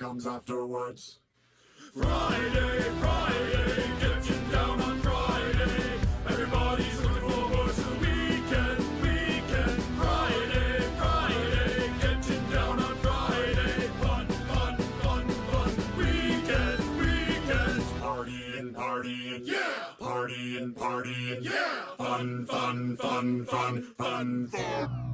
comes afterwards. Friday, Friday, getting down on Friday. Everybody's looking forward to the weekend, weekend. Friday, Friday, getting down on Friday. Fun, fun, fun, fun. Weekend, weekend. Partying, partying, Yeah! partying, partying, Yeah! fun, fun, fun, fun, fun, fun.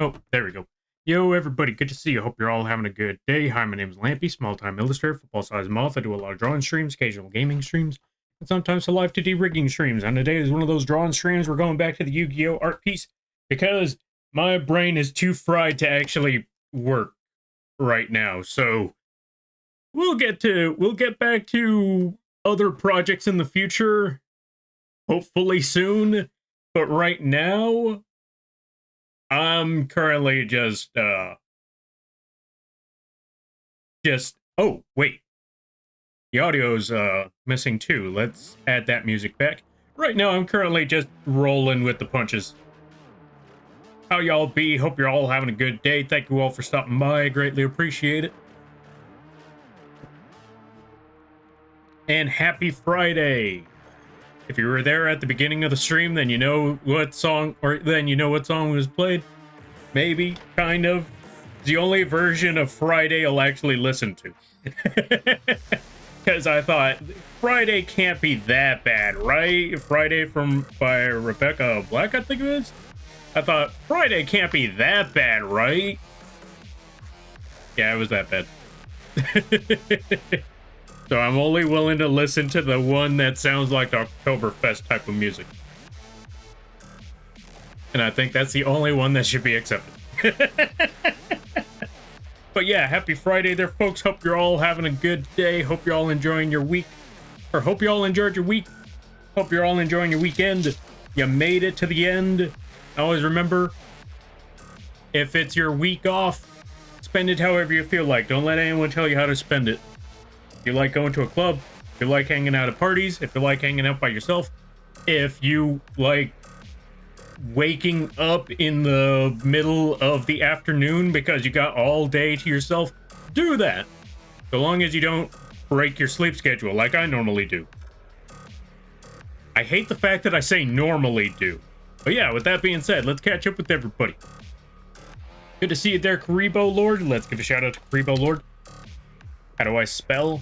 Oh, there we go. Yo, everybody, good to see you. Hope you're all having a good day. Hi, my name is Lampy, small-time illustrator, football-sized moth. I do a lot of drawing streams, occasional gaming streams, and sometimes some live 2D rigging streams. And today is one of those drawing streams. We're going back to the Yu-Gi-Oh art piece because my brain is too fried to actually work right now. So we'll get back to other projects in the future, hopefully soon. But right now, I'm currently just oh wait, the audio's missing too. Let's add that music back. Right now I'm currently just rolling with the punches. How y'all be? Hope you're all having a good day. Thank you all for stopping by. I greatly appreciate it. And happy Friday. If you were there at the beginning of the stream, then you know what song, was played. Maybe, kind of. It's the only version of Friday I'll actually listen to. because I thought Friday can't be that bad, right? Friday by Rebecca Black, I think it was. I thought Friday can't be that bad, right? Yeah, it was that bad. So I'm only willing to listen to the one that sounds like Oktoberfest type of music. And I think that's the only one that should be accepted. But yeah, happy Friday there, folks. Hope you're all having a good day. Hope you're all enjoying your week. Or hope you all enjoyed your week. Hope you're all enjoying your weekend. You made it to the end. Always remember, if it's your week off, spend it however you feel like. Don't let anyone tell you how to spend it. If you like going to a club, if you like hanging out at parties, if you like hanging out by yourself, if you like waking up in the middle of the afternoon because you got all day to yourself, do that. So long as you don't break your sleep schedule like I normally do. I hate the fact that I say normally do. But yeah, with that being said, let's catch up with everybody. Good to see you there, Karibo Lord. Let's give a shout out to Karibo Lord. How do I spell?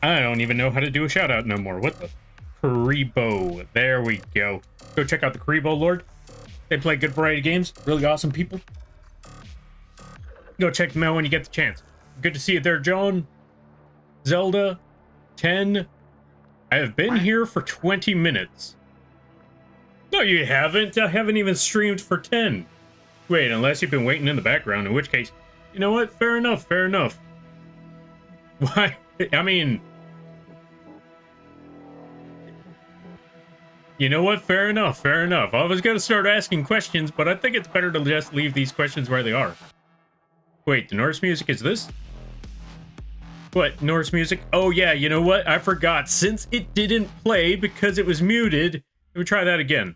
I don't even know how to do a shout out no more. What the? Karibo. There we go. Go check out the Karibo Lord. They play good variety games. Really awesome people. Go check them out when you get the chance. Good to see you there, John. Zelda. 10. I have been here for 20 minutes. No, you haven't. I haven't even streamed for 10. Wait, unless you've been waiting in the background, in which case, you know what? Fair enough, fair enough. Why? I mean, you know what? Fair enough, fair enough. I was going to start asking questions, but I think it's better to just leave these questions where they are. Wait, the Norse music is this? What, Norse music? Oh yeah, you know what? I forgot. Since it didn't play because it was muted, let me try that again.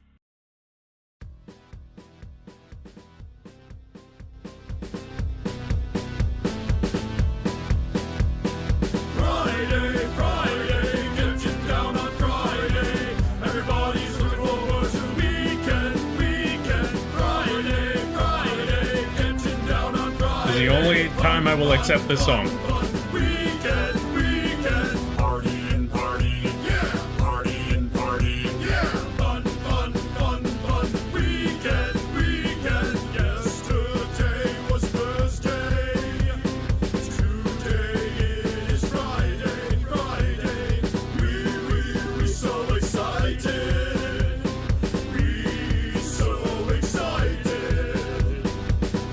Friday, Friday, getting down on Friday. Everybody's looking forward to weekend, weekend. Friday, Friday, getting down on Friday. This is the only time I will accept this song. Weekend, weekend. Partying, partying, yeah. Partying, partying, yeah. Fun, fun, fun, fun. Weekend, weekend. Yesterday was Thursday. Today is Friday, Friday. We so excited. We so excited.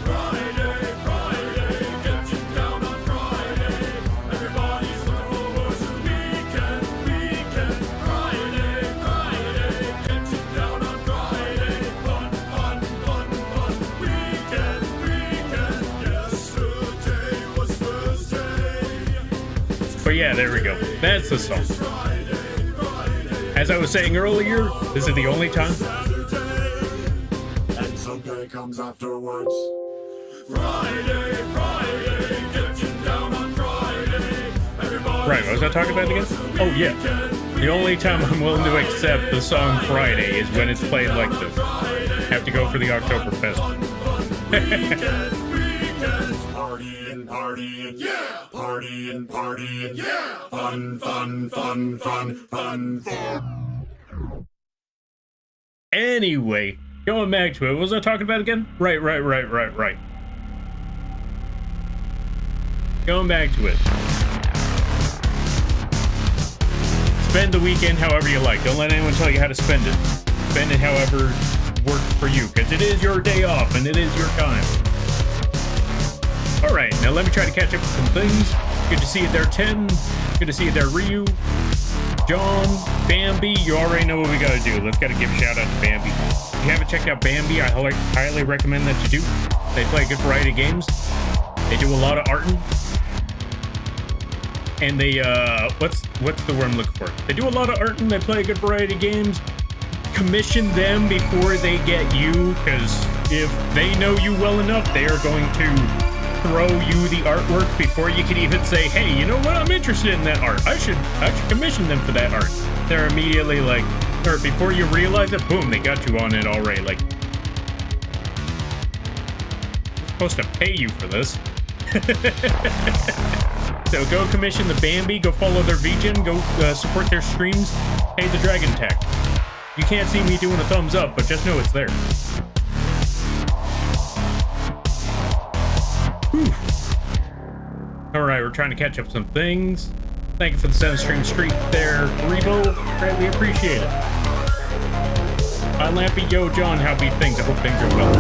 Friday, Friday, getting down on Friday. Everybody's looking forward to weekend, weekend. Friday, Friday, getting down on Friday. Fun, fun, fun, fun. Weekend, weekend. Yesterday was Thursday. But yeah, there we go. That's the song. As I was saying earlier, this is the only time. And Sunday comes afterwards. Friday, Friday, getting down on Friday. Everybody. Right, what was I talking about again? Oh yeah. The only time I'm willing to accept the song Friday is when it's played like this. Have to go for the Oktoberfest. Partying, partying, yeah. Partying, partying, yeah. Fun, fun, fun, fun, fun, fun. Anyway, going back to it, what was I talking about again? Right. Going back to it. Spend the weekend however you like. Don't let anyone tell you how to spend it. Spend it however works for you, because it is your day off and it is your time. Alright, now let me try to catch up with some things. Good to see you there, 10. Good to see you there, Ryu. John, Bambi, you already know what we gotta do. Let's gotta give a shout out to Bambi. If you haven't checked out Bambi, I highly recommend that you do. They play a good variety of games. They do a lot of arting. And they, what's the word I'm looking for? They do a lot of arting, they play a good variety of games. Commission them before they get you, because if they know you well enough, they are going to throw you the artwork before you can even say, hey, you know what, I'm interested in that art. I should commission them for that art. They're immediately like, or before you realize it, boom, they got you on it already. Like, supposed to pay you for this. So go commission the Bambi, go follow their vgen, go support their streams, pay the dragon tech. You can't see me doing a thumbs up, but just know it's there. Alright, we're trying to catch up some things. Thank you for the 7-stream streak there, Rebo. Greatly appreciate it. Hi, Lampy. Yo, John. How be things? I hope things are well.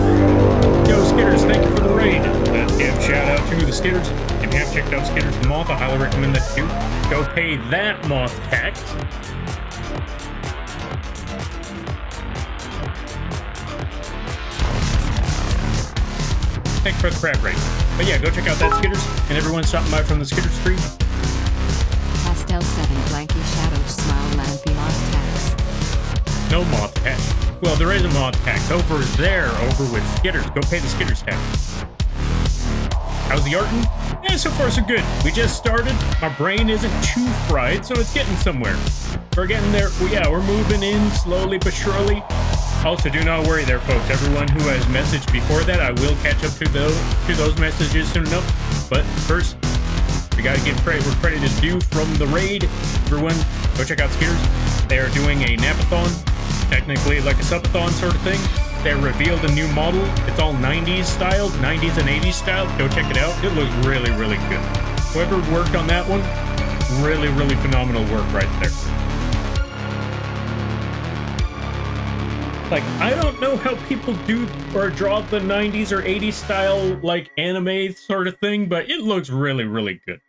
Yo, Skitters, thank you for the raid. Let's give a shout out to the Skitters. If you haven't checked out Skitters the Moth, I highly recommend that you do. Go pay that Moth tax. Thanks for the crab raid. But yeah, go check out that Skitters, and everyone stopping by from the Skitters stream. Pastel 7 Blanky Shadow Smile Lampy Moth Tax. No Moth tax. Well, there is a Moth tax over there, over with Skitters. Go pay the Skitters tax. How's the Arton? Yeah, so far so good. We just started. My brain isn't too fried, so it's getting somewhere. We're getting there. Well, yeah, we're moving in slowly but surely. Also, do not worry there, folks. Everyone who has messaged before that, I will catch up to those messages soon enough. But first, we gotta give credit we're credited due from the raid. Everyone, go check out Skitters. They are doing a napathon, technically like a subathon sort of thing. They revealed a new model. It's all 90s style, 90s and 80s style. Go check it out. It looks really, really good. Whoever worked on that one, really, really phenomenal work right there. Like, I don't know how people do or draw the 90s or 80s style, like, anime sort of thing, but it looks really, really good.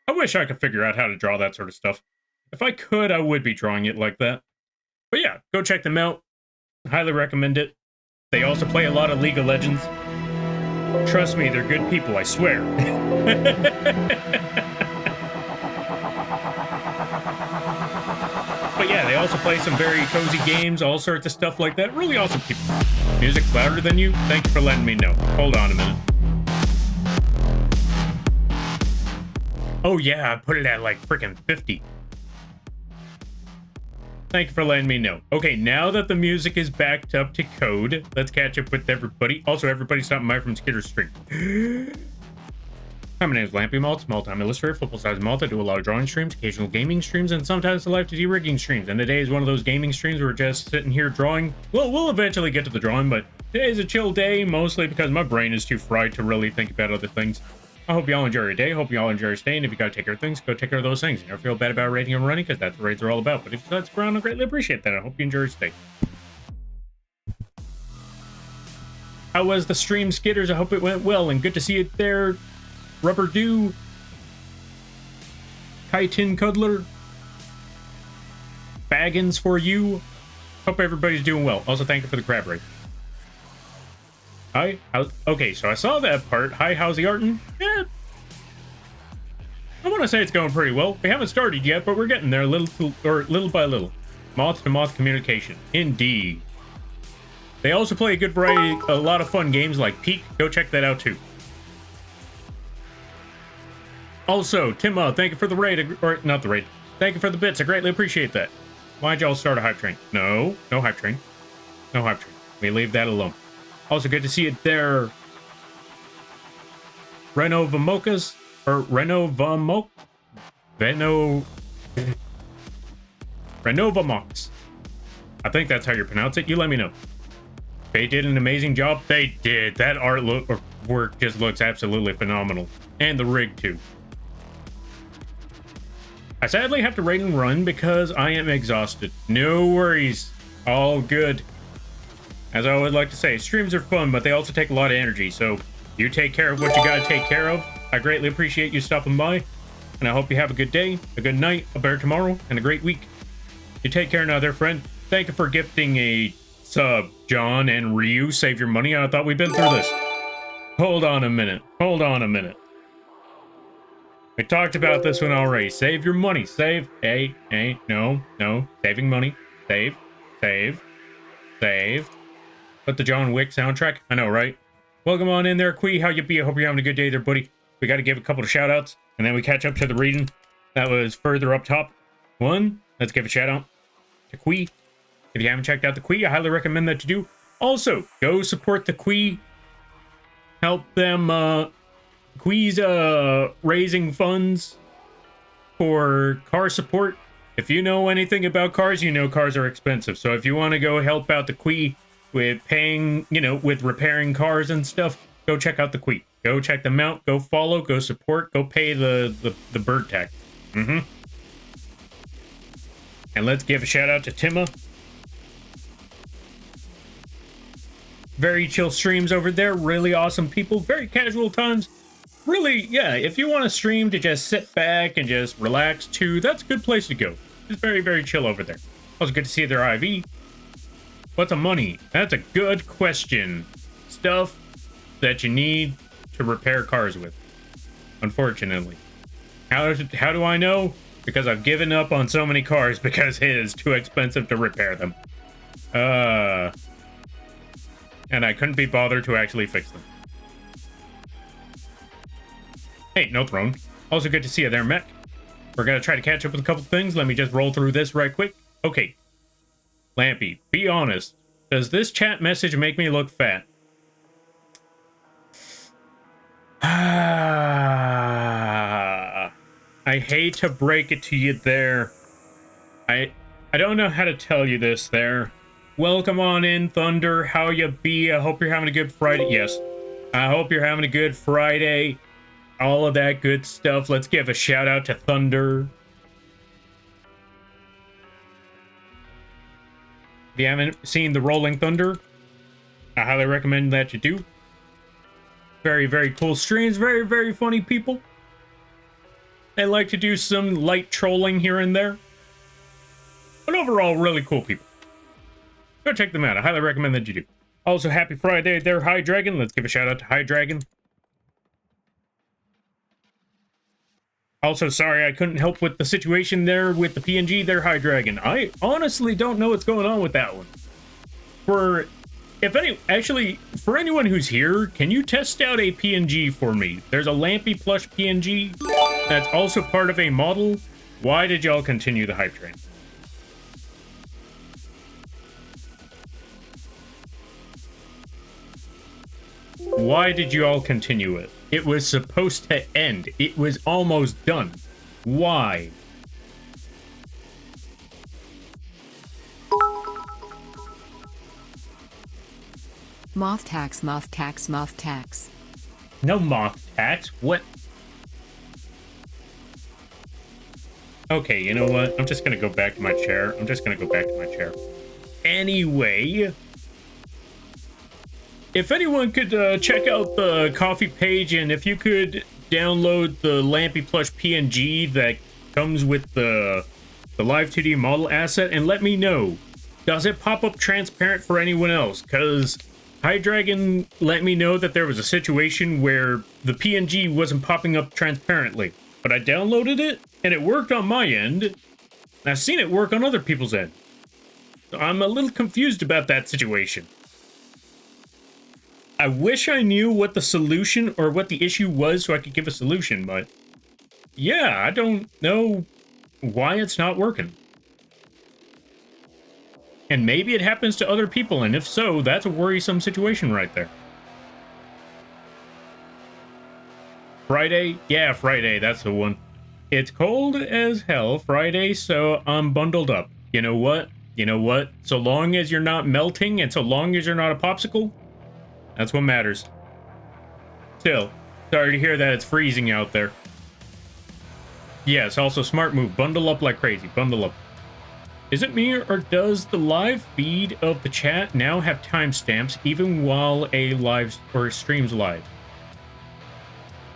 I wish I could figure out how to draw that sort of stuff. If I could, I would be drawing it like that. But yeah, go check them out. Highly recommend it. They also play a lot of League of Legends. Trust me, they're good people, I swear. But yeah, they also play some very cozy games, all sorts of stuff like that. Really awesome people. Music's louder than you? Thank you for letting me know. Hold on a minute. Oh yeah, I put it at like freaking 50. Thank you for letting me know. Okay, now that the music is backed up to code, let's catch up with everybody. Also, everybody stopping by from Skitter's stream. Hi, my name is Lampy Malt, small-time illustrator, football-sized malt. I do a lot of drawing streams, occasional gaming streams, and sometimes the live to rigging streams. And today is one of those gaming streams where we're just sitting here drawing. Well, we'll eventually get to the drawing, but today is a chill day, mostly because my brain is too fried to really think about other things. I hope y'all enjoy your day. Hope y'all enjoy your stay. And if you gotta take care of things, go take care of those things. You never feel bad about raiding and running, because that's what raids are all about. But if you stick around, I greatly appreciate that. I hope you enjoy your stay. How was the stream, Skitters? I hope it went well, and good to see it there. Rubber Dew, Chitin Cuddler, Baggins for you. Hope everybody's doing well. Also, thank you for the crab raid. Hi, okay, so I saw that part. Hi, how's the Arton? Yeah, I want to say it's going pretty well. We haven't started yet, but we're getting there little by little. Moth to moth communication, indeed. They also play a good variety, a lot of fun games like Peak. Go check that out too. Also, Tim, thank you for the raid, or not the raid. Thank you for the bits. I greatly appreciate that. Why'd y'all start a hype train? No hype train. No hype train. We leave that alone. Also, good to see it there. Renovamokas, or Renovamox. I think that's how you pronounce it. You let me know. They did an amazing job. They did. That work just looks absolutely phenomenal. And the rig, too. I sadly have to raid and run because I am exhausted. No worries. All good. As I always like to say, streams are fun, but they also take a lot of energy, so you take care of what you gotta take care of. I greatly appreciate you stopping by, and I hope you have a good day, a good night, a better tomorrow, and a great week. You take care now there, friend. Thank you for gifting a sub, John and Ryu. Save your money. I thought we'd been through this. Hold on a minute. Hold on a minute. We talked about this one already. Save your money. Save. Hey, no. Saving money. Save. Put the John Wick soundtrack. I know, right? Welcome on in there, Quee. How you be? I hope you're having a good day there, buddy. We got to give a couple of shout-outs, and then we catch up to the reading that was further up top. One, let's give a shout-out to Quee. If you haven't checked out the Quee, I highly recommend that you do. Also, go support the Quee help them squeeze raising funds for car support. If you know anything about cars, you know cars are expensive. So if you want to go help out the Quee with paying, you know, with repairing cars and stuff, go check out the Quee. Go check them out. Go follow. Go support. Go pay the bird tax. And let's give a shout out to Timma. Very chill streams over there. Really awesome people. Very casual times. Really, yeah, if you want to stream to just sit back and just relax too, that's a good place to go. It's very, very chill over there. Also good to see their IV. What's the money? That's a good question. Stuff that you need to repair cars with, unfortunately. How do I know? Because I've given up on so many cars because it is too expensive to repair them. And I couldn't be bothered to actually fix them. Hey, no throne. Also good to see you there, Mech. We're gonna try to catch up with a couple things. Let me just roll through this right quick. Okay. Lampy, be honest. Does this chat message make me look fat? I hate to break it to you there. I don't know how to tell you this there. Welcome on in, Thunder. How you be? I hope you're having a good Friday. Yes. I hope you're having a good Friday. All of that good stuff. Let's give a shout out to Thunder. If you haven't seen the Rolling Thunder, I highly recommend that you do. Very, very cool streams. Very, very funny people. They like to do some light trolling here and there. But overall, really cool people. Go check them out. I highly recommend that you do. Also, happy Friday there, High Dragon. Let's give a shout out to High Dragon. Also, sorry I couldn't help with the situation there with the PNG there, High Dragon. I honestly don't know what's going on with that one. For anyone who's here, can you test out a PNG for me? There's a Lampy plush PNG that's also part of a model. Why did y'all continue the hype train? Why did you all continue it? It was supposed to end. It was almost done. Why? Moth tax, moth tax, moth tax. No moth tax. What? Okay, you know what? I'm just gonna go back to my chair. Anyway, if anyone could check out the coffee page, and if you could download the Lampy Plush PNG that comes with the Live 2D model asset, and let me know. Does it pop up transparent for anyone else? Because High Dragon let me know that there was a situation where the PNG wasn't popping up transparently. But I downloaded it, and it worked on my end. And I've seen it work on other people's end. So I'm a little confused about that situation. I wish I knew what the solution or what the issue was so I could give a solution, but yeah, I don't know why it's not working. And maybe it happens to other people, and if so, that's a worrisome situation right there. Friday? Yeah, Friday, that's the one. It's cold as hell Friday, so I'm bundled up. You know what? So long as you're not melting and so long as you're not a popsicle, that's what matters. Still, sorry to hear that it's freezing out there. Yes, also smart move. Bundle up like crazy. Bundle up. Is it me, or does the live feed of the chat now have timestamps even while a live or streams live?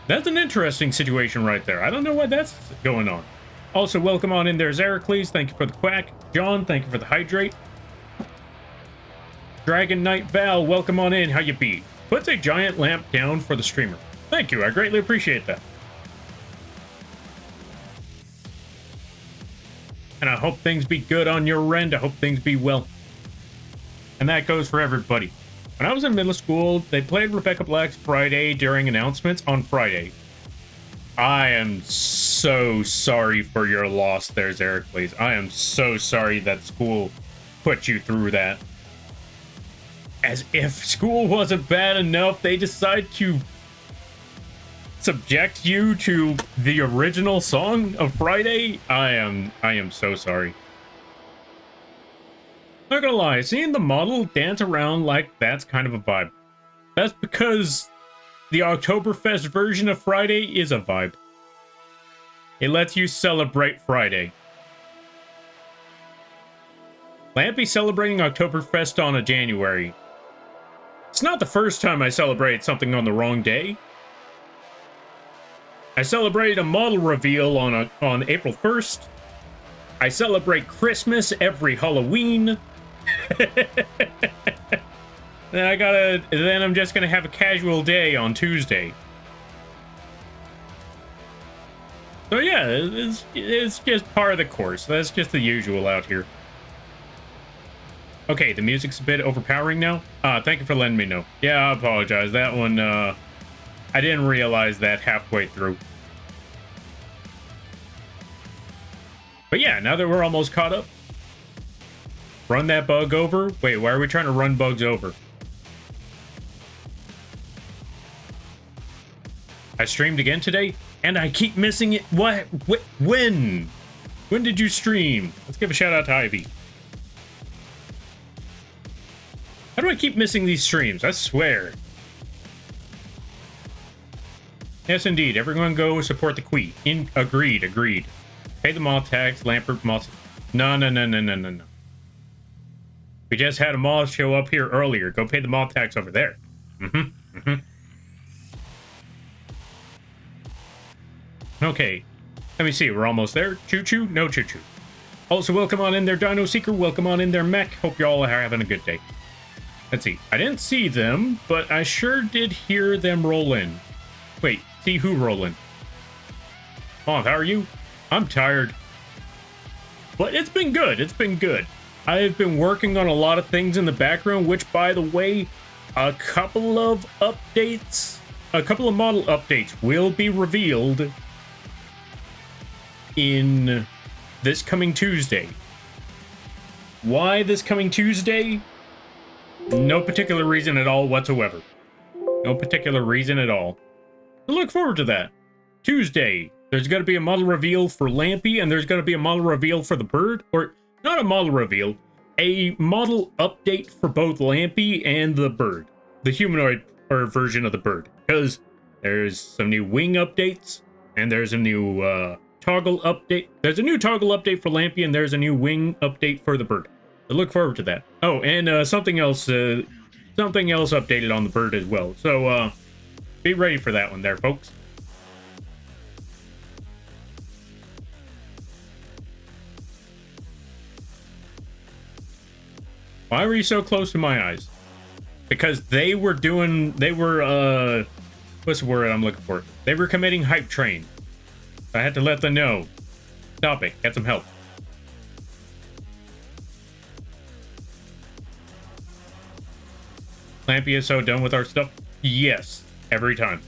That's an interesting situation right there. I don't know why that's going on. Also, welcome on in there, Zeracles. Thank you for the quack. John, thank you for the hydrate. Dragon Knight Val, welcome on in. How you be? Puts a giant lamp down for the streamer. Thank you. I greatly appreciate that. And I hope things be good on your end. I hope things be well. And that goes for everybody. When I was in middle school, they played Rebecca Black's Friday during announcements on Friday. I am so sorry for your loss there, Zeracles. I am so sorry that school put you through that. As if school wasn't bad enough, they decide to subject you to the original song of Friday. I am so sorry. Not gonna lie, seeing the model dance around like that's kind of a vibe. That's because the Oktoberfest version of Friday is a vibe. It lets you celebrate Friday. Lampy celebrating Oktoberfest on a January. It's not the first time I celebrate something on the wrong day. I celebrated a model reveal on April 1st. I celebrate Christmas every Halloween. Then I'm just gonna have a casual day on Tuesday. So yeah, it's just part of the course. That's just the usual out here. Okay, the music's a bit overpowering now. Thank you for letting me know. Yeah, I apologize. That one, I didn't realize that halfway through. But yeah, now that we're almost caught up, run that bug over. Wait, why are we trying to run bugs over? I streamed again today, and I keep missing it. What? When? When did you stream? Let's give a shout out to Ivy. How do I keep missing these streams? I swear. Yes, indeed. Everyone go support the Queen. Agreed. Pay the moth tax. Lampert moth. No. We just had a moth show up here earlier. Go pay the moth tax over there. Okay. Let me see. We're almost there. Choo-choo? No choo-choo. Also, welcome on in there, Dino Seeker. Welcome on in there, Mech. Hope you all are having a good day. Let's see. I didn't see them, but I sure did hear them roll in. Wait, see who roll in? Moth, how are you? I'm tired. But it's been good. It's been good. I've been working on a lot of things in the background, which, by the way, a couple of model updates will be revealed in this coming Tuesday. Why this coming Tuesday? No particular reason at all whatsoever. No particular reason at all. I look forward to that. Tuesday, there's going to be a model reveal for Lampy, and there's going to be a model reveal for the bird. Or, not a model reveal, a model update for both Lampy and the bird. The humanoid version of the bird. Because there's some new wing updates, and there's a new toggle update. There's a new toggle update for Lampy, and there's a new wing update for the bird. I look forward to that. Oh, and something else updated on the bird as well. So, be ready for that one there, folks. Why were you so close to my eyes? Because what's the word I'm looking for? They were committing hype train. I had to let them know. Stop it. Get some help. Lampy is so done with our stuff? Yes, every time.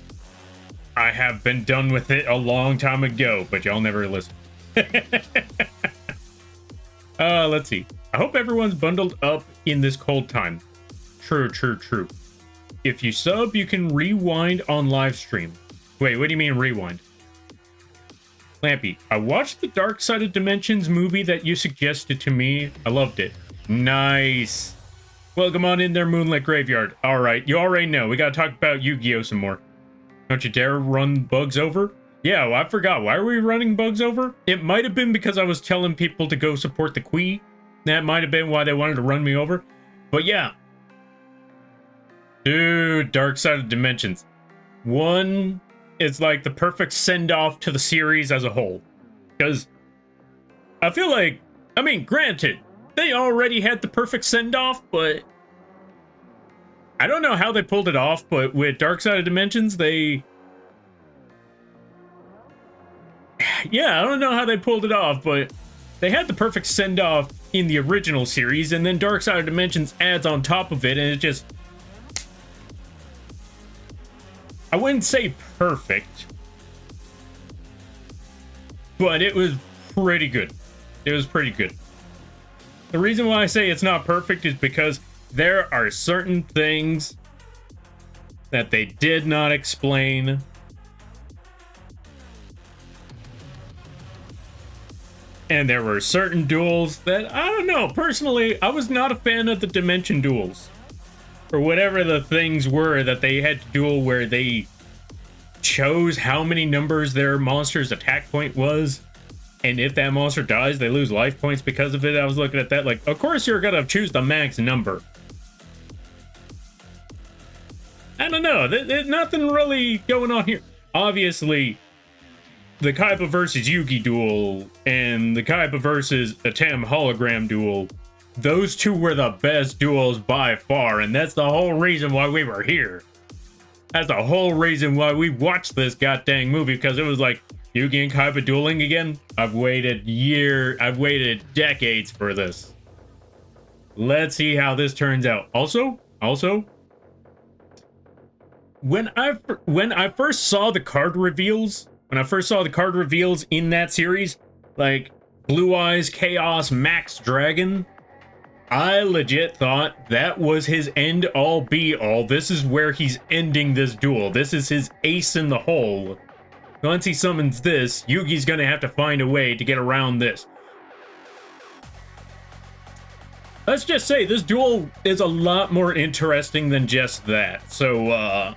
I have been done with it a long time ago, but y'all never listen. Let's see. I hope everyone's bundled up in this cold time. True. If you sub, you can rewind on live stream. Wait, what do you mean rewind? Lampy, I watched the Dark Side of Dimensions movie that you suggested to me. I loved it. Nice. Welcome on in there, Moonlit Graveyard. Alright, you already know. We gotta talk about Yu-Gi-Oh! Some more. Don't you dare run bugs over? Yeah, well, I forgot. Why are we running bugs over? It might have been because I was telling people to go support the Queen. That might have been why they wanted to run me over. But yeah. Dude, Dark Side of Dimensions. One is like the perfect send-off to the series as a whole. Because I feel like, I mean, granted, they already had the perfect send-off, but I don't know how they pulled it off, but with Dark Side of Dimensions, yeah, I don't know how they pulled it off, but they had the perfect send-off in the original series, and then Dark Side of Dimensions adds on top of it, and it just... I wouldn't say perfect, but it was pretty good. It was pretty good. The reason why I say it's not perfect is because there are certain things that they did not explain. And there were certain duels that, I don't know, personally, I was not a fan of the dimension duels. Or whatever the things were that they had to duel where they chose how many numbers their monster's attack point was. And if that monster dies, they lose life points because of it. I was looking at that like, of course you're gonna choose the max number. I don't know, there's nothing really going on here. Obviously, the Kaiba versus Yugi duel and the Kaiba versus Atem hologram duel, those two were the best duels by far, and that's the whole reason why we were here. That's the whole reason why we watched this goddamn movie, because it was like, Yugi and Kaiba dueling again? I've waited decades for this. Let's see how this turns out. Also, when I first saw the card reveals, in that series, like Blue Eyes, Chaos, Max Dragon, I legit thought that was his end all be all. This is where he's ending this duel. This is his ace in the hole. Once he summons this, Yugi's gonna have to find a way to get around this. Let's just say this duel is a lot more interesting than just that. So,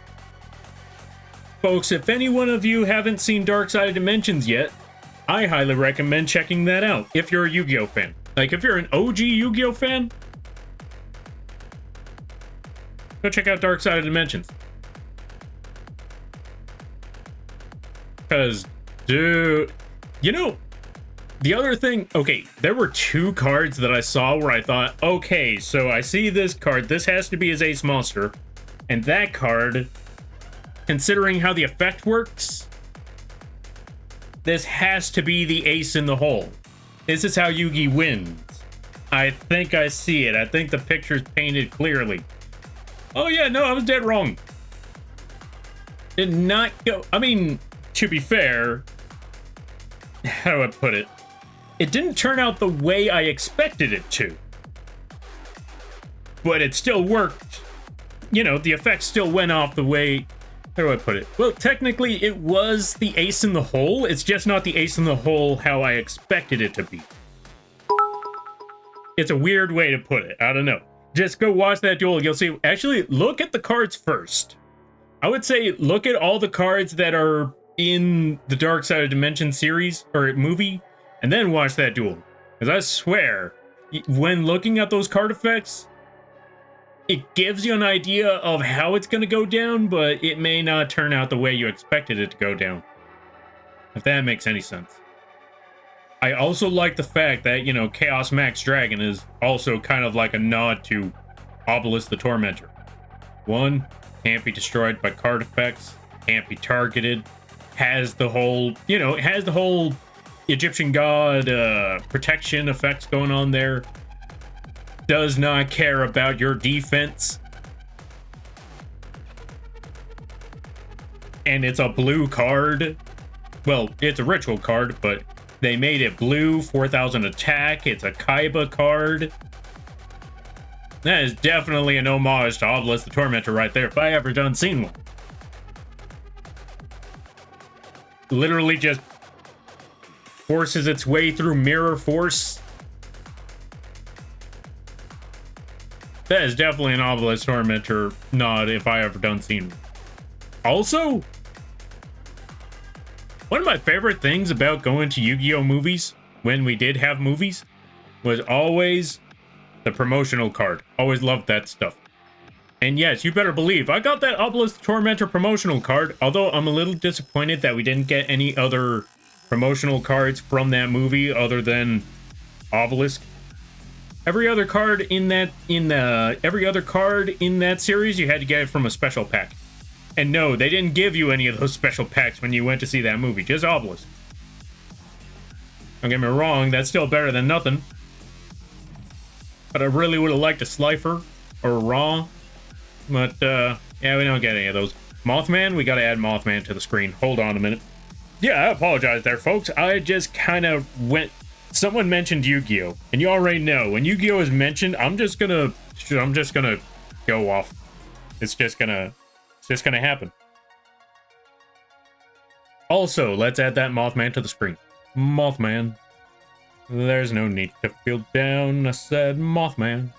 folks, if any one of you haven't seen Dark Side of Dimensions yet, I highly recommend checking that out if you're a Yu-Gi-Oh fan. Like, if you're an OG Yu-Gi-Oh fan, go check out Dark Side of Dimensions. Because, dude, you know, the other thing, okay, there were two cards that I saw where I thought, okay, so I see this card, this has to be his ace monster, and that card, considering how the effect works, this has to be the ace in the hole. This is how Yugi wins. I think I see it. I think the picture's painted clearly. Oh yeah, no, I was dead wrong. Did not go, I mean, to be fair, how do I put it? It didn't turn out the way I expected it to. But it still worked. You know, the effect still went off the way... How do I put it? Well, technically, it was the ace in the hole. It's just not the ace in the hole how I expected it to be. It's a weird way to put it. I don't know. Just go watch that duel. You'll see. Actually, look at the cards first. I would say look at all the cards that are in the Dark Side of Dimension series or movie, and then watch that duel. Because I swear, when looking at those card effects, it gives you an idea of how it's going to go down, but it may not turn out the way you expected it to go down. If that makes any sense. I also like the fact that, you know, Chaos Max Dragon is also kind of like a nod to Obelisk the Tormentor. One, can't be destroyed by card effects, can't be targeted, has the whole, you know, it has the whole Egyptian god protection effects going on there. Does not care about your defense. And it's a blue card. Well, it's a ritual card, but they made it blue, 4,000 attack. It's a Kaiba card. That is definitely an homage to Obelisk the Tormentor right there, if I ever done seen one. Literally just forces its way through mirror force. That is definitely an Obelisk Tormentor nod if I ever done seen one. Also, one of my favorite things about going to Yu-Gi-Oh movies, when we did have movies, was always the promotional card. Always loved that stuff. And yes, you better believe, I got that Obelisk Tormentor promotional card, although I'm a little disappointed that we didn't get any other promotional cards from that movie other than Obelisk. Every other card in that series, you had to get it from a special pack. And no, they didn't give you any of those special packs when you went to see that movie, just Obelisk. Don't get me wrong, that's still better than nothing. But I really would have liked a Slifer or a Raw. But, yeah, we don't get any of those. Mothman, we gotta add Mothman to the screen. Hold on a minute. Yeah, I apologize there, folks. I just kind of went... Someone mentioned Yu-Gi-Oh! And you already know, when Yu-Gi-Oh! Is mentioned, I'm just gonna I'm just gonna go off. It's just gonna happen. Also, let's add that Mothman to the screen. Mothman. There's no need to feel down, I said Mothman.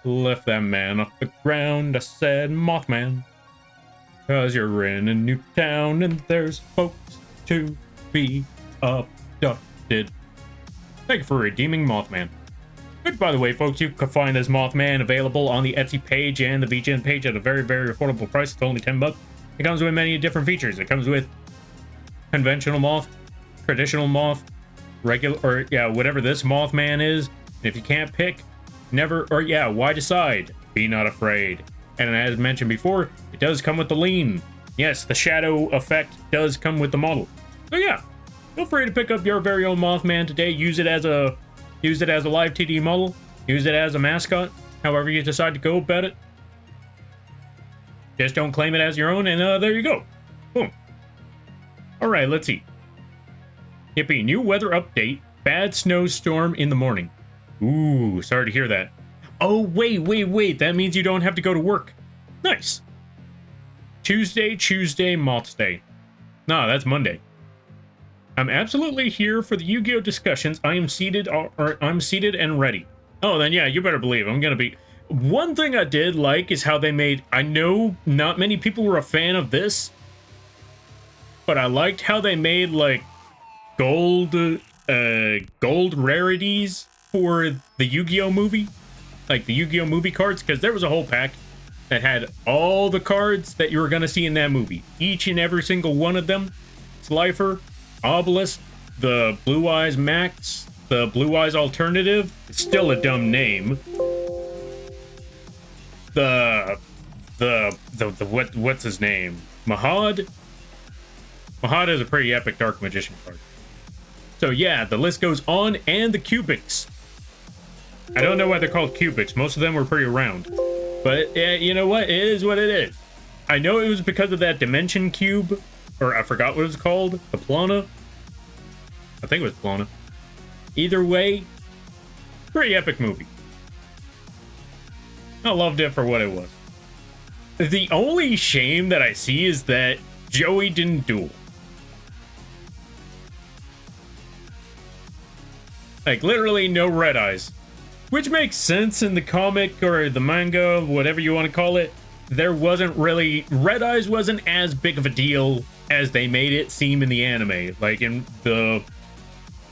Lift that man off the ground, I said Mothman. 'Cause you're in a new town and there's folks to be abducted. Thank you for redeeming Mothman. Which, by the way, folks, you can find this Mothman available on the Etsy page and the VGen page at a very, very affordable price. It's only $10. It comes with many different features. It comes with conventional moth, traditional moth, regular, or yeah, whatever this Mothman is. And if you can't pick, why decide? Be not afraid. And as mentioned before, it does come with the lean. Yes, the shadow effect does come with the model. So yeah, feel free to pick up your very own Mothman today. Use it as a live TD model. Use it as a mascot. However you decide to go about it. Just don't claim it as your own, and there you go. Boom. All right, let's see. Yippee! New weather update. Bad snowstorm in the morning. Ooh, sorry to hear that. Oh, wait. That means you don't have to go to work. Nice. Tuesday, Moth's Day. Nah, that's Monday. I'm absolutely here for the Yu-Gi-Oh discussions. I'm seated and ready. Oh, then yeah, you better believe I'm gonna be. One thing I did like is how they made. I know not many people were a fan of this, but I liked how they made like gold rarities for the Yu-Gi-Oh movie, like the Yu-Gi-Oh movie cards, because there was a whole pack that had all the cards that you were gonna see in that movie, each and every single one of them. Slifer, Obelisk, the Blue Eyes Max, the Blue Eyes Alternative. It's still a dumb name. What's his name? Mahad. Mahad is a pretty epic Dark Magician card. So yeah, the list goes on, and the cubics. I don't know why they're called cubics. Most of them were pretty round. But you know what? It is what it is. I know it was because of that Dimension Cube, or I forgot what it was called. The Plana. I think it was Plana. Either way, pretty epic movie. I loved it for what it was. The only shame that I see is that Joey didn't duel. Like, literally no red eyes. Which makes sense in the comic or the manga, whatever you want to call it. There wasn't really... Red eyes wasn't as big of a deal as they made it seem in the anime. Like, in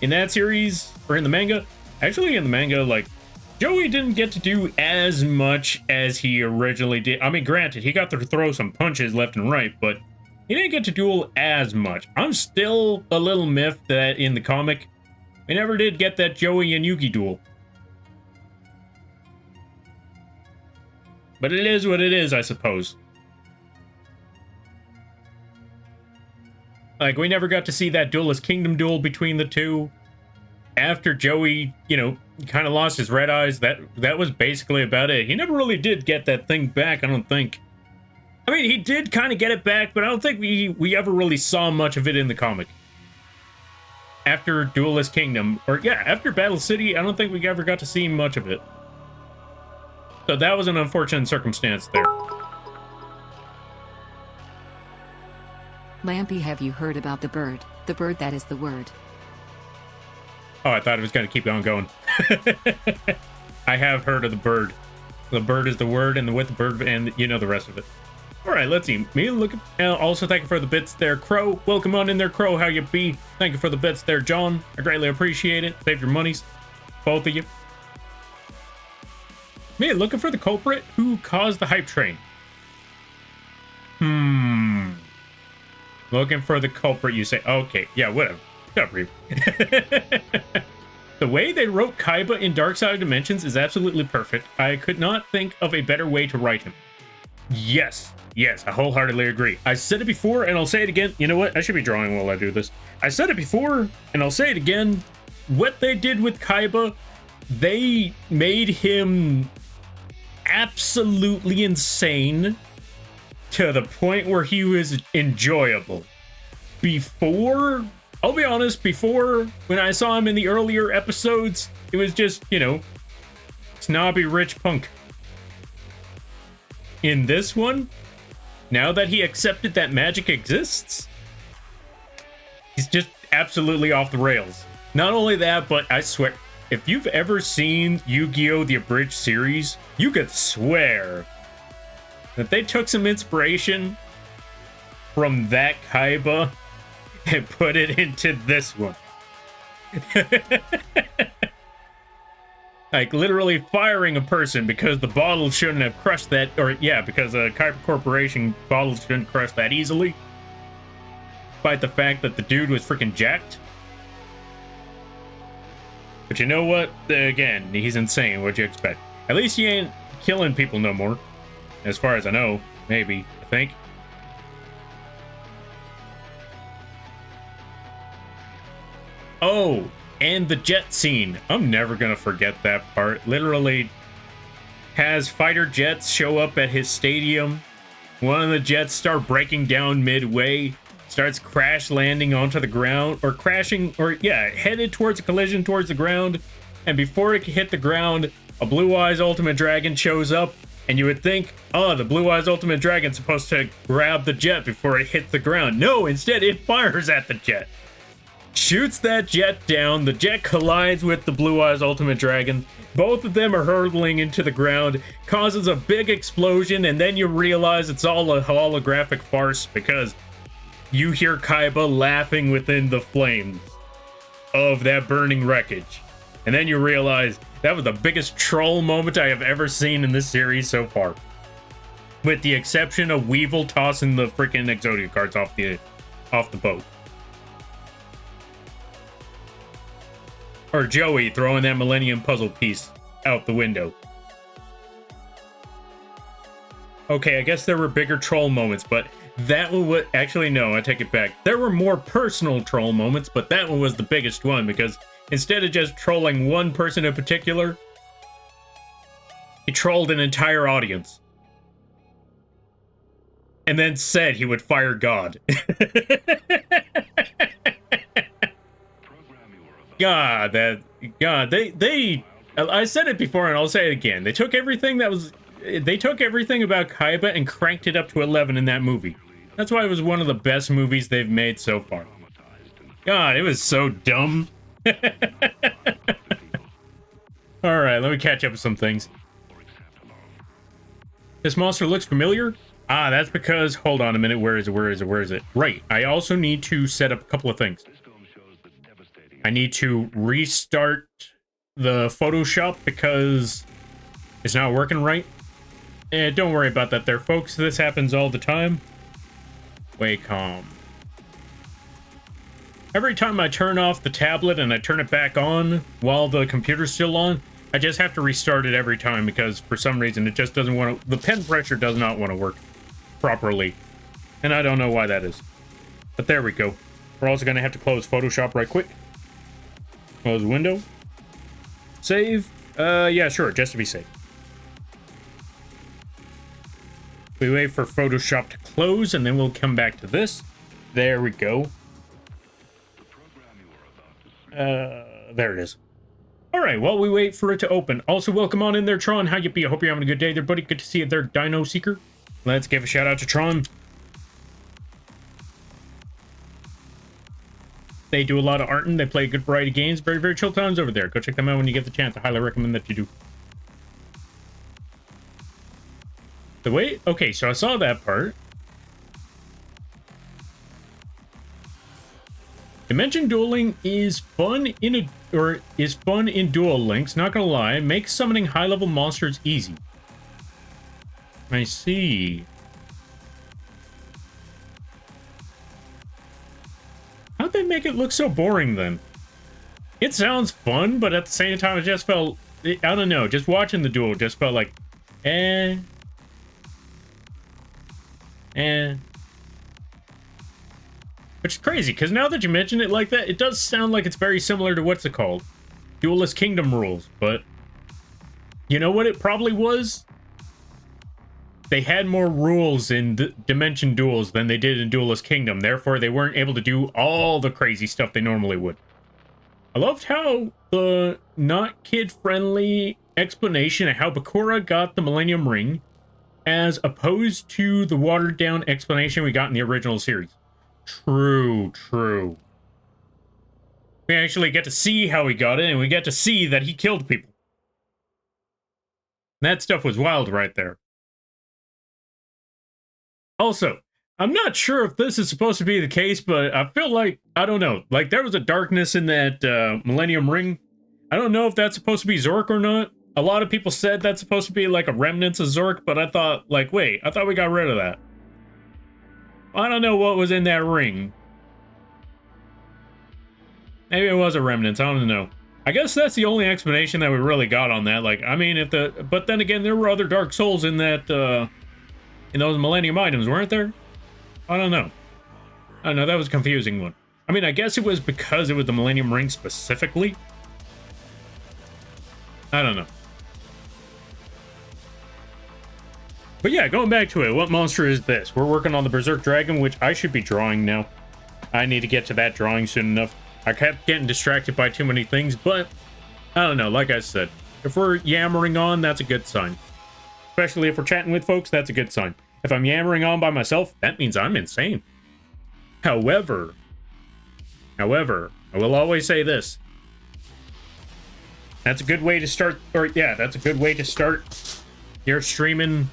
that series, or in the manga... Actually, in the manga, like, Joey didn't get to do as much as he originally did. I mean, granted, he got to throw some punches left and right, but he didn't get to duel as much. I'm still a little miffed that in the comic, we never did get that Joey and Yugi duel. But it is what it is, I suppose. Like, we never got to see that Duelist Kingdom duel between the two. After Joey, you know, kind of lost his red eyes, that was basically about it. He never really did get that thing back, I don't think. I mean, he did kind of get it back, but I don't think we ever really saw much of it in the comic. After Duelist Kingdom, or yeah, after Battle City, I don't think we ever got to see much of it. So that was an unfortunate circumstance there. Lampy, have you heard about the bird? The bird that is the word. Oh, I thought it was going to keep on going. I have heard of the bird. The bird is the word, and with the bird, and you know the rest of it. All right, let's see. Me looking. Also, thank you for the bits there, Crow. Welcome on in there, Crow. How you be? Thank you for the bits there, John. I greatly appreciate it. Save your monies, both of you. Me looking for the culprit who caused the hype train. Looking for the culprit, you say. Okay, yeah, whatever. Shut up, Reeve. The way they wrote Kaiba in Dark Side of Dimensions is absolutely perfect. I could not think of a better way to write him. Yes, I wholeheartedly agree. I said it before, and I'll say it again. You know what? I should be drawing while I do this. I said it before, and I'll say it again. What they did with Kaiba, they made him absolutely insane to the point where he was enjoyable. Before... I'll be honest, before, when I saw him in the earlier episodes, it was just, you know, snobby rich punk. in this one, now that he accepted that magic exists, he's just absolutely off the rails. Not only that, but I swear, if you've ever seen Yu-Gi-Oh! The Abridged series, you could swear that they took some inspiration from that Kaiba and put it into this one. Like, literally firing a person because the bottle shouldn't have crushed that, or yeah, because a Kaiba Corporation bottle shouldn't crush that easily. Despite the fact that the dude was freaking jacked. But you know what? Again, he's insane. What'd you expect? At least he ain't killing people no more. As far as I know. Maybe. I think. Oh, and the jet scene. I'm never gonna forget that part. Literally has fighter jets show up at his stadium. One of the jets start breaking down midway. Starts crash landing onto the ground, or crashing, or yeah, headed towards a collision towards the ground. And before it can hit the ground, a Blue Eyes Ultimate Dragon shows up. And you would think, oh, the Blue Eyes Ultimate Dragon's supposed to grab the jet before it hits the ground. No, instead it fires at the jet. Shoots that jet down. The jet collides with the Blue Eyes Ultimate Dragon. Both of them are hurtling into the ground. Causes a big explosion, and then you realize it's all a holographic farce because you hear Kaiba laughing within the flames of that burning wreckage. And then you realize that was the biggest troll moment I have ever seen in this series so far. With the exception of Weevil tossing the freaking Exodia cards off the boat. Or Joey throwing that Millennium Puzzle piece out the window. Okay, I guess there were bigger troll moments, but that one was... Actually, no, I take it back. There were more personal troll moments, but that one was the biggest one, because instead of just trolling one person in particular, he trolled an entire audience. And then said he would fire God. I said it before and I'll say it again. They took everything about Kaiba and cranked it up to 11 in that movie. That's why it was one of the best movies they've made so far. God, it was so dumb. Alright, let me catch up with some things. This monster looks familiar? Ah, that's because... Hold on a minute. Where is it? Right. I also need to set up a couple of things. I need to restart the Photoshop because it's not working right. Don't worry about that there, folks. This happens all the time. Wacom. Every time I turn off the tablet and I turn it back on while the computer's still on, I just have to restart it every time because for some reason it just doesn't want to... The pen pressure does not want to work properly. And I don't know why that is. But there we go. We're also going to have to close Photoshop right quick. Close the window. Save. Yeah, sure, just to be safe. We wait for Photoshop to close, and then we'll come back to this. There we go. There it is. Alright, while we wait for it to open. Also, welcome on in there, Tron. How you be? I hope you're having a good day there, buddy. Good to see you there, Dino Seeker. Let's give a shout out to Tron. They do a lot of art and they play a good variety of games. Very, very chill times over there. Go check them out when you get the chance. I highly recommend that you do. The way... Okay, so I saw that part. Dimension dueling is fun in Duel Links. Not gonna lie, makes summoning high-level monsters easy. I see. How'd they make it look so boring then? It sounds fun, but at the same time, it just felt... I don't know, just watching the duel just felt like... Which is crazy, because now that you mention it like that, it does sound like it's very similar to what's it called? Duelist Kingdom Rules, but... You know what it probably was? They had more rules in Dimension Duels than they did in Duelist Kingdom. Therefore, they weren't able to do all the crazy stuff they normally would. I loved how the not kid-friendly explanation of how Bakura got the Millennium Ring as opposed to the watered down explanation we got in the original series. True, true. We actually get to see how he got it, and we get to see that he killed people. That stuff was wild right there. Also, I'm not sure if this is supposed to be the case, but I feel like, I don't know, like there was a darkness in that Millennium Ring. I don't know if that's supposed to be Zork or not. A lot of people said that's supposed to be like a remnants of Zork, but I thought, like, wait, I thought we got rid of that. I don't know what was in that ring. Maybe it was a remnants, I don't know. I guess that's the only explanation that we really got on that. Like, I mean, but then again, there were other Dark Souls in that, in those Millennium items, weren't there? I don't know. I don't know, that was a confusing one. I mean, I guess it was because it was the Millennium Ring specifically. I don't know. But yeah, going back to it, what monster is this? We're working on the Berserk Dragon, which I should be drawing now. I need to get to that drawing soon enough. I kept getting distracted by too many things, but I don't know, like I said, if we're yammering on, that's a good sign. Especially if we're chatting with folks, that's a good sign. If I'm yammering on by myself, that means I'm insane. However, I will always say this. That's a good way to start, or yeah, that's a good way to start your streaming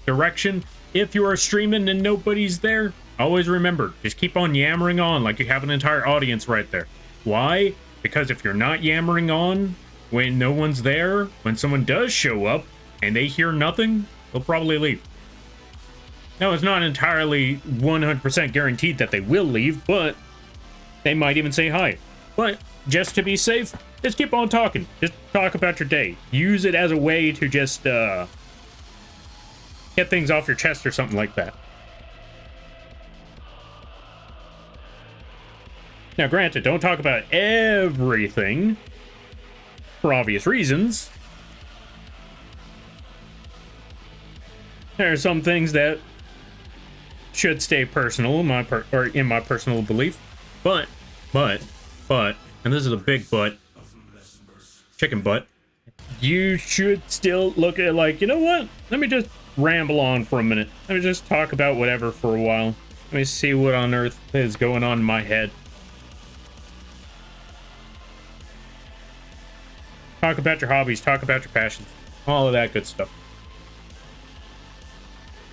direction. If you are streaming and nobody's there, always remember, just keep on yammering on like you have an entire audience right there. Why? Because if you're not yammering on when no one's there, when someone does show up and they hear nothing, they'll probably leave. Now, it's not entirely 100% guaranteed that they will leave, but they might even say hi. But just to be safe, just keep on talking. Just talk about your day. Use it as a way to just get things off your chest or something like that. Now, granted, don't talk about everything for obvious reasons. There are some things that should stay personal in my personal belief, but, and this is a big but, chicken butt, you should still look at, like, you know what? Let me just ramble on for a minute. Let me just talk about whatever for a while. Let me see what on earth is going on in my head. Talk about your hobbies, talk about your passions, all of that good stuff.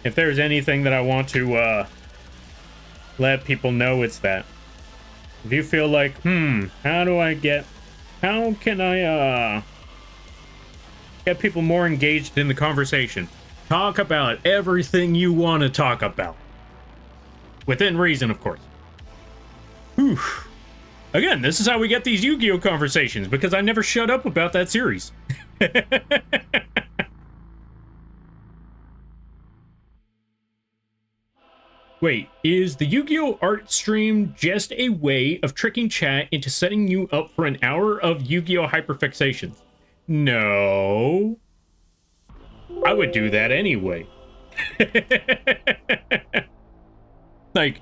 If there's anything that I want to let people know, it's that. If you feel like, how can I get people more engaged in the conversation? Talk about everything you want to talk about. Within reason, of course. Whew. Again, this is how we get these Yu-Gi-Oh conversations, because I never shut up about that series. Wait, is the Yu-Gi-Oh art stream just a way of tricking chat into setting you up for an hour of Yu-Gi-Oh hyperfixations? No. I would do that anyway. Like,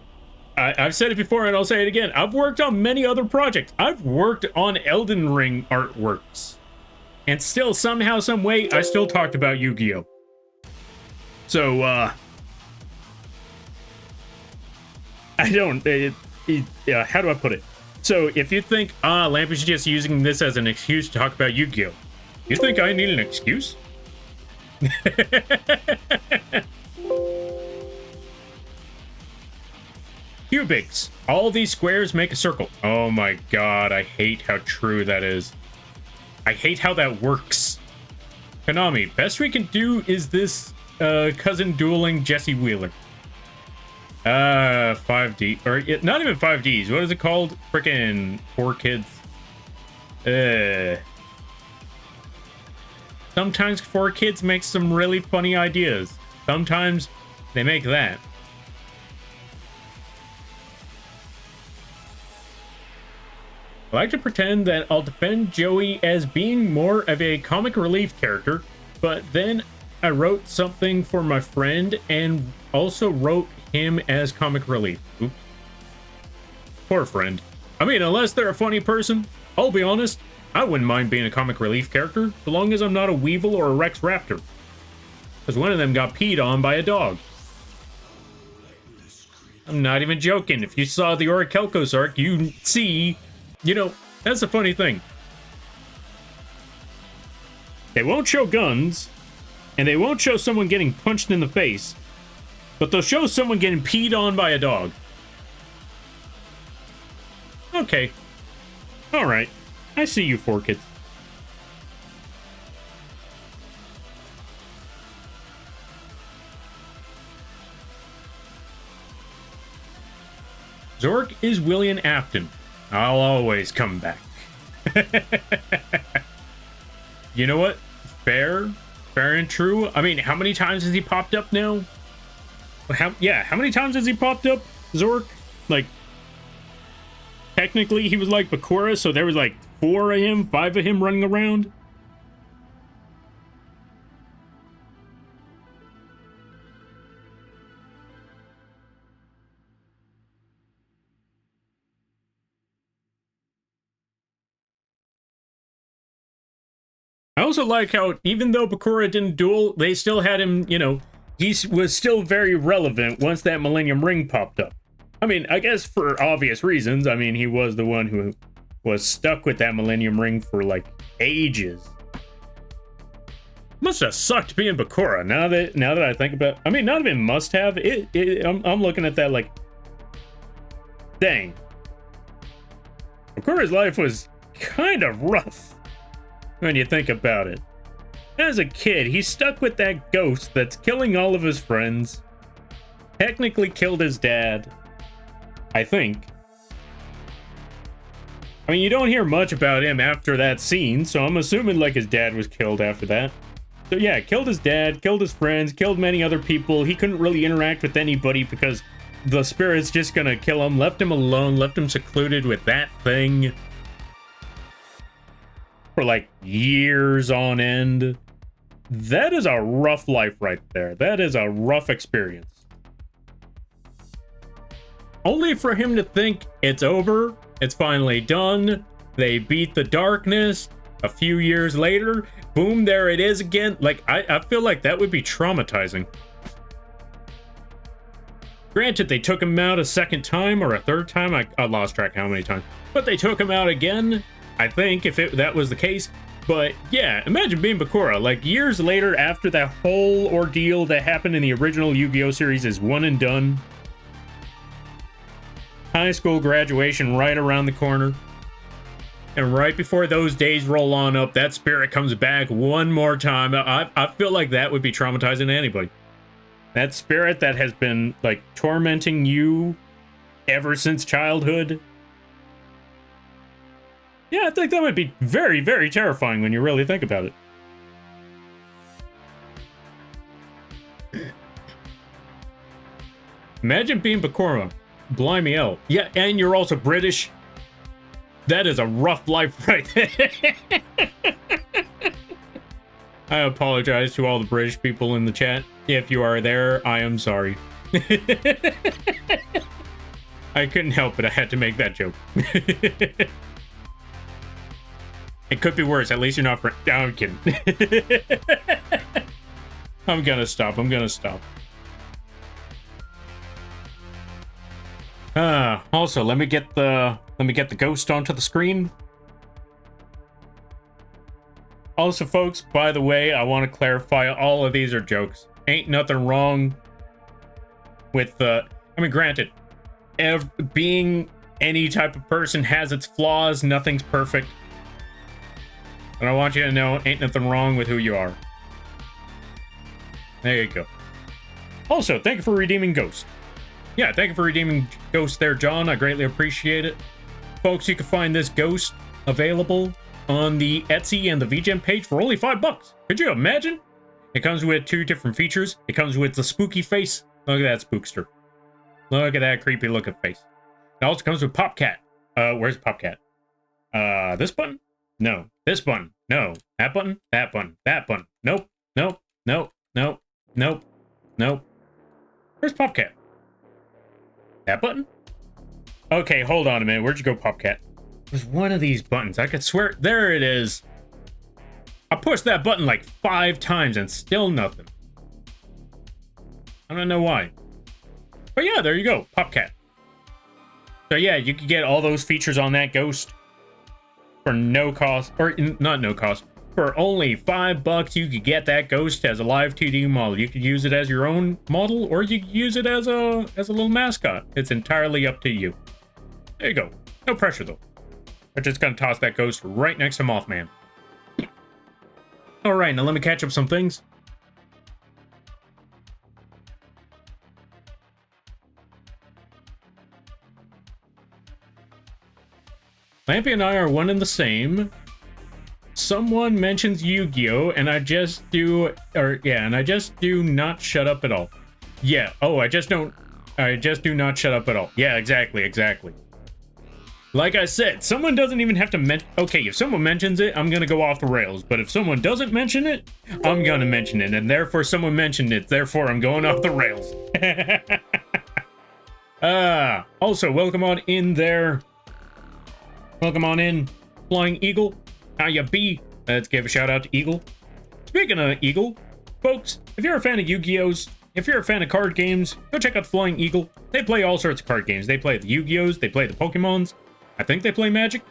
I've said it before and I'll say it again. I've worked on many other projects. I've worked on Elden Ring artworks. And still, somehow, some way, I still talked about Yu-Gi-Oh. So, I don't, how do I put it? So, if you think, Lampy's just using this as an excuse to talk about Yu-Gi-Oh, you think I need an excuse? Cubics. All these squares make a circle. Oh my god, I hate how true that is. I hate how that works. Konami, best we can do is this cousin dueling Jesse Wheeler. 5D, or not even 5Ds. What is it called? Frickin' 4Kids. Sometimes 4Kids make some really funny ideas. Sometimes they make that. I like to pretend that I'll defend Joey as being more of a comic relief character, but then I wrote something for my friend and also wrote him as comic relief. Oops. Poor friend. I mean, unless they're a funny person, I'll be honest, I wouldn't mind being a comic relief character, so long as I'm not a Weevil or a Rex Raptor. Because one of them got peed on by a dog. I'm not even joking. If you saw the Orichalcos arc, you see, you know, that's the funny thing. They won't show guns, and they won't show someone getting punched in the face, but they'll show someone getting peed on by a dog. Okay. Alright. I see you, 4Kids. Zork is William Afton. I'll always come back. You know what? Fair and true. I mean, how many times has he popped up now? How many times has he popped up, Zork? Like, technically he was like Bakura, so there was like 4 of him, 5 of him running around. I also like how, even though Bakura didn't duel, they still had him, you know, he was still very relevant once that Millennium Ring popped up. I mean, I guess for obvious reasons. I mean, he was the one who was stuck with that Millennium Ring for, like, ages. Must have sucked being Bakura, now that I think about it. I mean, not even must have. I'm looking at that like, dang. Bakura's life was kind of rough when you think about it. As a kid, he's stuck with that ghost that's killing all of his friends. Technically killed his dad, I think. I mean, you don't hear much about him after that scene, so I'm assuming like his dad was killed after that. So yeah, killed his dad, killed his friends, killed many other people. He couldn't really interact with anybody because the spirit's just gonna kill him. Left him alone, left him secluded with that thing for like years on end. That is a rough life right there. That is a rough experience. Only for him to think it's over, it's finally done, they beat the darkness, a few years later, boom, there it is again. Like, I feel like that would be traumatizing. Granted, they took him out a second time or a third time, I lost track how many times, but they took him out again, I think, if that was the case. But yeah, imagine being Bakura, like years later after that whole ordeal that happened in the original Yu-Gi-Oh series is one and done. High school graduation right around the corner. And right before those days roll on up, that spirit comes back one more time. I feel like that would be traumatizing to anybody. That spirit that has been, like, tormenting you ever since childhood. Yeah, I think that would be very, very terrifying when you really think about it. Imagine being Bakura. Blimey hell. Yeah, and you're also British. That is a rough life right there. I apologize to all the British people in the chat. If you are there, I am sorry. I couldn't help it. I had to make that joke. It could be worse. At least you're not... No, I'm kidding. I'm gonna stop. Also, let me get the ghost onto the screen. Also, folks, by the way, I want to clarify, all of these are jokes. Ain't nothing wrong with I mean, granted, being any type of person has its flaws. Nothing's perfect. And I want you to know, ain't nothing wrong with who you are. There you go. Also, thank you for redeeming Ghost. Yeah, thank you for redeeming Ghost there, John. I greatly appreciate it. Folks, you can find this Ghost available on the Etsy and the vgen page for only $5. Could you imagine? It comes with 2 different features. It comes with the spooky face. Look at that spookster. Look at that creepy looking face. It also comes with Popcat. Where's Popcat? This button? No. This button? No. That button? That button. That button. Nope. Nope. Nope. Nope. Nope. Nope. Where's Popcat? That button? Okay, hold on a minute. Where'd you go, Popcat? There's one of these buttons. I could swear. There it is. I pushed that button like 5 times and still nothing. I don't know why. But yeah, there you go. Popcat. So yeah, you can get all those features on that ghost for no cost, or not no cost. For only $5, you could get that ghost as a live 2D model. You could use it as your own model, or you could use it as a little mascot. It's entirely up to you. There you go. No pressure though. I'm just gonna toss that ghost right next to Mothman. All right, now let me catch up some things. Lampy and I are one and the same. Someone mentions Yu-Gi-Oh, and I just do not shut up at all. Yeah, oh, I just do not shut up at all. Yeah, exactly. Like I said, someone doesn't even have to mention... Okay, if someone mentions it, I'm gonna go off the rails. But if someone doesn't mention it, I'm gonna mention it. And therefore, someone mentioned it. Therefore, I'm going off the rails. Also, welcome on in there. Welcome on in, Flying Eagle. How ya be? Let's give a shout out to Eagle. Speaking of Eagle, folks, if you're a fan of Yu-Gi-Ohs, if you're a fan of card games, go check out Flying Eagle. They play all sorts of card games. They play the Yu-Gi-Ohs, they play the Pokemons. I think they play Magic.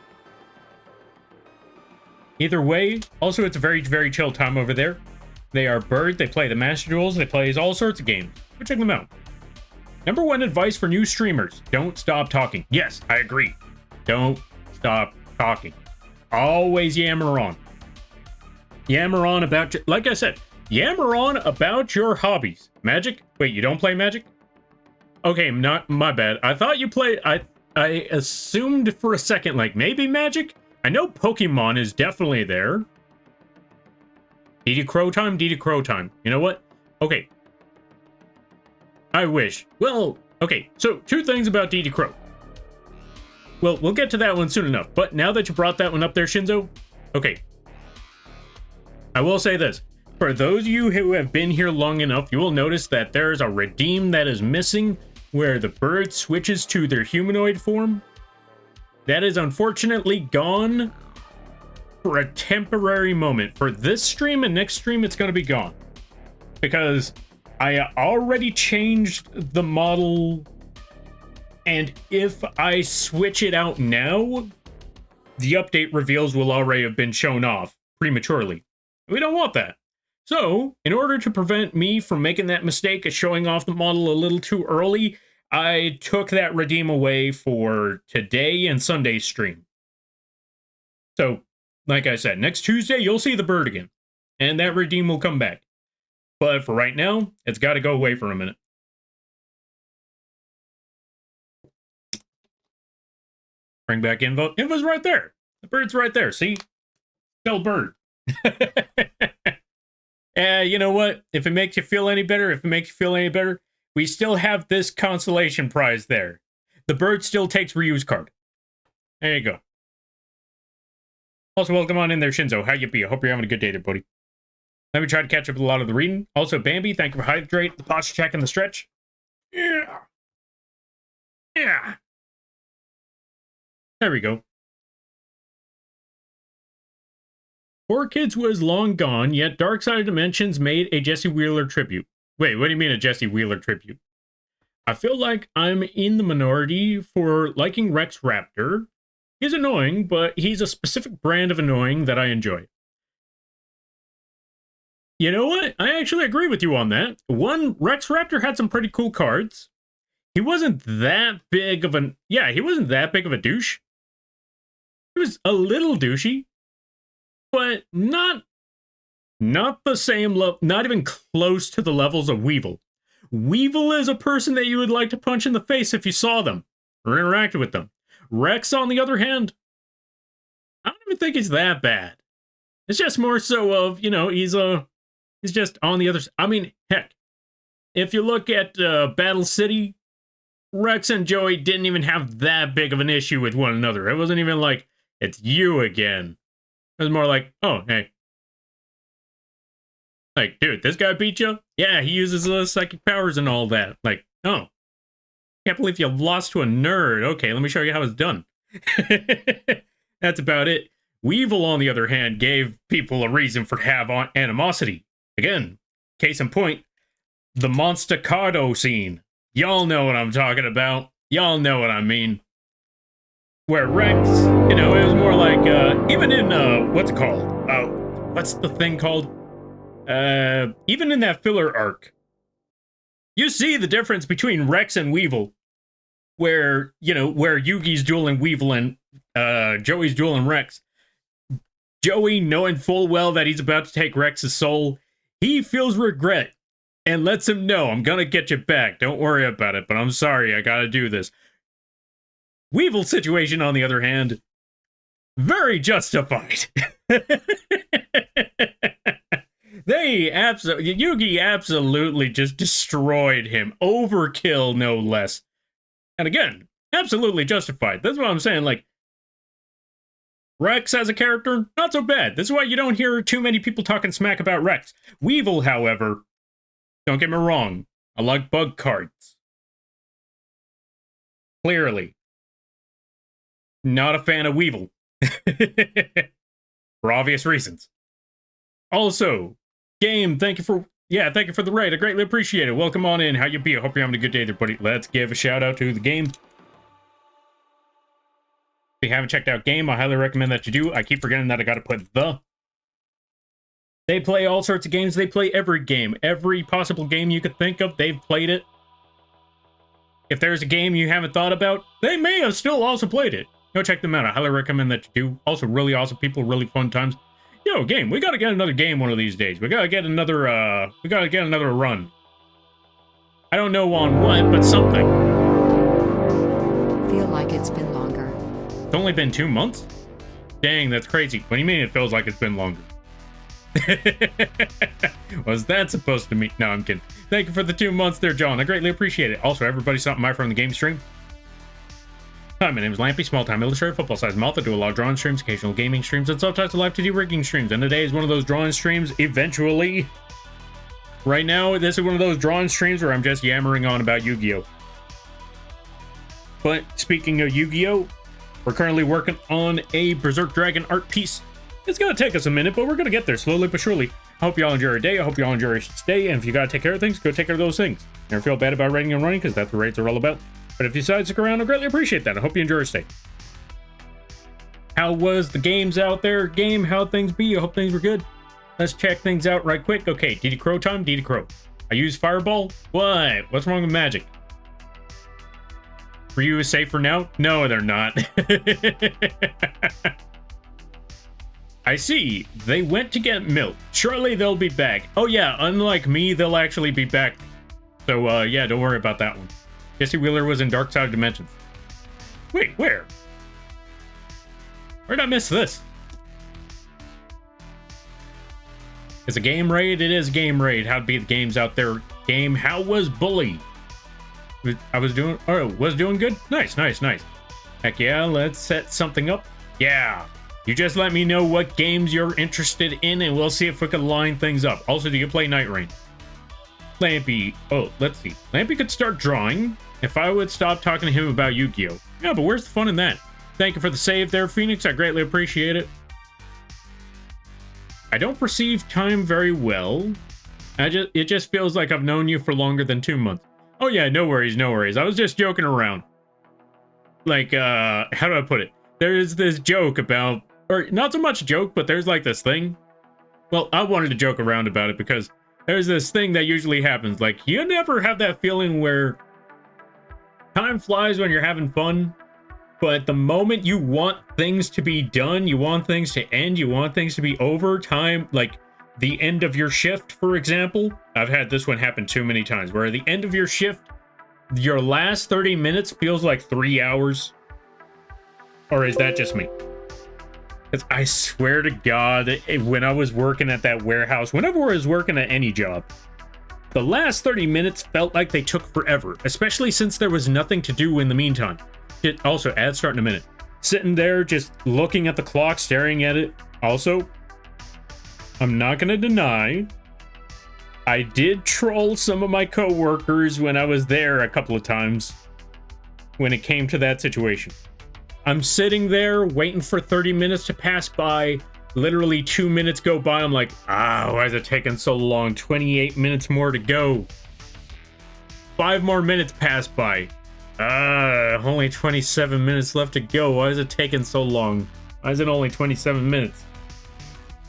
Either way, also it's a very, very chill time over there. They are Bird, they play the Master Duels, they play all sorts of games. Go check them out. Number one advice for new streamers, don't stop talking. Yes, I agree. Don't stop talking. Always yammer on. Yammer on about, like I said, yammer on about your hobbies. Magic? Wait, you don't play Magic? Okay, not my bad. I thought you played, I assumed for a second, like, maybe Magic? I know Pokemon is definitely there. DD Crow time? DD Crow time. You know what? Okay. I wish. Well, okay, so 2 things about DD Crow. Well, we'll get to that one soon enough, but now that you brought that one up there, Shinzo, okay. I will say this. For those of you who have been here long enough, you will notice that there's a redeem that is missing where the bird switches to their humanoid form. That is unfortunately gone for a temporary moment. For this stream and next stream, it's going to be gone. Because I already changed the model, and if I switch it out now, the update reveals will already have been shown off prematurely. We don't want that. So, in order to prevent me from making that mistake of showing off the model a little too early, I took that redeem away for today and Sunday's stream. So, like I said, next Tuesday, you'll see the bird again. And that redeem will come back. But for right now, it's got to go away for a minute. Bring back info. Info's right there. The bird's right there. See? Tell bird. You know what? If it makes you feel any better, we still have this consolation prize there. The bird still takes Ryu's card. There you go. Also, welcome on in there, Shinzo. How you be? I hope you're having a good day there, buddy. Let me try to catch up with a lot of the reading. Also, Bambi, thank you for hydrate, the posture check, and the stretch. Yeah. Yeah. There we go. 4Kids was long gone, yet Dark Side of Dimensions made a Jesse Wheeler tribute. Wait, what do you mean a Jesse Wheeler tribute? I feel like I'm in the minority for liking Rex Raptor. He's annoying, but he's a specific brand of annoying that I enjoy. You know what? I actually agree with you on that. One, Rex Raptor had some pretty cool cards. He wasn't that big of an... Yeah, he wasn't that big of a douche. He was a little douchey. But not the same level, not even close to the levels of Weevil. Weevil is a person that you would like to punch in the face if you saw them or interacted with them. Rex, on the other hand, I don't even think he's that bad. It's just more so of, you know, he's just on the other side. I mean, heck, if you look at Battle City, Rex and Joey didn't even have that big of an issue with one another. It wasn't even like, it's you again. It was more like, oh, hey. Like, dude, this guy beat you? Yeah, he uses psychic powers and all that. Like, oh. Can't believe you lost to a nerd. Okay, let me show you how it's done. That's about it. Weevil, on the other hand, gave people a reason for to have animosity. Again, case in point, the Monster scene. Y'all know what I'm talking about. Y'all know what I mean. Where Rex, you know, it was more like, even in, what's it called? What's the thing called? Even in that filler arc, you see the difference between Rex and Weevil, where, you know, where Yugi's dueling Weevil and, Joey's dueling Rex. Joey, knowing full well that he's about to take Rex's soul, he feels regret and lets him know, I'm gonna get you back. Don't worry about it, but I'm sorry, I gotta do this. Weevil's situation, on the other hand, very justified. Yugi absolutely just destroyed him. Overkill, no less. And again, absolutely justified. That's what I'm saying, like, Rex as a character, not so bad. This is why you don't hear too many people talking smack about Rex. Weevil, however, don't get me wrong, I like bug cards. Clearly. Not a fan of Weevil. For obvious reasons. Also, Game, thank you for the raid. I greatly appreciate it. Welcome on in. How you be? I hope you're having a good day there, buddy. Let's give a shout out to the Game. If you haven't checked out Game, I highly recommend that you do. I keep forgetting that I gotta put the. They play all sorts of games. They play every game. Every possible game you could think of, they've played it. If there's a game you haven't thought about, they may have still also played it. Go check them out. I highly recommend that you do. Also, really awesome people, really fun times. Yo, Game, we gotta get another game one of these days. We gotta get another run. I don't know on what, but something. Feel like it's been longer. It's only been 2 months? Dang, that's crazy. What do you mean it feels like it's been longer? Was that supposed to mean? No, I'm kidding. Thank you for the 2 months there, John. I greatly appreciate it. Also, everybody stopping by from the game stream. Hi, my name is Lampy, small-time illustrator, football-sized mouth. I do a lot of drawing streams, occasional gaming streams, and sometimes I like to do rigging streams. And today is one of those drawing streams, eventually. Right now, this is one of those drawing streams where I'm just yammering on about Yu-Gi-Oh! But speaking of Yu-Gi-Oh!, we're currently working on a Berserk Dragon art piece. It's gonna take us a minute, but we're gonna get there slowly but surely. I hope y'all enjoy your day. I hope y'all enjoy your stay. And if you gotta take care of things, go take care of those things. Never feel bad about raiding and running, because that's what raids are all about. But if you decide to stick around, I greatly appreciate that. I hope you enjoy your stay. How was the games out there? Game, how'd things be? I hope things were good. Let's check things out right quick. Okay, DD Crow time, DD Crow. I use Fireball? What? What's wrong with magic? Ryu is safe for now? No, they're not. I see. They went to get milk. Surely they'll be back. Oh yeah, unlike me, they'll actually be back. So, yeah, don't worry about that one. Jesse Wheeler was in Dark Side of Dimensions. Wait, where? Where'd I miss this? It's a game raid? It is a game raid. How'd be the games out there? Game, how was Bully? Was doing good? Nice, nice, nice. Heck yeah, let's set something up. Yeah. You just let me know what games you're interested in and we'll see if we can line things up. Also, do you play Night Rain? Lampy, oh, let's see. Lampy could start drawing if I would stop talking to him about Yu-Gi-Oh! Yeah, but where's the fun in that? Thank you for the save there, Phoenix. I greatly appreciate it. I don't perceive time very well. It just feels like I've known you for longer than 2 months. Oh yeah, no worries, no worries. I was just joking around. Like, how do I put it? There's this joke about, or not so much joke, but there's like this thing. Well, I wanted to joke around about it because there's this thing that usually happens. Like, you never have that feeling where time flies when you're having fun, but the moment you want things to be done, you want things to end, you want things to be over, time, like the end of your shift, for example. I've had this one happen too many times, where at the end of your shift, your last 30 minutes feels like 3 hours. Or is that just me? Because I swear to God, when I was working at that warehouse, whenever I was working at any job, the last 30 minutes felt like they took forever, especially since there was nothing to do in the meantime. Also, ad start in a minute. Sitting there, just looking at the clock, staring at it. Also, I'm not going to deny, I did troll some of my coworkers when I was there a couple of times when it came to that situation. I'm sitting there waiting for 30 minutes to pass by. Literally 2 minutes go by. I'm like, why is it taking so long? 28 minutes more to go. 5 more minutes pass by. Only 27 minutes left to go. Why is it taking so long? Why is it only 27 minutes?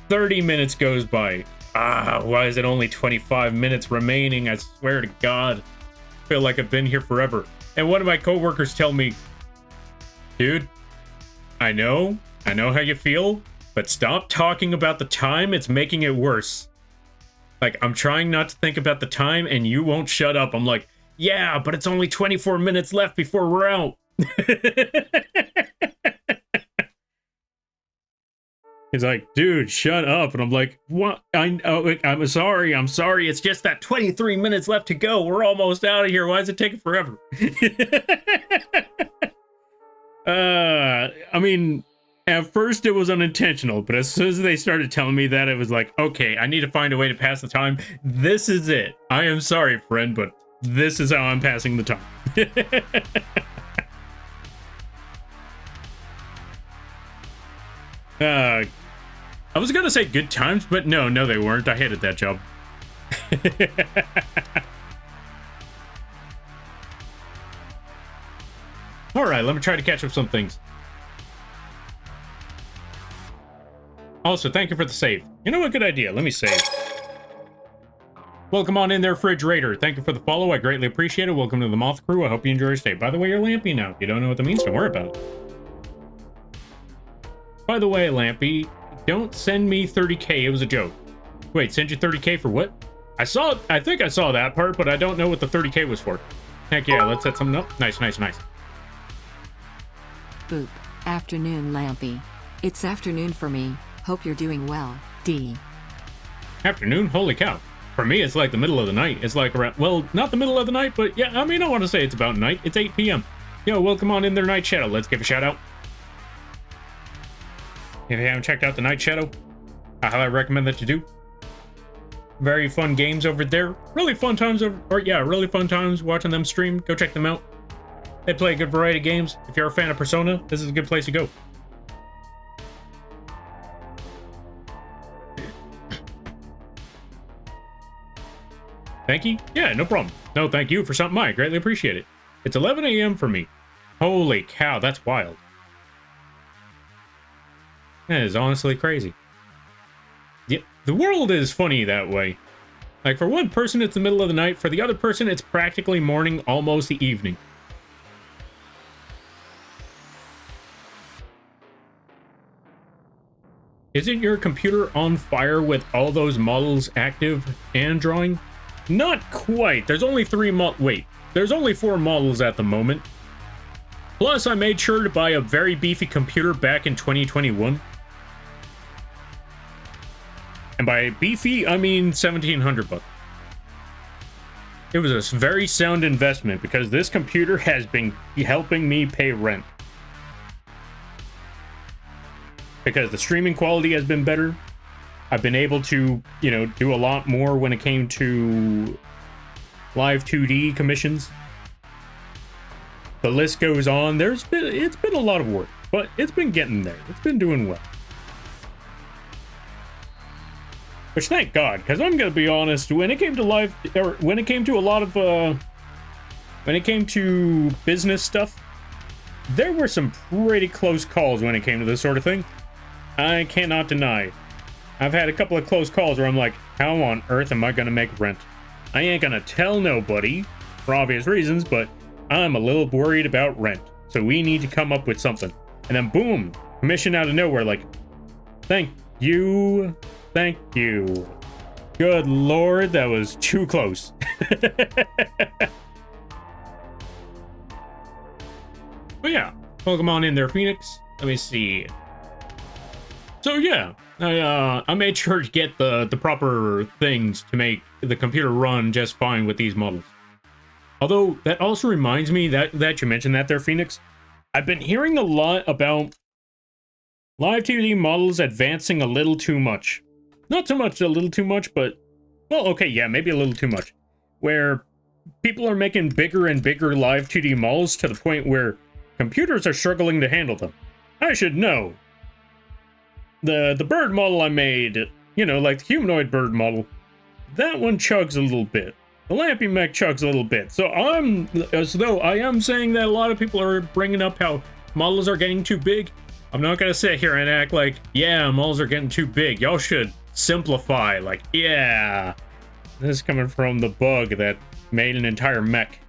30 minutes goes by. Why is it only 25 minutes remaining? I swear to God. I feel like I've been here forever. And one of my coworkers tell me, dude, I know how you feel, but stop talking about the time. It's making it worse. Like, I'm trying not to think about the time and you won't shut up. I'm like, yeah, but it's only 24 minutes left before we're out. He's like, dude, shut up. And I'm like, what? I'm sorry. It's just that 23 minutes left to go. We're almost out of here. Why is it taking forever? I mean, at first it was unintentional, but as soon as they started telling me that, it was like, okay, I need to find a way to pass the time. This is it. I am sorry, friend, but this is how I'm passing the time. I was gonna say good times, but no, they weren't. I hated that job. Alright, let me try to catch up some things. Also, thank you for the save. You know what? Good idea. Let me save. Welcome on in there, Refrigerator. Thank you for the follow. I greatly appreciate it. Welcome to the Moth Crew. I hope you enjoy your stay. By the way, you're Lampy now. If you don't know what that means, don't worry about it. By the way, Lampy, don't send me 30k. It was a joke. Wait, send you 30k for what? I think I saw that part, but I don't know what the 30k was for. Heck yeah, let's set something up. Nice. Boop. Afternoon, Lampy. It's afternoon for me. Hope you're doing well, D. Afternoon? Holy cow. For me, it's like the middle of the night. It's like around, well, not the middle of the night, but yeah, I mean, I want to say it's about night. It's 8 p.m. Yo, welcome on in there, Night Shadow. Let's give a shout out. If you haven't checked out the Night Shadow, I highly recommend that you do. Very fun games over there. Really fun times really fun times watching them stream. Go check them out. They play a good variety of games. If you're a fan of Persona, this is a good place to go. Thank you? Yeah, no problem. No, thank you for something. I greatly appreciate it. It's 11 a.m. for me. Holy cow, that's wild. That is honestly crazy. Yeah, the world is funny that way. Like, for one person, it's the middle of the night. For the other person, it's practically morning, almost the evening. Isn't your computer on fire with all those models active and drawing? Not quite. There's only there's only 4 models at the moment. Plus, I made sure to buy a very beefy computer back in 2021. And by beefy, I mean 1,700 bucks. It was a very sound investment because this computer has been helping me pay rent. Because the streaming quality has been better. I've been able to, do a lot more when it came to live 2D commissions. The list goes on. It's been a lot of work, but it's been getting there. It's been doing well. Which, thank God, because I'm gonna be honest, when it came to when it came to business stuff, there were some pretty close calls when it came to this sort of thing. I cannot deny. I've had a couple of close calls where I'm like, how on earth am I gonna make rent? I ain't gonna tell nobody, for obvious reasons, but I'm a little worried about rent. So we need to come up with something. And then boom, commission out of nowhere, like, thank you. Thank you. Good Lord, that was too close. But yeah, welcome on in there, Phoenix. Let me see. So yeah, I made sure to get the proper things to make the computer run just fine with these models. Although, that also reminds me that you mentioned that there, Phoenix. I've been hearing a lot about live 2D models advancing a little too much. Not so much a little too much, but, well, okay, yeah, maybe a little too much. Where people are making bigger and bigger live 2D models to the point where computers are struggling to handle them. I should know. The bird model I made, like the humanoid bird model, that one chugs a little bit. the Lampy mech chugs a little bit. So I am saying that a lot of people are bringing up how models are getting too big. I'm not gonna sit here and act like, yeah, models are getting too big. Y'all should simplify. Like, yeah. This is coming from the bug that made an entire mech.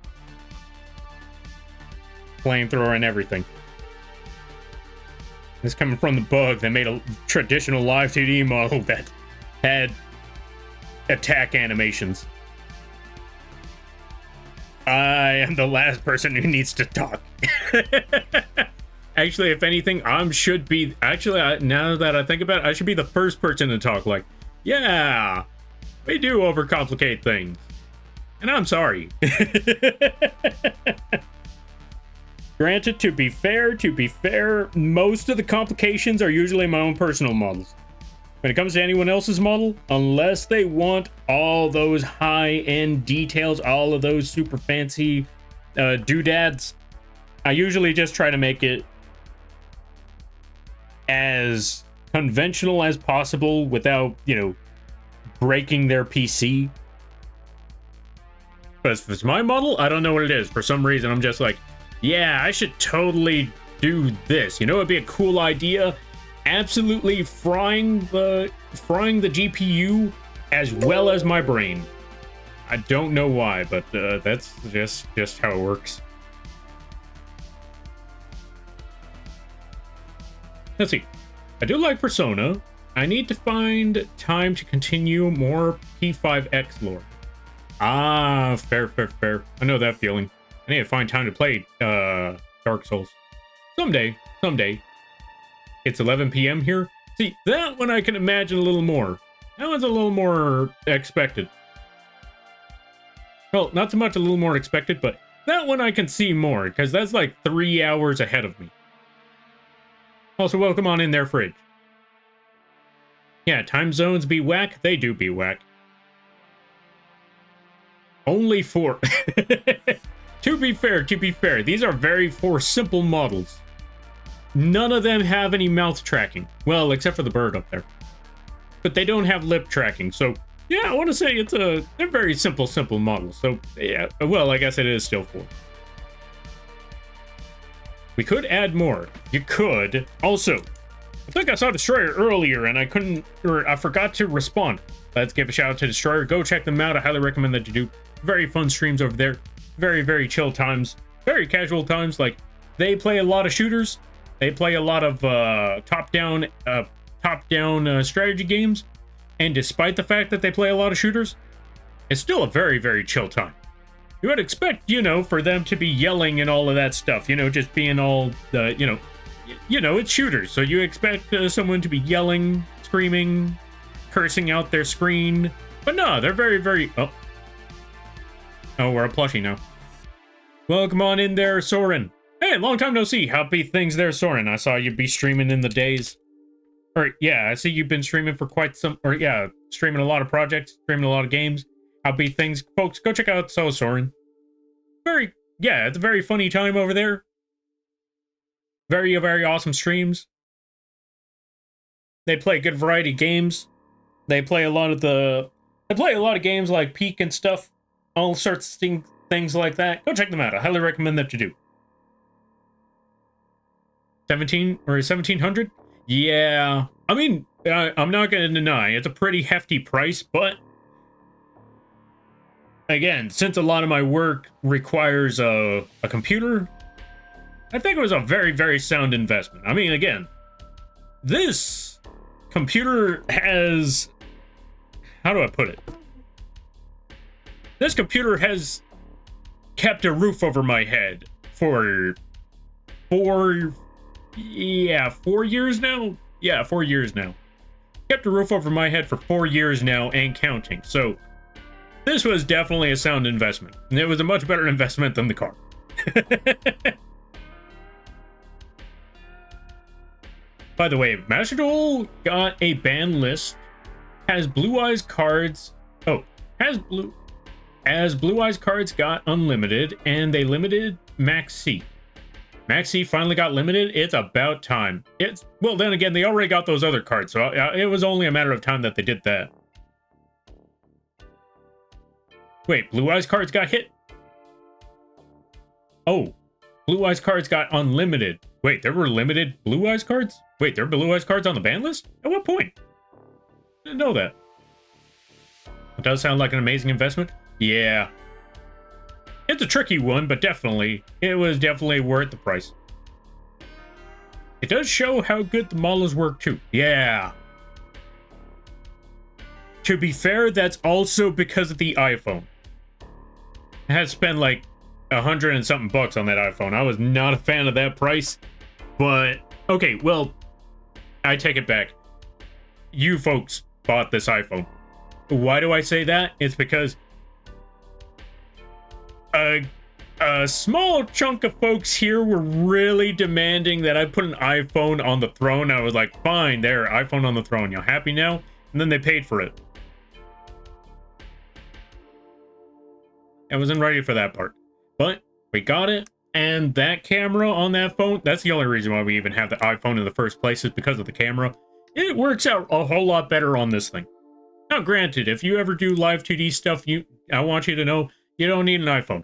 Flamethrower and everything. This is coming from the bug that made a traditional live 2D model that had attack animations. I am the last person who needs to talk. Actually, if anything, now that I think about it, I should be the first person to talk. Like, yeah, we do overcomplicate things. And I'm sorry. Granted, to be fair, most of the complications are usually my own personal models. When it comes to anyone else's model, unless they want all those high-end details, all of those super fancy doodads, I usually just try to make it as conventional as possible without, breaking their PC. But if it's my model, I don't know what it is. For some reason, I'm just like, yeah, I should totally do this. It'd be a cool idea. Absolutely frying the GPU as well as my brain. I don't know why, but that's just how it works. Let's see. I do like Persona. I need to find time to continue more P5X lore. Ah, fair. I know that feeling. I need to find time to play Dark Souls. Someday. It's 11 p.m. here. See, that one I can imagine a little more. That one's a little more expected. Well, not so much a little more expected, but that one I can see more, because that's like 3 hours ahead of me. Also, welcome on in there, Fridge. Yeah, time zones be whack? They do be whack. Only 4. To be fair, these are four simple models. None of them have any mouth tracking. Well, except for the bird up there. But they don't have lip tracking, so yeah, I want to say they're very simple models. So yeah, well, I guess it is still 4. We could add more. You could. Also, I think I saw Destroyer earlier and I forgot to respond. Let's give a shout out to Destroyer. Go check them out. I highly recommend that you do. Very fun streams over there. Very chill times. Very casual times. Like, they play a lot of shooters. They play a lot of top-down strategy games. And despite the fact that they play a lot of shooters, it's still a very chill time. You would expect, for them to be yelling and all of that stuff, just being all, it's shooters. So you expect someone to be yelling, screaming, cursing out their screen. But no, they're very... Oh, we're a plushie now. Welcome on in there, Soren. Hey, long time no see. Happy things there, Soren. I saw you be streaming in the days. Or, yeah, I see you've been streaming for streaming a lot of projects, streaming a lot of games. Happy things. Folks, go check out Soren. It's a very funny time over there. Very awesome streams. They play a good variety of games. They play a lot of games like Peak and stuff. All sorts of things like that. Go check them out. I highly recommend that you do. 1700? Yeah. I mean, I'm not going to deny it's a pretty hefty price, but again, since a lot of my work requires a computer, I think it was a very sound investment. I mean, again, this computer has... How do I put it? This computer has kept a roof over my head for 4 years now? Yeah, 4 years now. Kept a roof over my head for 4 years now and counting. So this was definitely a sound investment. And it was a much better investment than the car. By the way, Master Duel got a ban list. Has Blue Eyes cards... As Blue Eyes cards got unlimited, and they limited Max C. Max C finally got limited. It's about time. Well, then again, they already got those other cards, so it was only a matter of time that they did that. Wait, Blue Eyes cards got hit? Oh, Blue Eyes cards got unlimited. Wait, there were limited Blue Eyes cards? Wait, there were Blue Eyes cards on the ban list? At what point? I didn't know that. It does sound like an amazing investment. Yeah. It's a tricky one, but definitely, it was definitely worth the price. It does show how good the models work too. Yeah. To be fair, that's also because of the iPhone. I had to spend like $100 and something bucks on that iPhone. I was not a fan of that price, but okay, well, I take it back. You folks bought this iPhone. Why do I say that? It's because a small chunk of folks here were really demanding that I put an iPhone on the throne. I was like, fine, there, iPhone on the throne. Y'all happy now? And then they paid for it. I wasn't ready for that part. But we got it. And that camera on that phone, that's the only reason why we even have the iPhone in the first place, is because of the camera. It works out a whole lot better on this thing. Now, granted, if you ever do live 2D stuff, I want you to know you don't need an iPhone.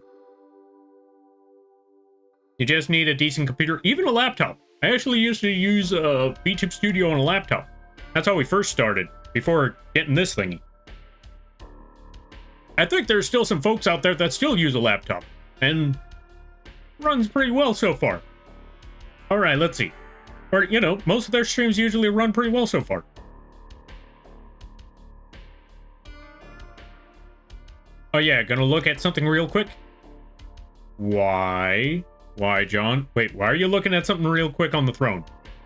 You just need a decent computer, even a laptop. I actually used to use VTube Studio on a laptop. That's how we first started, before getting this thingy. I think there's still some folks out there that still use a laptop, and runs pretty well so far. All right, let's see. Or, you know, most of their streams usually run pretty well so far. Oh yeah, gonna look at something real quick. Why? Why, John? Wait, why are you looking at something real quick on the throne?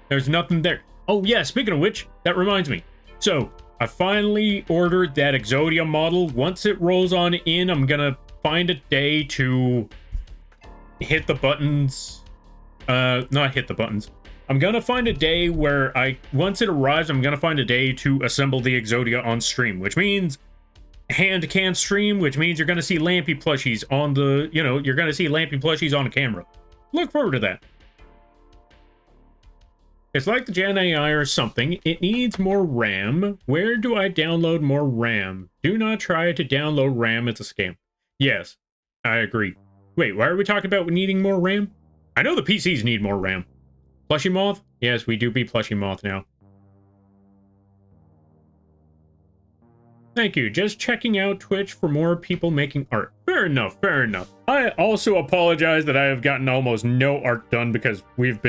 There's nothing there. Oh yeah, speaking of which, that reminds me. So, I finally ordered that Yugioh model. Once it rolls on in, I'm gonna find a day to hit the buttons. Not hit the buttons. I'm gonna find a day where once it arrives, I'm gonna find a day to assemble the Yugioh on stream, which means hand cam stream, which means you're gonna see Lampy plushies on the, you're gonna see Lampy plushies on the camera. Look forward to that. It's like the Gen AI or something. It needs more RAM. Where do I download more RAM? Do not try to download RAM. It's a scam. Yes, I agree. Wait, why are we talking about needing more RAM? I know the PCs need more RAM. Plushie Moth? Yes, we do be Plushie Moth now. Thank you. Just checking out Twitch for more people making art. Fair enough, fair enough. I also apologize that I have gotten almost no art done because I've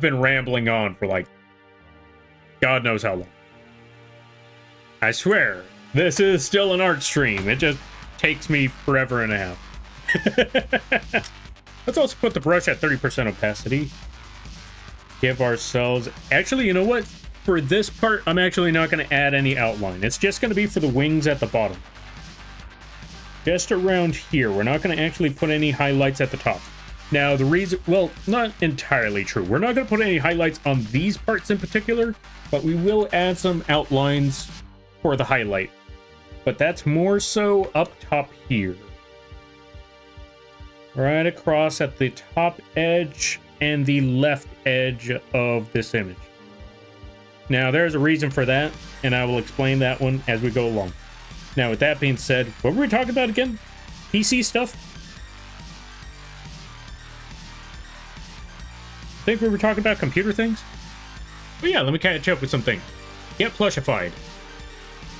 been rambling on for like God knows how long. I swear, this is still an art stream. It just takes me forever and a half. Let's also put the brush at 30% opacity. Give ourselves... Actually, you know what? For this part, I'm actually not going to add any outline. It's just going to be for the wings at the bottom. Just around here. We're not going to actually put any highlights at the top. Now, the reason... Well, not entirely true. We're not going to put any highlights on these parts in particular, but we will add some outlines for the highlight. But that's more so up top here. Right across at the top edge and the left edge of this image. Now, there's a reason for that, and I will explain that one as we go along. Now, with that being said, what were we talking about again? PC stuff? I think we were talking about computer things? But yeah, let me catch up with something. Get plushified.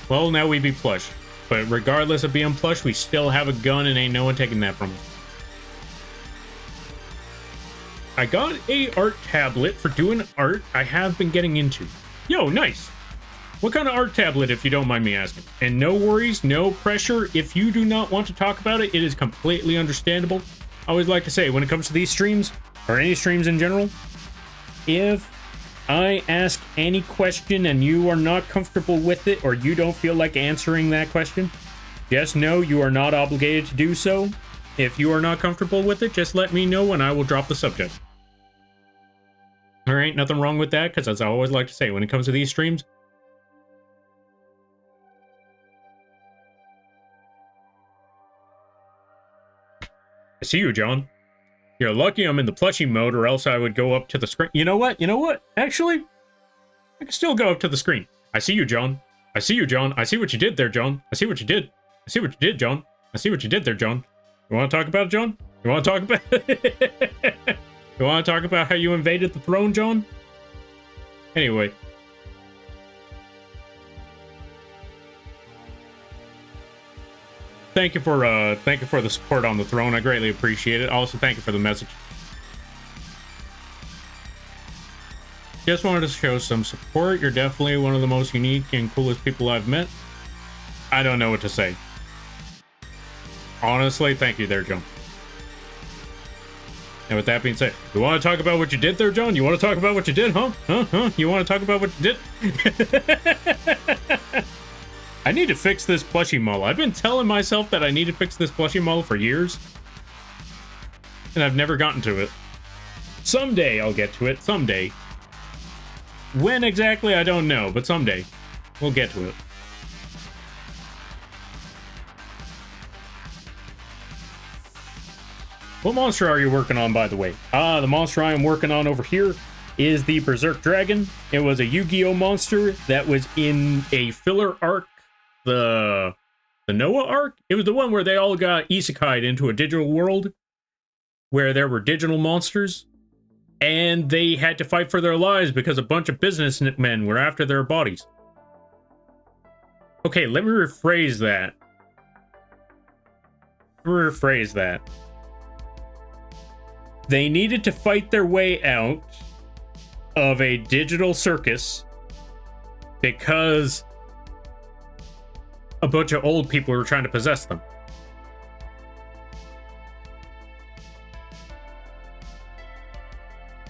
Well, now we be plush. But regardless of being plush, we still have a gun and ain't no one taking that from us. I got a art tablet for doing art I have been getting into. Yo, nice. What kind of art tablet, if you don't mind me asking? And no worries, no pressure. If you do not want to talk about it, it is completely understandable. I always like to say, when it comes to these streams, or any streams in general, if I ask any question and you are not comfortable with it, or you don't feel like answering that question, just know you are not obligated to do so. If you are not comfortable with it, just let me know and I will drop the subject. There ain't nothing wrong with that, because as I always like to say, when it comes to these streams, I see you, John. You're lucky I'm in the plushie mode, or else I would go up to the screen. You know what? You know what? Actually, I can still go up to the screen. I see you, John. I see you, John. I see what you did there, John. I see what you did. I see what you did, John. I see what you did there, John. You want to talk about it, John? You want to talk about it? You want to talk about how you invaded the throne, John? Anyway. Thank you for the support on the throne. I greatly appreciate it. Also, thank you for the message. Just wanted to show some support. You're definitely one of the most unique and coolest people I've met. I don't know what to say. Honestly, thank you there, John. And with that being said, you want to talk about what you did there, John? You want to talk about what you did, huh? Huh? You want to talk about what you did? I need to fix this plushie model. I've been telling myself that I need to fix this plushie model for years. And I've never gotten to it. Someday I'll get to it. Someday. When exactly, I don't know. But someday we'll get to it. What monster are you working on, by the way? The monster I am working on over here is the Berserk Dragon. It was a Yu-Gi-Oh monster that was in a filler arc, the Noah arc. It was the one where they all got isekai'd into a digital world where there were digital monsters, and they had to fight for their lives because a bunch of businessmen were after their bodies. Okay, let me rephrase that. They needed to fight their way out of a digital circus because a bunch of old people were trying to possess them.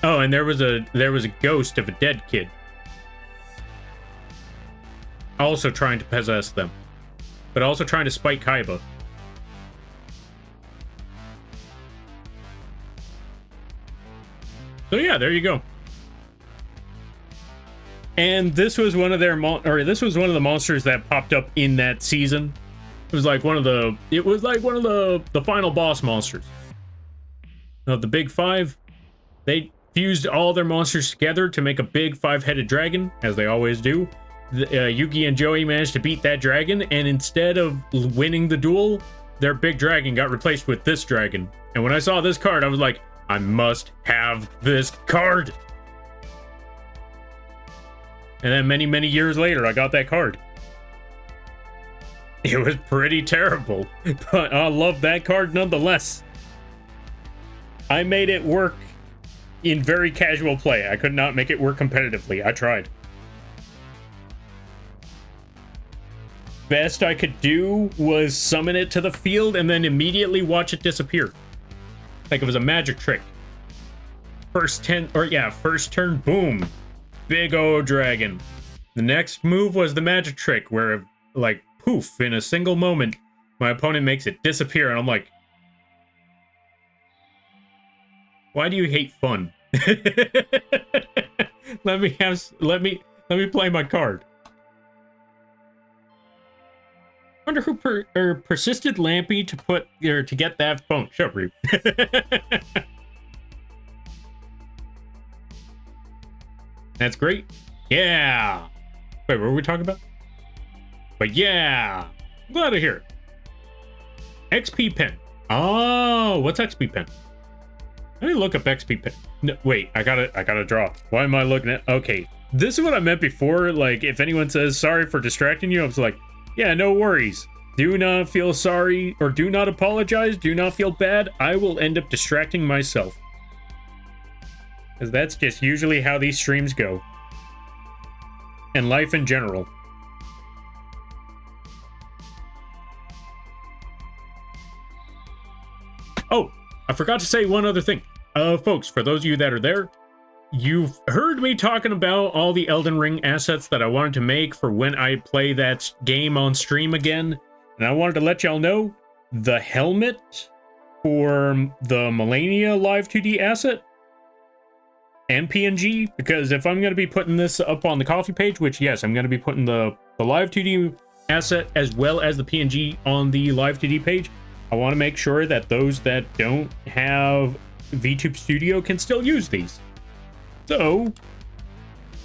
Oh, and there was a ghost of a dead kid also trying to possess them, but also trying to spite Kaiba. So yeah, there you go. And this was one of their this was one of the monsters that popped up in that season. It was like one of the final boss monsters of the big five. They fused all their monsters together to make a big five-headed dragon, as they always do. Yugi and Joey managed to beat that dragon, and instead of winning the duel, their big dragon got replaced with this dragon. And when I saw this card, I was like, I must have this card. And then many, many years later, I got that card. It was pretty terrible, but I love that card nonetheless. I made it work in very casual play. I could not make it work competitively. I tried. Best I could do was summon it to the field and then immediately watch it disappear. Like it was a magic trick. First turn, boom. Big O dragon. The next move was the magic trick where, like, poof, in a single moment, my opponent makes it disappear, and I'm like, why do you hate fun? let me play my card. Wonder who persisted Lampy to get that phone. Shut up, Reap. That's great. Yeah. Wait, what were we talking about? But yeah, I'm glad to hear it. XP pen. Oh, what's XP pen? Let me look up XP pen. No, wait, I gotta draw. Why am I looking at? Okay, this is what I meant before. Like, if anyone says sorry for distracting you, I was like, yeah, no worries. Do not feel sorry or do not apologize. Do not feel bad. I will end up distracting myself. Because that's just usually how these streams go. And life in general. Oh, I forgot to say one other thing. Folks, for those of you that are there, you've heard me talking about all the Elden Ring assets that I wanted to make for when I play that game on stream again. And I wanted to let y'all know the helmet for the Millennia Live 2D asset and PNG, because if I'm going to be putting this up on the coffee page, which yes, I'm going to be putting the Live 2D asset as well as the PNG on the Live 2D page, I want to make sure that those that don't have VTube Studio can still use these. So,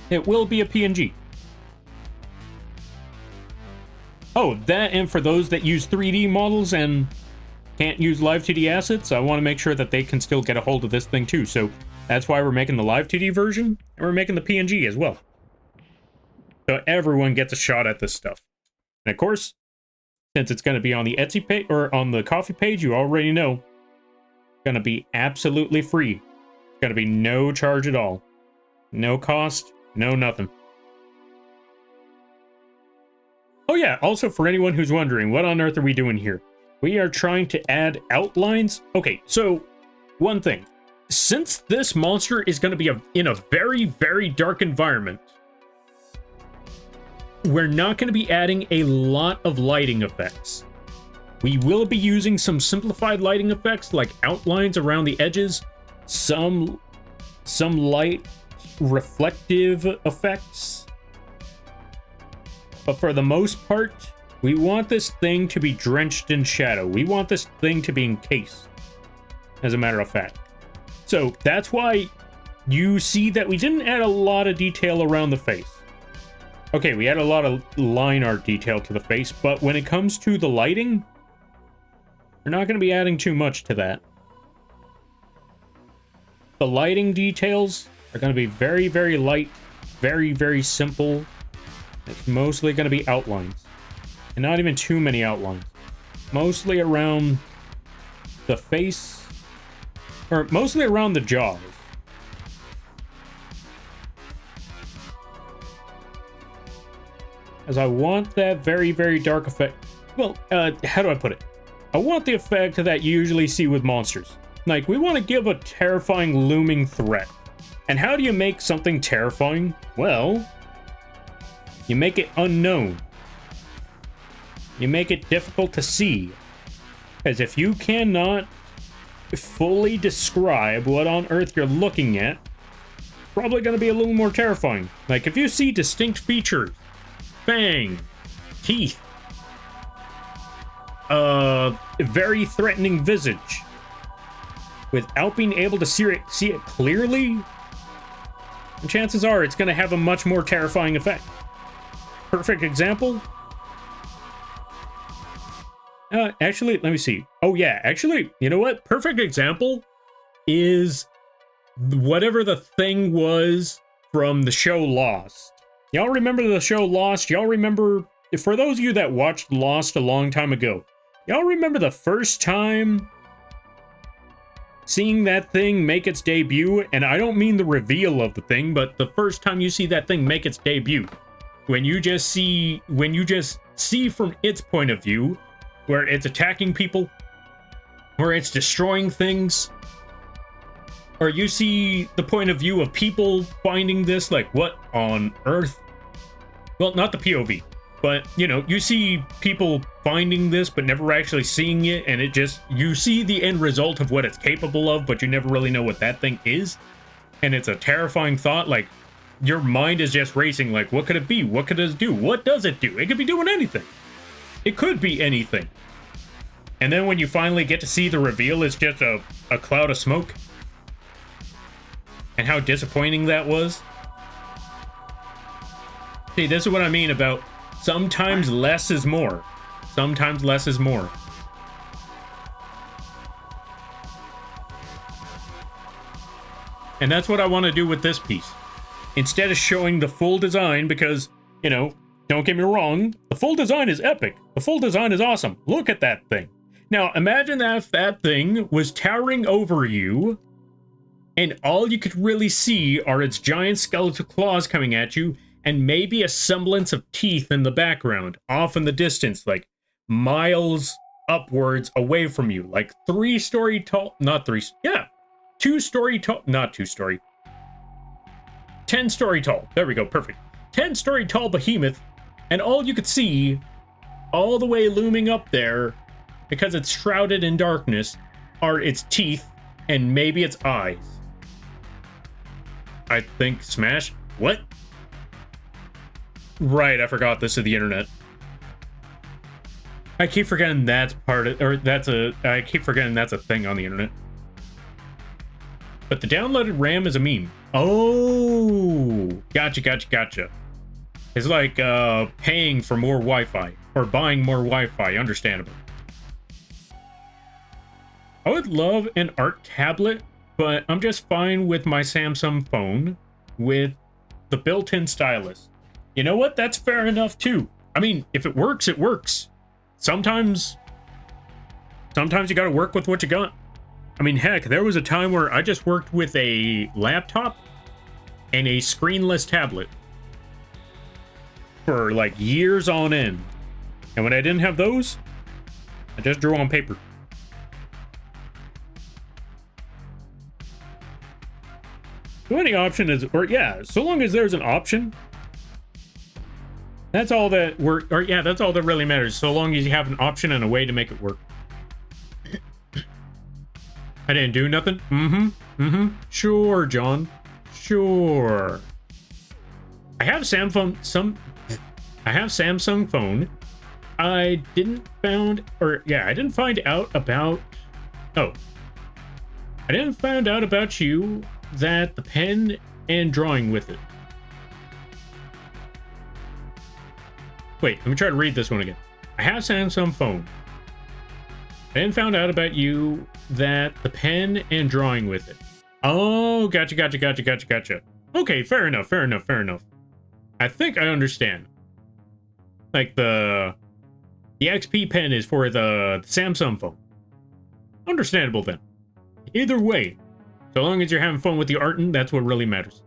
it will be a PNG. Oh, that, and for those that use 3D models and can't use live 2D assets, I want to make sure that they can still get a hold of this thing too. So that's why we're making the live 2D version, and we're making the PNG as well. So everyone gets a shot at this stuff. And of course, since it's going to be on the Etsy page, or on the Coffee page, you already know, it's going to be absolutely free. It's going to be no charge at all. No cost, no nothing. Oh yeah, also for anyone who's wondering, what on earth are we doing here? We are trying to add outlines. Okay, so one thing. Since this monster is going to be in a very, very dark environment, we're not going to be adding a lot of lighting effects. We will be using some simplified lighting effects like outlines around the edges, some light reflective effects. But for the most part, we want this thing to be drenched in shadow. We want this thing to be encased, as a matter of fact. So that's why you see that we didn't add a lot of detail around the face. Okay, we add a lot of line art detail to the face, but when it comes to the lighting, we're not going to be adding too much to that. The lighting details are going to be very, very light, very, very simple. It's mostly going to be outlines. And not even too many outlines. Mostly around the face, or mostly around the jaws. As I want that very, very dark effect. Well, how do I put it? I want the effect that you usually see with monsters. Like, we want to give a terrifying looming threat. And how do you make something terrifying? Well, you make it unknown. You make it difficult to see. As if you cannot fully describe what on earth you're looking at, probably going to be a little more terrifying. Like, if you see distinct features, fang, teeth, very threatening visage, without being able to see it clearly, chances are it's going to have a much more terrifying effect. Perfect example. Actually, let me see. Oh yeah, actually, you know what? Perfect example is whatever the thing was from the show Lost. Y'all remember the show Lost? Y'all remember, for those of you that watched Lost a long time ago, y'all remember the first time seeing that thing make its debut? And I don't mean the reveal of the thing, but the first time you see that thing make its debut. When you just see from its point of view, where it's attacking people, where it's destroying things, or you see the point of view of people finding this, like, what on earth? Well, not the POV, but, you know, you see people finding this, but never actually seeing it, and it just, you see the end result of what it's capable of, but you never really know what that thing is, and it's a terrifying thought. Like, your mind is just racing, like, what could it be? What could it do? What does it do? It could be doing anything. It could be anything. And then when you finally get to see the reveal, it's just a cloud of smoke. And how disappointing that was. See, this is what I mean about sometimes less is more. Sometimes less is more. And that's what I want to do with this piece. Instead of showing the full design, because, you know, don't get me wrong, the full design is epic. The full design is awesome. Look at that thing. Now, imagine that if that thing was towering over you, and all you could really see are its giant skeletal claws coming at you, and maybe a semblance of teeth in the background, off in the distance, like miles upwards away from you, like 3-story tall, not 3, yeah, 2-story tall, not 2-story, 10-story tall, there we go, perfect, 10-story tall behemoth, and all you could see, all the way looming up there, because it's shrouded in darkness, are its teeth, and maybe its eyes. I think Smash, what? Right, I forgot this is the internet. I keep forgetting that's part of, or that's a, I keep forgetting that's a thing on the internet. But the downloaded RAM is a meme. Oh, gotcha. It's like paying for more Wi-Fi. or buying more Wi-Fi, understandable. I would love an art tablet, but I'm just fine with my Samsung phone with the built-in stylus. You know what? That's fair enough too. I mean, if it works, it works. Sometimes you gotta work with what you got. I mean, heck, there was a time where I just worked with a laptop and a screenless tablet for like years on end. And when I didn't have those, I just drew on paper. So any option is, or yeah, so long as there's an option, that's all that that's all that really matters. So long as you have an option and a way to make it work. I didn't do nothing? Sure, John. Sure. I have Samsung phone. I didn't find out about you that the pen and drawing with it. Wait, let me try to read this one again. I have Samsung phone. I didn't found out about you that the pen and drawing with it. Oh, gotcha. Okay, fair enough. I think I understand. Like the XP pen is for the Samsung phone. Understandable then. Either way, so long as you're having fun with the arting, that's what really matters.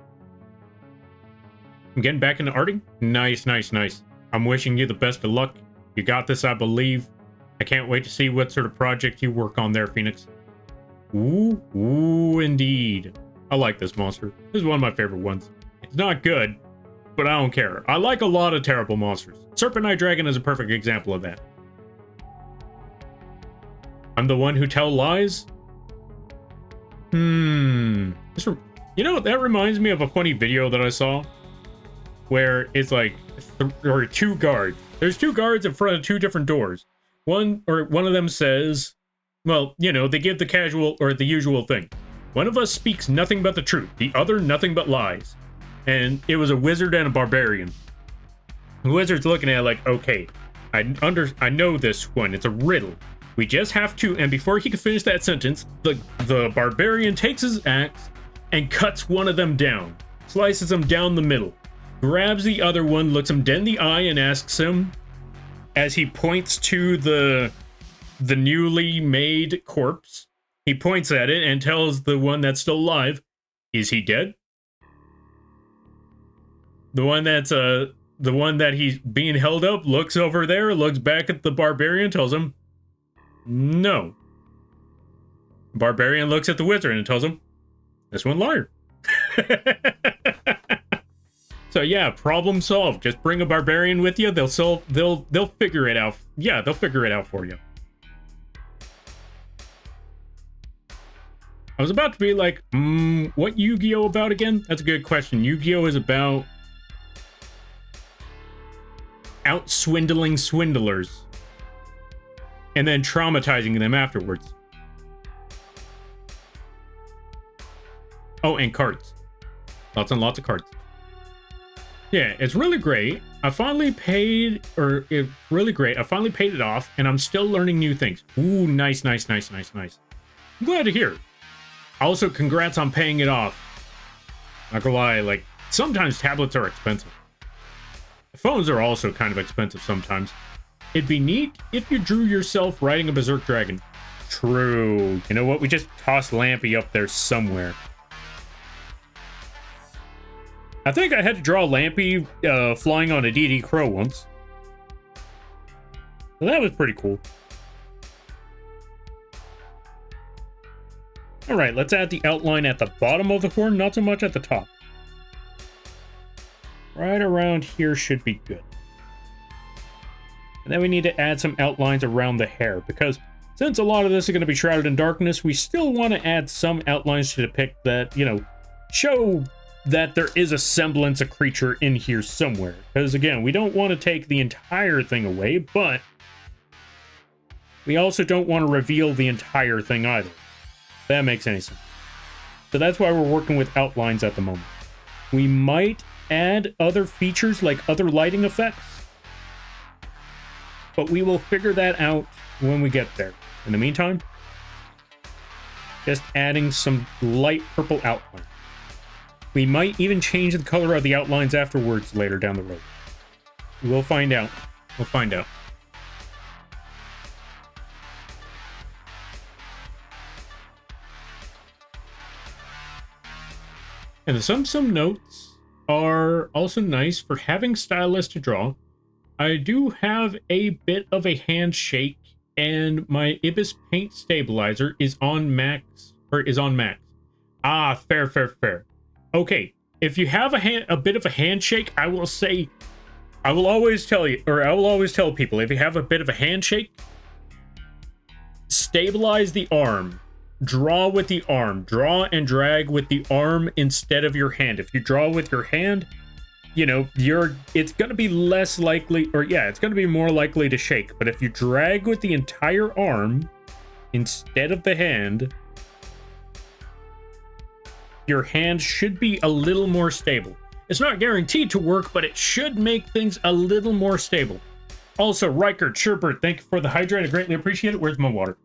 I'm getting back into arting? Nice. I'm wishing you the best of luck. You got this, I believe. I can't wait to see what sort of project you work on there, Phoenix. Ooh, indeed. I like this monster. This is one of my favorite ones. It's not good, but I don't care. I like a lot of terrible monsters. Serpent Eye Dragon is a perfect example of that. I'm the one who tell lies? You know, that reminds me of a funny video that I saw where it's like two guards. There's two guards in front of two different doors. One of them says, well, you know, they give the casual or the usual thing. One of us speaks nothing but the truth, the other nothing but lies. And it was a wizard and a barbarian. The wizard's looking at it like, okay, I know this one. It's a riddle. We just have to, and before he could finish that sentence, the barbarian takes his axe and cuts one of them down, slices him down the middle, grabs the other one, looks him dead in the eye, and asks him, as he points to the newly made corpse, he points at it and tells the one that's still alive, "Is he dead?" The one that he's being held up looks over there, looks back at the barbarian, tells him, "No." Barbarian looks at the wizard and tells him, "This one liar." So yeah, problem solved. Just bring a barbarian with you. They'll figure it out. Yeah, they'll figure it out for you. I was about to be like, what Yu-Gi-Oh about again? That's a good question. Yu-Gi-Oh is about out-swindling swindlers and then traumatizing them afterwards. Oh, and cards. Lots and lots of cards. Yeah, it's really great. I finally paid it off, and I'm still learning new things. Ooh, nice. I'm glad to hear. Also, congrats on paying it off. Not gonna lie, like, sometimes tablets are expensive. Phones are also kind of expensive sometimes. It'd be neat if you drew yourself riding a berserk dragon. True. You know what? We just tossed Lampy up there somewhere. I think I had to draw Lampy flying on a DD Crow once. So that was pretty cool. Alright, let's add the outline at the bottom of the horn, not so much at the top. Right around here should be good. And then we need to add some outlines around the hair, because since a lot of this is going to be shrouded in darkness, we still want to add some outlines to depict that, you know, show that there is a semblance of creature in here somewhere. Because again, we don't want to take the entire thing away, but we also don't want to reveal the entire thing either. If that makes any sense. So that's why we're working with outlines at the moment. We might add other features like other lighting effects. but we will figure that out when we get there. In the meantime, just adding some light purple outline. We might even change the color of the outlines afterwards later down the road. We'll find out. We'll find out. And some notes are also nice for having stylus to draw. I do have a bit of a handshake, and my Ibis paint stabilizer is on max, or is on max. Ah, fair. Okay, if you have a bit of a handshake, I will always tell people, if you have a bit of a handshake, stabilize the arm. Draw with the arm. Draw and drag with the arm instead of your hand. If you draw with your hand, you know, it's going to be less likely, or yeah, it's going to be more likely to shake. But if you drag with the entire arm instead of the hand, your hand should be a little more stable. It's not guaranteed to work, but it should make things a little more stable. Also, Reichert, Sherbert, thank you for the hydrate. I greatly appreciate it. Where's my water?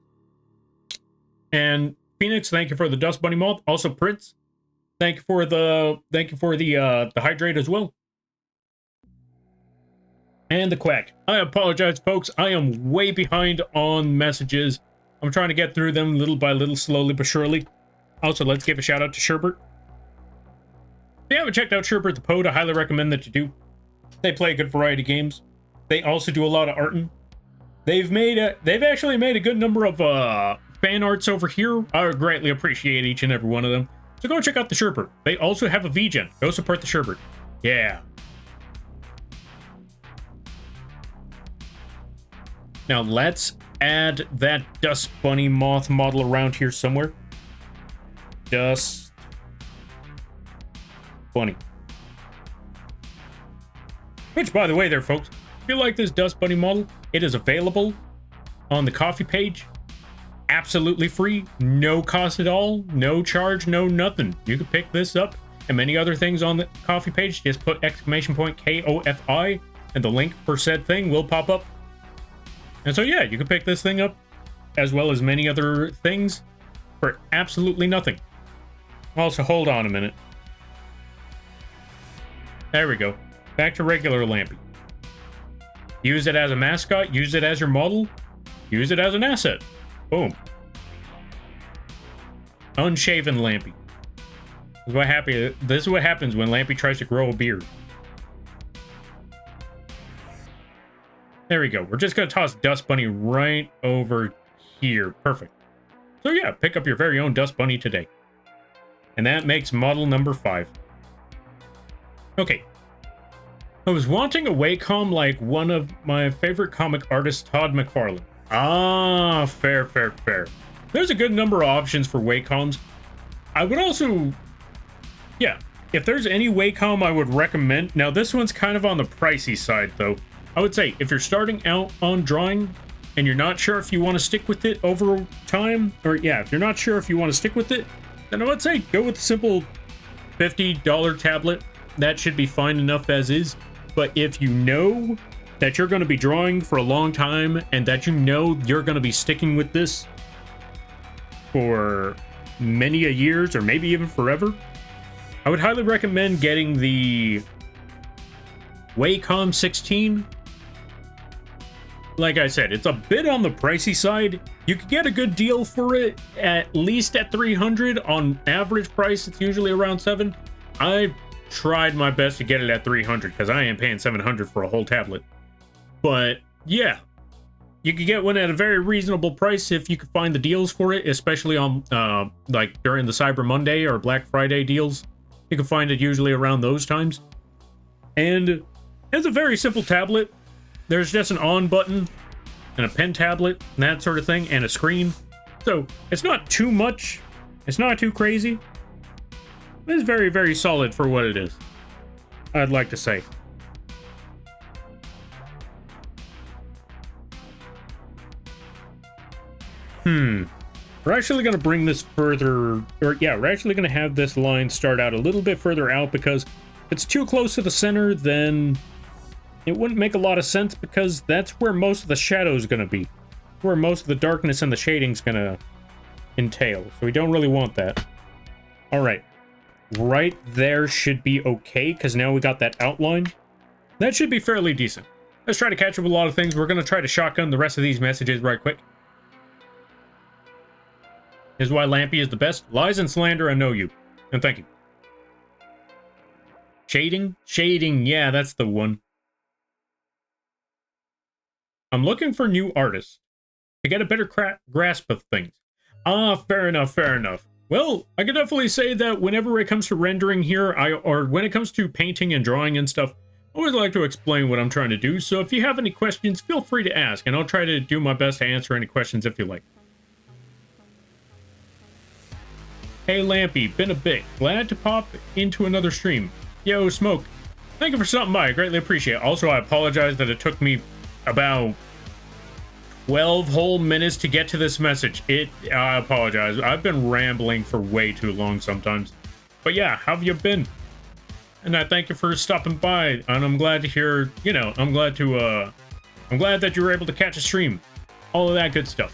And Phoenix, thank you for the Dust Bunny moth. Also, Prince, thank you for the hydrate as well. And the Quack. I apologize, folks. I am way behind on messages. I'm trying to get through them little by little, slowly but surely. Also, let's give a shout out to Sherbert. If you haven't checked out Sherbert the Poet, I highly recommend that you do. They play a good variety of games. They also do a lot of arting. They've actually made a good number of fan arts over here. I would greatly appreciate each and every one of them. So go check out the Sherbert. They also have a vgen. Go support the Sherbert. Yeah. Now let's add that Dust Bunny moth model around here somewhere. Dust Bunny. Which, by the way there, folks, if you like this Dust Bunny model, it is available on the Ko-fi page. Absolutely free, no cost at all, no charge, no nothing. You can pick this up and many other things on the Ko-fi page. Just put !KOFI and the link for said thing will pop up. And so yeah, you can pick this thing up as well as many other things for absolutely nothing. Also, hold on a minute. There we go. Back to regular Lampy. Use it as a mascot, use it as your model, use it as an asset. Boom. Unshaven Lampy. This is what happens when Lampy tries to grow a beard. There we go. We're just going to toss Dust Bunny right over here. Perfect. So yeah, pick up your very own Dust Bunny today. And that makes model number 5. Okay. I was wanting a Wacom like one of my favorite comic artists, Todd McFarlane. Ah, fair. There's a good number of options for Wacoms. I would also... yeah, if there's any Wacom I would recommend... now, this one's kind of on the pricey side, though. I would say, if you're starting out on drawing, and you're not sure if you want to stick with it over time, or yeah, if you're not sure if you want to stick with it, then I would say go with the simple $50 tablet. That should be fine enough as is. But if you know that you're going to be drawing for a long time, and that you know you're going to be sticking with this for many a years, or maybe even forever, I would highly recommend getting the Wacom 16. Like I said, it's a bit on the pricey side. You could get a good deal for it, at least at $300. On average price, it's usually around $700. I tried my best to get it at $300 because I am paying $700 for a whole tablet. But yeah, you could get one at a very reasonable price if you could find the deals for it, especially on like during the Cyber Monday or Black Friday deals. You can find it usually around those times. And it's a very simple tablet. There's just an on button and a pen tablet and that sort of thing, and a screen. So it's not too much. It's not too crazy. It's very, very solid for what it is, I'd like to say. We're actually going to bring this further, or yeah, we're actually going to have this line start out a little bit further out, because if it's too close to the center, then it wouldn't make a lot of sense because that's where most of the shadow is going to be. Where most of the darkness and the shading's going to entail. So we don't really want that. All right. Right there should be okay because now we got that outline. That should be fairly decent. Let's try to catch up with a lot of things. We're going to try to shotgun the rest of these messages right quick. This is why Lampy is the best. Lies and slander, I know you. And thank you. Shading? Shading, yeah, that's the one. I'm looking for new artists to get a better grasp of things. Ah, fair enough, fair enough. Well, I can definitely say that whenever it comes to rendering here, or when it comes to painting and drawing and stuff, I always like to explain what I'm trying to do, so if you have any questions, feel free to ask, and I'll try to do my best to answer any questions if you like. Hey Lampy, been a bit. Glad to pop into another stream. Yo, Smoke, thank you for stopping by, I greatly appreciate it. Also, I apologize that it took me about 12 whole minutes to get to this message. I apologize. I've been rambling for way too long sometimes. But yeah, how have you been? And I thank you for stopping by, and I'm glad to hear, you know, I'm glad that you were able to catch a stream. All of that good stuff.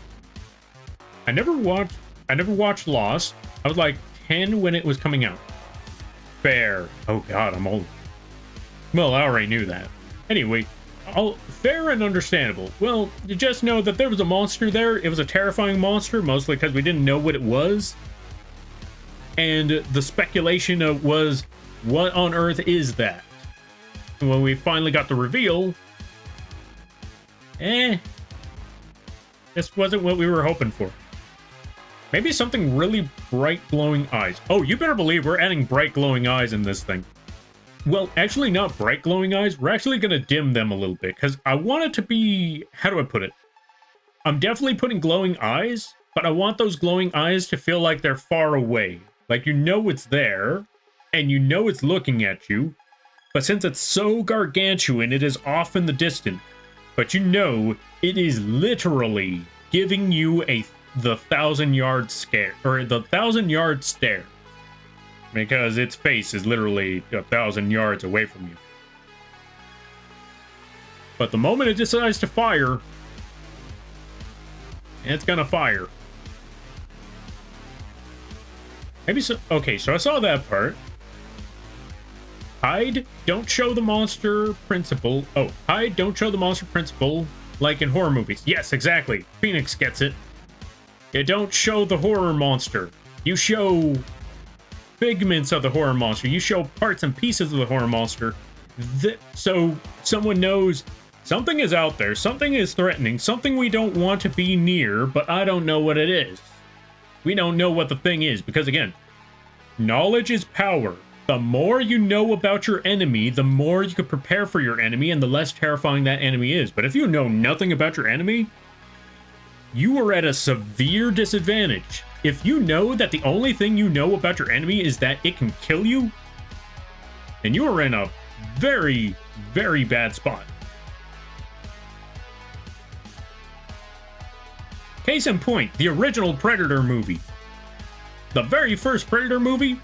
I never watched Lost. I was like 10 when it was coming out. Fair. Oh god, I'm old. Well, I already knew that. Anyway, fair and understandable. Well, you just know that there was a monster there. It was a terrifying monster, mostly because we didn't know what it was. And the speculation was, what on earth is that? And when we finally got the reveal, this wasn't what we were hoping for. Maybe something really bright glowing eyes. Oh, you better believe we're adding bright glowing eyes in this thing. Well, actually not bright glowing eyes. We're actually going to dim them a little bit because I want it to be, how do I put it? I'm definitely putting glowing eyes, but I want those glowing eyes to feel like they're far away. Like you know it's there, and you know it's looking at you, but since it's so gargantuan, it is off in the distance. But you know it is literally giving you the 1,000-yard scare, or the 1,000-yard stare. Because its face is literally 1,000 yards away from you. But the moment it decides to fire, it's gonna fire. Maybe so. Okay, so I saw that part. Hide, don't show the monster principle. Oh, hide, don't show the monster principle like in horror movies. Yes, exactly. Phoenix gets it. You don't show the horror monster. You show figments of the horror monster. You show parts and pieces of the horror monster. So someone knows something is out there. Something is threatening. Something we don't want to be near, but I don't know what it is. We don't know what the thing is because, again, knowledge is power. The more you know about your enemy, the more you can prepare for your enemy and the less terrifying that enemy is. But if you know nothing about your enemy, you are at a severe disadvantage. If you know that the only thing you know about your enemy is that it can kill you, then you are in a very, very bad spot. Case in point, the original Predator movie. The very first Predator movie,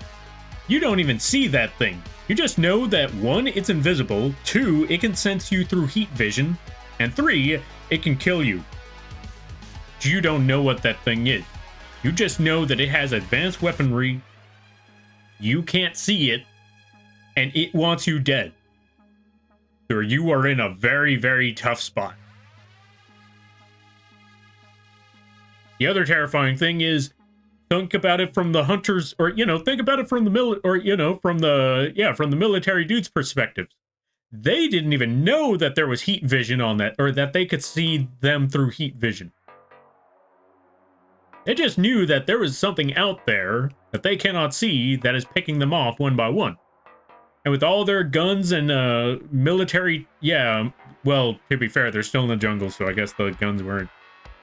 you don't even see that thing. You just know that 1, it's invisible, 2, it can sense you through heat vision, and 3, it can kill you. You don't know what that thing is. You just know that it has advanced weaponry, you can't see it, and it wants you dead. So you are in a very, very tough spot. The other terrifying thing is, think about it from the hunters, or, think about it from the from the military dude's perspective. They didn't even know that there was heat vision on that, or that they could see them through heat vision. They just knew that there was something out there that they cannot see that is picking them off one by one. And with all their guns and military, well, to be fair, they're still in the jungle, so I guess the guns weren't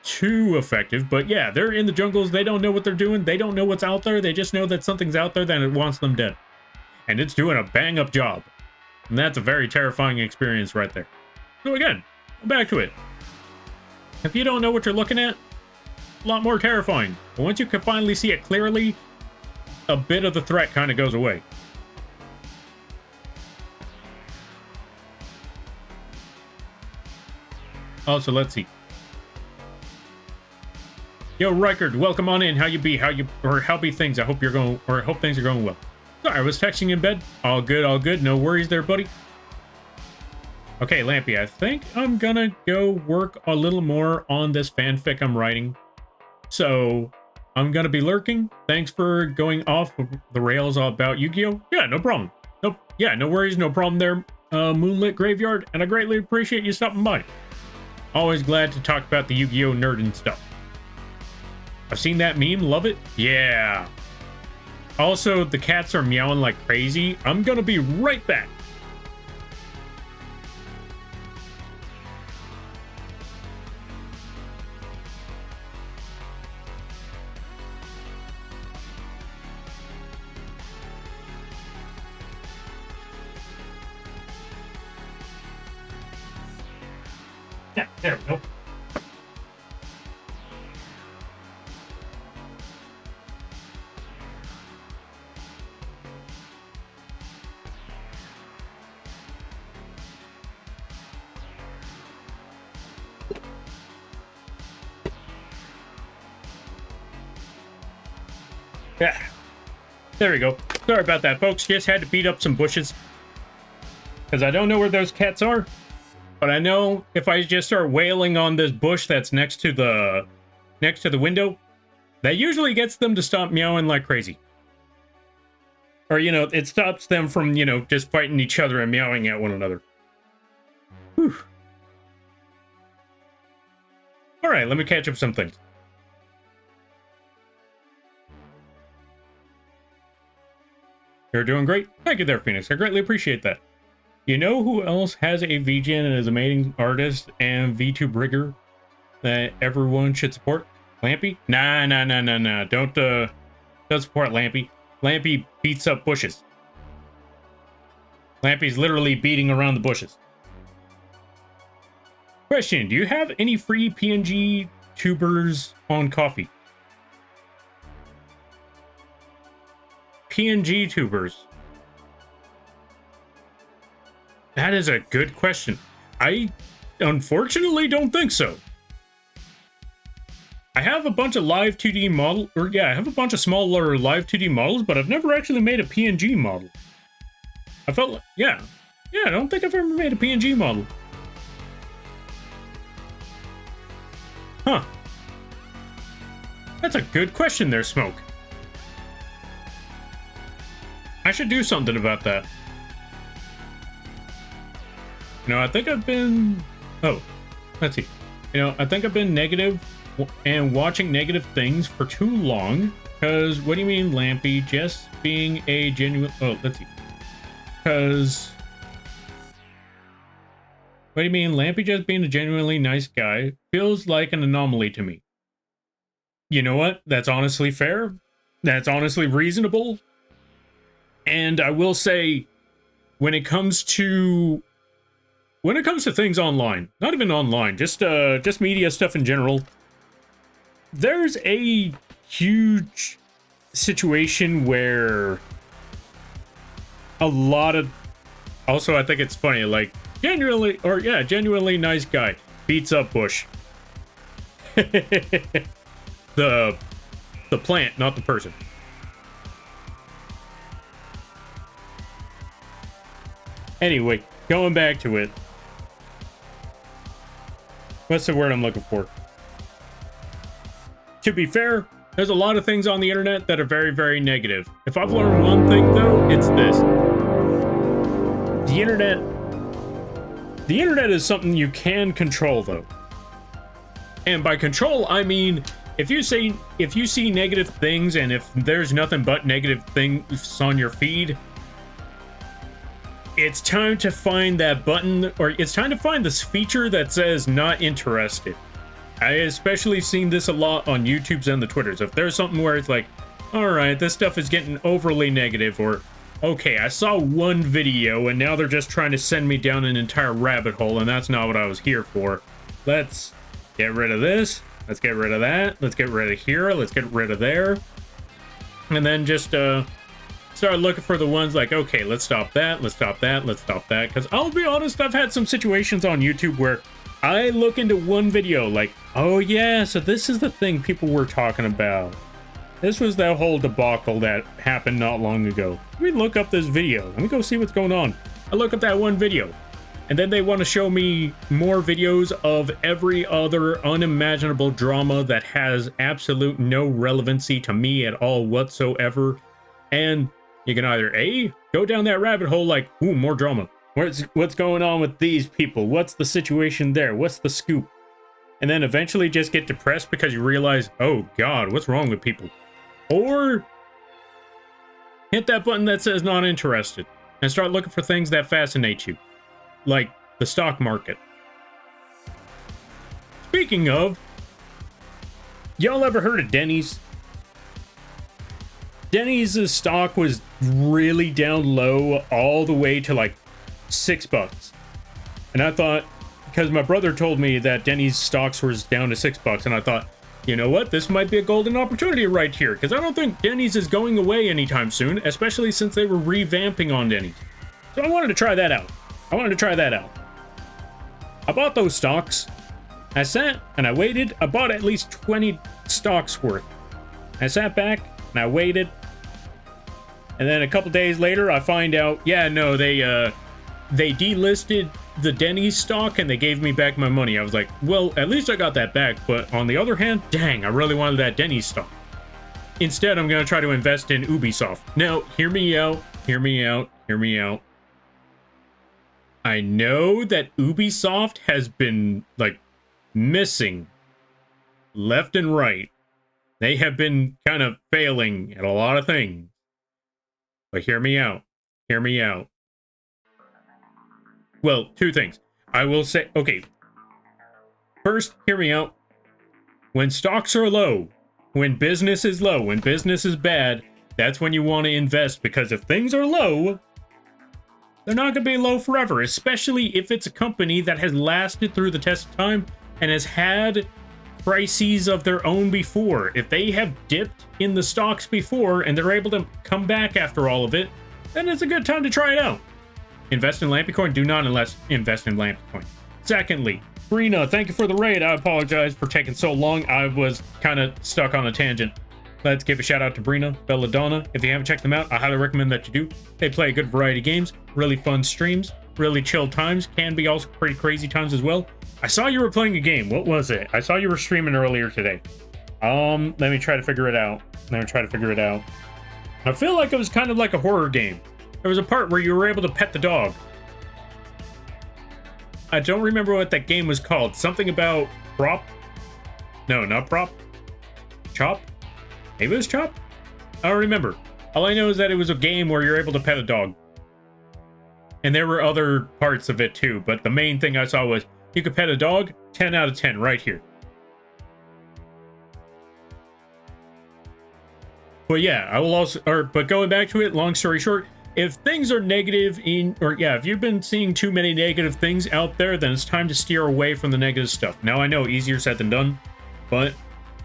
too effective. But yeah, they're in the jungles, they don't know what they're doing, they don't know what's out there, they just know that something's out there that it wants them dead. And it's doing a bang-up job. And that's a very terrifying experience right there. So again, back to it. If you don't know what you're looking at, a lot more terrifying. But once you can finally see it clearly, a bit of the threat kind of goes away. Also, let's see. Yo, Reichard, welcome on in. How you be? How be things? I hope you're going, or I hope things are going well. Sorry, I was texting in bed. All good, all good. No worries there, buddy. Okay, Lampy, I think I'm gonna go work a little more on this fanfic I'm writing. So, I'm gonna be lurking. Thanks for going off the rails about Yu-Gi-Oh! Yeah, no problem. Nope. Yeah, no worries, no problem there, Moonlit Graveyard, and I greatly appreciate you stopping by. Always glad to talk about the Yu-Gi-Oh! Nerd and stuff. I've seen that meme, love it. Yeah. Also, the cats are meowing like crazy. I'm gonna be right back. Yeah, there we go. Yeah, there we go. Sorry about that, folks. Just had to beat up some bushes because I don't know where those cats are, but I know if I just start wailing on this bush that's next to the window, that usually gets them to stop meowing like crazy. Or, you know, it stops them from, you know, just fighting each other and meowing at one another. Whew. All right, let me catch up some things. You're doing great. Thank you there, Phoenix. I greatly appreciate that. You know who else has a VGen and is an amazing artist and VTube rigger that everyone should support? Lampy? Nah. Don't support Lampy. Lampy beats up bushes. Lampy's literally beating around the bushes. Question, do you have any free PNG tubers on Coffee? PNG tubers? That is a good question. I unfortunately don't think so. I have a bunch of live 2D model, or yeah, I have a bunch of smaller live 2D models, but I've never actually made a PNG model. I felt like, yeah, I don't think I've ever made a PNG model. Huh. That's a good question there, Smoke. I should do something about that. You know, I think I've been... Oh, let's see. You know, I think I've been negative and watching negative things for too long. Because, what do you mean, Lampy? Just being a genuine... Oh, let's see. Because... What do you mean, Lampy just being a genuinely nice guy feels like an anomaly to me. You know what? That's honestly fair. That's honestly reasonable. And I will say, when it comes to things online, not even online, just media stuff in general, there's a huge situation where a lot of, also I think it's funny, like genuinely nice guy beats up Bush. the plant, not the person. Anyway, going back to it. What's the word I'm looking for? To be fair, there's a lot of things on the internet that are very, very negative. If I've learned one thing, though, it's this. The internet is something you can control, though. And by control, I mean, if you see negative things and if there's nothing but negative things on your feed, it's time to find that button, or it's time to find this feature that says not interested. I especially seen this a lot on YouTube's and the Twitters. If there's something where it's like, all right, this stuff is getting overly negative, or okay, I saw one video and now they're just trying to send me down an entire rabbit hole and that's not what I was here for. Let's get rid of this. Let's get rid of that. Let's get rid of here. Let's get rid of there. And then just, start looking for the ones like, okay, let's stop that, let's stop that, let's stop that. Because I'll be honest, I've had some situations on YouTube where I look into one video like, oh yeah, so this is the thing people were talking about. This was that whole debacle that happened not long ago. Let me look up this video. Let me go see what's going on. I look up that one video. And then they want to show me more videos of every other unimaginable drama that has absolute no relevancy to me at all whatsoever. And you can either A, go down that rabbit hole like, ooh, more drama. What's going on with these people? What's the situation there? What's the scoop? And then eventually just get depressed because you realize, oh God, what's wrong with people? Or hit that button that says not interested and start looking for things that fascinate you. Like the stock market. Speaking of, y'all ever heard of Denny's? Denny's stock was really down low all the way to like $6. And I thought, because my brother told me that Denny's stocks was down to $6, and I thought, you know what, this might be a golden opportunity right here, because I don't think Denny's is going away anytime soon, especially since they were revamping on Denny's. So I wanted to try that out. I bought those stocks. I sat and I waited. I bought at least 20 stocks worth. I sat back and I waited. And then a couple days later, I find out, yeah, no, they delisted the Denny's stock and they gave me back my money. I was like, well, at least I got that back. But on the other hand, dang, I really wanted that Denny's stock. Instead, I'm going to try to invest in Ubisoft. Now, hear me out. I know that Ubisoft has been, like, missing left and right. They have been kind of failing at a lot of things. But hear me out. Well, two things. I will say, okay. First, hear me out. When stocks are low, when business is low, when business is bad, that's when you want to invest, because if things are low, they're not going to be low forever, especially if it's a company that has lasted through the test of time and has had crises of their own before. If they have dipped in the stocks before and they're able to come back after all of it, then it's a good time to try it out. Invest in Lampicoin? Do not invest in Lampicoin. Secondly, Brina, thank you for the raid. I apologize for taking so long. I was kind of stuck on a tangent. Let's give a shout out to Brina, Belladonna. If you haven't checked them out, I highly recommend that you do. They play a good variety of games, really fun streams, really chill times, can be also pretty crazy times as well. I saw you were playing a game. What was it? I saw you were streaming earlier today. Let me try to figure it out. I feel like it was kind of like a horror game. There was a part where you were able to pet the dog. I don't remember what that game was called. Something about prop? No, not prop. Chop? Maybe it was Chop? I don't remember. All I know is that it was a game where you're able to pet a dog. And there were other parts of it too, but the main thing I saw was you could pet a dog, 10 out of 10 right here. But yeah, I will also, but going back to it, long story short, if things are negative if you've been seeing too many negative things out there, then it's time to steer away from the negative stuff. Now I know, easier said than done, but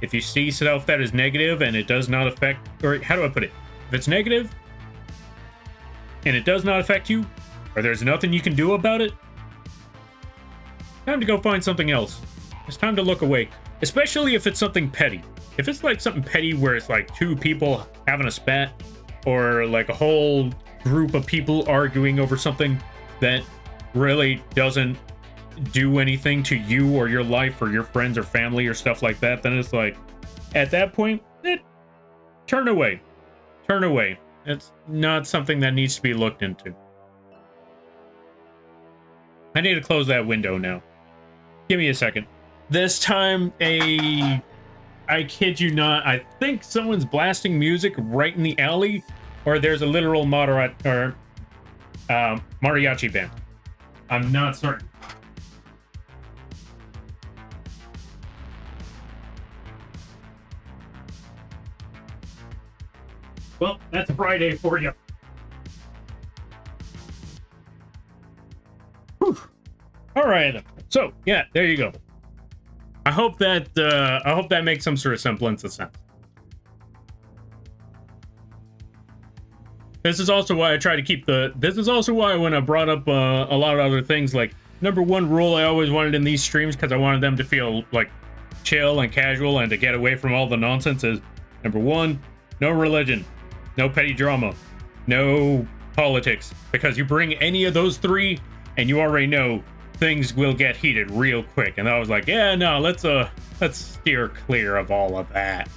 if you see stuff that is negative and it does not affect, or how do I put it? If it's negative and it does not affect you, or there's nothing you can do about it, time to go find something else. It's time to look away, especially if it's something petty. If it's like something petty where it's like two people having a spat, or like a whole group of people arguing over something that really doesn't do anything to you or your life or your friends or family or stuff like that, then it's like, at that point, turn away. It's not something that needs to be looked into. I need to close that window now. Give me a second. This time, I kid you not, I think someone's blasting music right in the alley, or there's a literal mariachi band. I'm not certain. Well, that's Friday for you. Whew. All right. So, yeah, there you go. I hope that makes some sort of semblance of sense. This is also why I try to keep this is also why when I brought up a lot of other things like number one rule I always wanted in these streams, because I wanted them to feel like chill and casual and to get away from all the nonsense, is number one, no religion, no petty drama, no politics, because you bring any of those three and you already know things will get heated real quick. And I was like, yeah, no, let's steer clear of all of that.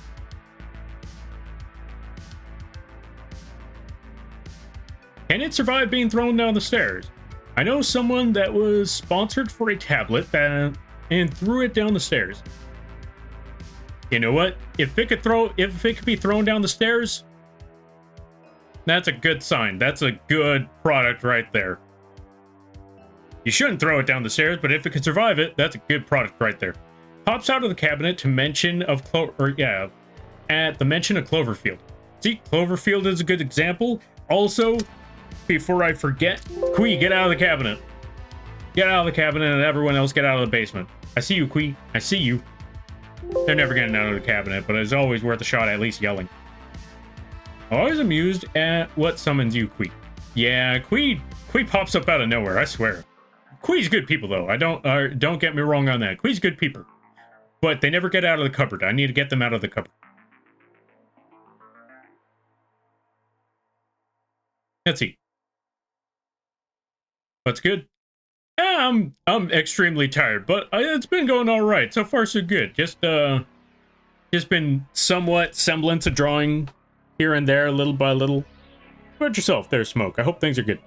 Can it survive being thrown down the stairs? I know someone that was sponsored for a tablet and threw it down the stairs. You know what? If it could be thrown down the stairs, that's a good sign. That's a good product right there. You shouldn't throw it down the stairs, but if it could survive it, that's a good product right there. Pops out of the cabinet to mention of at the mention of Cloverfield. See, Cloverfield is a good example. Also, before I forget, Quee, get out of the cabinet. Get out of the cabinet, and everyone else get out of the basement. I see you, Quee. I see you. They're never getting out of the cabinet, but it's always worth a shot at least yelling. Always amused at what summons you, Quee. Yeah, Quee pops up out of nowhere, I swear. Quee's good people, though. Don't get me wrong on that. Quee's good people. But they never get out of the cupboard. I need to get them out of the cupboard. Let's see. What's good? I'm extremely tired, but it's been going all right. So far, so good. Just been somewhat semblance of drawing here and there, little by little. How about yourself there, Smoke? I hope things are good.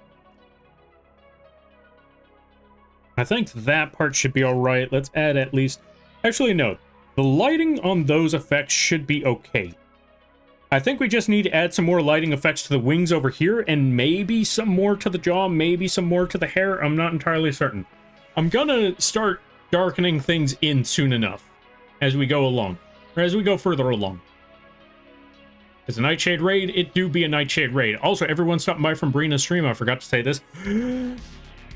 I think that part should be all right. Let's add at least... Actually, no. The lighting on those effects should be okay. I think we just need to add some more lighting effects to the wings over here, and maybe some more to the jaw, maybe some more to the hair. I'm not entirely certain. I'm gonna start darkening things in soon enough as we go along, or as we go further along. It's a Nightshade raid. It do be a Nightshade raid. Also, everyone stopping by from Brina's stream. I forgot to say this.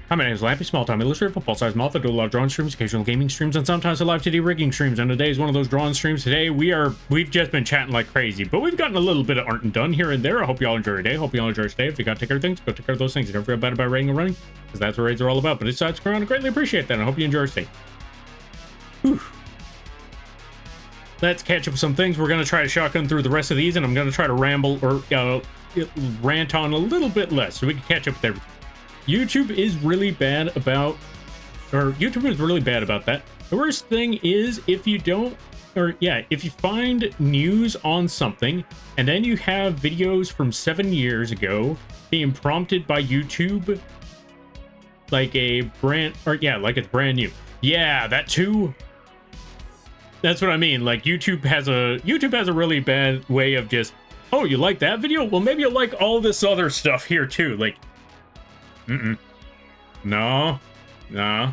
Hi, my name is Lampy, small-time illustrator, football-sized moth. I do a lot of drawing streams, occasional gaming streams, and sometimes a live 2D rigging streams. And today is one of those drawing streams. Today, we've just been chatting like crazy, but we've gotten a little bit of art done here and there. I hope you all enjoy your day. Hope you all enjoy your stay. If you got to take care of things, go take care of those things. You don't feel bad about raiding or running, because that's what raids are all about. But it's sides around. I greatly appreciate that, and I hope you enjoy your stay. Whew. Let's catch up with some things. We're going to try to shotgun through the rest of these, and I'm going to try to ramble or rant on a little bit less so we can catch up with everything. YouTube is really bad about that. The worst thing is if you find news on something and then you have videos from 7 years ago being prompted by YouTube like it's brand new. Yeah, that too. That's what I mean. Like YouTube has a really bad way of just, oh, you like that video? Well, maybe you'll like all this other stuff here too. Like, No. I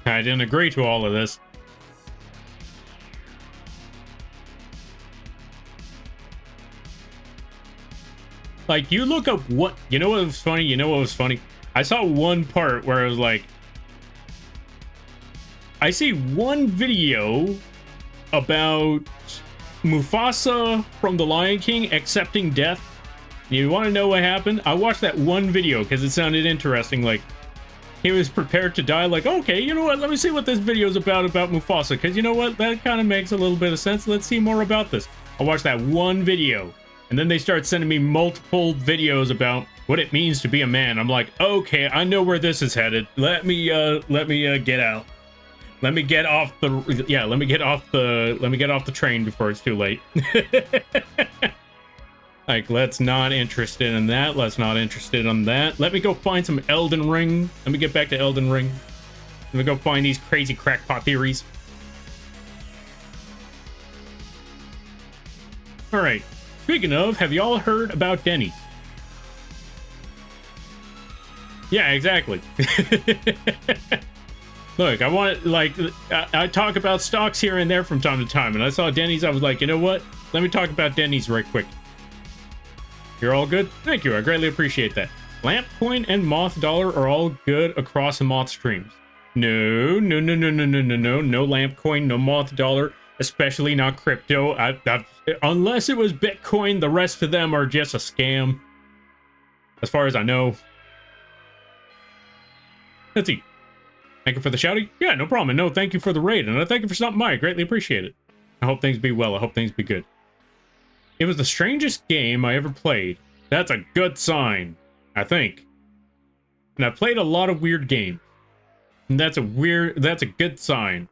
didn't agree to all of this. Like, you look up what... You know what was funny? I saw one part where it was like... I see one video about Mufasa from The Lion King accepting death. You want to know what happened? I watched that one video because it sounded interesting. Like, he was prepared to die. Like, okay, you know what? Let me see what this video is about Mufasa. Because you know what? That kind of makes a little bit of sense. Let's see more about this. I watched that one video. And then they start sending me multiple videos about what it means to be a man. I'm like, okay, I know where this is headed. Let me get out. Let me get off the... Yeah, let me get off the train before it's too late. Like, let's not interested in that. Let's not interested in that. Let me go find some Elden Ring. Let me get back to Elden Ring. Let me go find these crazy crackpot theories. All right. Speaking of, have y'all heard about Denny's? Yeah, exactly. Look, I talk about stocks here and there from time to time, and I saw Denny's. I was like, you know what? Let me talk about Denny's right quick. You're all good? Thank you. I greatly appreciate that. Lamp Coin and Moth Dollar are all good across the Moth streams. No Lamp Coin, no Moth Dollar, especially not crypto. Unless it was Bitcoin, the rest of them are just a scam. As far as I know. Let's see. Thank you for the shouty. Yeah, no problem. And no, thank you for the raid. And I thank you for stopping by. I greatly appreciate it. I hope things be well. I hope things be good. It was the strangest game I ever played. That's a good sign, I think. And I've played a lot of weird games. And that's a good sign.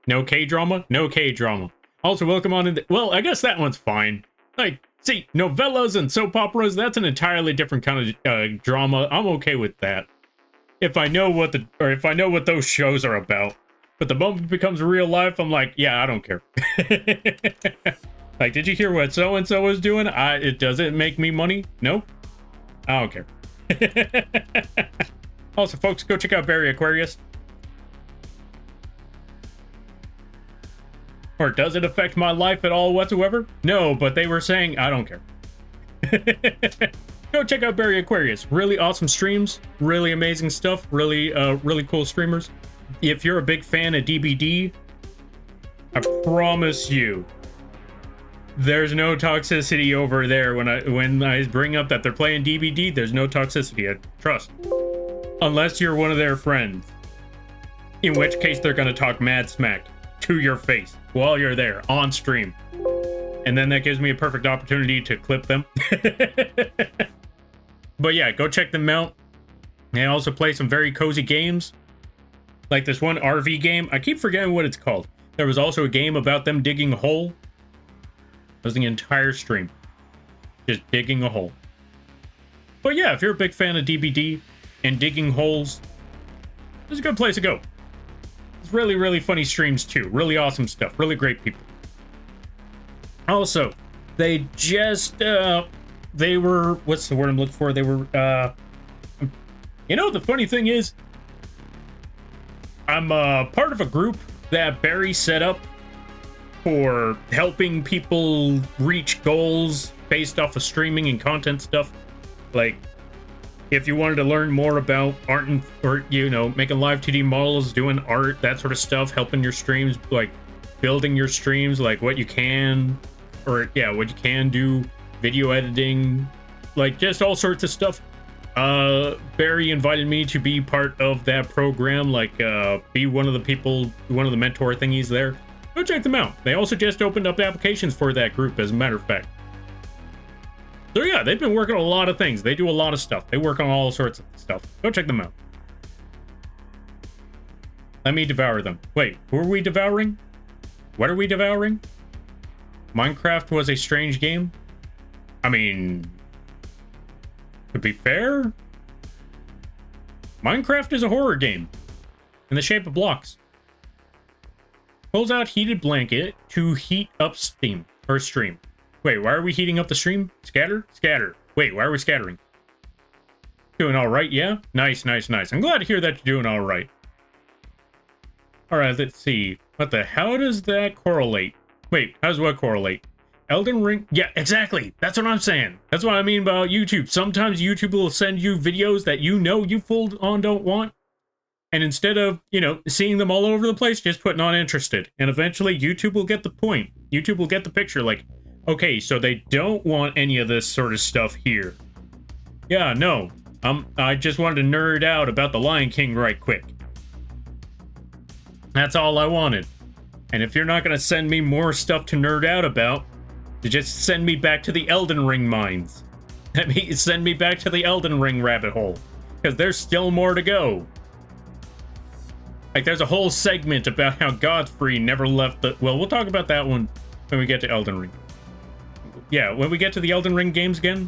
No K-drama? No K-drama. Also, welcome on in well, I guess that one's fine. Like, see, novellas and soap operas, that's an entirely different kind of drama. I'm okay with that. If I know what those shows are about. But the moment it becomes real life, I'm like, yeah, I don't care. Like, did you hear what so-and-so was doing? Does it make me money? Nope. I don't care. Also, folks, go check out Barry Aquarius. Or does it affect my life at all whatsoever? No, but they were saying, I don't care. Go check out Barry Aquarius. Really awesome streams. Really amazing stuff. Really cool streamers. If you're a big fan of DBD, I promise you, there's no toxicity over there. When I bring up that they're playing DBD, there's no toxicity. I trust. Unless you're one of their friends. In which case, they're going to talk mad smack to your face while you're there on stream. And then that gives me a perfect opportunity to clip them. But yeah, go check them out. They also play some very cozy games. Like this one RV game. I keep forgetting what it's called. There was also a game about them digging a hole. That was the entire stream. Just digging a hole. But yeah, if you're a big fan of DBD and digging holes, this is a good place to go. It's really, really funny streams too. Really awesome stuff. Really great people. Also, they just, they were, what's the word I'm looking for? They were, you know, the funny thing is, I'm part of a group that Barry set up for helping people reach goals based off of streaming and content stuff. Like, if you wanted to learn more about art and, or, you know, making live 2D models, doing art, that sort of stuff, helping your streams, like, building your streams, like, what you can, or, yeah, what you can do, video editing, like, just all sorts of stuff. Barry invited me to be part of that program, like, be one of the people, one of the mentor thingies there. Go check them out. They also just opened up applications for that group, as a matter of fact. So yeah, they've been working on a lot of things. They do a lot of stuff. They work on all sorts of stuff. Go check them out. Let me devour them. Wait, who are we devouring? What are we devouring? Minecraft was a strange game? I mean, to be fair, Minecraft is a horror game in the shape of blocks. Pulls out heated blanket to heat up steam or stream. Wait, why are we heating up the stream? Scatter? Scatter. Wait, why are we scattering? Doing all right, yeah? Nice, nice, nice. I'm glad to hear that you're doing all right. All right, let's see. How does that correlate? Wait, how does what correlate? Elden Ring? Yeah, exactly. That's what I'm saying. That's what I mean about YouTube. Sometimes YouTube will send you videos that you know you full on don't want. And instead of, you know, seeing them all over the place, just put not interested. And eventually YouTube will get the point. YouTube will get the picture, like, okay, so they don't want any of this sort of stuff here. Yeah, no. I just wanted to nerd out about the Lion King right quick. That's all I wanted. And if you're not going to send me more stuff to nerd out about, just send me back to the Elden Ring mines. Send me back to the Elden Ring rabbit hole. Because there's still more to go. Like, there's a whole segment about how Godfrey never left the... Well, we'll talk about that one when we get to Elden Ring. Yeah, when we get to the Elden Ring games again,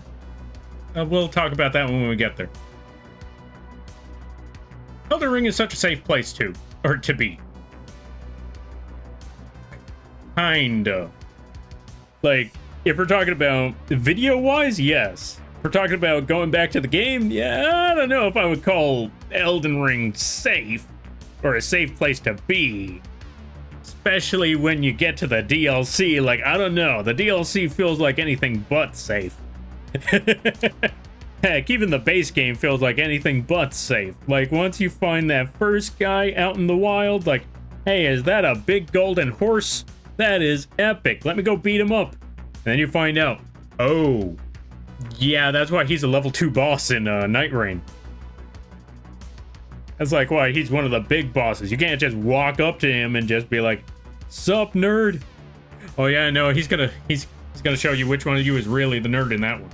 we'll talk about that one when we get there. Elden Ring is such a safe place, too. Or to be. Kinda. Like, if we're talking about video-wise, yes. If we're talking about going back to the game, yeah, I don't know if I would call Elden Ring safe. Or a safe place to be. Especially when you get to the DLC, like, I don't know. The DLC feels like anything but safe. Heck, even the base game feels like anything but safe. Like, once you find that first guy out in the wild, like, hey, is that a big golden horse? That is epic. Let me go beat him up. And then you find out, oh, yeah, that's why he's a level 2 boss in Night Rain. That's like, why? He's one of the big bosses. You can't just walk up to him and just be like, "Sup, nerd?" Oh yeah, no, he's gonna show you which one of you is really the nerd in that one.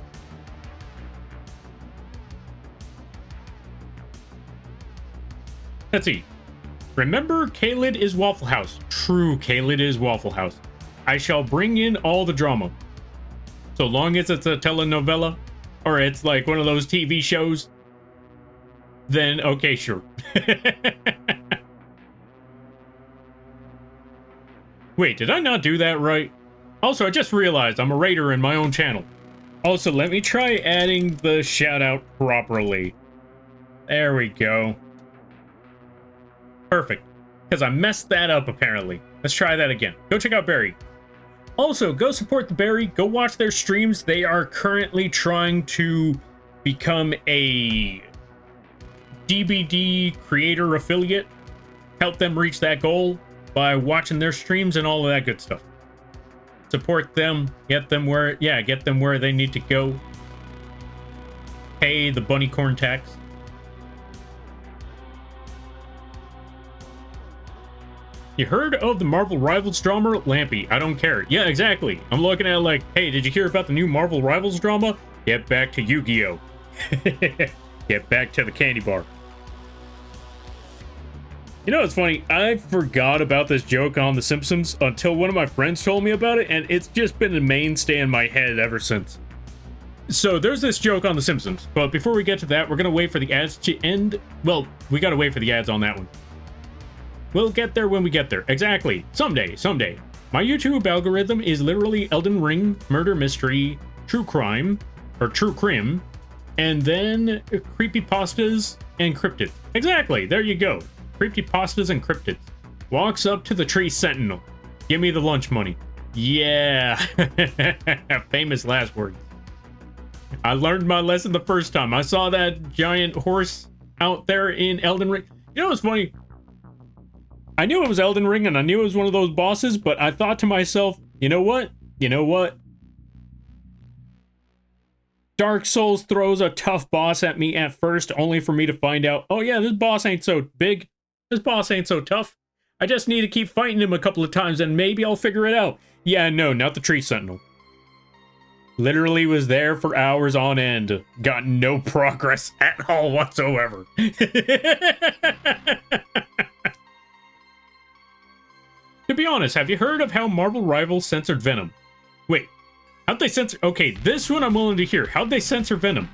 Let's see. Remember, Kalid is Waffle House. True, Kalid is Waffle House. I shall bring in all the drama. So long as it's a telenovela, or it's like one of those TV shows, then okay, sure. Wait, did I not do that right? Also, I just realized I'm a raider in my own channel. Also, let me try adding the shout out properly. There we go. Perfect. Because I messed that up, apparently. Let's try that again. Go check out Barry. Also, go support the Barry. Go watch their streams. They are currently trying to become a DVD creator affiliate. Help them reach that goal by watching their streams and all of that good stuff. Support them. Get them where they need to go. Pay the bunny corn tax. You heard of the Marvel Rivals drama? Lampy, I don't care. Yeah, exactly. I'm looking at it like, hey, did you hear about the new Marvel Rivals drama? Get back to Yu-Gi-Oh! Get back to the candy bar. You know what's funny? I forgot about this joke on The Simpsons until one of my friends told me about it, and it's just been a mainstay in my head ever since. So there's this joke on The Simpsons, but before we get to that, we're gonna wait for the ads to end. Well, we gotta wait for the ads on that one. We'll get there when we get there. Exactly. Someday. My YouTube algorithm is literally Elden Ring, murder mystery, true crime, or true crim, and then creepypastas and cryptids. Exactly. There you go. Creepypastas and cryptids. Walks up to the tree sentinel. Give me the lunch money. Yeah. Famous last words. I learned my lesson the first time. I saw that giant horse out there in Elden Ring. You know what's funny? I knew it was Elden Ring and I knew it was one of those bosses, but I thought to myself, you know what? Dark Souls throws a tough boss at me at first, only for me to find out, oh yeah, this boss ain't so big. This boss ain't so tough. I just need to keep fighting him a couple of times and maybe I'll figure it out. Yeah, no, not the tree sentinel. Literally was there for hours on end. Got no progress at all whatsoever. To be honest, have you heard of how Marvel Rivals censored Venom? Wait, how'd they censor? Okay, this one I'm willing to hear. How'd they censor Venom?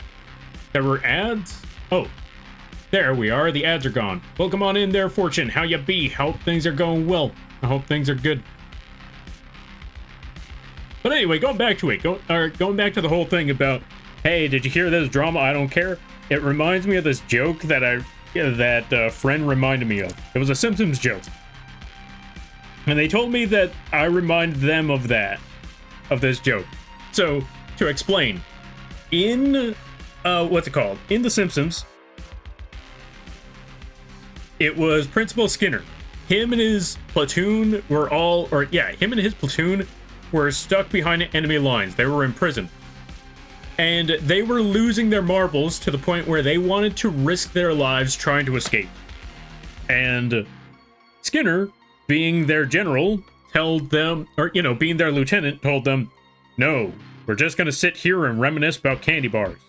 There were ads? Oh, there we are. The ads are gone. Welcome on in there, Fortune. How ya be? Hope things are going well. I hope things are good. But anyway, going back to it. Going back to the whole thing about, hey, did you hear this drama? I don't care. It reminds me of this joke that a friend reminded me of. It was a Simpsons joke. And they told me that I reminded them of this joke. So, to explain, in, what's it called? In The Simpsons, it was Principal Skinner. Him and his platoon were him and his platoon were stuck behind enemy lines. They were in prison. And they were losing their marbles to the point where they wanted to risk their lives trying to escape. And Skinner, being their general, told them, or, being their lieutenant, told them, no, we're just going to sit here and reminisce about candy bars.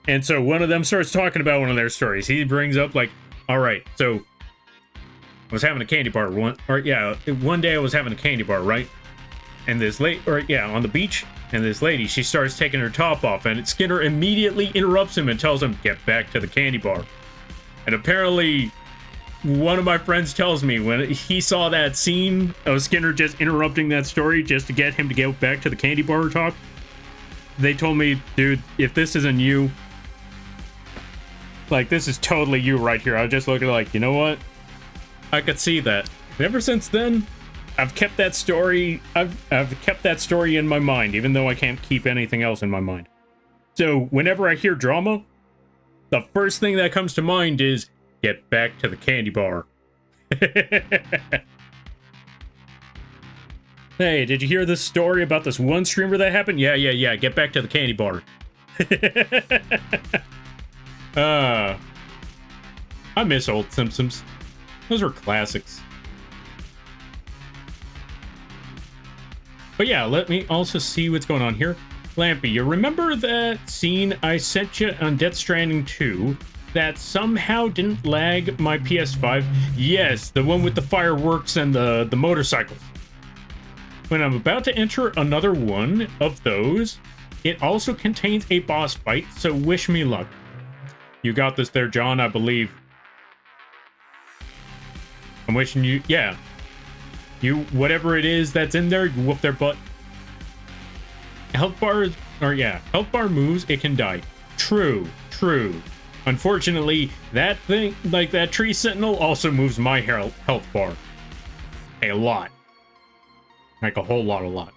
And so one of them starts talking about one of their stories. He brings up, like, all right, so I was having a candy bar one day I was having a candy bar, right? And this on the beach, and this lady, she starts taking her top off, and Skinner immediately interrupts him and tells him, get back to the candy bar. And apparently, one of my friends tells me when he saw that scene of Skinner just interrupting that story just to get him to get back to the candy bar talk, they told me, dude, if this isn't you, like, this is totally you right here. I was just looking like, you know what? I could see that. And ever since then, I've kept that story. I've kept that story in my mind, even though I can't keep anything else in my mind. So whenever I hear drama, the first thing that comes to mind is, get back to the candy bar. Hey, did you hear this story about this one streamer that happened? Yeah. Get back to the candy bar. I miss old Simpsons. Those were classics. But yeah, let me also see what's going on here. Lampy, you remember that scene I sent you on Death Stranding 2 that somehow didn't lag my PS5? Yes, the one with the fireworks and the motorcycles. When I'm about to enter another one of those, it also contains a boss fight, so wish me luck. You got this there, John, I believe. I'm wishing you, yeah. You, whatever it is that's in there, you whoop their butt. Health bar, or yeah, health bar moves, it can die. True, true. Unfortunately, that thing, like that tree sentinel, also moves my health bar. A lot. Like a whole lot.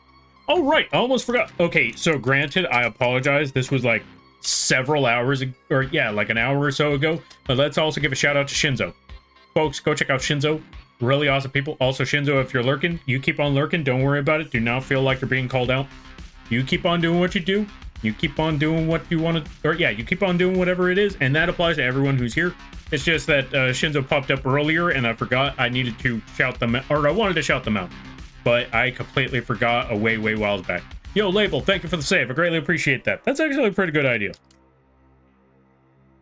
Oh, right, I almost forgot. Okay, so granted, I apologize. This was like several hours, or yeah, like an hour or so ago. But let's also give a shout out to Shinzo. Folks, go check out Shinzo. Really awesome people. Also, Shinzo, if you're lurking, you keep on lurking. Don't worry about it. Do not feel like you're being called out. You keep on doing what you do. You keep on doing what you want to, or yeah, you keep on doing whatever it is, and that applies to everyone who's here. It's just that Shinzo popped up earlier, and I forgot I needed to shout them out, or I wanted to shout them out, but I completely forgot a way whiles back. Yo, Label, thank you for the save. I greatly appreciate that. That's actually a pretty good idea.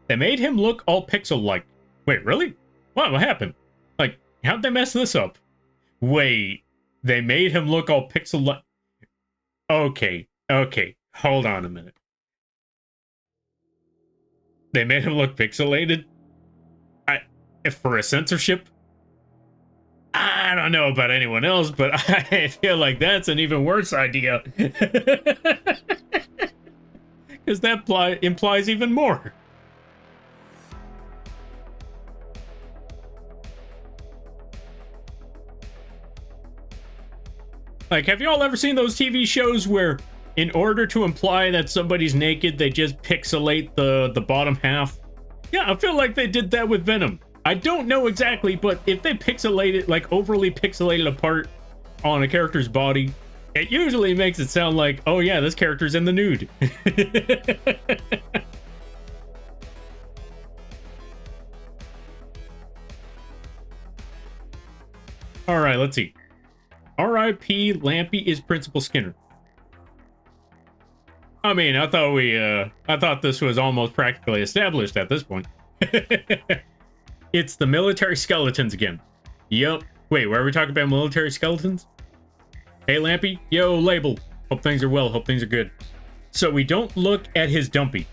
They made him look all pixel-like. Wait, really? What happened? Like, how'd they mess this up? Wait, they made him look all pixel-like. Okay, hold on a minute. They made him look pixelated? For a censorship? I don't know about anyone else, but I feel like that's an even worse idea. Because that implies even more. Like, have y'all ever seen those TV shows where, in order to imply that somebody's naked, they just pixelate the bottom half? Yeah, I feel like they did that with Venom. I don't know exactly, but if they pixelate it, like overly pixelated a part on a character's body, it usually makes it sound like, oh yeah, this character's in the nude. All right, let's see. R.I.P. Lampy is Principal Skinner. I mean, I thought this was almost practically established at this point. It's the military skeletons again. Yup. Wait, where are we talking about military skeletons? Hey, Lampy. Yo, Label. Hope things are well. Hope things are good. So we don't look at his dumpy.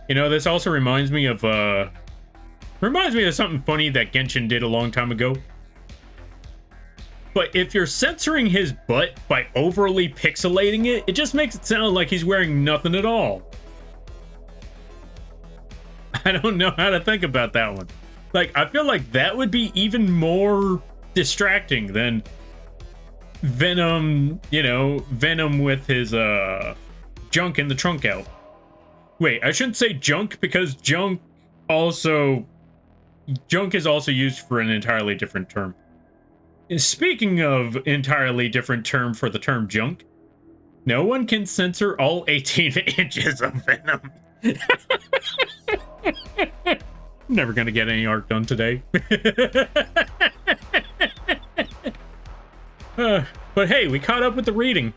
You know, this also reminds me of something funny that Genshin did a long time ago. But if you're censoring his butt by overly pixelating it, it just makes it sound like he's wearing nothing at all. I don't know how to think about that one. Like, I feel like that would be even more distracting than Venom, you know, Venom with his junk in the trunk out. Wait, I shouldn't say junk because junk is also used for an entirely different term. And speaking of entirely different term for the term junk, no one can censor all 18 inches of Venom. Never gonna get any art done today. But hey, we caught up with the reading.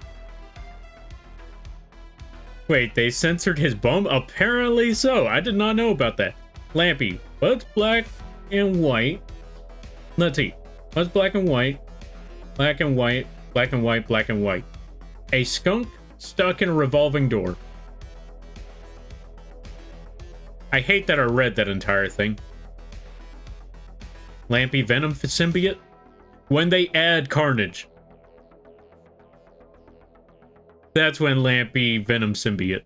Wait, they censored his bum? Apparently so. I did not know about that. Lampy, what's black and white? Let's see. What's black and white? Black and white, black and white, black and white. A skunk stuck in a revolving door. I hate that I read that entire thing. Lampy Venom symbiote? When they add Carnage. That's when Lampy Venom symbiote.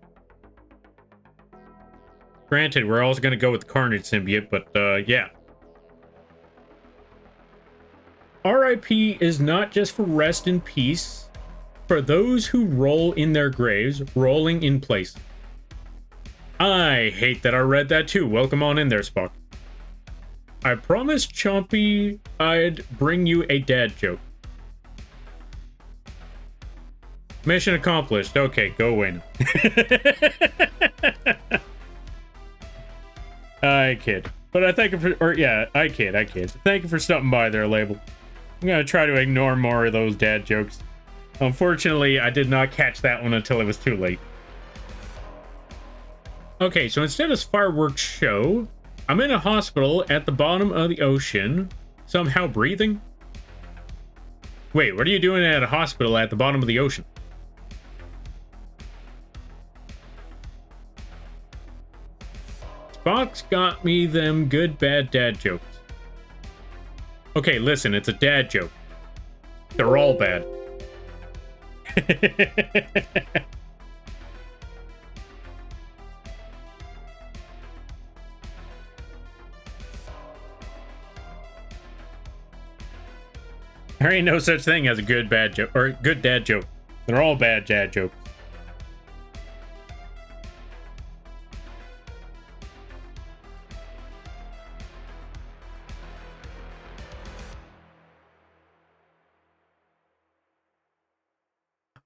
Granted, we're also going to go with the Carnage symbiote, but yeah. R.I.P. is not just for rest in peace, for those who roll in their graves, rolling in place. I hate that I read that too. Welcome on in there, Spock. I promised Chompy I'd bring you a dad joke. Mission accomplished. Okay, go away now. I kid. But I thank you for, or yeah, I kid. Thank you for stopping by there, Label. I'm gonna try to ignore more of those dad jokes. Unfortunately, I did not catch that one until it was too late. Okay, so instead of fireworks show, I'm in a hospital at the bottom of the ocean, somehow breathing. Wait, what are you doing at a hospital at the bottom of the ocean? Spock's got me them good bad dad jokes. Okay, listen, it's a dad joke. They're all bad. There ain't no such thing as a good bad joke or good dad joke. They're all bad dad jokes.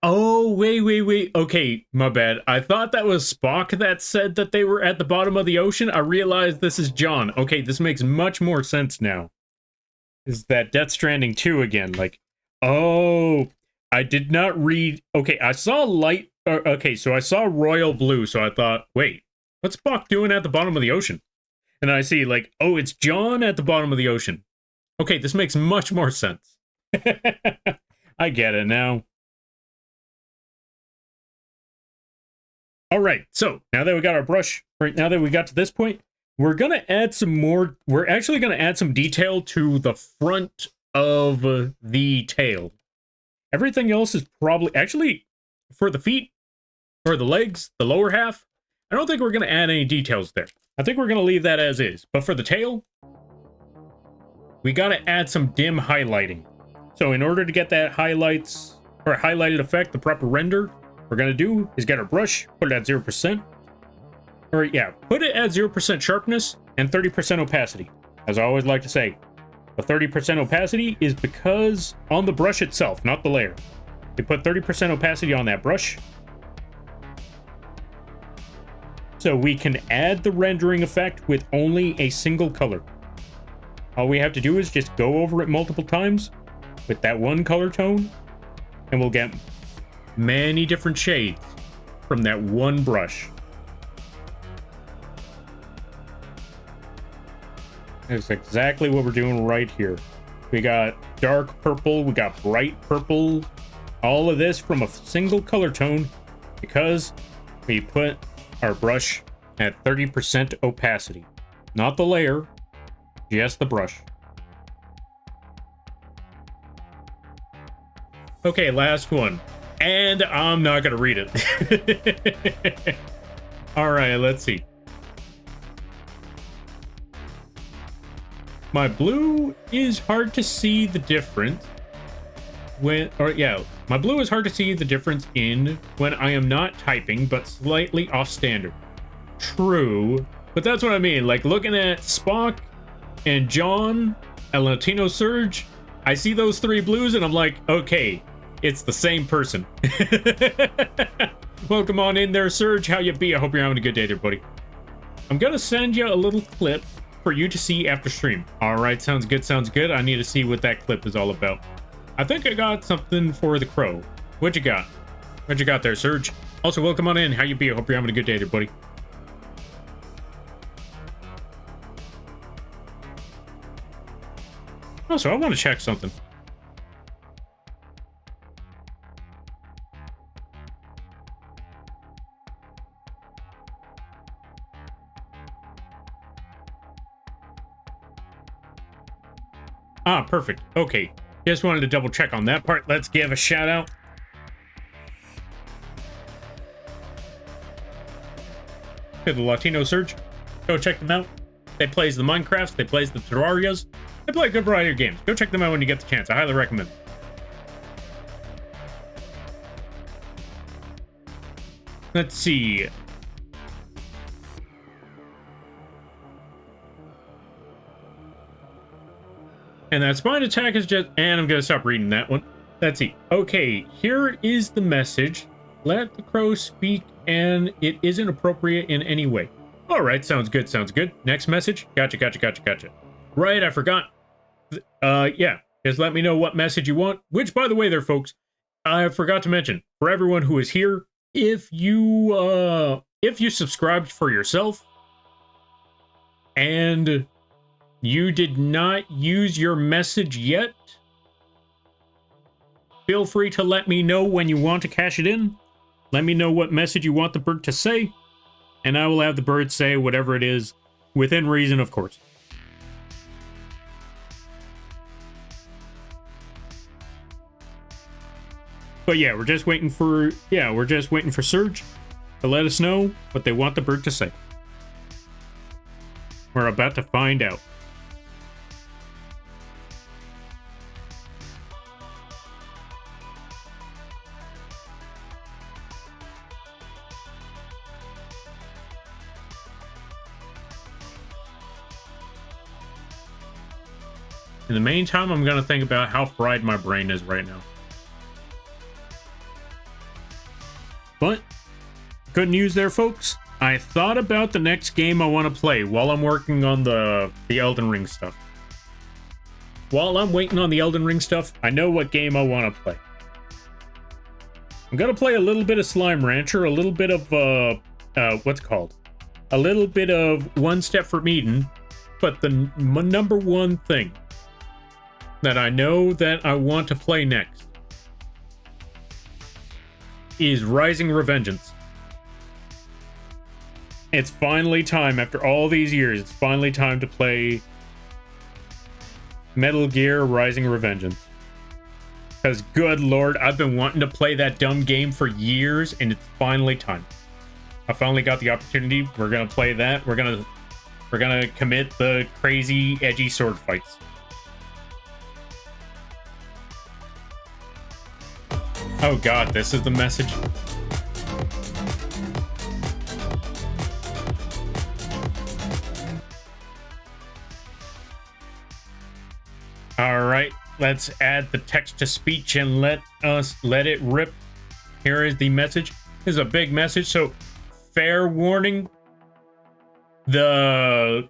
Oh, wait. Okay, my bad. I thought that was Spock that said that they were at the bottom of the ocean. I realized this is John. Okay, this makes much more sense now. Is that Death Stranding 2 again? Like, oh, I did not read. Okay, I saw light. Okay, so I saw royal blue, so I thought, wait, what's Spock doing at the bottom of the ocean? And I see, like, oh, it's John at the bottom of the ocean. Okay, this makes much more sense. I get it now. All right, so now that we got our brush, right now that we got to this point, we're going to add some more, we're actually going to add some detail to the front of the tail. Everything else is probably, actually, for the feet, for the legs, the lower half, I don't think we're going to add any details there. I think we're going to leave that as is. But for the tail, we got to add some dim highlighting. So in order to get that highlights, or highlighted effect, the proper render, we're going to do is get our brush, put it at 0%. Or yeah, put it at 0% sharpness and 30% opacity. As I always like to say, the 30% opacity is because on the brush itself, not the layer. We put 30% opacity on that brush. So we can add the rendering effect with only a single color. All we have to do is just go over it multiple times with that one color tone, and we'll get many different shades from that one brush. That's exactly what we're doing right here. We got dark purple, we got bright purple, all of this from a single color tone because we put our brush at 30% opacity. Not the layer, just the brush. Okay, last one. And I'm not gonna read it. All right, let's see. My blue is hard to see the difference when, or yeah, my blue is hard to see the difference in when I am not typing, but slightly off standard. True, but that's what I mean. Like looking at Spock and John and Latino Surge, I see those three blues and I'm like, okay, it's the same person. Welcome on in there, Surge. How you be? I hope you're having a good day there, buddy. I'm gonna send you a little clip for you to see after stream. All right, sounds good. I need to see what that clip is all about. I think I got something for the crow. What you got there, Surge? Also, welcome on in. How you be? I hope you're having a good day there, buddy. Also, I want to check something. Ah, perfect. Okay. Just wanted to double check on that part. Let's give a shout out. To the Latino Surge. Go check them out. They plays the Minecrafts. They plays the Terrarias. They play a good variety of games. Go check them out when you get the chance. I highly recommend. Let's see. And that spine attack is just... And I'm going to stop reading that one. Let's see. Okay, here is the message. Let the crow speak, and it isn't appropriate in any way. All right, sounds good, sounds good. Next message. Gotcha. Right, I forgot. Yeah, just let me know what message you want. Which, by the way, there, folks, I forgot to mention for everyone who is here, if you subscribed for yourself and you did not use your message yet, feel free to let me know when you want to cash it in. Let me know what message you want the bird to say, and I will have the bird say whatever it is, within reason, of course. But yeah, we're just waiting for Surge to let us know what they want the bird to say. We're about to find out. In the meantime, I'm gonna think about how fried my brain is right now. But good news there, folks. I thought about the next game I want to play while I'm working on the Elden Ring stuff. While I'm waiting on the Elden Ring stuff, I know what game I want to play. I'm gonna play a little bit of Slime Rancher, a little bit of what's it called? A little bit of One Step from Eden, but the number one thing that I know that I want to play next is Rising Revengeance. It's finally time, after all these years, it's finally time to play Metal Gear Rising Revengeance. Because good lord, I've been wanting to play that dumb game for years, and it's finally time. I finally got the opportunity. We're gonna play that. We're gonna commit the crazy, edgy sword fights. Oh god, this is the message. Alright, let's add the text to speech and let it rip. Here is the message. This is a big message, so fair warning. The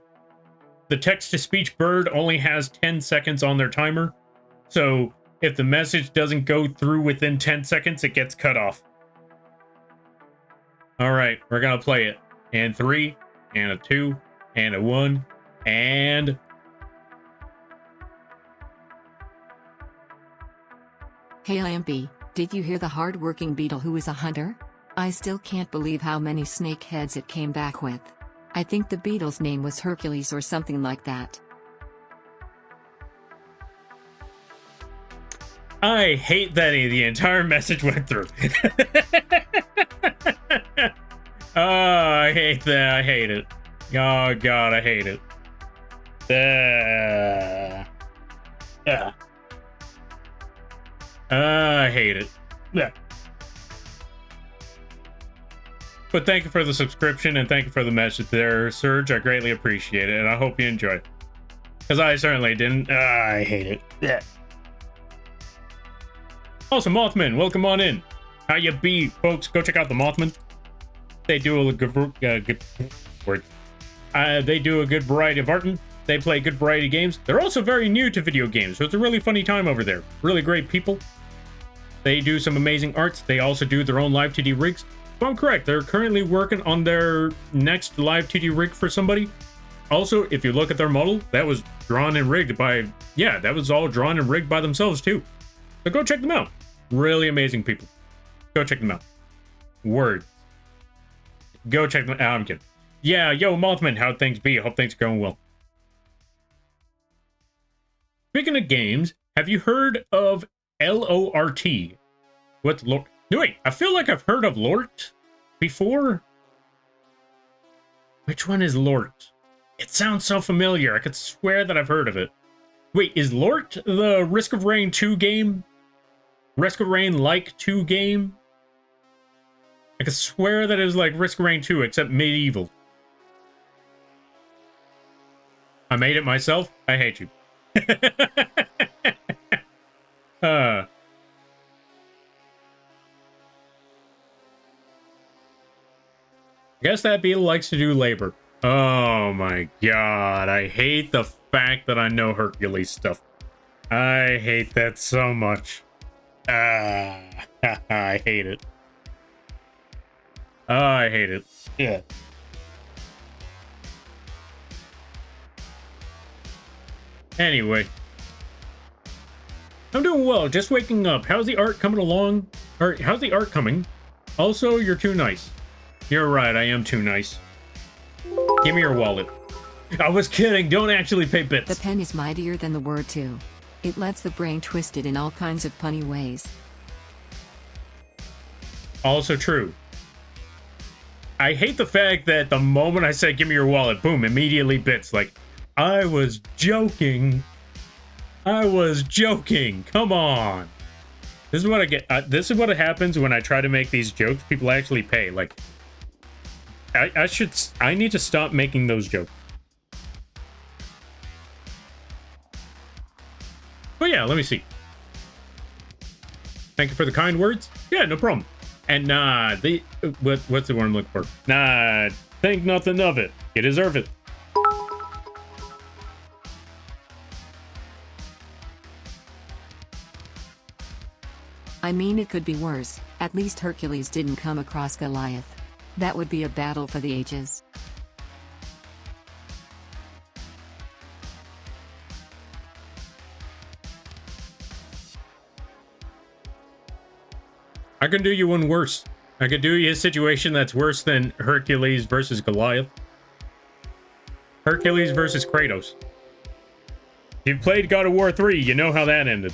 text to speech bird only has 10 seconds on their timer. So if the message doesn't go through within 10 seconds, it gets cut off. All right, we're going to play it. And 3, and a 2, and a 1, and... Hey Lampy, did you hear the hard-working beetle who is a hunter? I still can't believe how many snake heads it came back with. I think the beetle's name was Hercules or something like that. I hate that the entire message went through. Oh, I hate that. I hate it. Oh, God, I hate it. Yeah. I hate it. Yeah. But thank you for the subscription and thank you for the message there, Surge. I greatly appreciate it, and I hope you enjoyed. Because I certainly didn't. I hate it. Yeah. Also, Mothman, welcome on in. How you be, folks? Go check out the Mothman. They do a good word. They do a good variety of art. They play a good variety of games. They're also very new to video games, so it's a really funny time over there. Really great people. They do some amazing arts. They also do their own live 2D rigs. If I'm correct, they're currently working on their next live 2D rig for somebody. Also, if you look at their model, that was drawn and rigged by... Yeah, that was all drawn and rigged by themselves, too. So go check them out. Really amazing people. Go check them out. Word. Go check them out. I'm kidding. Yeah, yo, Mothman, how'd things be? I hope things are going well. Speaking of games, have you heard of LORT? What's LORT? No, wait, I feel like I've heard of LORT before. Which one is LORT? It sounds so familiar. I could swear that I've heard of it. Wait, is LORT the Risk of Rain 2 game? Risk of Rain like 2 game? I could swear that it was like Risk of Rain 2, except medieval. I made it myself? I hate you. I guess that beetle likes to do labor. Oh my god, I hate the fact that I know Hercules stuff. I hate that so much. Ah, I hate it. Oh, I hate it. Yeah. Anyway. I'm doing well, just waking up. How's the art coming along? Or how's the art coming? Also, you're too nice. You're right, I am too nice. Give me your wallet. I was kidding, don't actually pay bits. The pen is mightier than the word too. It lets the brain twist it in all kinds of punny ways. Also true. I hate the fact that the moment I said give me your wallet, boom, immediately bits. Like, I was joking. I was joking. Come on. This is what I get. This is what happens when I try to make these jokes. People actually pay. Like, I need to stop making those jokes. But yeah, let me see. Thank you for the kind words. Yeah, no problem. And what's the word I'm looking for? Nah, think nothing of it. You deserve it. I mean, it could be worse. At least Hercules didn't come across Goliath. That would be a battle for the ages. I can do you one worse. I could do you a situation that's worse than Hercules versus Goliath. Hercules versus Kratos. If you played God of War 3, you know how that ended.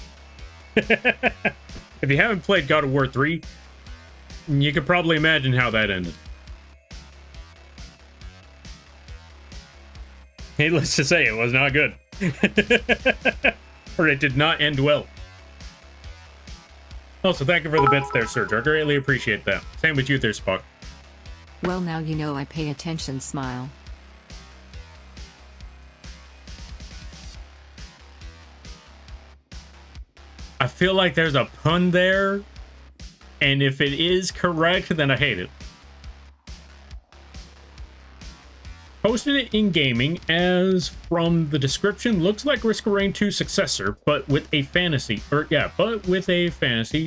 If you haven't played God of War 3, you could probably imagine how that ended. Needless to say, it was not good. Or it did not end well. Also, thank you for the bits there, Serge. I greatly appreciate that. Same with you there, Spock. Well, now you know I pay attention, smile. I feel like there's a pun there, and if it is correct, then I hate it. Posted it in gaming as from the description, looks like Risk of Rain 2 successor, but with a fantasy,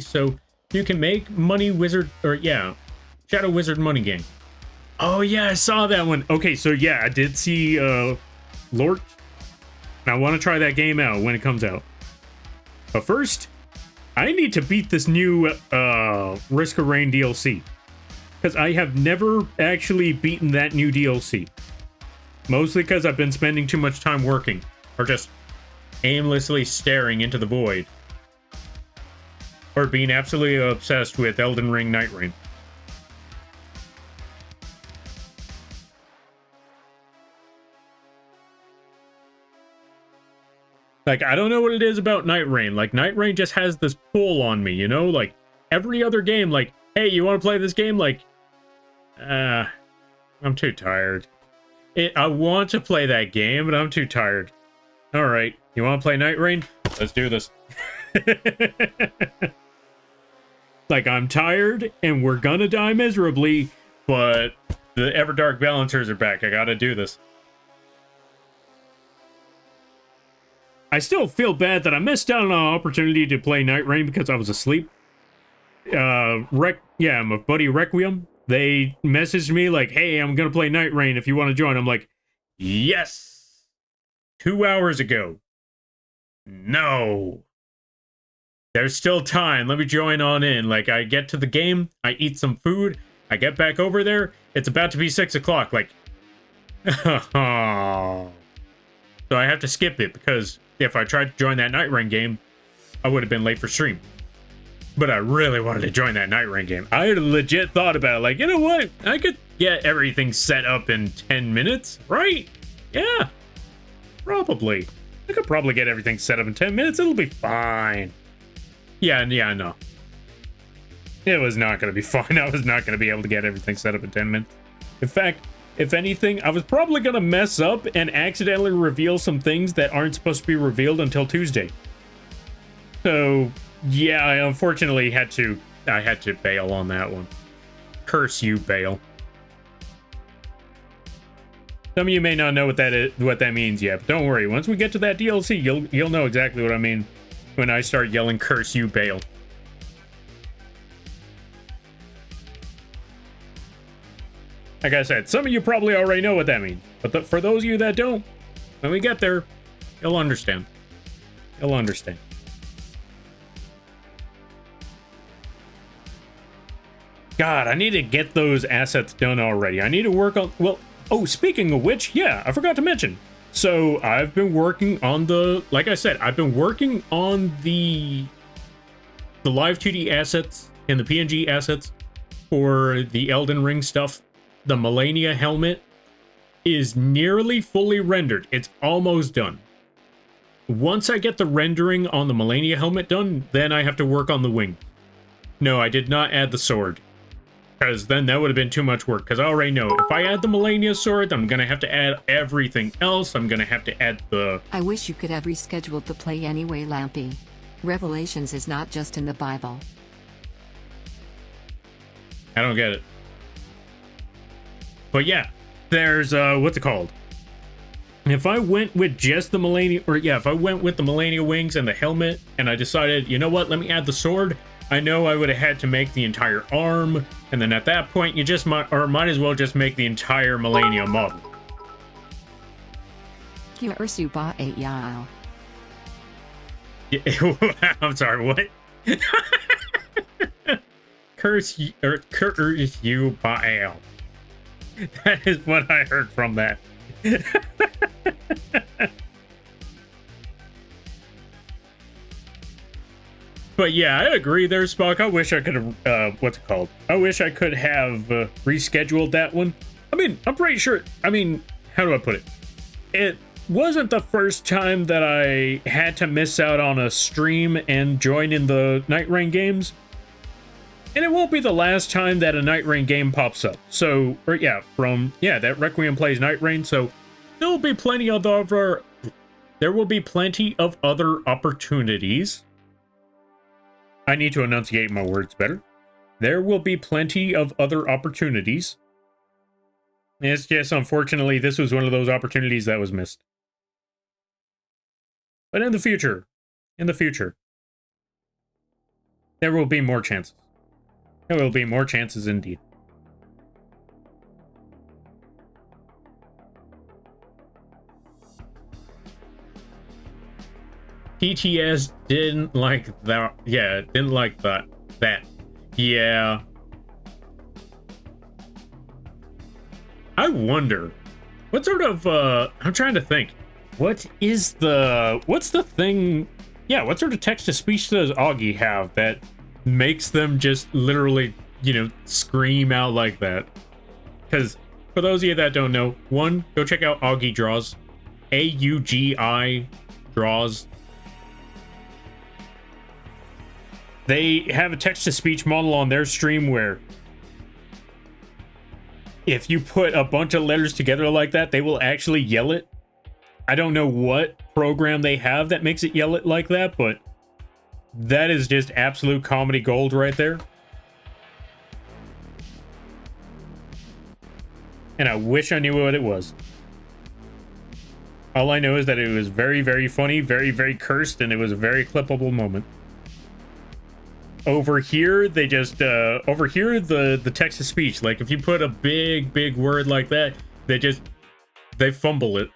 so you can make money wizard, Shadow Wizard money game. Oh yeah, I saw that one. Okay, so yeah, I did see Lord, and I want to try that game out when it comes out. But first, I need to beat this new Risk of Rain DLC, because I have never actually beaten that new DLC. Mostly because I've been spending too much time working, or just aimlessly staring into the void, or being absolutely obsessed with Elden Ring Night Rain. Like, I don't know what it is about Night Rain. Like, Night Rain just has this pull on me, you know? Like, every other game, like, hey, you want to play this game? Like, I'm too tired. I want to play that game, but I'm too tired. Alright, you want to play Night Rain? Let's do this. Like, I'm tired, and we're gonna die miserably, but the Everdark Balancers are back. I gotta do this. I still feel bad that I missed out on an opportunity to play Night Rain because I was asleep. My buddy Requiem, they messaged me like, hey, I'm gonna play Night Rain if you want to join. I'm like, yes! 2 hours ago. No. There's still time. Let me join on in. Like, I get to the game, I eat some food, I get back over there, it's about to be 6 o'clock. Like, oh. So I have to skip it because if I tried to join that Night Rain game, I would have been late for stream. But I really wanted to join that Night Rain game. I had legit thought about it, like, you know what? I could get everything set up in 10 minutes, right? Yeah, probably. I could probably get everything set up in 10 minutes. It'll be fine. Yeah, no. It was not going to be fine. I was not going to be able to get everything set up in 10 minutes. In fact, if anything, I was probably going to mess up and accidentally reveal some things that aren't supposed to be revealed until Tuesday. So, yeah, I unfortunately had to bail on that one. Curse you, bail. Some of you may not know what that means yet, but don't worry. Once we get to that DLC, you'll know exactly what I mean when I start yelling, "Curse you, Bale." Like I said, some of you probably already know what that means, but for those of you that don't, when we get there, you'll understand. You'll understand. God, I need to get those assets done already. I need to work on, well, oh, speaking of which, yeah, I forgot to mention. So I've been working on like I said, I've been working on the live 2D assets and the PNG assets for the Elden Ring stuff. The Millennia helmet is nearly fully rendered. It's almost done. Once I get the rendering on the Millennia helmet done, then I have to work on the wing. No, I did not add the sword, because then that would have been too much work, because I already know if I add the Millennia sword, I'm going to have to add everything else. I'm going to have to add the... I wish you could have rescheduled the play anyway, Lampy. Revelations is not just in the Bible. I don't get it. But yeah, there's, what's it called? If I went with just the Millennia, or yeah, if I went with the Millennia wings and the helmet, and I decided, you know what, let me add the sword, I know I would have had to make the entire arm, and then at that point, you just might as well just make the entire Millennia model. I'm sorry, what? Curse you, Baal. That is what I heard from that. But yeah, I agree there, Spock. I wish I could have, what's it called? I wish I could have rescheduled that one. I mean, I'm pretty sure, I mean, how do I put it? It wasn't the first time that I had to miss out on a stream and join in the Night Rain games. And it won't be the last time that a Night Rain game pops up. So, or yeah, that Requiem plays Night Rain. So there will be plenty of other opportunities. I need to enunciate my words better. There will be plenty of other opportunities. It's just, unfortunately, this was one of those opportunities that was missed. But in the future, there will be more chances. There will be more chances indeed. TTS didn't like that. Yeah, didn't like that. Yeah. I wonder, what sort of, I'm trying to think. What's the thing? Yeah, what sort of text-to-speech does Augie have that makes them just literally, you know, scream out like that? Because for those of you that don't know, one, go check out Augie Draws. AUGI Draws. They have a text-to-speech model on their stream where if you put a bunch of letters together like that, they will actually yell it. I don't know what program they have that makes it yell it like that, but that is just absolute comedy gold right there. And I wish I knew what it was. All I know is that it was very, very funny, very, very cursed, and it was a very clippable moment. Over here, they just, over here, the text-to-speech, like, if you put a big, big word like that, they fumble it.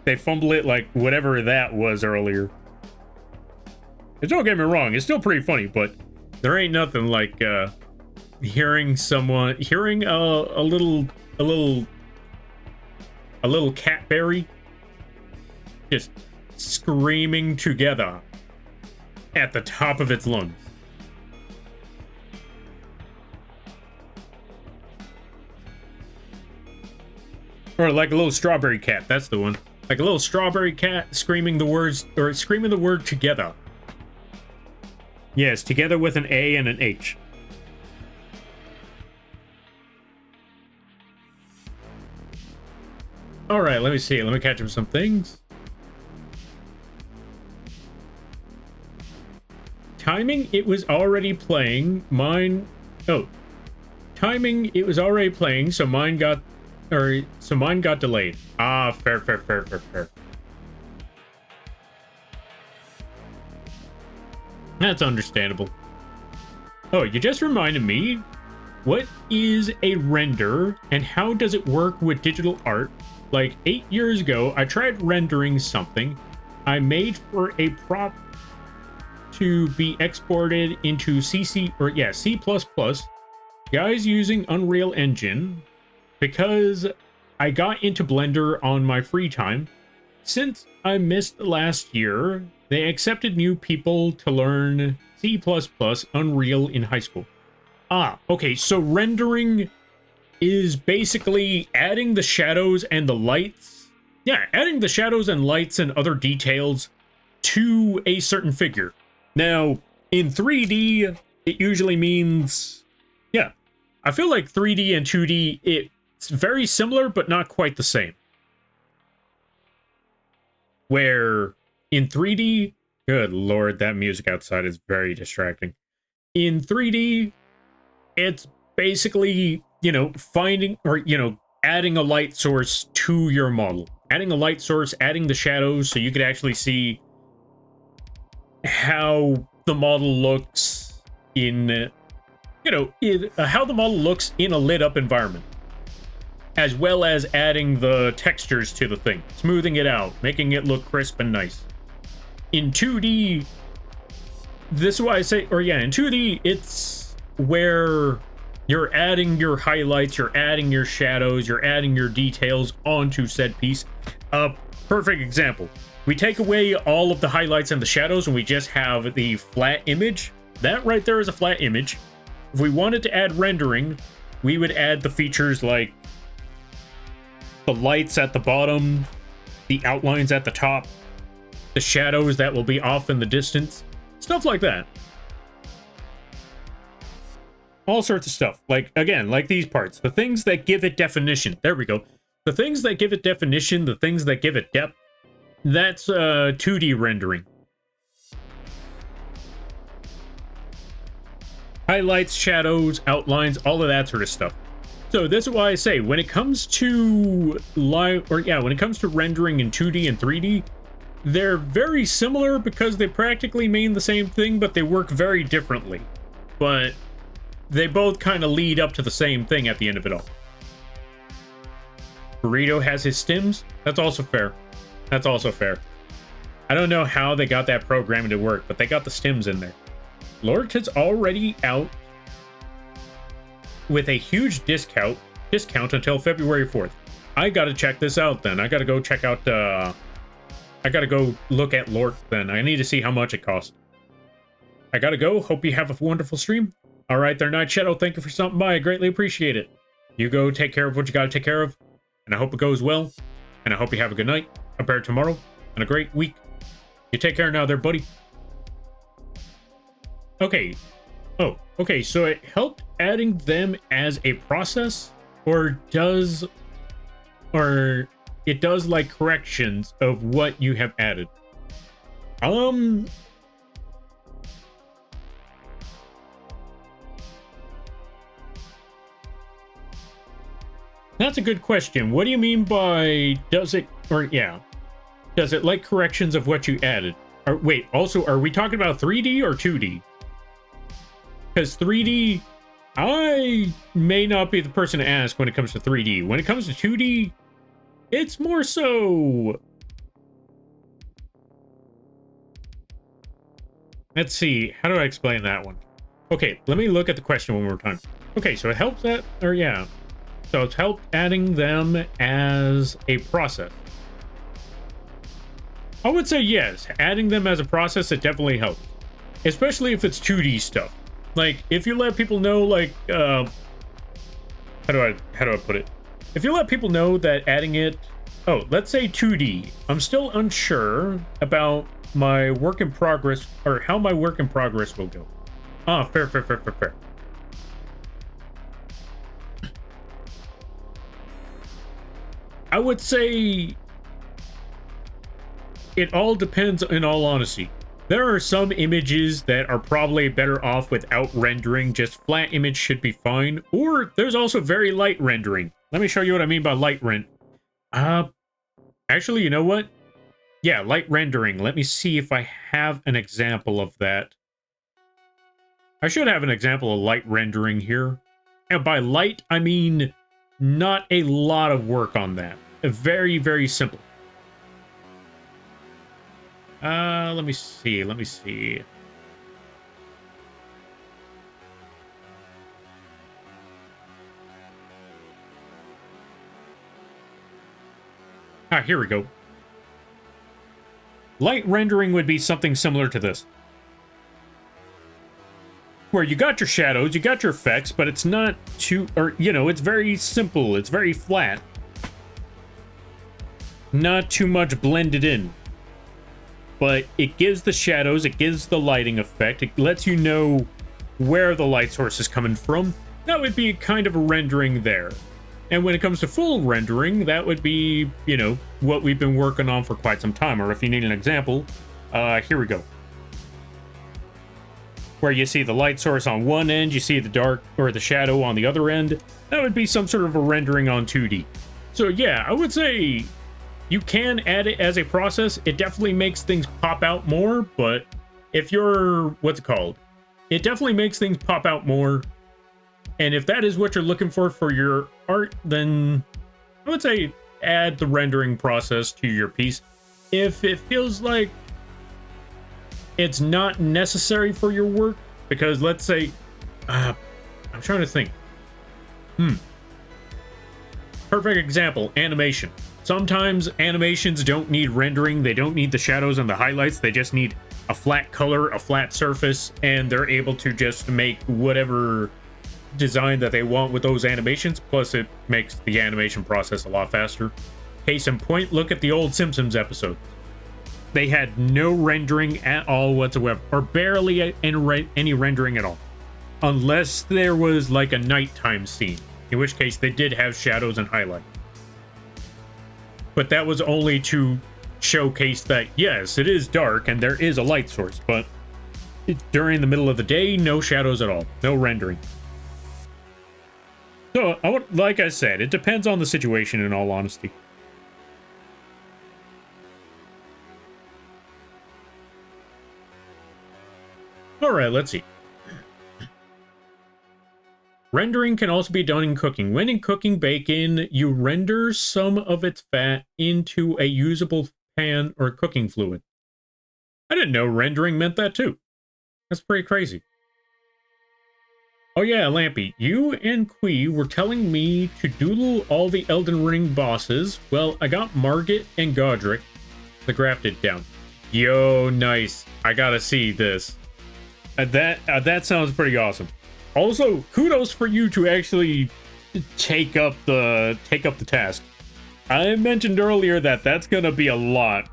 They fumble it like whatever that was earlier. And don't get me wrong, it's still pretty funny, but there ain't nothing like, hearing a little catberry just screaming together at the top of its lungs. Or like a little strawberry cat, that's the one. Like a little strawberry cat screaming the words, or screaming the word together. Yes, together with an A and an H. Alright, let me see. Let me catch up some things. Timing, it was already playing. Mine... Oh. Timing, it was already playing, so mine got so mine got delayed. Ah, fair. That's understandable. Oh, you just reminded me. What is a render and how does it work with digital art? Like 8 years ago, I tried rendering something I made for a prop to be exported into C++, guys using Unreal Engine, because I got into Blender on my free time. Since I missed last year, they accepted new people to learn C++ Unreal in high school. Ah, okay, so rendering is basically adding the shadows and the lights. Yeah, adding the shadows and lights and other details to a certain figure. Now, in 3D, it usually means, yeah, I feel like 3D and 2D, it's very similar, but not quite the same. Where in 3D, good lord, that music outside is very distracting. In 3D, it's basically, you know, finding, or, you know, adding a light source to your model. Adding a light source, adding the shadows, so you could actually see how the model looks in, you know, how the model looks in a lit up environment, as well as adding the textures to the thing, smoothing it out, making it look crisp and nice. In 2D, this is why I say, or yeah, in 2D, it's where you're adding your highlights, you're adding your shadows, you're adding your details onto said piece. Perfect example. We take away all of the highlights and the shadows and we just have the flat image. That right there is a flat image. If we wanted to add rendering, we would add the features like the lights at the bottom, the outlines at the top, the shadows that will be off in the distance, stuff like that. All sorts of stuff. Like, again, like these parts, the things that give it definition. There we go. The things that give it definition, the things that give it depth, that's 2D rendering. Highlights, shadows, outlines, all of that sort of stuff. So this is why I say, when it comes to when it comes to rendering in 2D and 3D, they're very similar because they practically mean the same thing, but they work very differently. But they both kind of lead up to the same thing at the end of it all. Burrito has his stims. That's also fair. That's also fair. I don't know how they got that programming to work, but they got the stims in there. Lord is already out with a huge discount until February 4th. I gotta check this out then. I gotta go check out, I gotta go look at Lord then. I need to see how much it costs. I gotta go. Hope you have a wonderful stream. All right there, Night Shadow. Thank you for stopping by. I greatly appreciate it. You go take care of what you gotta take care of. And I hope it goes well. And I hope you have a good night, a better tomorrow, and a great week. You take care now there, buddy. Okay. Oh, okay. So it helped adding them as a process, or it does like corrections of what you have added. That's a good question. What do you mean by does it like corrections of what you added? Or wait, also, are we talking about 3D or 2D? Because 3D, I may not be the person to ask when it comes to 3D. When it comes to 2D, it's more so... Let's see, how do I explain that one? Okay, let me look at the question one more time. Okay, so it helps that, or yeah. So it's helped adding them as a process. I would say yes, adding them as a process, it definitely helps. Especially if it's 2D stuff. Like, if you let people know, like, how do I put it? If you let people know that adding it, oh, let's say 2D. I'm still unsure about my work in progress, or how my work in progress will go. Ah, fair. I would say it all depends, in all honesty. There are some images that are probably better off without rendering. Just flat image should be fine. Or there's also very light rendering. Let me show you what I mean by light rend. Actually, you know what? Yeah, light rendering. Let me see if I have an example of that. I should have an example of light rendering here. And by light, I mean not a lot of work on that. Very, very simple. Let me see. Here we go. Light rendering would be something similar to this. Where you got your shadows, you got your effects, but it's not too, or, you know, it's very simple, it's very flat. Not too much blended in. But it gives the shadows, it gives the lighting effect, it lets you know where the light source is coming from. That would be kind of a rendering there. And when it comes to full rendering, that would be, you know, what we've been working on for quite some time. Or if you need an example, here we go. Where you see the light source on one end, you see the dark or the shadow on the other end. That would be some sort of a rendering on 2D. So yeah, I would say you can add it as a process. It definitely makes things pop out more, but if you're, what's it called? It definitely makes things pop out more. And if that is what you're looking for your art, then I would say add the rendering process to your piece. If it feels like it's not necessary for your work, because let's say, I'm trying to think. Perfect example, animation. Sometimes animations don't need rendering. They don't need the shadows and the highlights. They just need a flat color, a flat surface, and they're able to just make whatever design that they want with those animations. Plus, it makes the animation process a lot faster. Case in point, look at the old Simpsons episode. They had no rendering at all whatsoever, or barely any rendering at all. Unless there was like a nighttime scene, in which case they did have shadows and highlight. But that was only to showcase that, yes, it is dark and there is a light source, but during the middle of the day, no shadows at all, no rendering. So, like I said, it depends on the situation in all honesty. Alright, let's see. Rendering can also be done in cooking. When in cooking bacon, you render some of its fat into a usable pan or cooking fluid. I didn't know rendering meant that too. That's pretty crazy. Oh yeah, Lampy, you and Kui were telling me to doodle all the Elden Ring bosses. Well, I got Margit and Godric, the grafted down. Yo, nice. I gotta see this. That sounds pretty awesome. Also, kudos for you to actually take up the task. I mentioned earlier that that's gonna be a lot.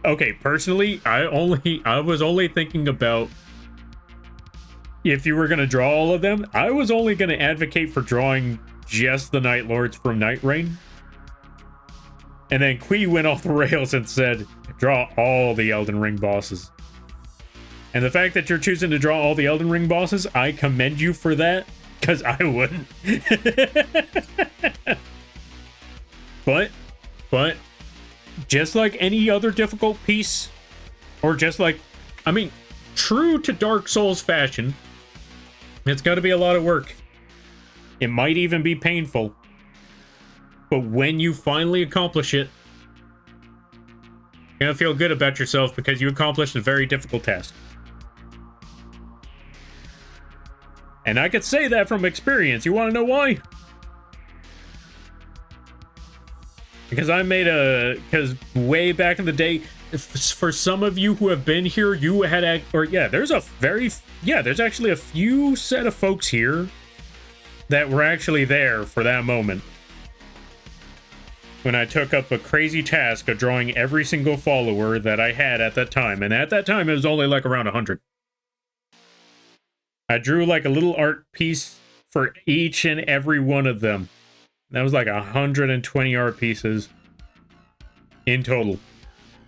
Okay, personally, I was only thinking about if you were gonna draw all of them. I was only gonna advocate for drawing just the Night Lords from Night Rain. And then Kui went off the rails and said, draw all the Elden Ring bosses. And the fact that you're choosing to draw all the Elden Ring bosses, I commend you for that, because I wouldn't. But, just like any other difficult piece, or just like, I mean, true to Dark Souls fashion, it's got to be a lot of work. It might even be painful. But when you finally accomplish it, you're going to feel good about yourself because you accomplished a very difficult task. And I could say that from experience. You want to know why? Because because way back in the day, for some of you who have been here, you had, there's actually a few set of folks here that were actually there for that moment. When I took up a crazy task of drawing every single follower that I had at that time. And at that time, it was only like around 100. I drew like a little art piece for each and every one of them. That was like 120 art pieces in total.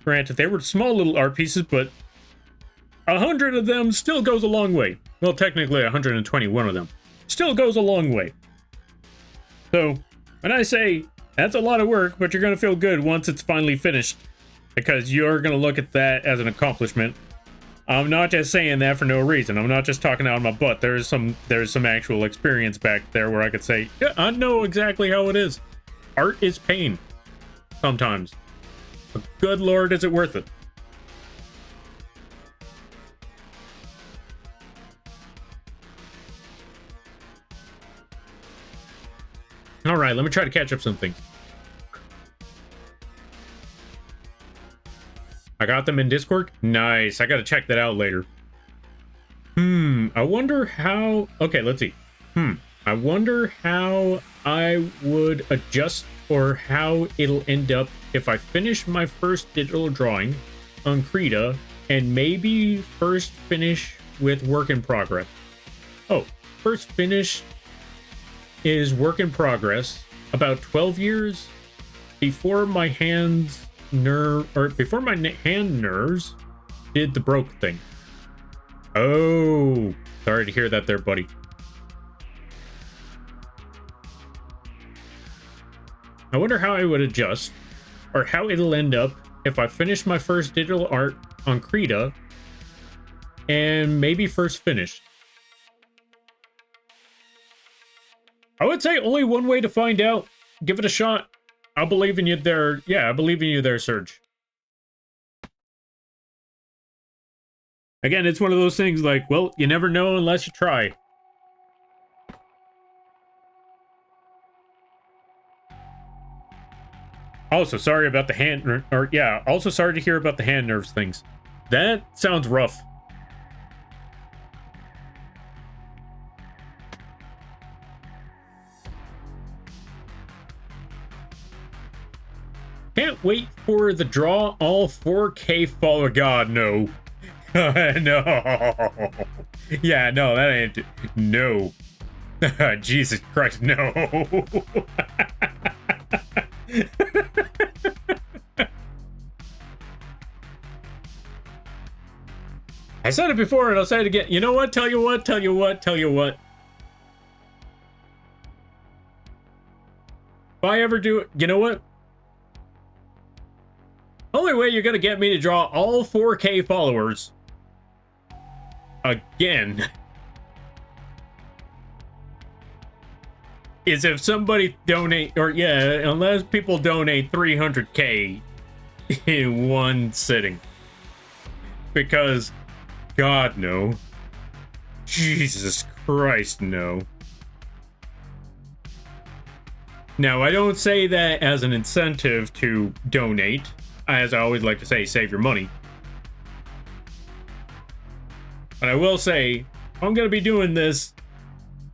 Granted, they were small little art pieces, but 100 of them still goes a long way. Well, technically 121 of them still goes a long way. So when I say that's a lot of work, but you're going to feel good once it's finally finished, because you're going to look at that as an accomplishment. I'm not just saying that for no reason. I'm not just talking out of my butt. There's some actual experience back there where I could say, yeah, I know exactly how it is. Art is pain sometimes. But good Lord, is it worth it? All right, let me try to catch up some things. I got them in Discord? Nice. I gotta check that out later. I wonder how... Okay, let's see. I wonder how I would adjust or how it'll end up if I finish my first digital drawing on Krita and maybe first finish with work in progress. Oh, first finish is work in progress about 12 years before my hand nerves did the broke thing. Oh, sorry to hear that there, buddy. I wonder how I would adjust or how it'll end up if I finish my first digital art on Krita and maybe first finished. I would say only one way to find out. Give it a shot. I believe in you there. Yeah, I believe in you there, Serge. Again, it's one of those things like, well, you never know unless you try. Also, sorry about the hand... also sorry to hear about the hand nerves things. That sounds rough. Can't wait for the draw all 4K follower. God, no. No. Yeah, no, that ain't... No. Jesus Christ, no. I said it before and I'll say it again. You know what? Tell you what. If I ever do it, you know what? Only way you're gonna get me to draw all 4K followers again is if somebody donate, or yeah, unless people donate 300K in one sitting. Because, God, no. Jesus Christ, no. Now, I don't say that as an incentive to donate. As I always like to say, save your money. But I will say, I'm going to be doing this.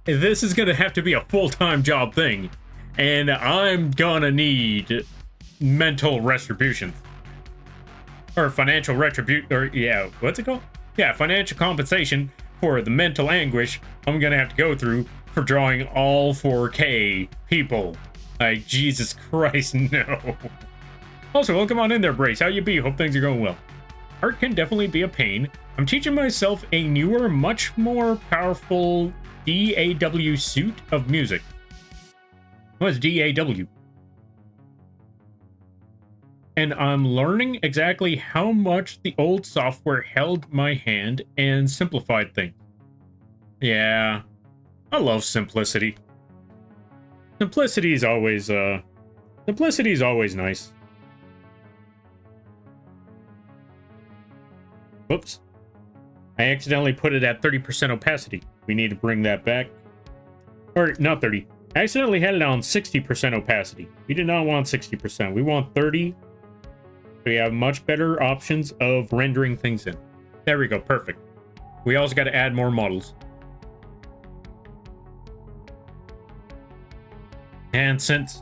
This is going to have to be a full-time job thing. And I'm going to need mental retribution. Or financial retribution. Or, yeah, what's it called? Yeah, financial compensation for the mental anguish I'm going to have to go through for drawing all 4K people. Like, Jesus Christ, no. Also, welcome on in there, Brace. How you be? Hope things are going well. Art can definitely be a pain. I'm teaching myself a newer, much more powerful DAW suite of music. What's DAW? And I'm learning exactly how much the old software held my hand and simplified things. Yeah, I love simplicity. Simplicity is always nice. Whoops. I accidentally put it at 30% opacity. We need to bring that back. Or, not 30. I accidentally had it on 60% opacity. We did not want 60%. We want 30. We have much better options of rendering things in. There we go. Perfect. We also got to add more models. And since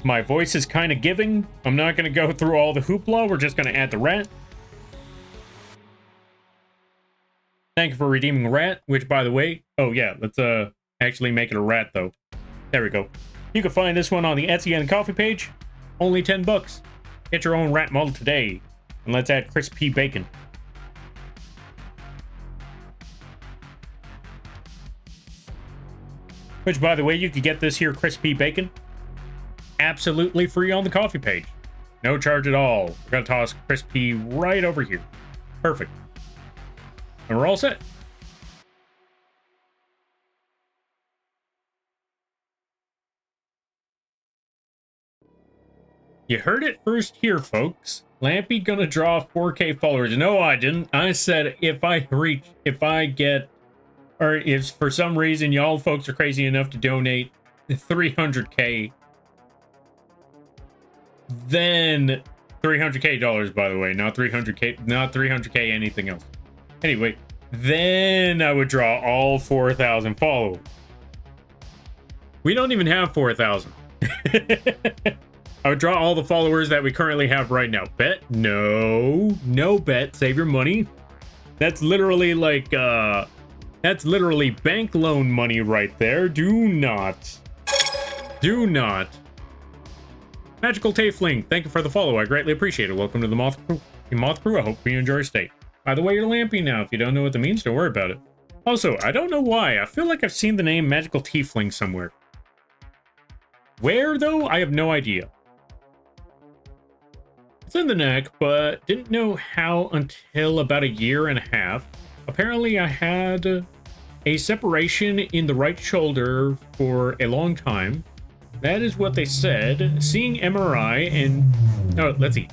my voice is kind of giving, I'm not going to go through all the hoopla. We're just going to add the rat. Thank you for redeeming rat, which, by the way... Oh, yeah, let's actually make it a rat, though. There we go. You can find this one on the Etsy and Coffee page. Only 10 bucks. Get your own rat model today. And let's add crispy bacon. Which, by the way, you could get this here crispy bacon absolutely free on the coffee page. No charge at all. We're going to toss crispy right over here. Perfect. And we're all set. You heard it first here, folks. Lampy gonna draw 4K followers. No, I didn't. I said if for some reason y'all folks are crazy enough to donate 300K, then 300K dollars, by the way, not 300K anything else. Anyway, then I would draw all 4,000 followers. We don't even have 4,000. I would draw all the followers that we currently have right now. Bet? No. No bet. Save your money. That's literally like, that's literally bank loan money right there. Do not. Do not. Magical Tafling, thank you for the follow. I greatly appreciate it. Welcome to the Moth Crew. I hope you enjoy your stay. By the way, you're Lampy now. If you don't know what that means, don't worry about it. Also, I don't know why. I feel like I've seen the name Magical Tiefling somewhere. Where, though? I have no idea. It's in the neck, but didn't know how until about 1.5 years. Apparently, I had a separation in the right shoulder for a long time. That is what they said. Seeing MRI and... Oh, let's see.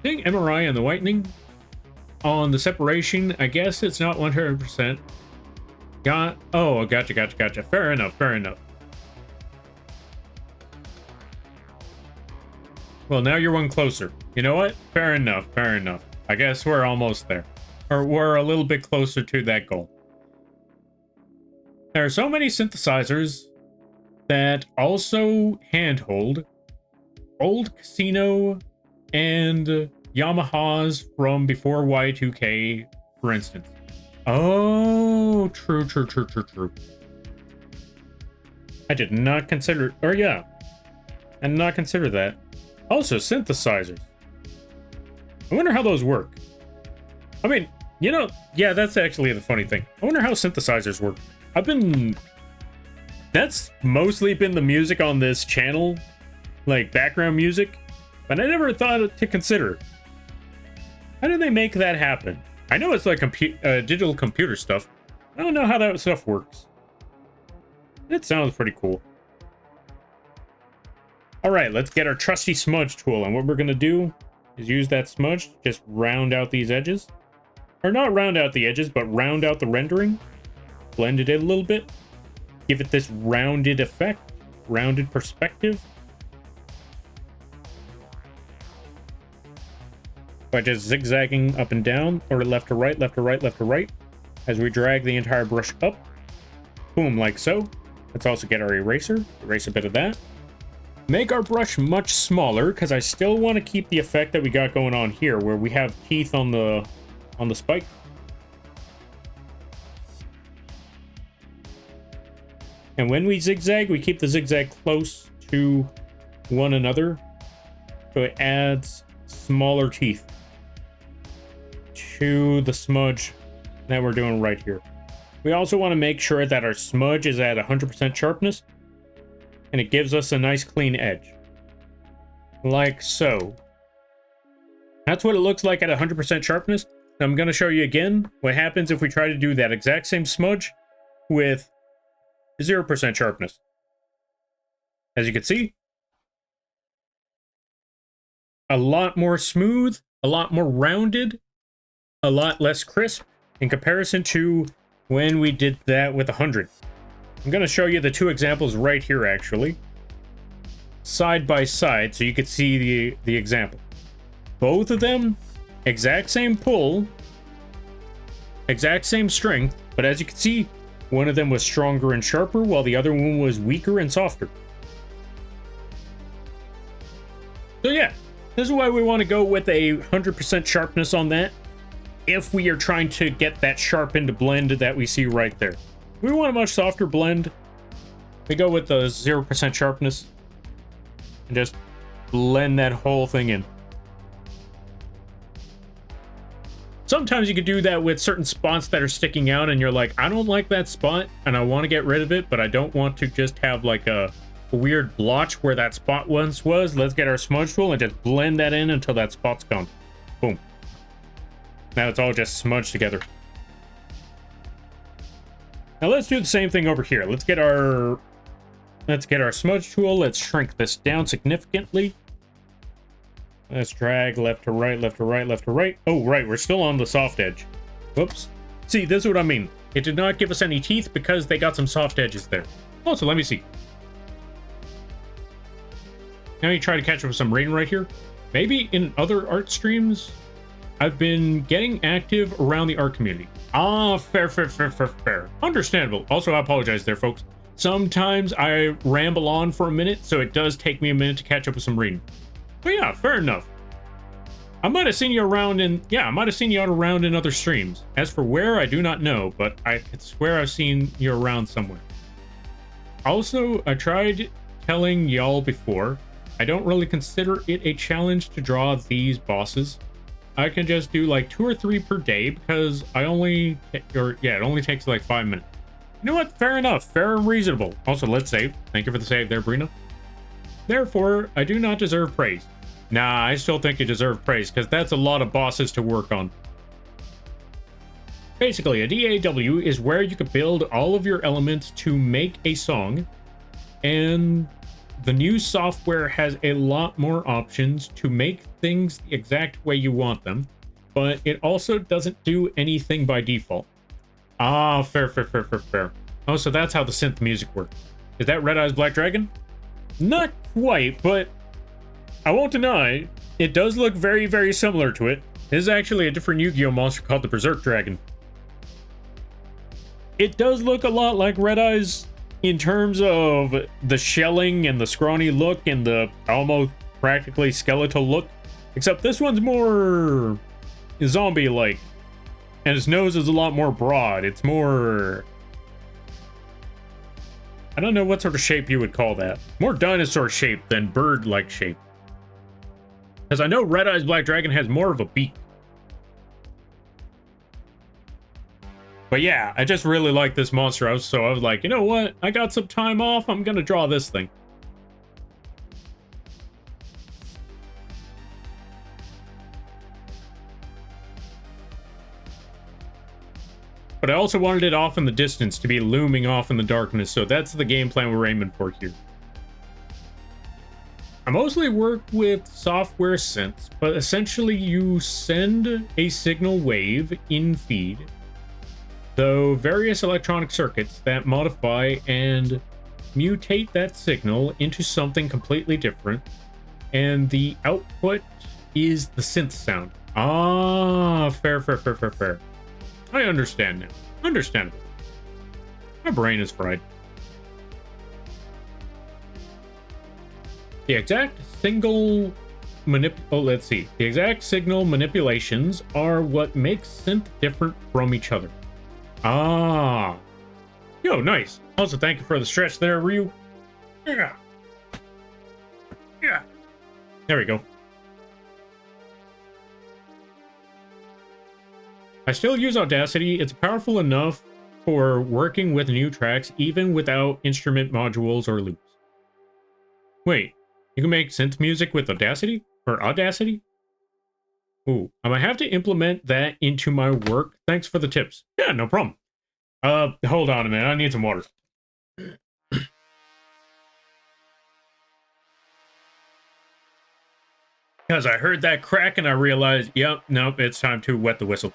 Seeing MRI and the whitening on the separation, I guess it's not 100%. Oh, gotcha. Fair enough. Well, now you're one closer. You know what? Fair enough. I guess we're almost there. Or we're a little bit closer to that goal. There are so many synthesizers that also handhold old Casino and Yamahas from before Y2K, for instance. Oh, true. I did not consider... Or yeah. I did not consider that. Also, synthesizers. I wonder how those work. I mean, you know, yeah, that's actually the funny thing. I wonder how synthesizers work. That's mostly been the music on this channel, like background music, but I never thought to consider. How do they make that happen? I know it's like digital computer stuff. I don't know how that stuff works. It sounds pretty cool. All right, let's get our trusty smudge tool. And what we're going to do is use that smudge to just round out these edges. Or not round out the edges, but round out the rendering. Blend it in a little bit. Give it this rounded effect, rounded perspective. By just zigzagging up and down, or left to right, left to right, left to right. As we drag the entire brush up. Boom, like so. Let's also get our eraser. Erase a bit of that. Make our brush much smaller, because I still want to keep the effect that we got going on here, where we have teeth on the spike. And when we zigzag, we keep the zigzag close to one another, so it adds smaller teeth to the smudge that we're doing right here. We also want to make sure that our smudge is at 100% sharpness, and it gives us a nice clean edge. Like so. That's what it looks like at 100% sharpness. Now I'm going to show you again what happens if we try to do that exact same smudge with 0% sharpness. As you can see, a lot more smooth, a lot more rounded, a lot less crisp in comparison to when we did that with 100. I'm going to show you the two examples right here, actually, side by side, so you can see the example. Both of them, exact same pull, exact same strength, but as you can see, one of them was stronger and sharper, while the other one was weaker and softer. So yeah, this is why we want to go with a 100% sharpness on that, if we are trying to get that sharpened blend that we see right there. If we want a much softer blend, we go with the 0% sharpness and just blend that whole thing in. Sometimes you could do that with certain spots that are sticking out and you're like, I don't like that spot and I want to get rid of it, but I don't want to just have like a weird blotch where that spot once was. Let's get our smudge tool and just blend that in until that spot's gone. Boom. Now it's all just smudged together. Now let's do the same thing over here. Let's get our smudge tool. Let's shrink this down significantly. Let's drag left to right, left to right, left to right. Oh, right, we're still on the soft edge. Whoops. See, this is what I mean. It did not give us any teeth because they got some soft edges there. Also, let me see. Now you try to catch up with some rain right here. Maybe in other art streams, I've been getting active around the art community. Ah, fair. Understandable. Also, I apologize there, folks. Sometimes I ramble on for a minute, so it does take me a minute to catch up with some reading. But yeah, fair enough. I might have seen you around in other streams. As for where, I do not know, but I could swear I've seen you around somewhere. Also, I tried telling y'all before, I don't really consider it a challenge to draw these bosses. I can just do like 2 or 3 per day because it only takes like 5 minutes. You know what? Fair enough. Fair and reasonable. Also, let's save. Thank you for the save there, Brina. Therefore, I do not deserve praise. Nah, I still think you deserve praise, because that's a lot of bosses to work on. Basically, a DAW is where you can build all of your elements to make a song, and the new software has a lot more options to make things the exact way you want them, but it also doesn't do anything by default. Ah, fair. Oh, so that's how the synth music works. Is that Red Eyes Black Dragon? Not quite, but I won't deny, it does look very, very similar to it. This is actually a different Yu-Gi-Oh monster called the Berserk Dragon. It does look a lot like Red Eyes in terms of the shelling and the scrawny look and the almost practically skeletal look, except this one's more zombie-like, and its nose is a lot more broad. It's more... I don't know what sort of shape you would call that. More dinosaur shape than bird-like shape. Because I know Red Eyes Black Dragon has more of a beak. But yeah, I just really like this monster. So I was like, you know what? I got some time off. I'm going to draw this thing. But I also wanted it off in the distance to be looming off in the darkness, so that's the game plan we're aiming for here. I mostly work with software synths, but essentially you send a signal wave in feed, though various electronic circuits that modify and mutate that signal into something completely different, and the output is the synth sound. Ah, fair. I understand now. Understandable. My brain is fried. The exact signal manipulations are what makes synth different from each other. Ah. Yo, nice. Also, thank you for the stretch there, Ryu. Yeah. There we go. I still use Audacity. It's powerful enough for working with new tracks, even without instrument modules or loops. Wait, you can make synth music with Audacity? Or Audacity? Ooh, I might have to implement that into my work. Thanks for the tips. Yeah, no problem. Hold on a minute. I need some water. Because I heard that crack and I realized, yep, nope, it's time to wet the whistle.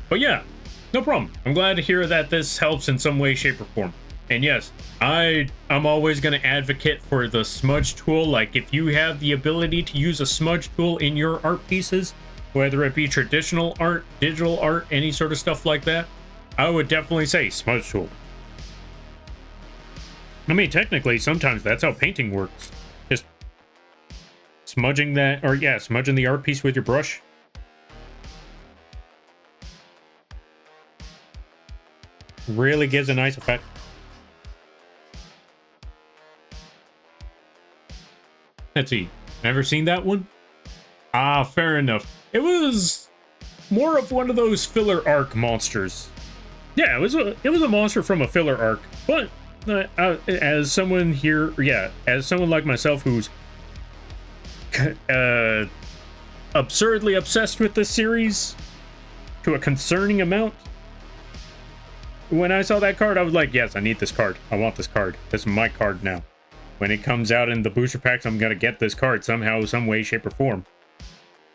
But yeah, no problem. I'm glad to hear that this helps in some way, shape, or form. And yes, I'm always going to advocate for the smudge tool. Like, if you have the ability to use a smudge tool in your art pieces, whether it be traditional art, digital art, any sort of stuff like that, I would definitely say smudge tool. I mean, technically, sometimes that's how painting works. Just smudging that, or yeah, smudging the art piece with your brush. Really gives a nice effect. Let's see. Never seen that one? Ah, fair enough. It was more of one of those filler arc monsters. Yeah, it was a monster from a filler arc. But as someone here, yeah, as someone like myself who's absurdly obsessed with this series to a concerning amount, when I saw that card, I was like, yes, I need this card. I want this card. This is my card now. When it comes out in the booster packs, I'm gonna get this card somehow, some way, shape, or form.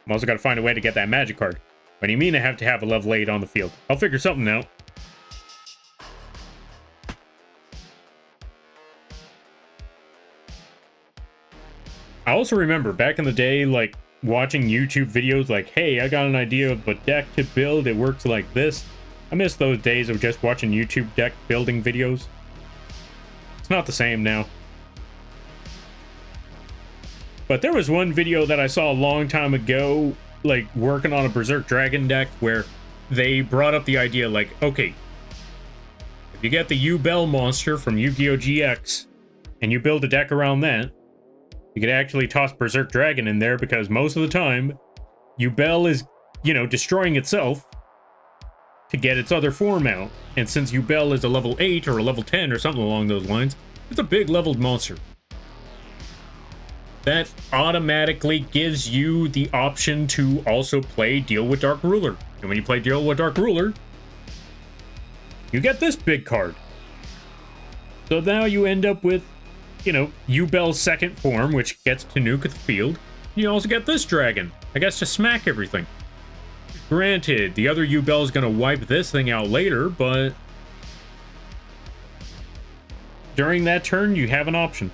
I'm also gotta find a way to get that magic card. What do you mean I have to have a level 8 on the field? I'll figure something out. I also remember back in the day, like, watching YouTube videos like, hey, I got an idea of a deck to build. It works like this. I miss those days of just watching YouTube deck building videos. It's not the same now. But there was one video that I saw a long time ago, like, working on a Berserk Dragon deck, where they brought up the idea, like, okay, if you get the Yubel monster from Yu-Gi-Oh! GX, and you build a deck around that, you could actually toss Berserk Dragon in there, because most of the time, Yubel is, you know, destroying itself to get its other form out. And since Yubel is a level 8 or a level 10 or something along those lines, it's a big leveled monster. That automatically gives you the option to also play Deal with Dark Ruler. And when you play Deal with Dark Ruler, you get this big card. So now you end up with, you know, Yubel's second form, which gets to nuke at the field. You also get this dragon, I guess, to smack everything. Granted, the other Yubel is going to wipe this thing out later, but during that turn, you have an option.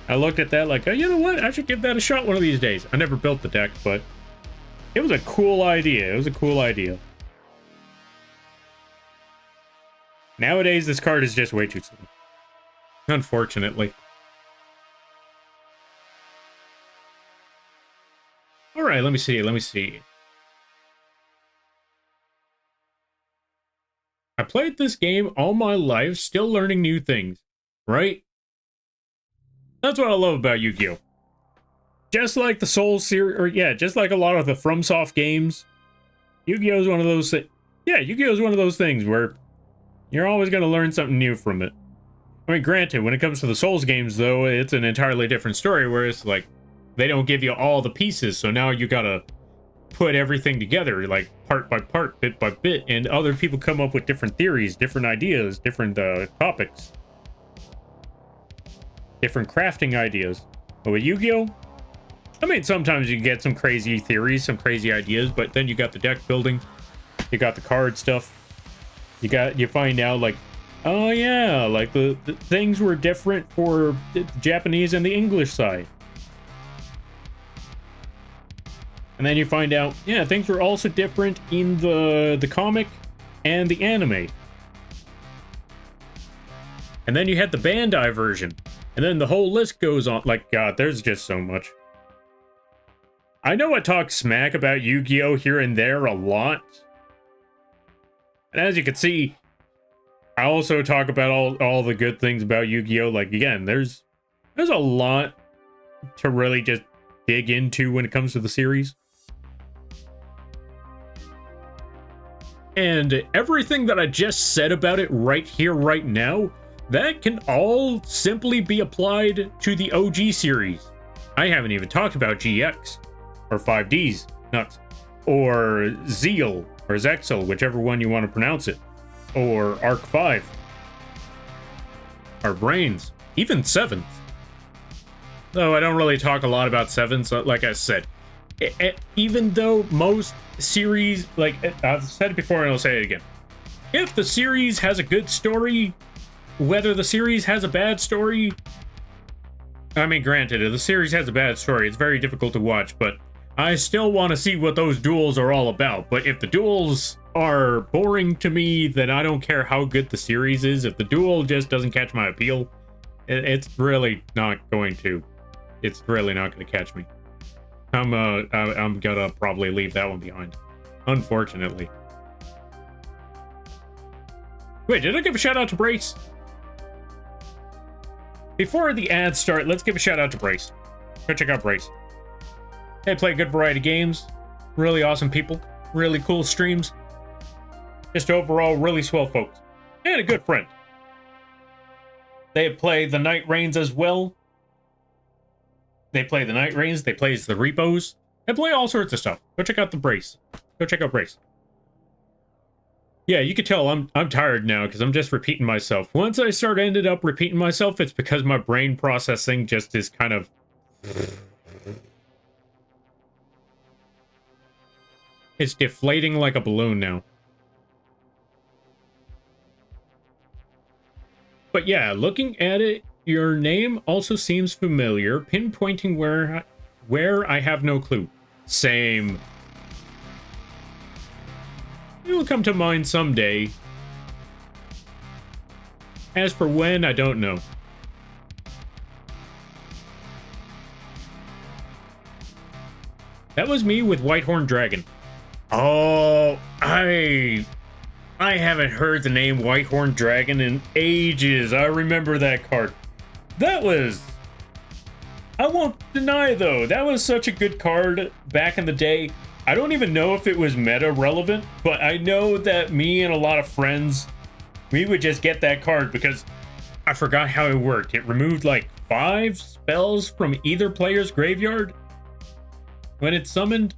I looked at that like, oh, you know what? I should give that a shot one of these days. I never built the deck, but it was a cool idea. It was a cool idea. Nowadays, this card is just way too slow. Unfortunately. All right, let me see. Let me see. I played this game all my life, still learning new things, right? That's what I love about Yu-Gi-Oh! Just like the Soul series, or yeah, just like a lot of the FromSoft games, Yu-Gi-Oh! Is one of those things. Yeah, Yu-Gi-Oh! Is one of those things where you're always going to learn something new from it. I mean, granted, when it comes to the Souls games, though, it's an entirely different story, where it's like, they don't give you all the pieces, so now you gotta put everything together, like, part by part, bit by bit, and other people come up with different theories, different ideas, different topics. Different crafting ideas. But with Yu-Gi-Oh! I mean, sometimes you get some crazy theories, some crazy ideas, but then you got the deck building, you got the card stuff, you find out, like, oh yeah, like the things were different for the Japanese and the English side. And then you find out, yeah, things were also different in the comic and the anime. And then you had the Bandai version. And then the whole list goes on. Like, God, there's just so much. I know I talk smack about Yu-Gi-Oh! Here and there a lot. And as you can see, I also talk about all the good things about Yu-Gi-Oh! Like, again, there's a lot to really just dig into when it comes to the series. And everything that I just said about it right here, right now, that can all simply be applied to the OG series. I haven't even talked about GX, or 5Ds, nuts, or Zeal, or Zexel, whichever one you want to pronounce it, or Arc 5, or Brains, even 7th. Though I don't really talk a lot about 7th, like I said. Even though most series, like I've said it before and I'll say it again, if the series has a good story, whether the series has a bad story, I mean, granted, if the series has a bad story, it's very difficult to watch, but I still want to see what those duels are all about. But if the duels are boring to me, then I don't care how good the series is. If the duel just doesn't catch my appeal, it's really not going to. It's really not going to catch me. I'm gonna probably leave that one behind, unfortunately. Wait, did I give a shout out to Brace? Before the ads start, let's give a shout out to Brace. Go check out Brace. They play a good variety of games. Really awesome people. Really cool streams. Just overall really swell folks. And a good friend. They play the Night Reigns as well. They play the Night Reigns. They play the Repos. They play all sorts of stuff. Go check out the Brace. Go check out Brace. Yeah, you can tell I'm tired now because I'm just repeating myself. Once I ended up repeating myself, it's because my brain processing just is kind of... It's deflating like a balloon now. But yeah, looking at it, your name also seems familiar. Pinpointing where I have no clue. Same. It will come to mind someday. As for when, I don't know. That was me with Whitehorn Dragon. Oh, I haven't heard the name Whitehorn Dragon in ages. I remember that card. That was... I won't deny, though, that was such a good card back in the day. I don't even know if it was meta relevant, but I know that me and a lot of friends, we would just get that card because I forgot how it worked. It removed like 5 spells from either player's graveyard when it's summoned.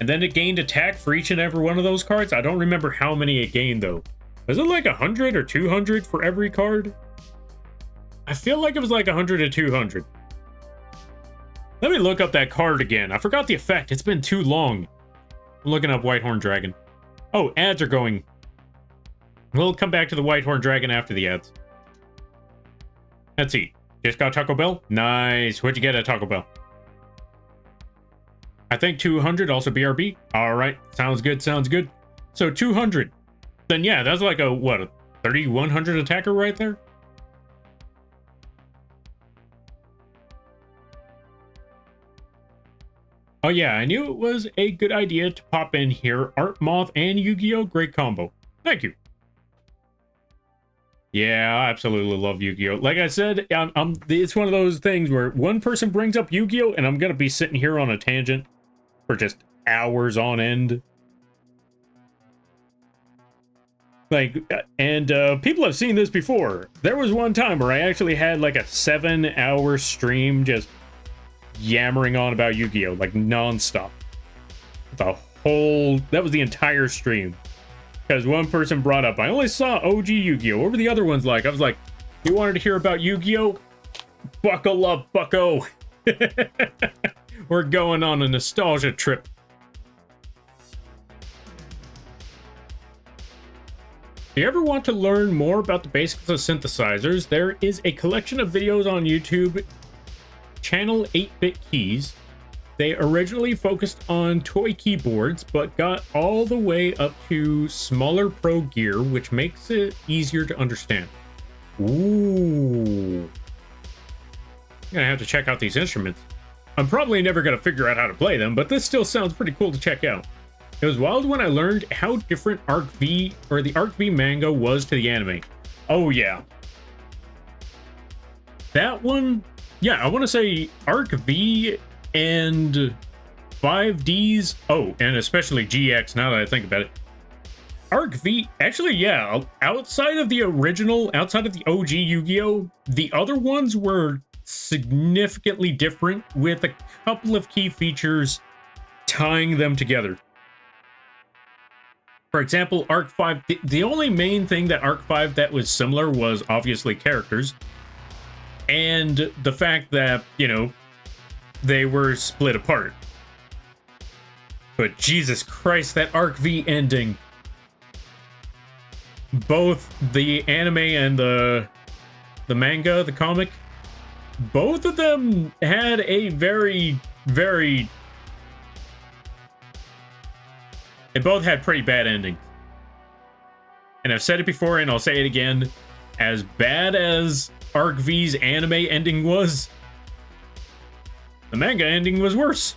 And then it gained attack for each and every one of those cards. I don't remember how many it gained, though. Was it like 100 or 200 for every card? I feel like it was like 100 to 200. Let me look up that card again. I forgot the effect. It's been too long. I'm looking up Whitehorn Dragon. Oh, ads are going. We'll come back to the Whitehorn Dragon after the ads. Let's see. Just got Taco Bell? Nice. What'd you get at Taco Bell? I think 200, also BRB. All right. Sounds good. Sounds good. So 200. Then yeah, that's like a, what, a 3100 attacker right there? Oh yeah, I knew it was a good idea to pop in here. Art Moth and Yu-Gi-Oh! Great combo. Thank you. Yeah, I absolutely love Yu-Gi-Oh! Like I said, it's one of those things where one person brings up Yu-Gi-Oh! And I'm going to be sitting here on a tangent for just hours on end. Like, and people have seen this before. There was one time where I actually had like a 7-hour stream just yammering on about Yu-Gi-Oh! Like non-stop. That was the entire stream. Because one person brought up, I only saw OG Yu-Gi-Oh! Over the other ones, like, I was like, you wanted to hear about Yu-Gi-Oh? Buckle up, bucko. We're going on a nostalgia trip. If you ever want to learn more about the basics of synthesizers, there is a collection of videos on YouTube, channel 8-Bit Keys. They originally focused on toy keyboards, but got all the way up to smaller pro gear, which makes it easier to understand. Ooh. I'm gonna have to check out these instruments. I'm probably never gonna figure out how to play them, but this still sounds pretty cool to check out. It was wild when I learned how different Arc V, or the Arc V manga was to the anime. Oh yeah. That one, yeah, I want to say Arc V and 5Ds, oh, and especially GX, now that I think about it. Arc V, actually, yeah, outside of the original, outside of the OG Yu-Gi-Oh!, the other ones were significantly different with a couple of key features tying them together. For example, Arc 5, the only main thing that Arc 5 that was similar was obviously characters. And the fact that, you know, they were split apart. But Jesus Christ, that Arc V ending. Both the anime and the manga, the comic, both of them had a very, very... They both had pretty bad endings. And I've said it before and I'll say it again. As bad as Arc V's anime ending was, the manga ending was worse.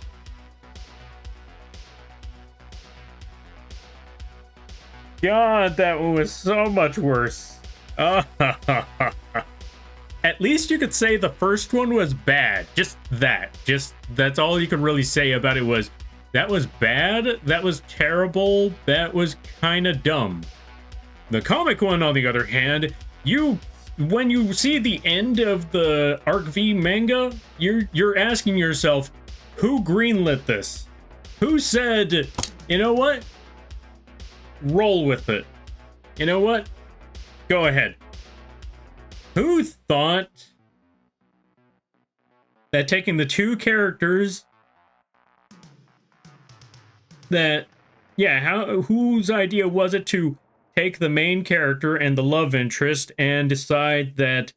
God, that was so much worse. at least you could say the first one was bad. Just that's all you could really say about it was that was bad, that was terrible, that was kind of dumb. The comic one, on the other hand, when you see the end of the Arc V manga, you're asking yourself, who greenlit this? Who said, you know what? Roll with it. You know what? Go ahead. Who thought that taking the two characters whose idea was it to take the main character and the love interest and decide that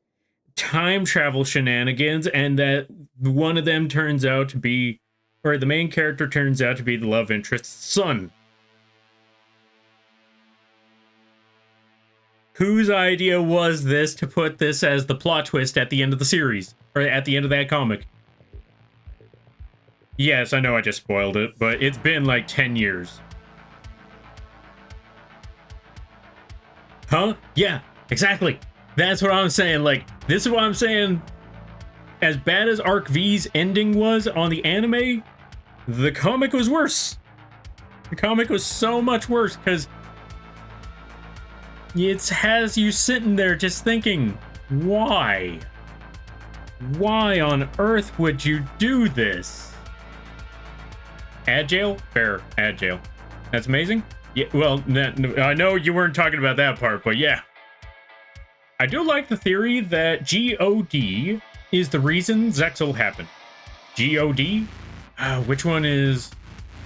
time travel shenanigans and that one of them turns out to be, or the main character turns out to be the love interest's son? Whose idea was this to put this as the plot twist at the end of the series? Or at the end of that comic? Yes, I know I just spoiled it, but it's been like 10 years. Huh? Yeah, exactly. That's what I'm saying. Like, this is what I'm saying. As bad as Arc V's ending was on the anime, the comic was worse. The comic was so much worse because it has you sitting there just thinking, why? Why on earth would you do this? Add jail? Fair. Add jail. That's amazing. Yeah, well, I know you weren't talking about that part, but yeah. I do like the theory that God is the reason Zexal happened. God? Which one is...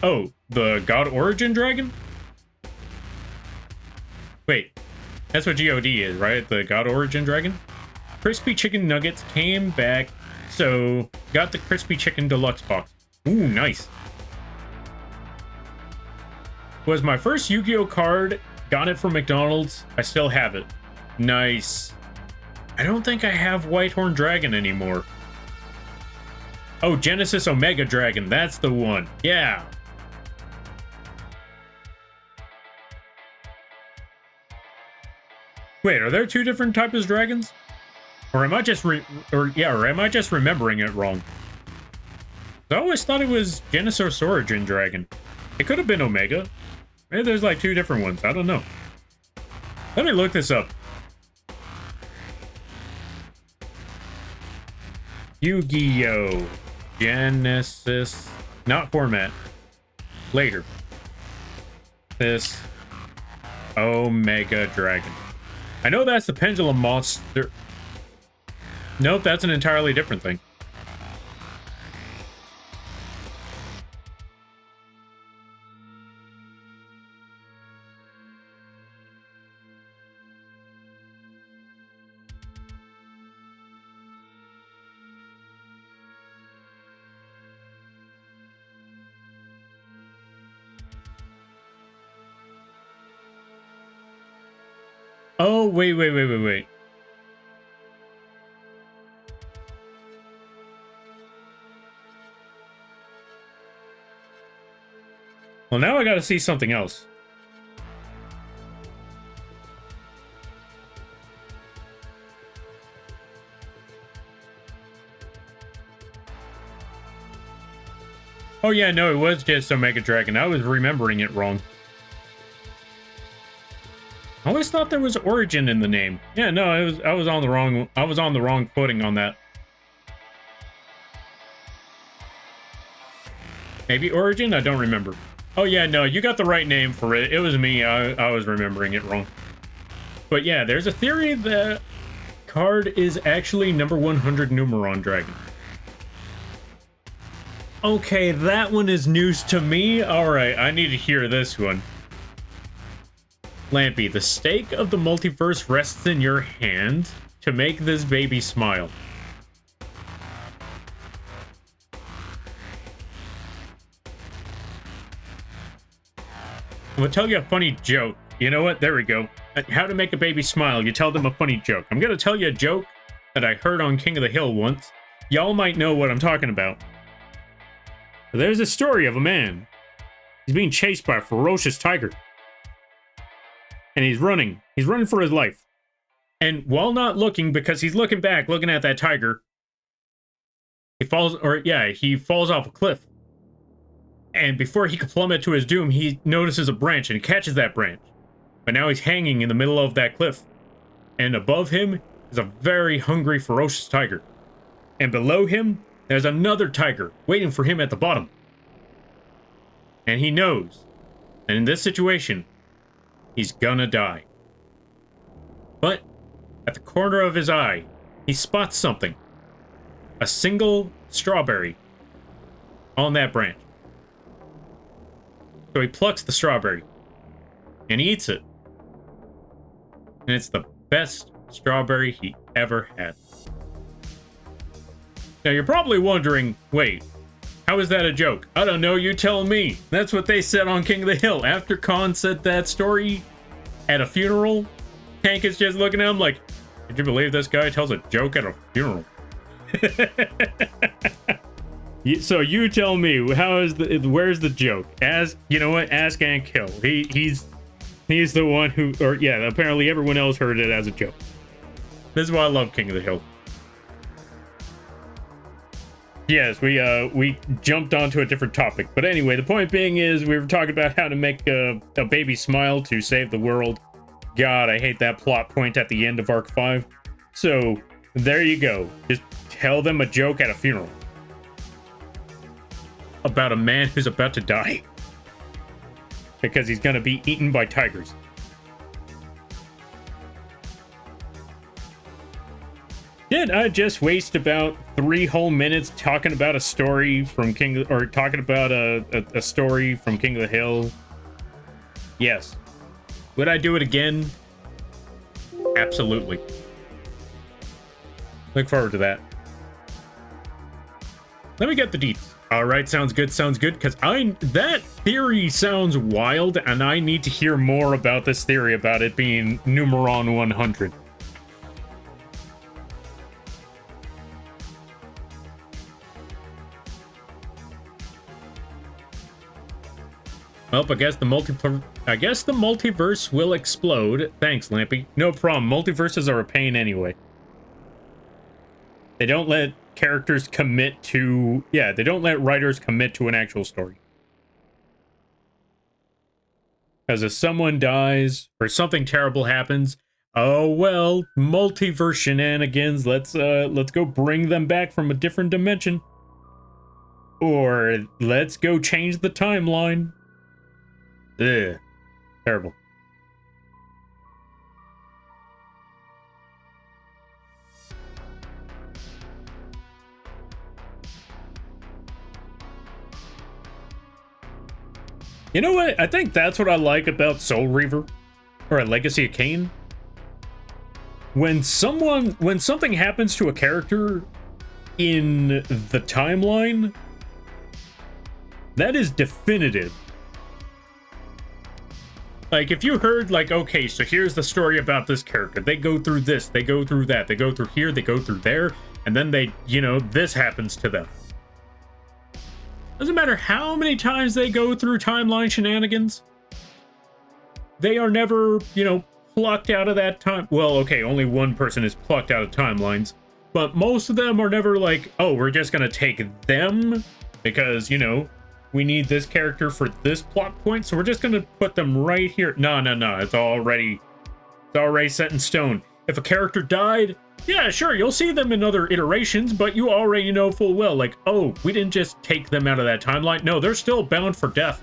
Oh, the God Origin Dragon? Wait. That's what God is, right? The God Origin Dragon? Crispy Chicken Nuggets came back, so got the Crispy Chicken Deluxe box. Ooh, nice. Was my first Yu-Gi-Oh card. Got it from McDonald's. I still have it. Nice. I don't think I have Whitehorn Dragon anymore. Oh, Genesis Omega Dragon. That's the one. Yeah. Wait, are there two different types of dragons? Or am I just remembering it wrong? I always thought it was Genesis Origin Dragon. It could have been Omega. Maybe there's like two different ones. I don't know. Let me look this up. Yu-Gi-Oh! Genesis. Not format. Later. This Omega Dragon. I know that's the Pendulum Monster. Nope, that's an entirely different thing. Oh, wait. Well, now I gotta see something else. Oh yeah, no, it was just Omega Dragon. I was remembering it wrong. I always thought there was Origin in the name. Yeah, no, I was on the wrong footing on that. Maybe Origin? I don't remember. Oh yeah, no, you got the right name for it. It was me. I was remembering it wrong. But yeah, there's a theory that card is actually number 100 Numeron Dragon. Okay, that one is news to me. Alright, I need to hear this one. Lampy, the stake of the multiverse rests in your hand to make this baby smile. I'm gonna tell you a funny joke. You know what? There we go. How to make a baby smile. You tell them a funny joke. I'm gonna tell you a joke that I heard on King of the Hill once. Y'all might know what I'm talking about. There's a story of a man. He's being chased by a ferocious tiger. And he's running. He's running for his life. And while not looking, because he's looking back, looking at that tiger, he falls off a cliff. And before he could plummet to his doom, he notices a branch and he catches that branch. But now he's hanging in the middle of that cliff. And above him is a very hungry, ferocious tiger. And below him, there's another tiger waiting for him at the bottom. And he knows that in this situation, he's gonna die. But at the corner of his eye, he spots something. A single strawberry on that branch. So he plucks the strawberry and he eats it. And it's the best strawberry he ever had. Now you're probably wondering, wait, how is that a joke? I don't know, you tell me. That's what they said on King of the Hill. After Khan said that story at a funeral, Hank is just looking at him like, did you believe this guy tells a joke at a funeral? So you tell me, where's the joke? You know what? Ask Hank Hill. He's the one who, apparently everyone else heard it as a joke. This is why I love King of the Hill. Yes, we jumped onto a different topic, but anyway, the point being is we were talking about how to make a baby smile to save the world. God, I hate that plot point at the end of Arc 5. So there you go. Just tell them a joke at a funeral about a man who's about to die because he's gonna be eaten by tigers. Did I just waste about 3 whole minutes talking about a story from talking about a story from King of the Hill? Yes. Would I do it again? Absolutely. Look forward to that. Let me get the deets. Alright, sounds good, because that theory sounds wild, and I need to hear more about this theory about it being Numeron 100. Well, I guess the multiverse will explode. Thanks, Lampy. No problem. Multiverses are a pain anyway. They don't let characters commit to... Yeah, they don't let writers commit to an actual story. Because if someone dies or something terrible happens, oh well, multiverse shenanigans. Let's go bring them back from a different dimension. Or let's go change the timeline. Ugh. Terrible. You know what? I think that's what I like about Soul Reaver or a Legacy of Kain. When something happens to a character in the timeline, that is definitive. Like, if you heard, like, okay, so here's the story about this character. They go through this, they go through that, they go through here, they go through there, and then they, this happens to them. Doesn't matter how many times they go through timeline shenanigans. They are never, plucked out of that time. Well, okay, only one person is plucked out of timelines. But most of them are never like, oh, we're just going to take them because, we need this character for this plot point, so we're just going to put them right here. No. It's already set in stone. If a character died, yeah, sure, you'll see them in other iterations, but you already know full well, like, oh, we didn't just take them out of that timeline. No, they're still bound for death.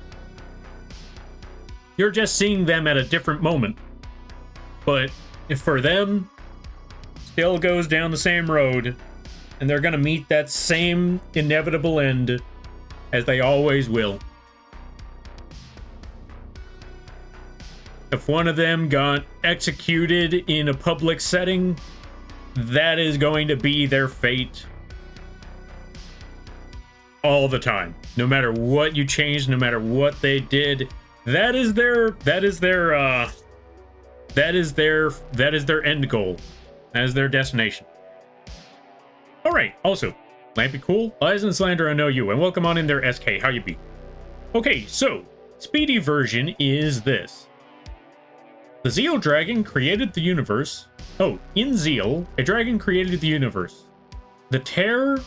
You're just seeing them at a different moment. But if for them, still goes down the same road, and they're going to meet that same inevitable end as they always will. If one of them got executed in a public setting, that is going to be their fate all the time. No matter what you changed, no matter what they did, that is their end goal. That is their destination. All right. Also, Lampy cool, Lies and Slander, I know you, and welcome on in there, SK. How you be? Okay, so speedy version is this. The Zeo Dragon created the universe Oh, in Zeal, a dragon created the universe. The terror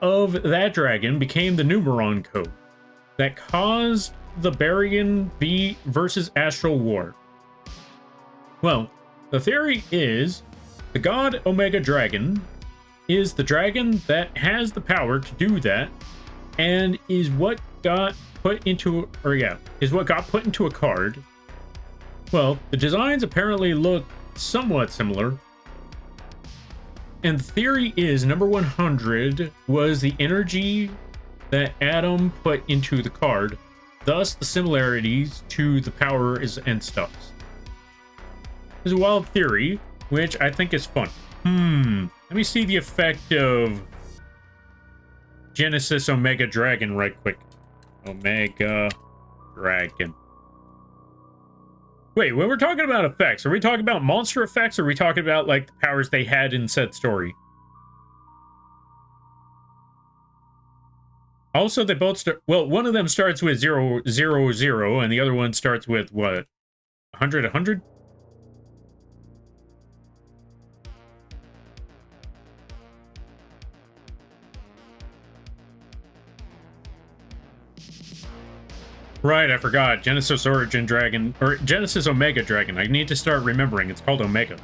of that dragon became the Numeron Code that caused the Barian V versus Astral War. Well, the theory is the god Omega Dragon is the dragon that has the power to do that, and is what got put into, is what got put into a card. Well, the designs apparently look somewhat similar, and the theory is number 100 was the energy that Adam put into the card, thus the similarities to the power and stuffs. It's a wild theory, which I think is fun. Let me see the effect of Genesis Omega Dragon right quick. Omega Dragon. Wait, when we're talking about effects, are we talking about monster effects, or are we talking about, like, the powers they had in said story? Also, they both start... Well, one of them starts with 0, 0, 0, and the other one starts with, what? 100, 100? Right, I forgot. Genesis Origin Dragon, or Genesis Omega Dragon. I need to start remembering. It's called Omega.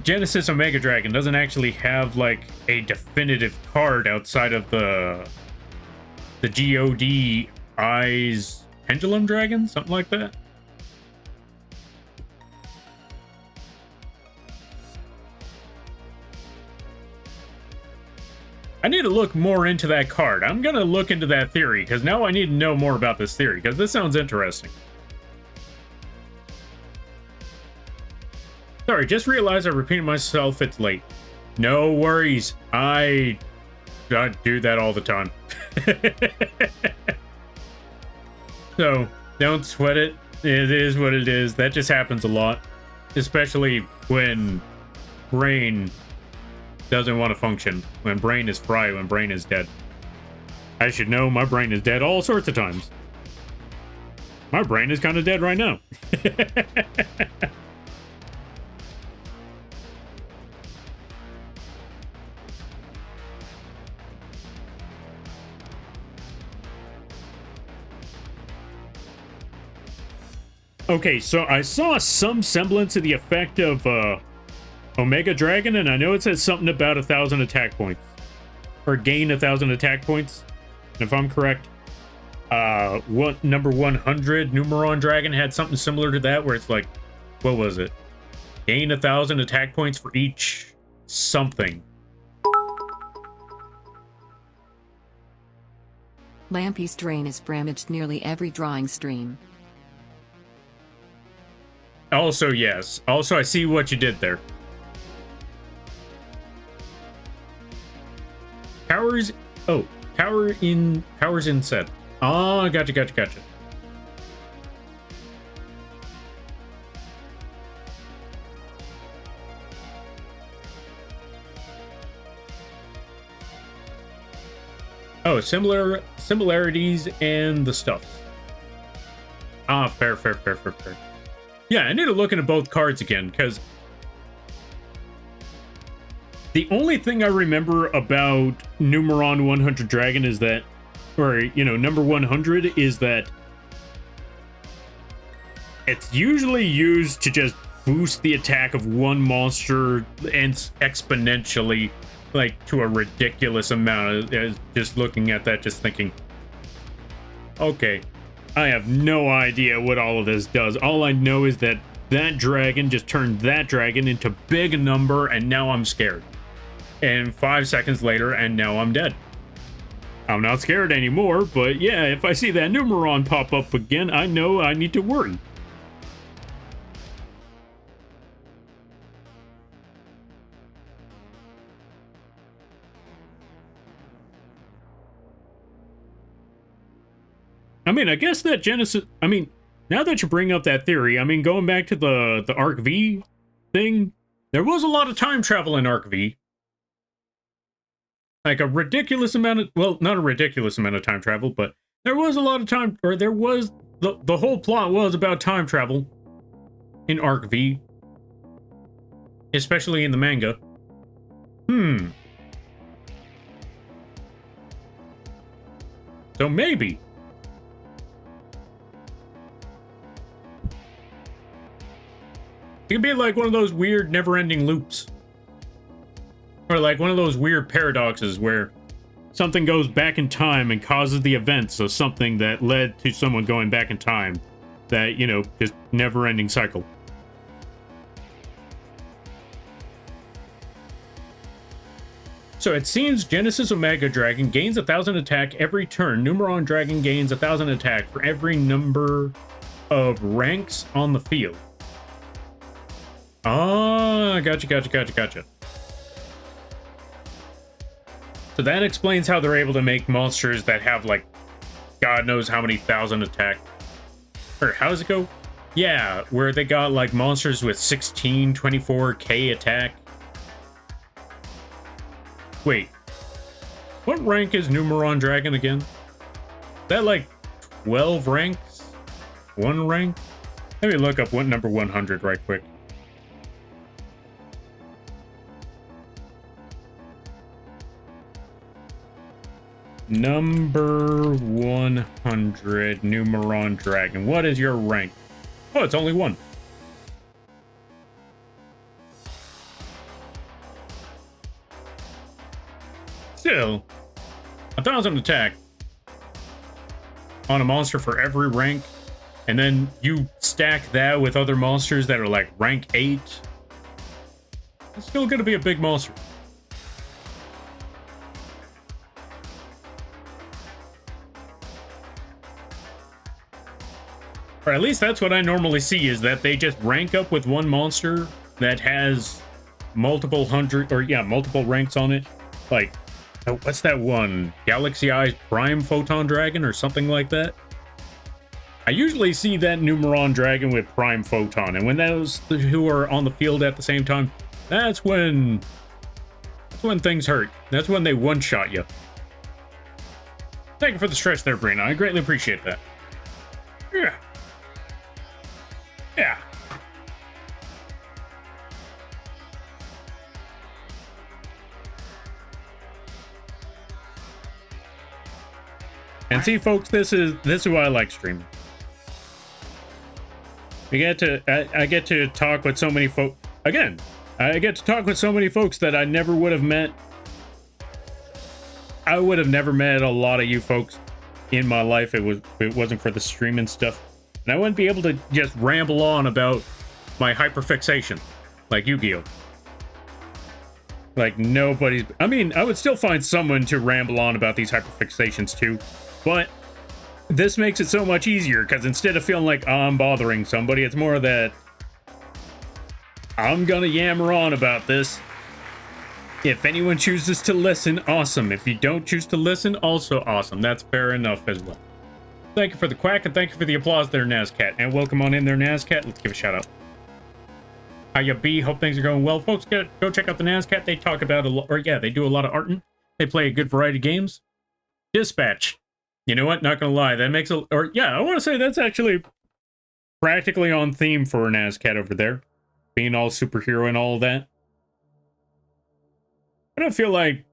Genesis Omega Dragon doesn't actually have, like, a definitive card outside of the GOD Eyes Pendulum Dragon? Something like that? I need to look more into that card. I'm going to look into that theory, because now I need to know more about this theory, because this sounds interesting. Sorry, just realized I repeated myself. It's late. No worries. I do that all the time. So, don't sweat it. It is what it is. That just happens a lot. Especially when brain doesn't want to function, when brain is fried, when brain is dead. I should know my brain is dead all sorts of times. My brain is kind of dead right now. Okay, so I saw some semblance of the effect of Omega Dragon, and I know it says something about 1,000 attack points, or gain 1,000 attack points. And if I'm correct, number 100 Numeron Dragon had something similar to that, where it's like, what was it? Gain 1,000 attack points for each something. Lampy's drain is damaged nearly every drawing stream. Also, yes. Also, I see what you did there. Powers in set. Oh, gotcha. Oh, similarities and the stuff. Ah, fair. Yeah, I need to look into both cards again, because the only thing I remember about Numeron 100 Dragon is that, or, you know, number 100 is that it's usually used to just boost the attack of one monster and exponentially, like, to a ridiculous amount. Just looking at that, just thinking, okay, I have no idea what all of this does. All I know is that that dragon just turned that dragon into big number, and now I'm scared. And 5 seconds later, and now I'm dead. I'm not scared anymore, but yeah, if I see that Numeron pop up again, I know I need to worry. I mean, I guess that Genesis... I mean, now that you bring up that theory, I mean, going back to the Arc V thing, there was a lot of time travel in Arc V. Like, a ridiculous amount of... Well, not a ridiculous amount of time travel, but there was a lot of time... Or there was... The whole plot was about time travel in Arc V. especially in the manga. So maybe. It could be like one of those weird never-ending loops. Or like one of those weird paradoxes where something goes back in time and causes the events of something that led to someone going back in time. That, you know, just never-ending cycle. So it seems Genesis Omega Dragon gains 1,000 attack every turn. Numeron Dragon gains 1,000 attack for every number of ranks on the field. Ah, gotcha. So that explains how they're able to make monsters that have, like, God knows how many thousand attack. Or how does it go? Yeah, where they got, like, monsters with 16, 24k attack. Wait, what rank is Numeron Dragon again? Is that like 12 ranks? 1 rank? Let me look up what number 100 right quick. Number 100 Numeron Dragon. What is your rank? Oh, it's only 1. Still, 1,000 attack on a monster for every rank, and then you stack that with other monsters that are like rank 8. It's still gonna be a big monster. Or at least that's what I normally see, is that they just rank up with one monster that has multiple multiple ranks on it. Like, oh, what's that one? Galaxy Eyes Prime Photon Dragon or something like that? I usually see that Numeron Dragon with Prime Photon, and when those who are on the field at the same time, that's when things hurt. That's when they one-shot you. Thank you for the stretch there, Brina. I greatly appreciate that. Yeah. Yeah. And see, folks, this is why I like streaming. I get to talk with so many folks. Again, I get to talk with so many folks that I never would have met. I would have never met a lot of you folks in my life if it wasn't for the streaming stuff. And I wouldn't be able to just ramble on about my hyperfixation like Yu-Gi-Oh. Like nobody's... I mean, I would still find someone to ramble on about these hyperfixations too. But this makes it so much easier, because instead of feeling like, oh, I'm bothering somebody, it's more that I'm gonna yammer on about this. If anyone chooses to listen, awesome. If you don't choose to listen, also awesome. That's fair enough as well. Thank you for the quack, and thank you for the applause there, Nazcat. And welcome on in there, Nazcat. Let's give a shout out. How ya be? Hope things are going well. Folks, go check out the Nazcat. They talk about they do a lot of arting. They play a good variety of games. Dispatch. You know what? Not gonna lie. That makes I want to say that's actually practically on theme for Nazcat over there. Being all superhero and all of that. I don't feel like...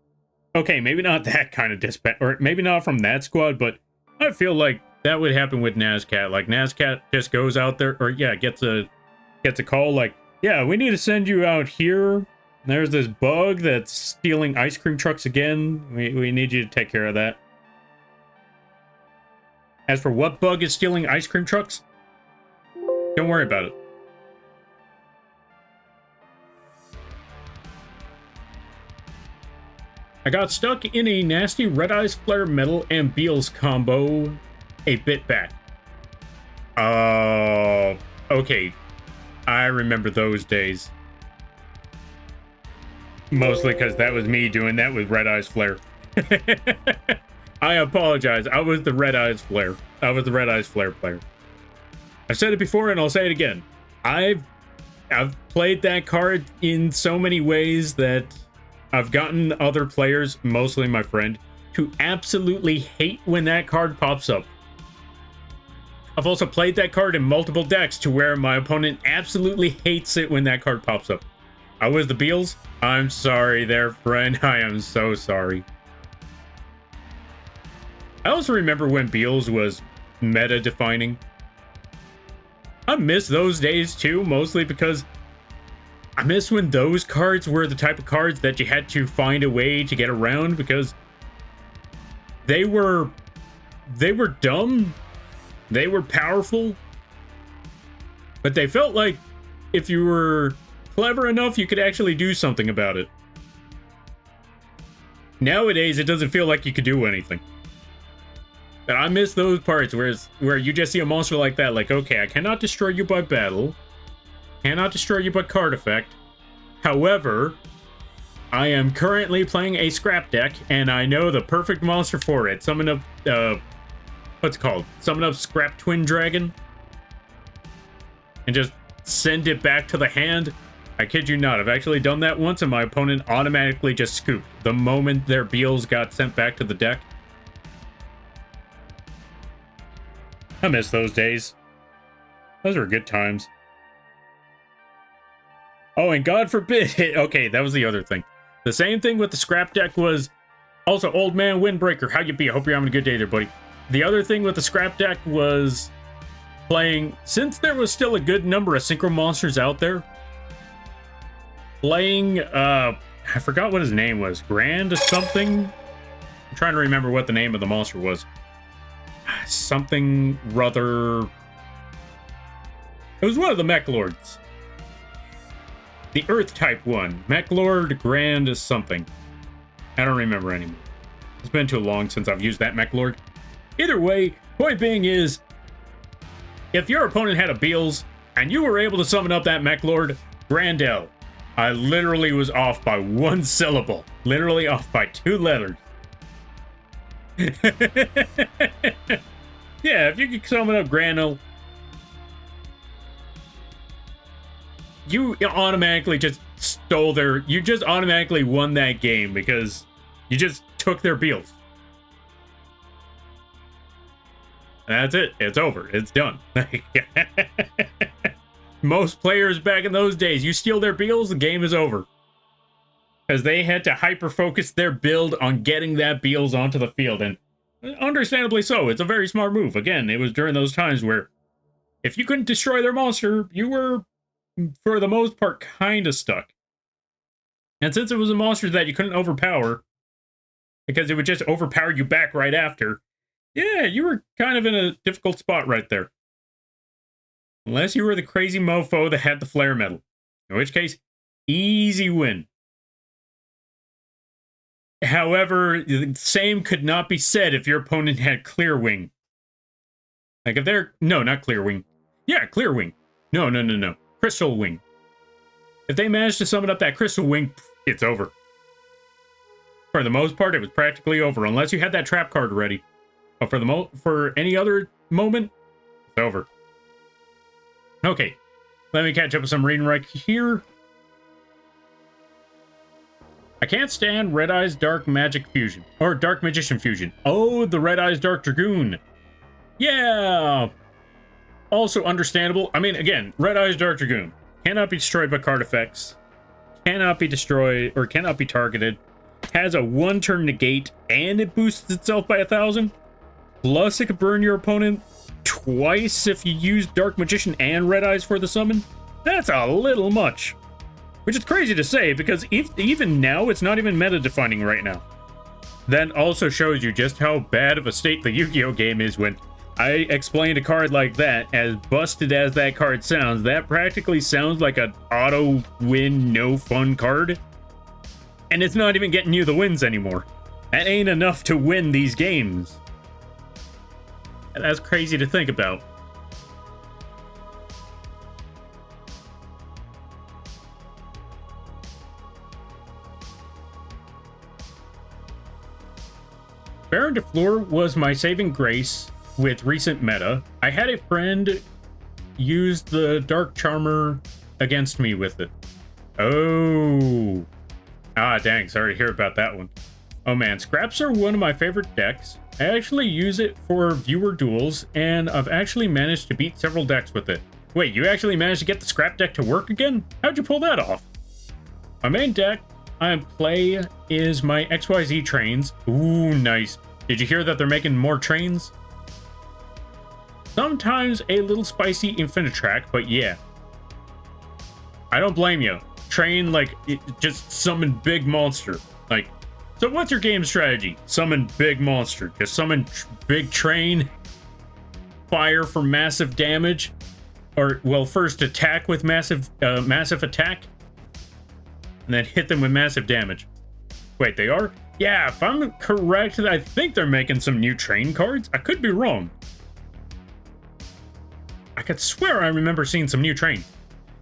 Okay, maybe not that kind of dispatch, or maybe not from that squad, but I feel like that would happen with Nazcat. Like, Nazcat just goes out there, or gets a call like, yeah, we need to send you out here. There's this bug that's stealing ice cream trucks again. We need you to take care of that. As for what bug is stealing ice cream trucks, don't worry about it. I got stuck in a nasty Red Eyes Flare Metal and Beals combo a bit back. Okay. I remember those days. Mostly because that was me doing that with Red Eyes Flare. I apologize. I was the Red Eyes Flare. I was the Red Eyes Flare player. I've said it before and I'll say it again. I've played that card in so many ways that I've gotten other players, mostly my friend, to absolutely hate when that card pops up. I've also played that card in multiple decks to where my opponent absolutely hates it when that card pops up. I was the Beals? I'm sorry there, friend. I am so sorry. I also remember when Beals was meta-defining. I miss those days too, mostly because I miss when those cards were the type of cards that you had to find a way to get around because they were dumb, they were powerful, but they felt like if you were clever enough, you could actually do something about it. Nowadays, it doesn't feel like you could do anything. But I miss those parts where you just see a monster like that, like, okay, I cannot destroy you by battle, cannot destroy you by card effect. However, I am currently playing a scrap deck, and I know the perfect monster for it. Summon up, what's it called? Summon up Scrap Twin Dragon, and just send it back to the hand. I kid you not, I've actually done that once, and my opponent automatically just scooped the moment their Beals got sent back to the deck. I miss those days. Those were good times. Oh, and God forbid... Okay, that was the other thing. The same thing with the scrap deck was... Also, Old Man Windbreaker, how you be? I hope you're having a good day there, buddy. The other thing with the scrap deck was... playing... Since there was still a good number of synchro monsters out there... Playing, I forgot what his name was. Grand something? I'm trying to remember what the name of the monster was. Something rather... It was one of the Mech Lords. The Earth type one. Mech Lord Grand something. I don't remember anymore. It's been too long since I've used that Mech Lord. Either way, point being is, if your opponent had a Beals and you were able to summon up that Mech Lord, Grandel, I literally was off by one syllable. Literally off by 2 letters. Yeah, if you could summon up Grandel, you automatically just stole their... You just automatically won that game because you just took their Beals. That's it. It's over. It's done. Most players back in those days, you steal their Beals, the game is over. Because they had to hyper-focus their build on getting that Beals onto the field, and understandably so. It's a very smart move. Again, it was during those times where if you couldn't destroy their monster, you were, for the most part, kind of stuck. And since it was a monster that you couldn't overpower, because it would just overpower you back right after, yeah, you were kind of in a difficult spot right there. Unless you were the crazy mofo that had the flare metal. In which case, easy win. However, the same could not be said if your opponent had Clear Wing. Like if they're... No, not Clear Wing. Yeah, Clear Wing. No. Crystal Wing. If they managed to summon up that Crystal Wing, it's over. For the most part, it was practically over. Unless you had that trap card ready. But for any other moment, it's over. Okay, let me catch up with some reading right here. I can't stand Red Eyes Dark Magic Fusion. Or Dark Magician Fusion. Oh, the Red Eyes Dark Dragoon. Yeah. Also understandable. I mean, again, Red Eyes Dark Dragoon. Cannot be destroyed by card effects. Cannot be destroyed, or cannot be targeted. Has a 1-turn negate, and it boosts itself by 1,000. Plus, it could burn your opponent twice if you use Dark Magician and Red Eyes for the summon. That's a little much. Which is crazy to say, because even now, it's not even meta-defining right now. That also shows you just how bad of a state the Yu-Gi-Oh game is when I explained a card like that. As busted as that card sounds, that practically sounds like an auto-win, no-fun card. And it's not even getting you the wins anymore. That ain't enough to win these games. And that's crazy to think about. Baron de Fleur was my saving grace with recent meta. I had a friend use the Dark Charmer against me with it. Oh. Ah, dang. Sorry to hear about that one. Oh man, scraps are one of my favorite decks. I actually use it for viewer duels, and I've actually managed to beat several decks with it. Wait, you actually managed to get the scrap deck to work again? How'd you pull that off? My main deck I play is my XYZ trains. Ooh, nice. Did you hear that they're making more trains? Sometimes a little spicy Infinitrack, but yeah. I don't blame you. Train, like, just summon big monster. Like, so what's your game strategy? Summon big monster. Just summon big train. Fire for massive damage. Or, well, first attack with massive attack. And then hit them with massive damage. Wait, they are? Yeah, if I'm correct, I think they're making some new train cards. I could be wrong. I could swear I remember seeing some new train.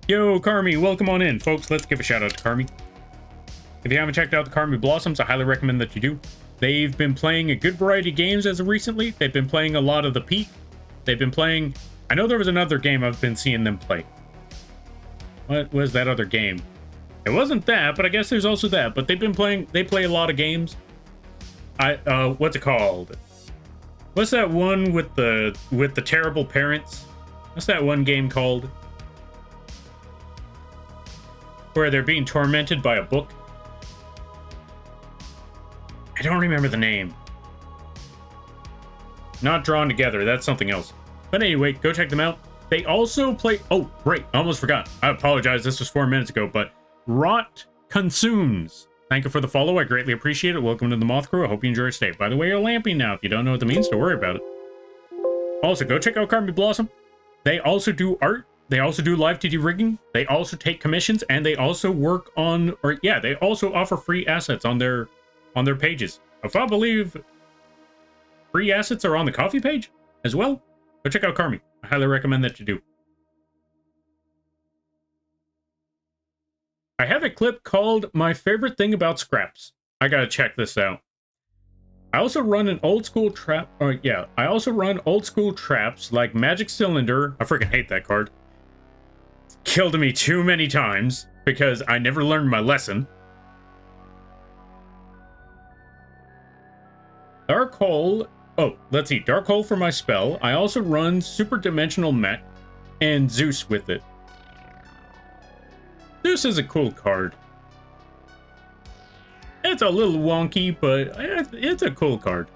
Yo, Carmi, welcome on in. Folks, let's give a shout out to Carmi. If you haven't checked out the Carmi Blossoms, I highly recommend that you do. They've been playing a good variety of games as of recently. They've been playing a lot of the Peak. They've been playing... I know there was another game I've been seeing them play. What was that other game? It wasn't that, but I guess there's also that. But they've been playing... They play a lot of games. What's it called? What's that one with the terrible parents? What's that one game called? Where they're being tormented by a book. I don't remember the name. Not Drawn Together, that's something else. But anyway, go check them out. They also play... Oh, right, I almost forgot. I apologize, this was 4 minutes ago, but Rot Consumes. Thank you for the follow, I greatly appreciate it. Welcome to the Moth Crew, I hope you enjoy your stay. By the way, you're lamping now. If you don't know what that means, don't worry about it. Also, go check out Carmi Blossom. They also do art. They also do live TD rigging. They also take commissions, and they also work on... Or yeah, they also offer free assets on their pages. If I believe free assets are on the coffee page as well, go check out Carmi. I highly recommend that you do. I have a clip called My Favorite Thing About Scraps. I gotta check this out. I also run an old school trap. Oh yeah, I also run old school traps like Magic Cylinder. I freaking hate that card. It's killed me too many times because I never learned my lesson. Dark Hole. Oh, let's see. Dark Hole for my spell. I also run Super Dimensional Mech and Zeus with it. Zeus is a cool card. It's a little wonky, but it's a cool card.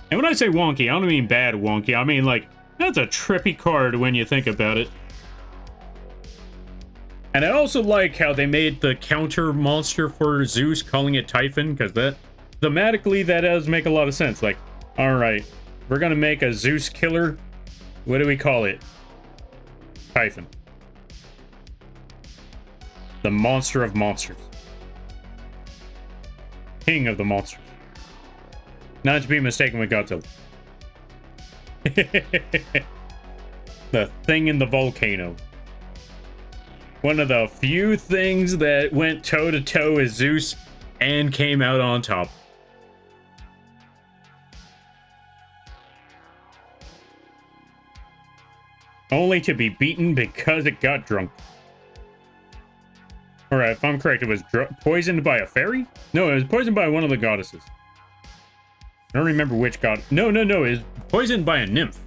And when I say wonky, I don't mean bad wonky. I mean, like, that's a trippy card when you think about it. And I also like how they made the counter monster for Zeus, calling it Typhon, because that, thematically, that does make a lot of sense. Like, alright, we're gonna make a Zeus killer. What do we call it? Typhon. The monster of monsters. King of the monsters. Not to be mistaken with Godzilla. The thing in the volcano. One of the few things that went toe-to-toe with Zeus and came out on top. Only to be beaten because it got drunk. Alright, if I'm correct, it was poisoned by a fairy? No, it was poisoned by one of the goddesses. I don't remember which god. No, it was poisoned by a nymph.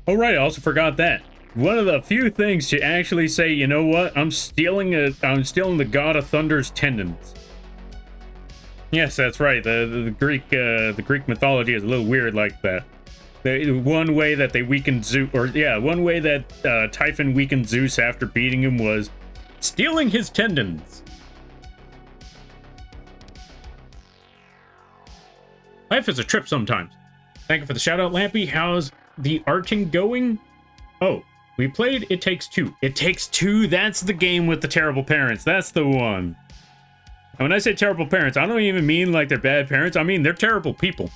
Alright, I also forgot that. One of the few things to actually say, you know what, I'm stealing the god of thunder's tendons. Yes, that's right. The Greek mythology is a little weird like that. One way that they weakened Zeus, or yeah, one way that Typhon weakened Zeus after beating him was stealing his tendons. Life is a trip sometimes. Thank you for the shout out, Lampy. How's the arting going? Oh, we played It Takes Two. It Takes Two, that's the game with the terrible parents. That's the one. And when I say terrible parents, I don't even mean like they're bad parents. I mean, they're terrible people.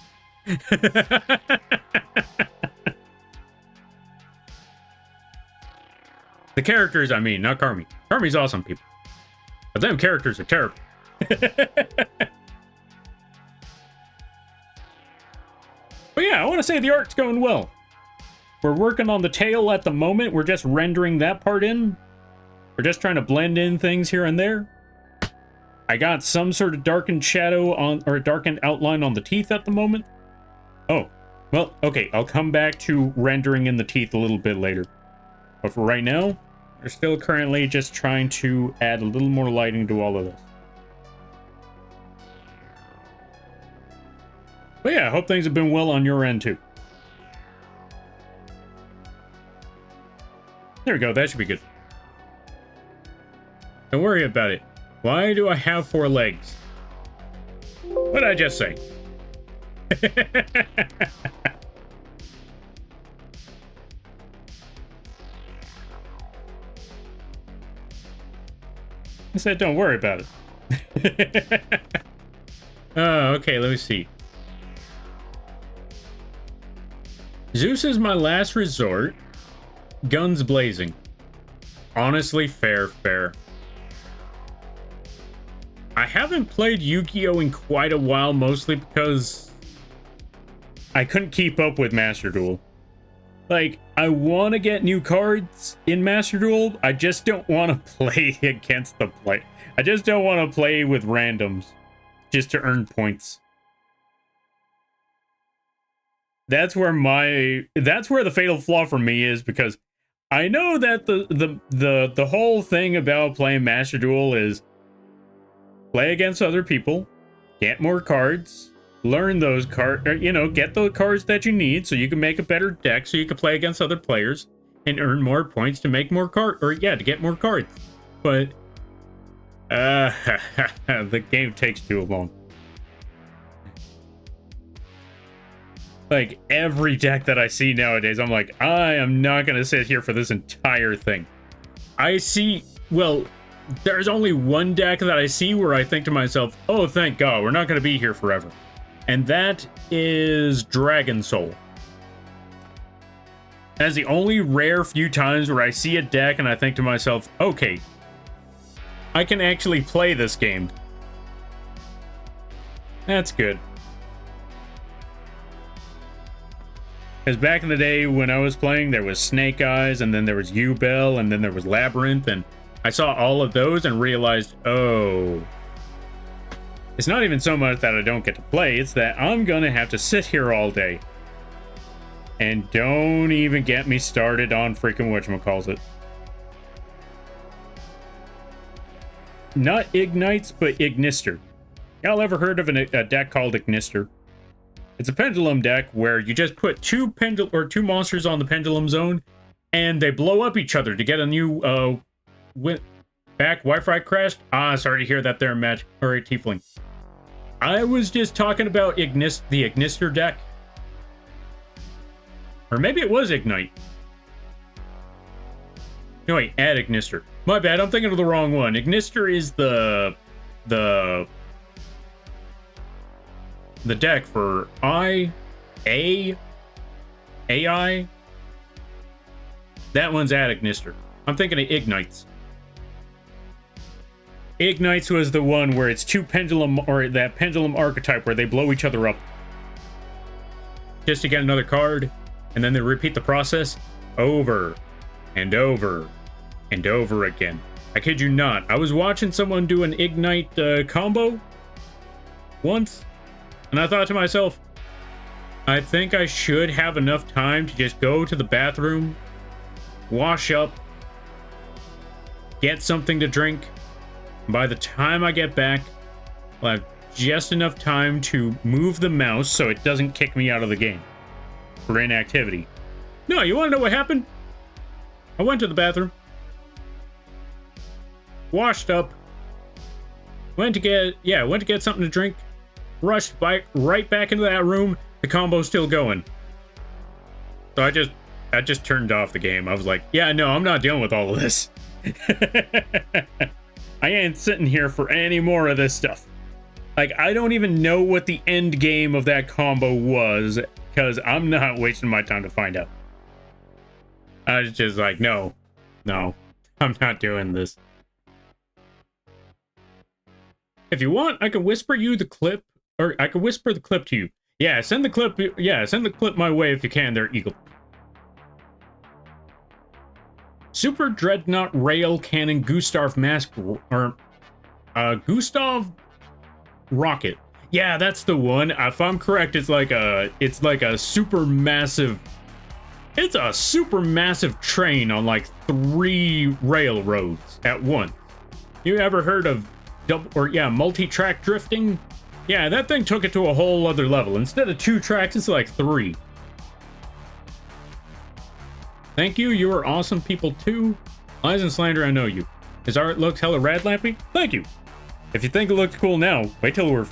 The characters, I mean, not Carmi. Carmi's awesome people. But them characters are terrible. But yeah, I want to say the art's going well. We're working on the tail at the moment. We're just rendering that part in. We're just trying to blend in things here and there. I got some sort of darkened shadow on, or a darkened outline on the teeth at the moment. Oh, well, okay, I'll come back to rendering in the teeth a little bit later. But for right now, we're still currently just trying to add a little more lighting to all of this. But yeah, I hope things have been well on your end too. There we go, that should be good. Don't worry about it. Why do I have 4 legs? What did I just say? I said don't worry about it. Okay, let me see. Zeus is my last resort. Guns blazing. Honestly, fair. I haven't played Yu-Gi-Oh! In quite a while, mostly because I couldn't keep up with Master Duel. Like, I want to get new cards in Master Duel, I just don't want to play against the play. I just don't want to play with randoms just to earn points. That's where the fatal flaw for me is, because I know that the whole thing about playing Master Duel is play against other people, get more cards, learn those cards, you know, get the cards that you need so you can make a better deck so you can play against other players and earn more points to make more to get more cards. But the game takes too long. Like, every deck that I see nowadays, I'm like, I am not going to sit here for this entire thing. I see, well, there's only one deck that I see where I think to myself, oh, thank God, we're not going to be here forever. And that is Dragon Soul. That's the only rare few times where I see a deck and I think to myself, okay, I can actually play this game. That's good. Because back in the day when I was playing, there was Snake Eyes, and then there was U-Bell, and then there was Labyrinth, and I saw all of those and realized, oh, it's not even so much that I don't get to play, it's that I'm gonna have to sit here all day. And don't even get me started on freaking whatchamacallit. Not Ignites, but Ignister. Y'all ever heard of a deck called Ignister? It's a pendulum deck where you just put two monsters on the pendulum zone, and they blow up each other to get a new back. Wi-Fi crashed. Sorry to hear that there, Matt. Alright, Tiefling. I was just talking about the Ignister deck. Or maybe it was Ignite. No, wait, add Ignister. My bad, I'm thinking of the wrong one. Ignister is the deck for AI. That one's at Ignister. I'm thinking of Ignites. Ignites was the one where it's two pendulum, or that pendulum archetype where they blow each other up just to get another card, and then they repeat the process over and over and over again. I kid you not. I was watching someone do an Ignite combo once, and I thought to myself, I think I should have enough time to just go to the bathroom, wash up, get something to drink. By the time I get back, I'll have just enough time to move the mouse so it doesn't kick me out of the game for inactivity. No, you want to know what happened? I went to the bathroom, washed up, went to get something to drink, rushed right back into that room. The combo's still going. So I just turned off the game. I was like, yeah, no, I'm not dealing with all of this. I ain't sitting here for any more of this stuff. Like, I don't even know what the end game of that combo was, because I'm not wasting my time to find out. I was just like, no, I'm not doing this. If you want, I can whisper you the clip, or I can whisper the clip to you. Yeah, send the clip my way if you can there, Eagle. Super Dreadnought Rail Cannon Gustav Mask, or Gustav Rocket. Yeah, that's the one. If I'm correct, it's like a super massive. It's a super massive train on like 3 railroads at once. You ever heard of multi-track drifting? Yeah, that thing took it to a whole other level. Instead of 2 tracks, it's like 3. Thank you. You are awesome people too. Lies and slander, I know you. His art looks hella rad, Lampy. Thank you. If you think it looks cool now, wait till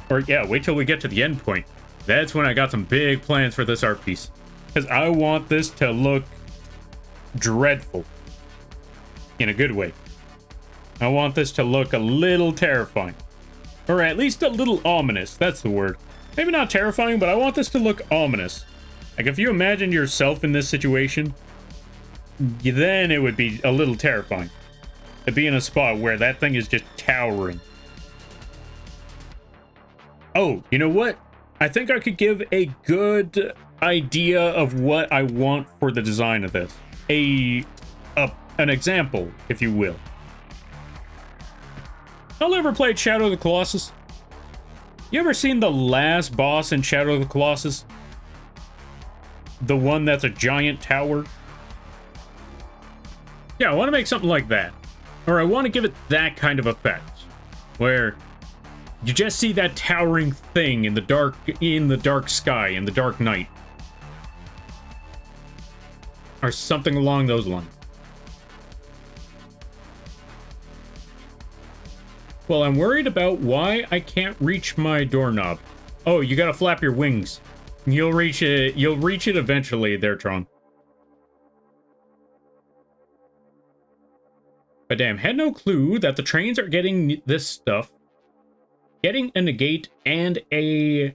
we get to the end point. That's when I got some big plans for this art piece. Because I want this to look dreadful. In a good way. I want this to look a little terrifying. Or at least a little ominous. That's the word. Maybe not terrifying, but I want this to look ominous. Like if you imagine yourself in this situation, then it would be a little terrifying. To be in a spot where that thing is just towering. Oh, you know what? I think I could give a good idea of what I want for the design of this. An example, if you will. Y'all ever played Shadow of the Colossus? You ever seen the last boss in Shadow of the Colossus? The one that's a giant tower? Yeah, I want to make something like that. Or I want to give it that kind of effect. Where you just see that towering thing in the dark sky, in the dark night. Or something along those lines. Well, I'm worried about why I can't reach my doorknob. Oh, you gotta flap your wings. You'll reach it eventually there, Tron. But damn, had no clue that the trains are getting this stuff. Getting a negate and a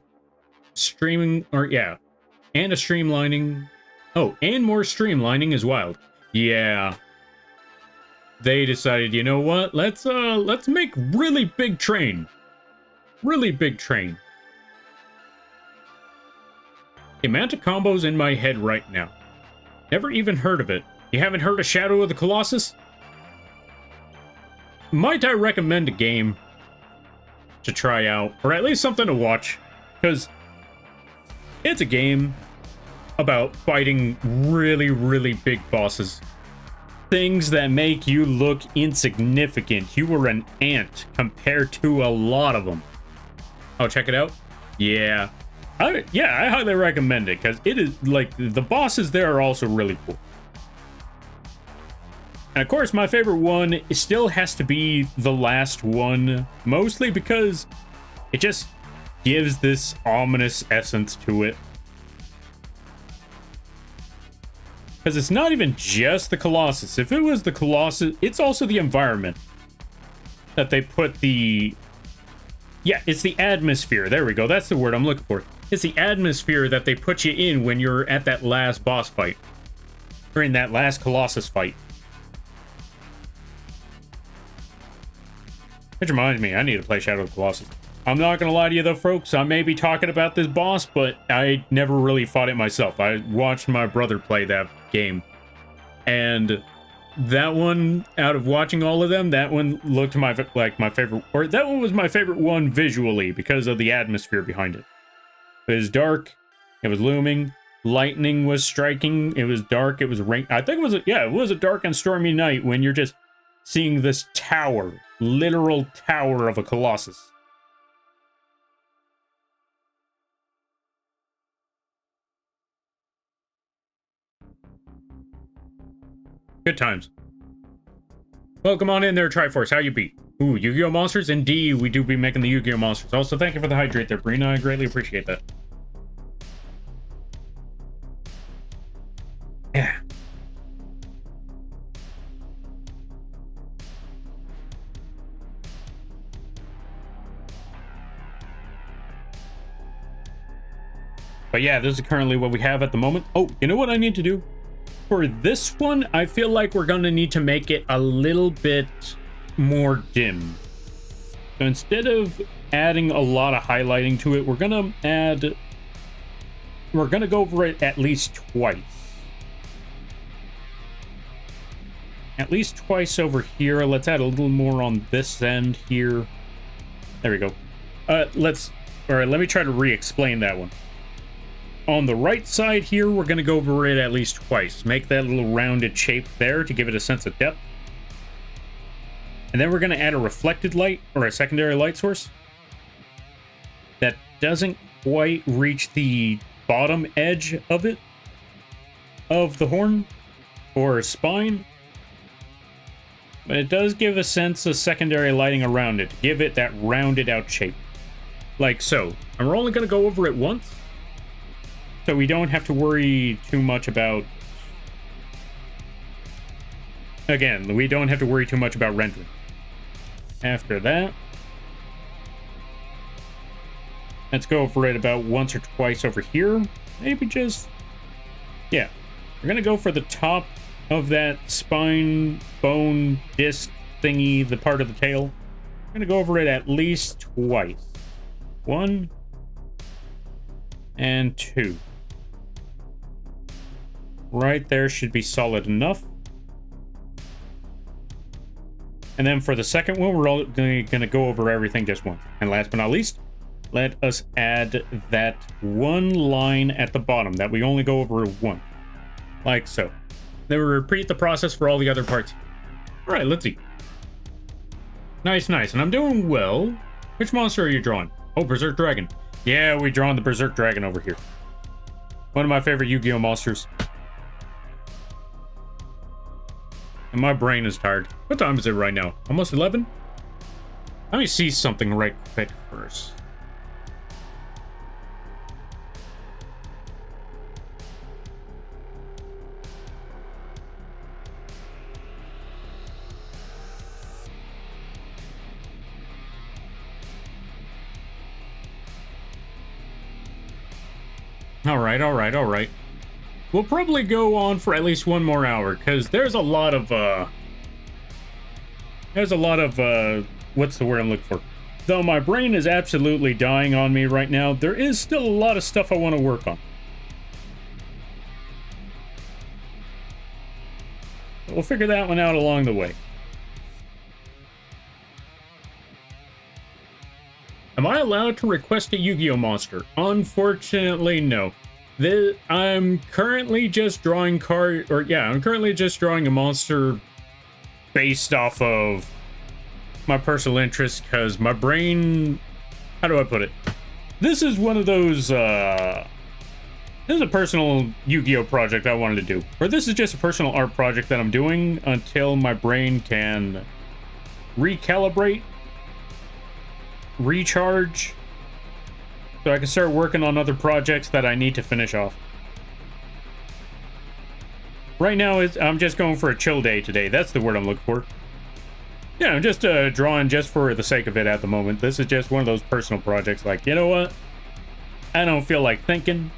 streaming, and a streamlining. Oh, and more streamlining is wild. Yeah. They decided, you know what? Let's make really big train. Really big train. The amount of combos in my head right now. Never even heard of it. You haven't heard of Shadow of the Colossus? Might I recommend a game to try out, or at least something to watch, because it's a game about fighting really, really big bosses. Things that make you look insignificant. You were an ant compared to a lot of them. Oh, check it out? Yeah. I highly recommend it, because it is, like, the bosses there are also really cool. And of course, my favorite one still has to be the last one, mostly because it just gives this ominous essence to it. Because it's not even just the Colossus. If it was the Colossus, it's also the environment that they put the... Yeah, it's the atmosphere. There we go. That's the word I'm looking for. It's the atmosphere that they put you in when you're at that last boss fight. Or in that last Colossus fight. Which reminds me, I need to play Shadow of the Colossus. I'm not going to lie to you though, folks. I may be talking about this boss, but I never really fought it myself. I watched my brother play that game. And that one, out of watching all of them, that one looked my favorite, or that one was my favorite one visually because of the atmosphere behind it. It was dark. It was looming. Lightning was striking. It was dark. It was rain. I think it was a dark and stormy night when you're just seeing this tower, literal tower of a Colossus. Good times. Welcome on in there, Triforce. How you be? Ooh, Yu-Gi-Oh! Monsters? Indeed, we do be making the Yu-Gi-Oh! Monsters. Also, thank you for the hydrate there, Brina. I greatly appreciate that. Yeah. But yeah, this is currently what we have at the moment. Oh, you know what I need to do? For this one, I feel like we're going to need to make it a little bit more dim. So instead of adding a lot of highlighting to it, we're going to go over it at least twice. At least twice over here. Let's add a little more on this end here. There we go. Let's All right, let me try to re-explain that one. On the right side here, we're going to go over it at least twice. Make that little rounded shape there to give it a sense of depth. And then we're going to add a reflected light, or a secondary light source, that doesn't quite reach the bottom edge of it, of the horn, or spine. But it does give a sense of secondary lighting around it, to give it that rounded out shape. Like so. And we're only going to go over it once, so we don't have to worry too much about... Again, we don't have to worry too much about rendering. After that, let's go over it about once or twice over here. Maybe just... Yeah. We're going to go for the top of that spine, bone, disc thingy, the part of the tail. I'm going to go over it at least twice. 1 and 2. Right there should be solid enough. And then for the second one, we're all going to go over everything just once. And last but not least, let us add that one line at the bottom that we only go over once. Like so. Then we repeat the process for all the other parts. All right, let's see. Nice, nice. And I'm doing well. Which monster are you drawing? Oh, Berserk Dragon. Yeah, we're drawing the Berserk Dragon over here. One of my favorite Yu-Gi-Oh monsters. And my brain is tired. What time is it right now? Almost 11? Let me see something right quick first. All right. We'll probably go on for at least one more hour, because there's a lot of, what's the word I'm looking for? Though my brain is absolutely dying on me right now, there is still a lot of stuff I want to work on. We'll figure that one out along the way. Am I allowed to request a Yu-Gi-Oh monster? Unfortunately, no. I'm currently just drawing I'm currently just drawing a monster based off of my personal interest, because my brain... How do I put it? This is one of those, this is a personal Yu-Gi-Oh project I wanted to do. Or this is just a personal art project that I'm doing until my brain can recalibrate, recharge, so I can start working on other projects that I need to finish off. Right now, I'm just going for a chill day today. That's the word I'm looking for. Yeah, I'm just drawing just for the sake of it at the moment. This is just one of those personal projects, like, you know what? I don't feel like thinking.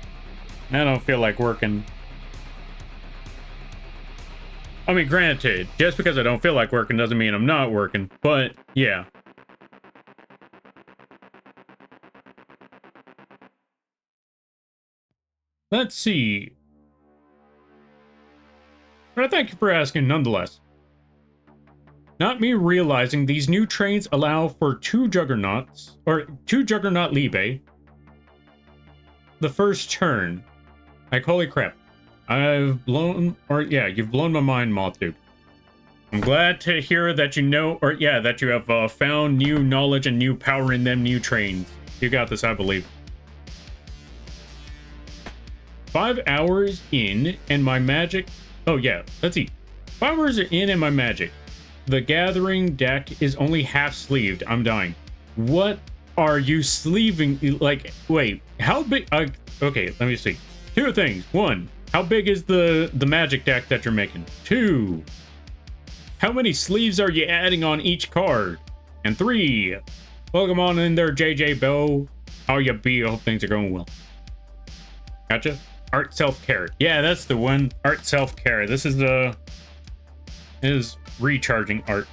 I don't feel like working. I mean, granted, just because I don't feel like working doesn't mean I'm not working, but yeah. Let's see. But thank you for asking nonetheless. Not me realizing these new trains allow for 2 Juggernauts, or 2 Juggernaut Libe. The first turn. Like, holy crap. You've blown my mind, Moth Dude. I'm glad to hear that you know, that you have found new knowledge and new power in them new trains. You got this, I believe. 5 hours in, and my magic... Oh, yeah, let's see. 5 hours are in, and my magic. The Gathering deck is only half sleeved. I'm dying. What are you sleeving? Like, wait, how big... okay, let me see. 2 things. 1, how big is the magic deck that you're making? 2, how many sleeves are you adding on each card? And 3, welcome on in there, JJ Bow. How you be? I hope things are going well. Gotcha. Art self-care. Yeah, that's the one. Art self-care. This is recharging art.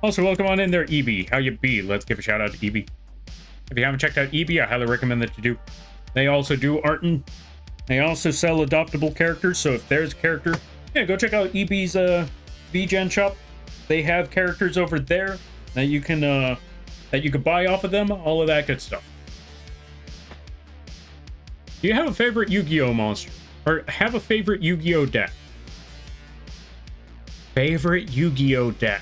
Also, welcome on in there, EB. How you be? Let's give a shout out to EB. If you haven't checked out EB, I highly recommend that you do. They also do art, and they also sell adoptable characters. So if there's a character, yeah, go check out EB's vgen shop. They have characters over there that you can buy off of them. All of that good stuff. Do you have a favorite Yu-Gi-Oh monster? Or have a favorite Yu-Gi-Oh deck? Favorite Yu-Gi-Oh deck?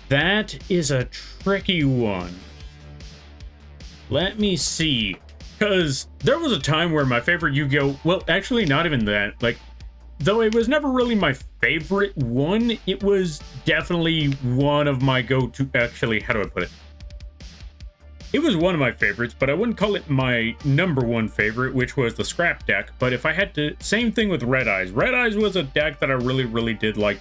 That is a tricky one. Let me see. Because there was a time where my favorite Yu-Gi-Oh... Well, actually, not even that. Like, though it was never really my favorite one, it was definitely one of my go-to... Actually, how do I put it? It was one of my favorites, but I wouldn't call it my number one favorite, which was the Scrap deck. But if I had to... Same thing with Red Eyes. Red Eyes was a deck that I really, really did like.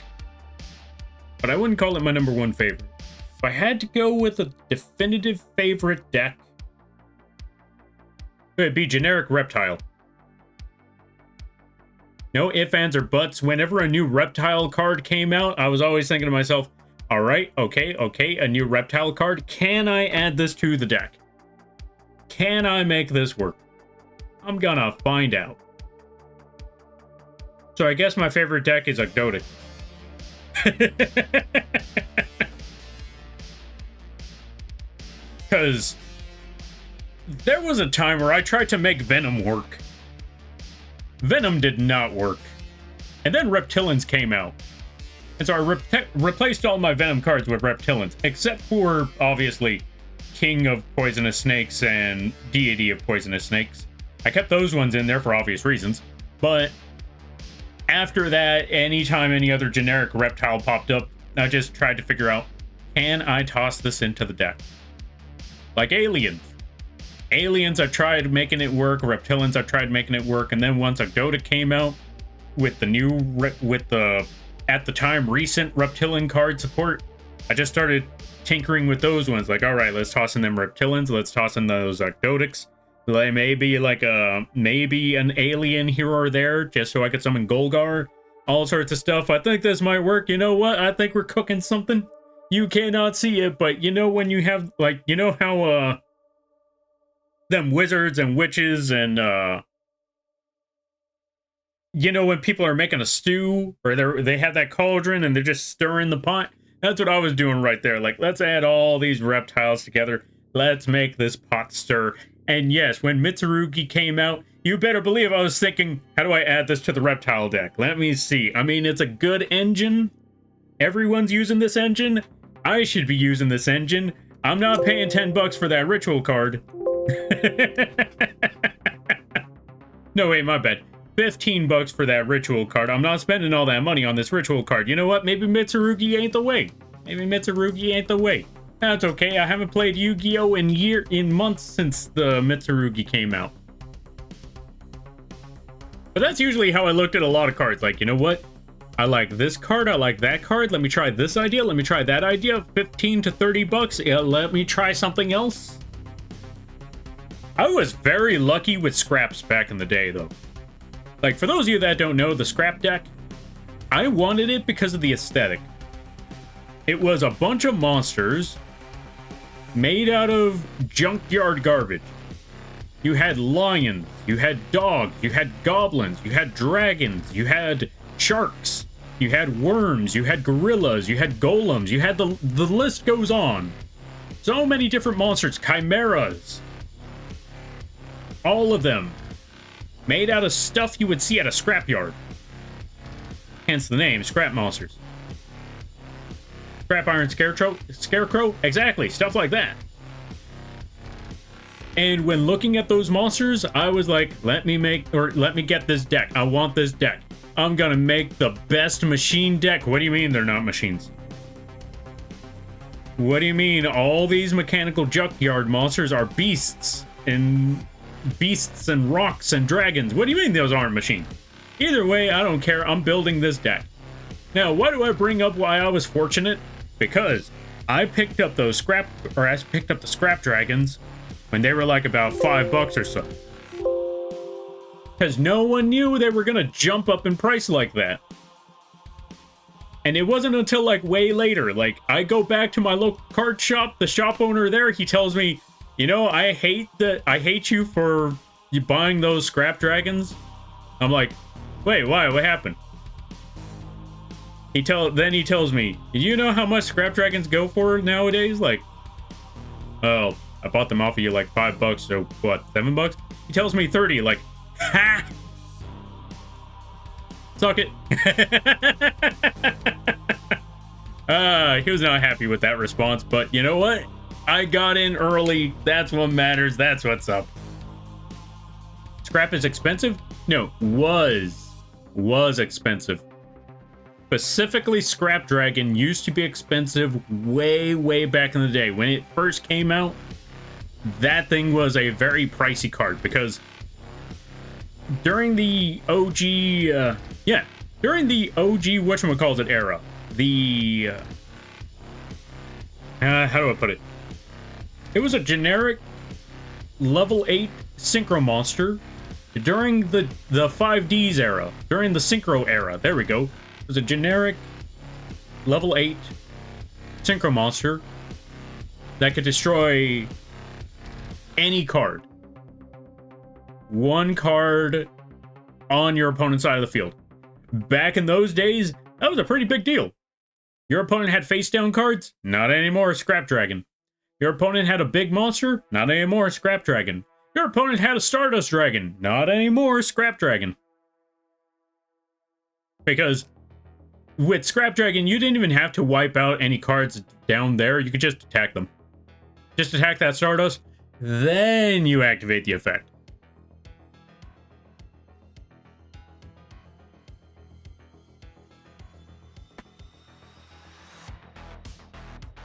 But I wouldn't call it my number one favorite. If I had to go with a definitive favorite deck, it would be generic Reptile. No ifs, ands, or buts. Whenever a new Reptile card came out, I was always thinking to myself, all right, okay, a new Reptile card. Can I add this to the deck? Can I make this work? I'm gonna find out. So I guess my favorite deck is Ectotic. Because there was a time where I tried to make Venom work. Venom did not work. And then Reptilians came out. And so I replaced all my Venom cards with Reptilians, except for, obviously, King of Poisonous Snakes and Deity of Poisonous Snakes. I kept those ones in there for obvious reasons. But after that, anytime any other generic Reptile popped up, I just tried to figure out, can I toss this into the deck? Like Aliens. Aliens, I tried making it work. Reptilians, I tried making it work. And then once Ectotic came out with the new, at the time, recent Reptilian card support, I just started tinkering with those ones. Like, all right, let's toss in them Reptilians. Let's toss in those Ectotics. Like maybe like maybe an alien here or there, just so I could summon Golgar. All sorts of stuff. I think this might work. You know what? I think we're cooking something. You cannot see it, but you know when you have, like, you know how them wizards and witches and you know when people are making a stew, or they have that cauldron and they're just stirring the pot? That's what I was doing right there. Like, let's add all these reptiles together. Let's make this pot stir. And yes, when Mitsurugi came out, you better believe I was thinking, how do I add this to the reptile deck? Let me see. I mean, it's a good engine. Everyone's using this engine. I should be using this engine. I'm not paying $10 for that ritual card. No, wait, my bad. $15 for that ritual card. I'm not spending all that money on this ritual card. You know what? Maybe Mitsurugi ain't the way. Maybe Mitsurugi ain't the way. That's okay. I haven't played Yu-Gi-Oh in months since the Mitsurugi came out. But that's usually how I looked at a lot of cards. Like, you know what? I like this card. I like that card. Let me try this idea. Let me try that idea. 15 to 30 bucks. Yeah, let me try something else. I was very lucky with scraps back in the day, though. Like, for those of you that don't know, the scrap deck, I wanted it because of the aesthetic. It was a bunch of monsters made out of junkyard garbage. You had lions, you had dogs, you had goblins, you had dragons, you had sharks, you had worms, you had gorillas, you had golems, you had the list goes on. So many different monsters, chimeras. All of them made out of stuff you would see at a scrapyard. Hence the name, Scrap Monsters. Scrap Iron Scarecrow? Exactly, stuff like that. And when looking at those monsters, I was like, let me get this deck. I want this deck. I'm gonna make the best machine deck. What do you mean they're not machines? What do you mean all these mechanical junkyard monsters are beasts and rocks and dragons? What do you mean those aren't machines? Either way, I don't care. I'm building this deck. Now, why do I bring up why I was fortunate? Because I picked up the scrap dragons when they were like about $5 or so. Because no one knew they were gonna jump up in price like that. And it wasn't until like way later, like I go back to my local card shop, the shop owner there, he tells me, you know, I hate you for buying those scrap dragons. I'm like, wait, why? What happened? Then he tells me, do you know how much scrap dragons go for nowadays? Like, oh, I bought them off of you like $5, so what, $7? He tells me 30, like, Ha! Suck it. He was not happy with that response, but you know what? I got in early. That's what matters. That's what's up. Scrap is expensive? No, was expensive. Specifically, Scrap Dragon used to be expensive way back in the day. When it first came out, that thing was a very pricey card because during the OG, during the OG whatchamacallit era, the, how do I put it? It was a generic level 8 Synchro Monster during the 5Ds era, during the Synchro era. There we go. It was a generic level 8 Synchro Monster that could destroy any card. One card on your opponent's side of the field. Back in those days, that was a pretty big deal. Your opponent had face down cards? Not anymore, Scrap Dragon. Your opponent had a big monster? Not anymore, Scrap Dragon. Your opponent had a Stardust Dragon? Not anymore, Scrap Dragon. Because with Scrap Dragon, you didn't even have to wipe out any cards down there. You could just attack them. Just attack that Stardust, then you activate the effect.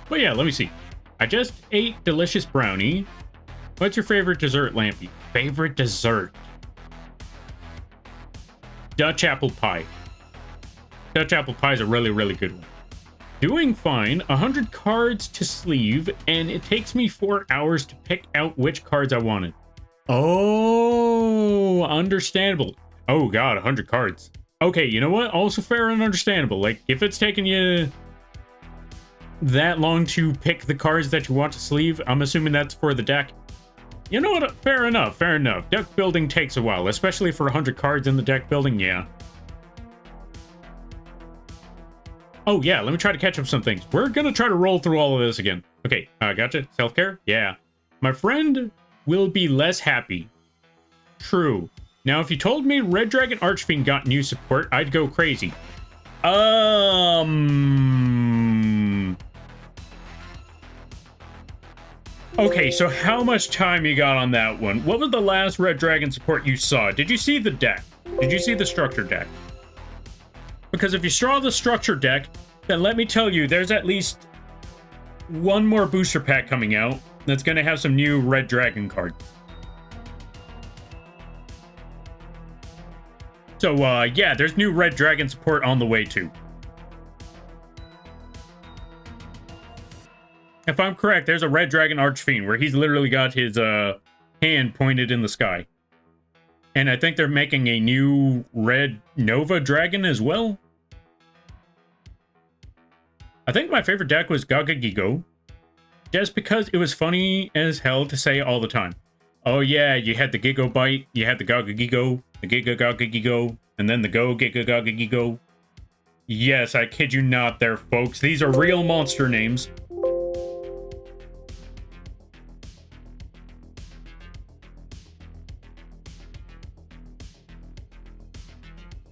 But yeah, let me see. I just ate delicious brownie. What's your favorite dessert, Lampy? Favorite dessert? Dutch apple pie. Dutch apple pie is a really good one. Doing fine. 100 cards to sleeve, and it takes me 4 hours to pick out which cards I wanted. Oh, understandable. Oh god, 100 cards. Okay, you know what? Also fair and understandable. Like, if it's taking you that long to pick the cards that you want to sleeve, I'm assuming that's for the deck. You know what? Fair enough, fair enough. Deck building takes a while, especially for 100 cards in the deck building, yeah. Oh yeah, let me try to catch up some things. We're gonna try to roll through all of this again. Okay, gotcha. Self-care? Yeah. My friend will be less happy. True. Now, if you told me Red Dragon Archfiend got new support, I'd go crazy. Okay, so how much time you got on that one? What was the last Red Dragon support you saw? Did you see the deck? Did you see the structure deck? Because if you saw the structure deck, then let me tell you, there's at least one more booster pack coming out that's going to have some new Red Dragon cards. So, yeah, there's new Red Dragon support on the way, too. If I'm correct, there's a Red Dragon Archfiend where he's literally got his hand pointed in the sky. And I think they're making a new Red Nova Dragon as well. I think my favorite deck was Gaga Gigo, just because it was funny as hell to say all the time. Oh yeah, you had the Gigo Bite, you had the Gaga Gigo, the Giga Gaga Gigo, and then the Go Giga Gaga Gigo. Yes, I kid you not there, folks. These are real monster names.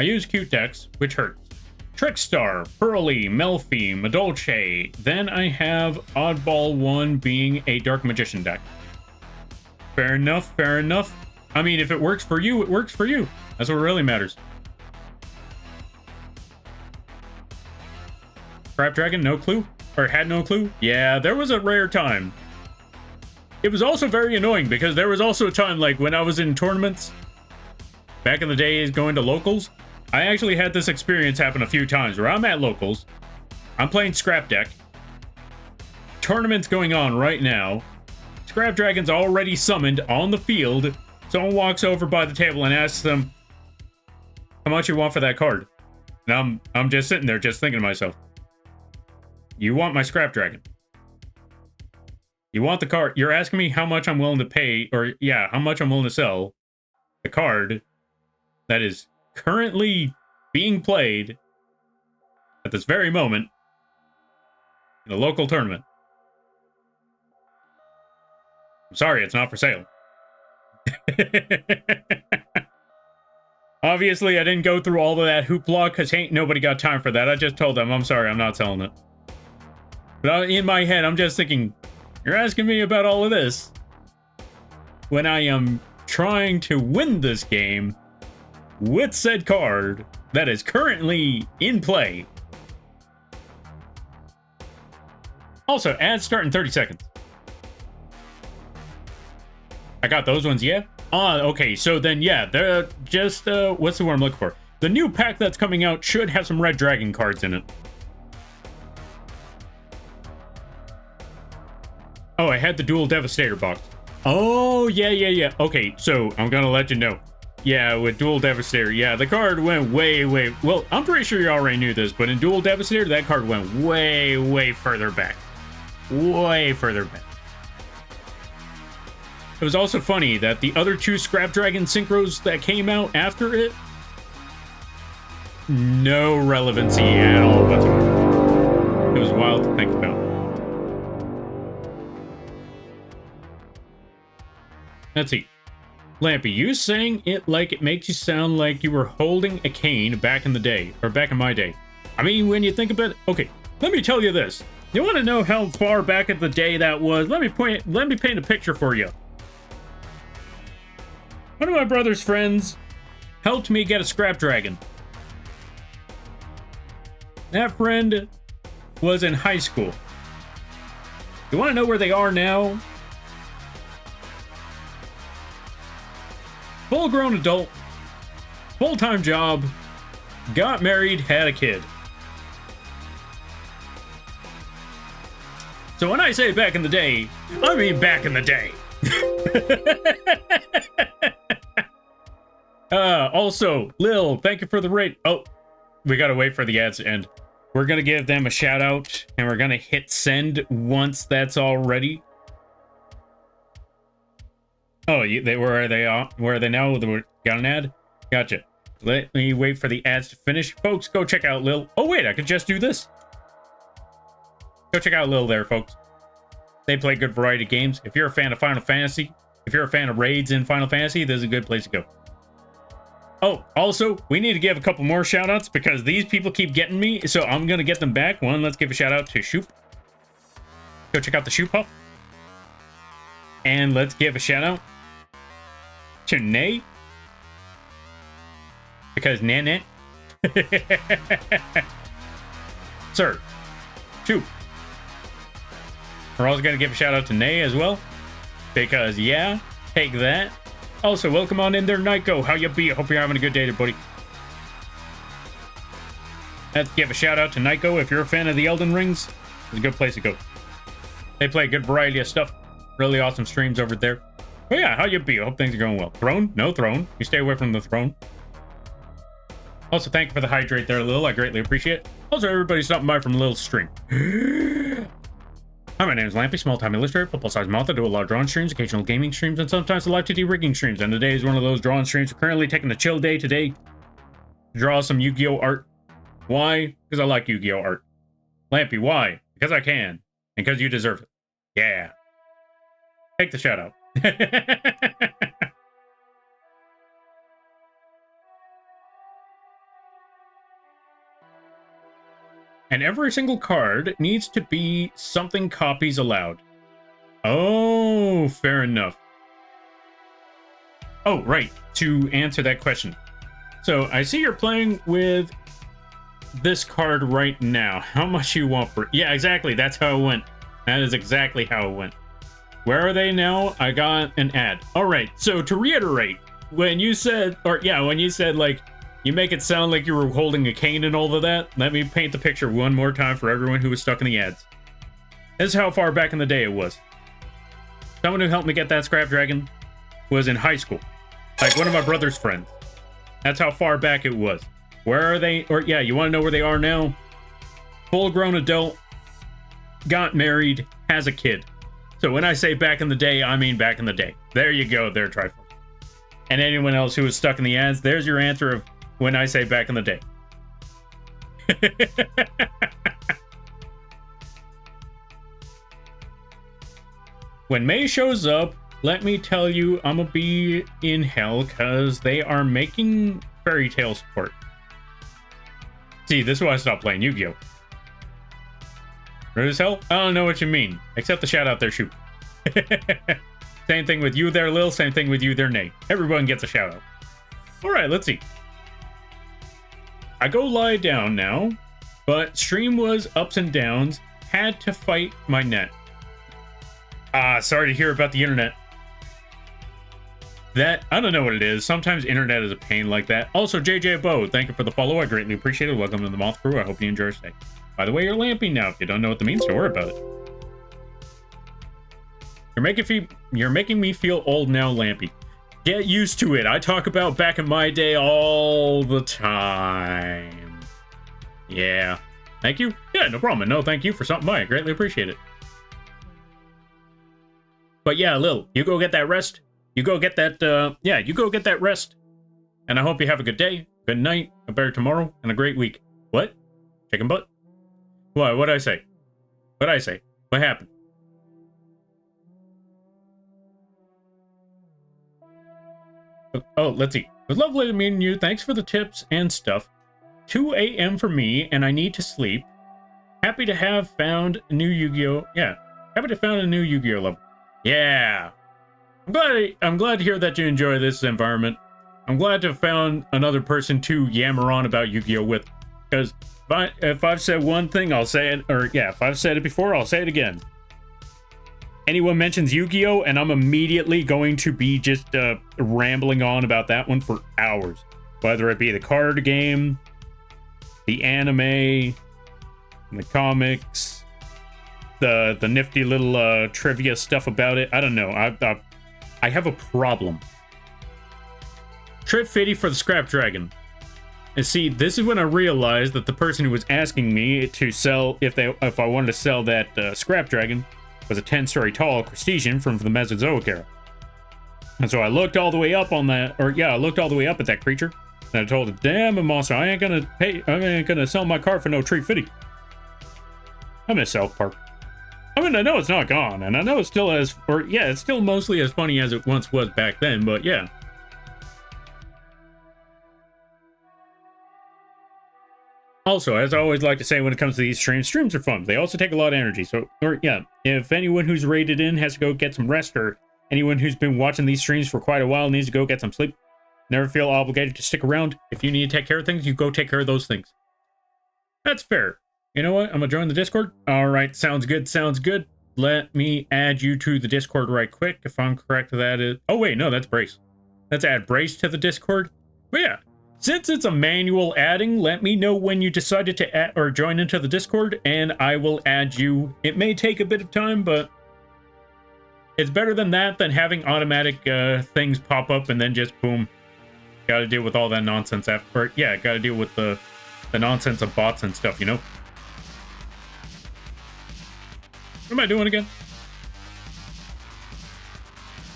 I use cute decks, which hurts. Trickstar, Pearly, Melfi, Madolche. Then I have Oddball 1 being a Dark Magician deck. Fair enough, fair enough. I mean, if it works for you, it works for you. That's what really matters. Scrap Dragon, no clue? Or had no clue? Yeah, there was a rare time. It was also very annoying because there was also a time, like, when I was in tournaments, back in the days going to locals, I actually had this experience happen a few times where I'm at locals, I'm playing Scrap Deck, tournament's going on right now, Scrap Dragon's already summoned on the field, someone walks over by the table and asks them, how much you want for that card? And I'm just sitting there just thinking to myself, you want my Scrap Dragon? You want the card? You're asking me how much I'm willing to pay, or yeah, how much I'm willing to sell the card that is currently being played at this very moment in a local tournament. I'm sorry, it's not for sale. Obviously, I didn't go through all of that hoopla because ain't nobody got time for that. I just told them, I'm sorry, I'm not selling it. But in my head, I'm just thinking, you're asking me about all of this when I am trying to win this game with said card that is currently in play. Also, ads start in 30 seconds. I got those ones, yeah? Okay, so then, yeah, they're just, what's the word I'm looking for? The new pack that's coming out should have some Red Dragon cards in it. Oh, I had the Dual Devastator box. Oh, yeah. Okay, so I'm gonna let you know. Yeah, with Dual Devastator, yeah, the card went way... Well, I'm pretty sure you already knew this, but in Dual Devastator, that card went way further back. Way further back. It was also funny that the other two Scrap Dragon Synchros that came out after it, no relevancy at all whatsoever. It was wild to think about. Let's see. Lampy, you saying it like it makes you sound like you were holding a cane back in the day, or back in my day. I mean, when you think about it, okay, let me tell you this. You want to know how far back in the day that was? Let me paint a picture for you. One of my brother's friends helped me get a Scrap Dragon. That friend was in high school. You want to know where they are now? Full-grown adult, full-time job, got married, had a kid. So when I say back in the day, I mean back in the day. Also, Lil, thank you for the rate. Oh, we gotta wait for the ads to end. We're gonna give them a shout out, and we're gonna hit send once that's all ready. Oh, where are they now? Got an ad? Gotcha. Let me wait for the ads to finish. Folks, go check out Lil. Oh, wait, I could just do this. Go check out Lil there, folks. They play good variety of games. If you're a fan of Final Fantasy, if you're a fan of raids in Final Fantasy, this is a good place to go. Oh, also, we need to give a couple more shout outs because these people keep getting me, so I'm going to get them back. One, let's give a shout out to Shoop. Go check out the Shoop Puff. And let's give a shout out to Nay. Because Nanette. Sir. Shoop. We're also going to give a shout out to Nay as well. Because, yeah, take that. Also, welcome on in there, Nico. How you be? Hope you're having a good day there, buddy. Let's give a shout out to Nico. If you're a fan of the Elden Rings, it's a good place to go. They play a good variety of stuff. Really awesome streams over there. But yeah, how you be? I hope things are going well. Throne? No throne. You stay away from the throne. Also, thank you for the hydrate there, Lil. I greatly appreciate it. Also, everybody stopping by from Lil's stream. Hi, my name is Lampy, small-time illustrator, football-sized mouth. I do a lot of drawing streams, occasional gaming streams, and sometimes live 2D rigging streams. And today is one of those drawing streams. We're currently taking a chill day today to draw some Yu-Gi-Oh art. Why? Because I like Yu-Gi-Oh art. Lampy, why? Because I can. And because you deserve it. Yeah. Take the shout out. And every single card needs to be something copies allowed. Oh, fair enough. Oh, right. To answer that question. So I see you're playing with this card right now. How much you want for it? Yeah, exactly. That's how it went. That is exactly how it went. Where are they now? I got an ad. All right. So to reiterate, when you said, like, you make it sound like you were holding a cane and all of that, let me paint the picture one more time for everyone who was stuck in the ads. This is how far back in the day it was. Someone who helped me get that Scrap Dragon was in high school. Like one of my brother's friends. That's how far back it was. Where are they? Or yeah, you want to know where they are now? Full-grown adult, got married, has a kid. So when I say back in the day, I mean back in the day. There you go, there, Triforce. And anyone else who was stuck in the ads, there's your answer of when I say back in the day. When May shows up, let me tell you, I'm gonna be in hell because they are making fairy tale support. See, this is why I stopped playing Yu-Gi-Oh! Rude as hell? I don't know what you mean. Except the shout out there, shoot. Same thing with you there, Lil. Same thing with you there, Nate. Everyone gets a shout out. Alright, let's see. I go lie down now, but stream was ups and downs. Had to fight my net. Sorry to hear about the internet. That, I don't know what it is. Sometimes internet is a pain like that. Also, JJ Bo, thank you for the follow. I greatly appreciate it. Welcome to the Moth Crew. I hope you enjoy your stay. By the way, you're lamping now. If you don't know what that means, don't worry about it. You're making me feel old now, Lampy. Get used to it. I talk about back in my day all the time. Yeah. Thank you. Yeah, no problem. No, thank you for something by. I greatly appreciate it. But yeah, Lil, you go get that rest. You go get that, yeah, you go get that rest. And I hope you have a good day, good night, a better tomorrow, and a great week. What? Chicken butt? What? What'd I say? What'd I say? What happened? Oh, let's see. It was lovely meeting you. Thanks for the tips and stuff. 2 a.m. for me, and I need to sleep. Happy to have found a new Yu-Gi-Oh! Yeah. Happy to found a new Yu-Gi-Oh! Level. Yeah. I'm glad to hear that you enjoy this environment. I'm glad to have found another person to yammer on about Yu-Gi-Oh! With. Because if I've said one thing, I'll say it. Or yeah, if I've said it before, I'll say it again. Anyone mentions Yu-Gi-Oh! And I'm immediately going to be just rambling on about that one for hours. Whether it be the card game, the anime, the comics, the nifty little trivia stuff about it. I don't know. I have a problem. Trip Fitty for the Scrap Dragon. And see, this is when I realized that the person who was asking me to sell, if I wanted to sell that Scrap Dragon, was a 10-story tall Crustacean from the Mesozoic era. And so I looked all the way up on that, or yeah, I looked all the way up at that creature, and I told him, damn, monster, I ain't gonna sell my car for no Tree Fitty. I miss South Park. I mean, I know it's not gone, and I know it's still it's still mostly as funny as it once was back then, but yeah. Also, as I always like to say when it comes to these streams are fun. They also take a lot of energy, so, or yeah, if anyone who's rated in has to go get some rest, or anyone who's been watching these streams for quite a while needs to go get some sleep, never feel obligated to stick around. If you need to take care of things, you go take care of those things. That's fair. You know what? I'm gonna join the Discord. All right, sounds good, sounds good. Let me add you to the Discord right quick. If I'm correct, that is... Oh, wait, no, that's Brace. Let's add Brace to the Discord. But yeah, since it's a manual adding, let me know when you decided to add or join into the Discord, and I will add you. It may take a bit of time, but it's better than that than having automatic things pop up and then just boom. Gotta deal with all that nonsense after. Yeah, gotta deal with the nonsense of bots and stuff, you know? What am I doing again?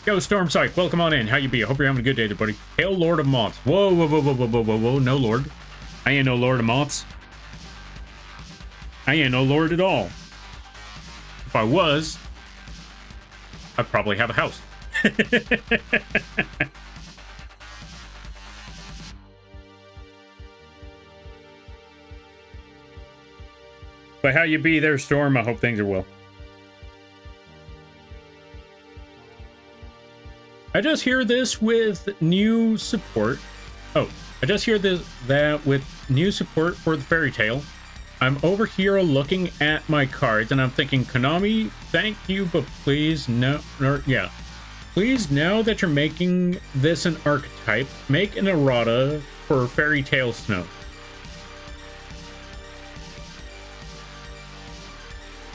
Yo, Storm Psych, welcome on in. How you be? I hope you're having a good day there, buddy. Hail Lord of Moths. Whoa, whoa, whoa, whoa, whoa, whoa, whoa, whoa. No Lord. I ain't no Lord of Moths. I ain't no Lord at all. If I was, I'd probably have a house. But how you be there, Storm? I hope things are well. I just hear this with new support. Oh, I just hear that with new support for the fairy tale. I'm over here looking at my cards and I'm thinking, Konami, thank you, but please no, or yeah. Please, now that you're making this an archetype, make an errata for Fairy Tale Snow.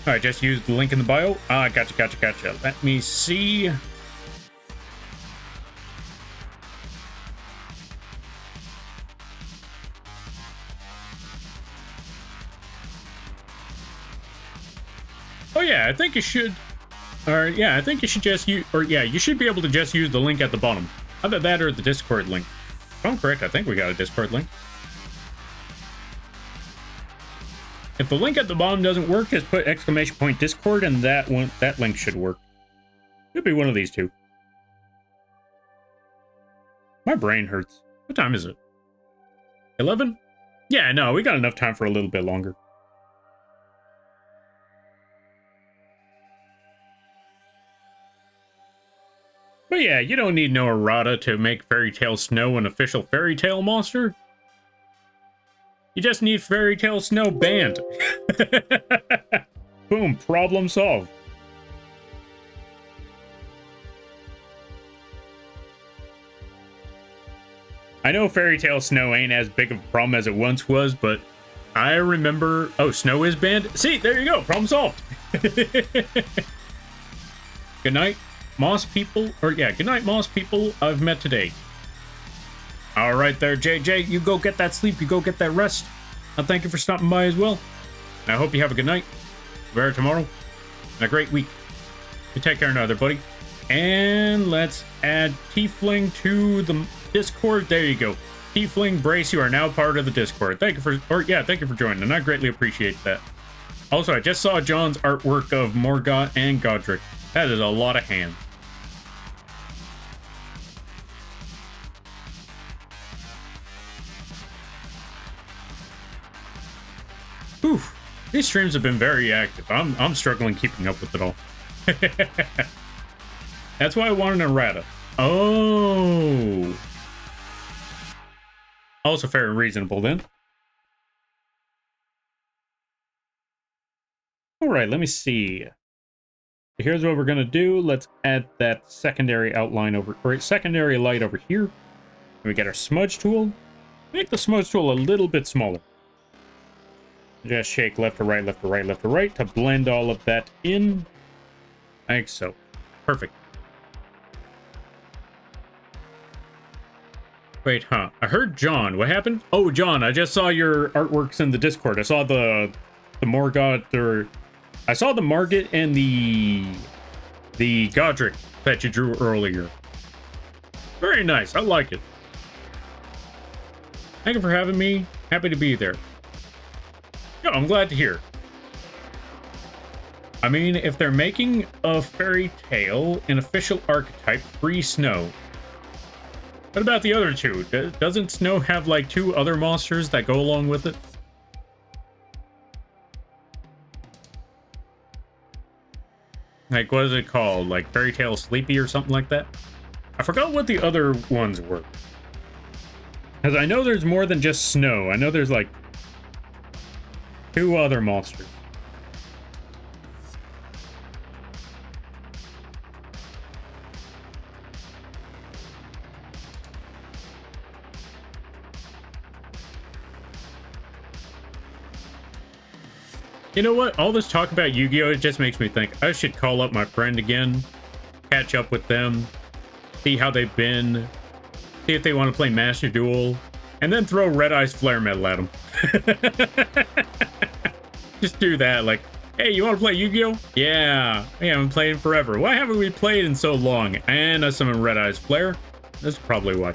Alright, just use the link in the bio. Ah, gotcha, gotcha, gotcha. Let me see. Oh yeah, I think you should, or yeah, I think you should just use, or yeah, you should be able to just use the link at the bottom. Either that or the Discord link. If I'm correct, I think we got a Discord link. If the link at the bottom doesn't work, just put !Discord and that link should work. Could be one of these two. My brain hurts. What time is it? 11? Yeah, no, we got enough time for a little bit longer. But yeah, you don't need no errata to make Fairy Tale Snow an official Fairy Tale monster. You just need Fairy Tale Snow banned. Boom, problem solved. I know Fairy Tale Snow ain't as big of a problem as it once was, but I remember... Oh, Snow is banned? See, there you go, problem solved. Good night, Moss people. Or yeah, good night, Moss people I've met today. All right there, JJ, you go get that sleep, you go get that rest. And thank you for stopping by as well. I hope you have a good night, better tomorrow, and a great week. You take care now, there, buddy. And let's add Tiefling to the Discord. There you go. Tiefling Brace, you are now part of the Discord. Thank you for, thank you for joining, and I greatly appreciate that. Also, I just saw John's artwork of Morgoth and Godric. That is a lot of hands. Oof, these streams have been very active. I'm struggling keeping up with it all. That's why I wanted an errata. Oh. Also fair and reasonable then. All right, let me see. Here's what we're gonna do. Let's add that secondary outline over, or secondary light over here. We get our smudge tool. Make the smudge tool a little bit smaller. Just shake left to right, left to right, left to right to blend all of that in. Like so. Perfect. Wait, huh? I heard John. What happened? Oh, John, I just saw your artworks in the Discord. I saw the Morgoth, or I saw the Margit and the Godric that you drew earlier. Very nice. I like it. Thank you for having me. Happy to be there. Yeah, I'm glad to hear. I mean, if they're making a fairy tale an official archetype, free Snow. What about the other two? Doesn't Snow have like 2 other monsters that go along with it? Like, what is it called? Like Fairy Tale Sleepy or something like that? I forgot what the other ones were. Because I know there's more than just Snow. I know there's like 2 other monsters. You know what? All this talk about Yu-Gi-Oh! It just makes me think I should call up my friend again, catch up with them, see how they've been, see if they want to play Master Duel, and then throw Red Eyes Flare Metal at them. Just do that, like, hey, you want to play Yu-Gi-Oh? Yeah, we haven't played in forever. Why haven't we played in so long? And I summon Red Eyes Flare. That's probably why.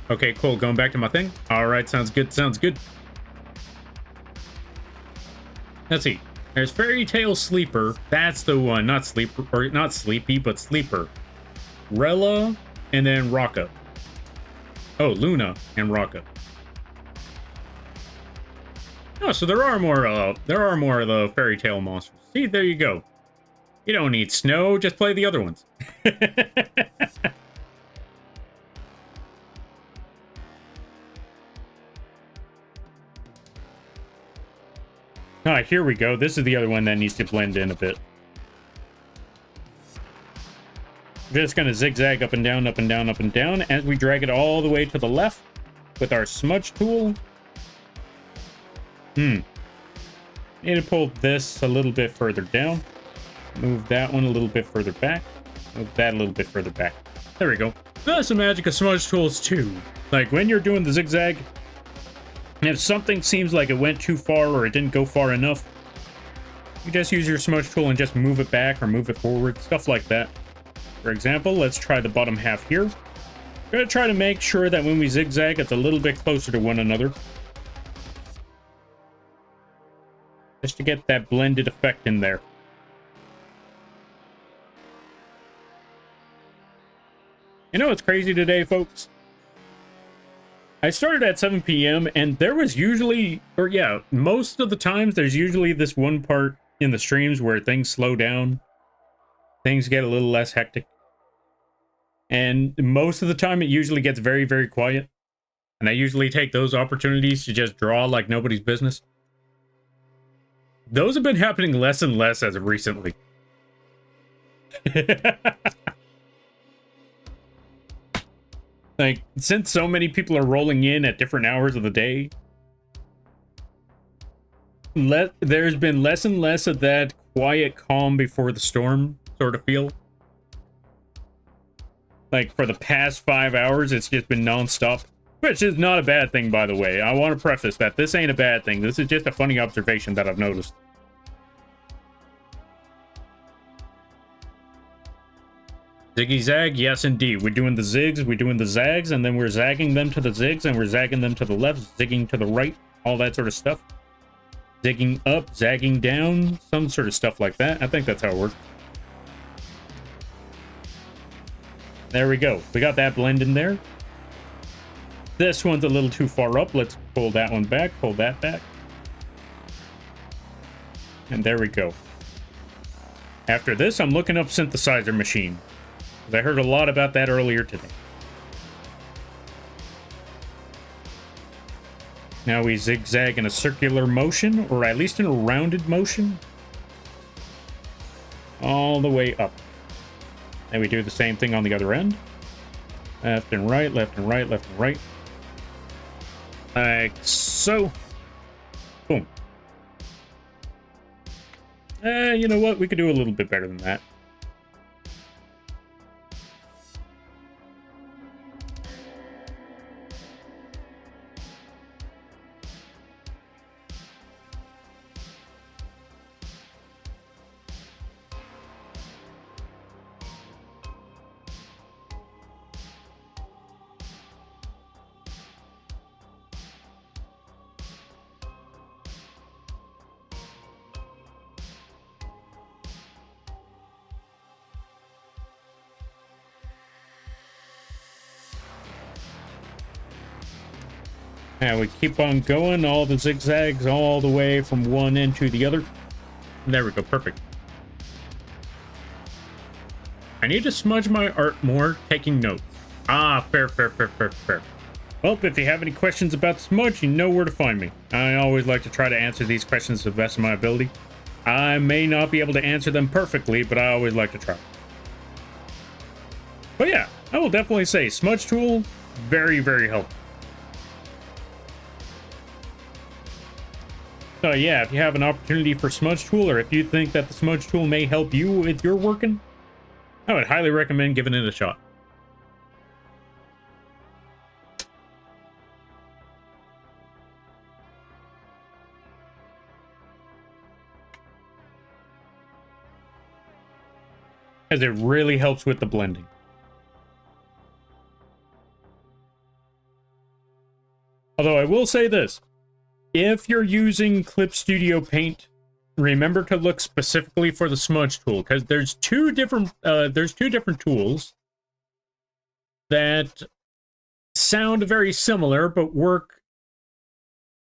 Okay, cool. Going back to my thing. All right, sounds good. Sounds good. Let's see. There's Fairy Tale Sleeper. That's the one. Not Sleeper, or not Sleepy, but Sleeper. Rella, and then Rocka. Oh, Luna and Rocka. Oh, so there are more of the Fairy Tale monsters. See, there you go. You don't need Snow. Just play the other ones. Ah, here we go. This is the other one that needs to blend in a bit. We're just going to zigzag up and down, up and down, up and down as we drag it all the way to the left with our smudge tool. Need to pull this a little bit further down. Move that one a little bit further back. Move that a little bit further back. There we go. That's the magic of smudge tools too. Like when you're doing the zigzag, and if something seems like it went too far or it didn't go far enough, you just use your smudge tool and just move it back or move it forward, stuff like that. For example, let's try the bottom half here. We're going to try to make sure that when we zigzag, it's a little bit closer to one another. Just to get that blended effect in there. You know what's crazy today, folks? I started at 7 p.m. and there was usually, or yeah, most of the times there's usually this one part in the streams where things slow down. Things get a little less hectic. And most of the time it usually gets very, very quiet. And I usually take those opportunities to just draw like nobody's business. Those have been happening less and less as of recently. Like, since so many people are rolling in at different hours of the day, there's been less and less of that quiet calm before the storm sort of feel. Like, for the past 5 hours, it's just been non-stop. Which is not a bad thing, by the way. I want to preface that this ain't a bad thing. This is just a funny observation that I've noticed. Ziggy zag, yes indeed. We're doing the zigs, we're doing the zags, and then we're zagging them to the zigs, and we're zagging them to the left, zigging to the right, all that sort of stuff. Zigging up, zagging down, some sort of stuff like that. I think that's how it works. There we go. We got that blend in there. This one's a little too far up. Let's pull that one back, pull that back. And there we go. After this, I'm looking up synthesizer machine. I heard a lot about that earlier today. Now we zigzag in a circular motion, or at least in a rounded motion. All the way up. And we do the same thing on the other end. Left and right, left and right, left and right. Like so. Boom. You know what? We could do a little bit better than that. And we keep on going, all the zigzags, all the way from one end to the other. And there we go, perfect. I need to smudge my art more, taking notes. Ah, fair. Well, if you have any questions about smudge, you know where to find me. I always like to try to answer these questions to the best of my ability. I may not be able to answer them perfectly, but I always like to try. But yeah, I will definitely say smudge tool, very, very helpful. So yeah, if you have an opportunity for smudge tool, or if you think that the smudge tool may help you with your working, I would highly recommend giving it a shot. As it really helps with the blending. Although I will say this. If you're using Clip Studio Paint, remember to look specifically for the smudge tool, because there's two different tools that sound very similar but work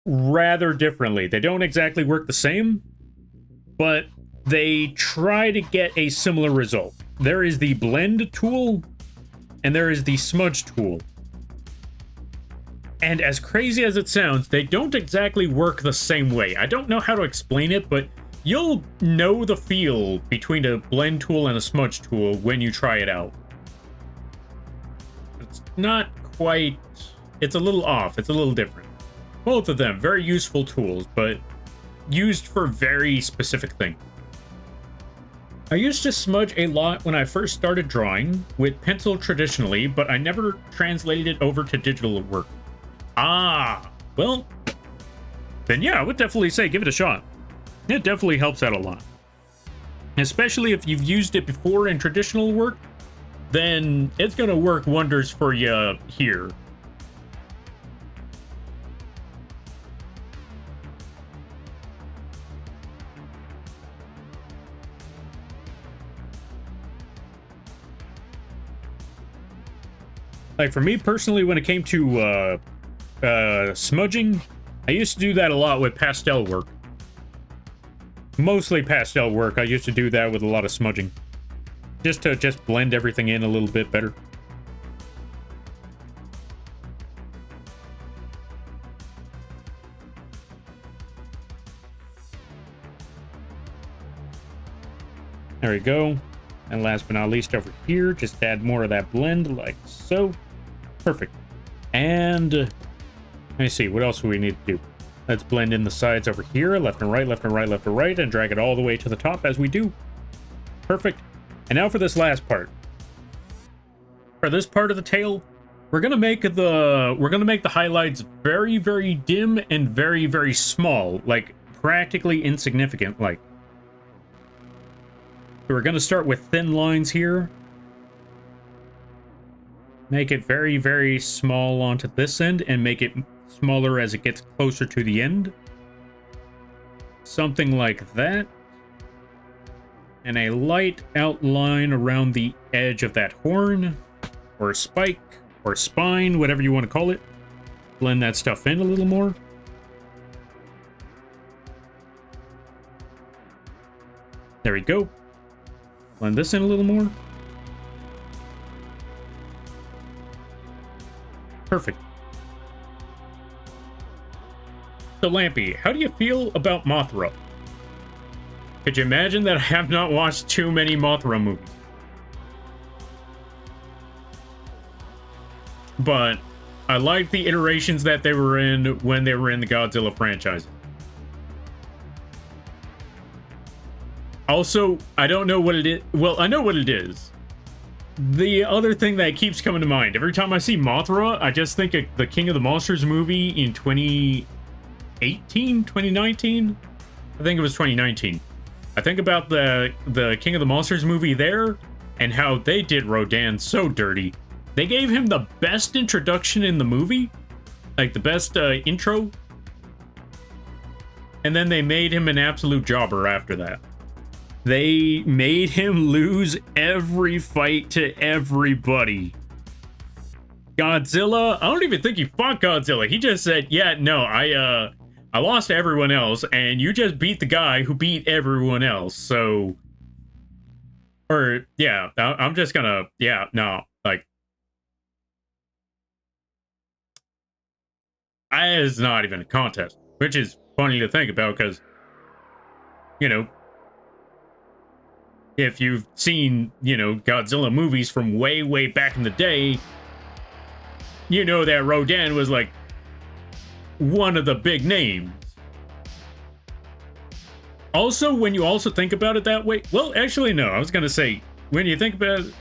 rather differently. They don't exactly work the same, but they try to get a similar result. There is the blend tool and there is the smudge tool. And as crazy as it sounds, they don't exactly work the same way. I don't know how to explain it, but you'll know the feel between a blend tool and a smudge tool when you try it out. It's not quite... It's a little off. It's a little different. Both of them, very useful tools, but used for very specific things. I used to smudge a lot when I first started drawing, with pencil traditionally, but I never translated it over to digital work. Ah, well, then yeah, I would definitely say give it a shot. It definitely helps out a lot. Especially if you've used it before in traditional work, then it's going to work wonders for you here. Like, for me personally, when it came to smudging, I used to do that a lot with pastel work. Mostly pastel work. I used to do that with a lot of smudging. Just to blend everything in a little bit better. There we go. And last but not least, over here, just add more of that blend like so. Perfect. And let me see, what else do we need to do? Let's blend in the sides over here, left and right, left and right, left and right, and drag it all the way to the top as we do. Perfect. And now for this last part. For this part of the tail, we're gonna make the highlights very, very dim and very, very small, like practically insignificant, like. So we're gonna start with thin lines here. Make it very, very small onto this end and make it smaller as it gets closer to the end. Something like that. And a light outline around the edge of that horn, or spike, or spine, whatever you want to call it. Blend that stuff in a little more. There we go. Blend this in a little more. Perfect. So, Lampy, how do you feel about Mothra? Could you imagine that I have not watched too many Mothra movies? But I like the iterations that they were in when they were in the Godzilla franchise. Also, I don't know what it is. Well, I know what it is. The other thing that keeps coming to mind, every time I see Mothra, I just think of the King of the Monsters movie in 2018, 2019? I think it was 2019. I think about the King of the Monsters movie there, and how they did Rodan so dirty. They gave him the best introduction in the movie, like the best intro, and then they made him an absolute jobber after that. They made him lose every fight to everybody. Godzilla, I don't even think he fought Godzilla. He just said, yeah, no, I lost to everyone else, and you just beat the guy who beat everyone else, so... Or, yeah, I'm just gonna... Yeah, no, like... It's not even a contest, which is funny to think about, because, you know, if you've seen, you know, Godzilla movies from way, way back in the day, you know that Rodan was, like, one of the big names. Also, when you also think about it that way... Well, actually, no. I was going to say, when you think about it...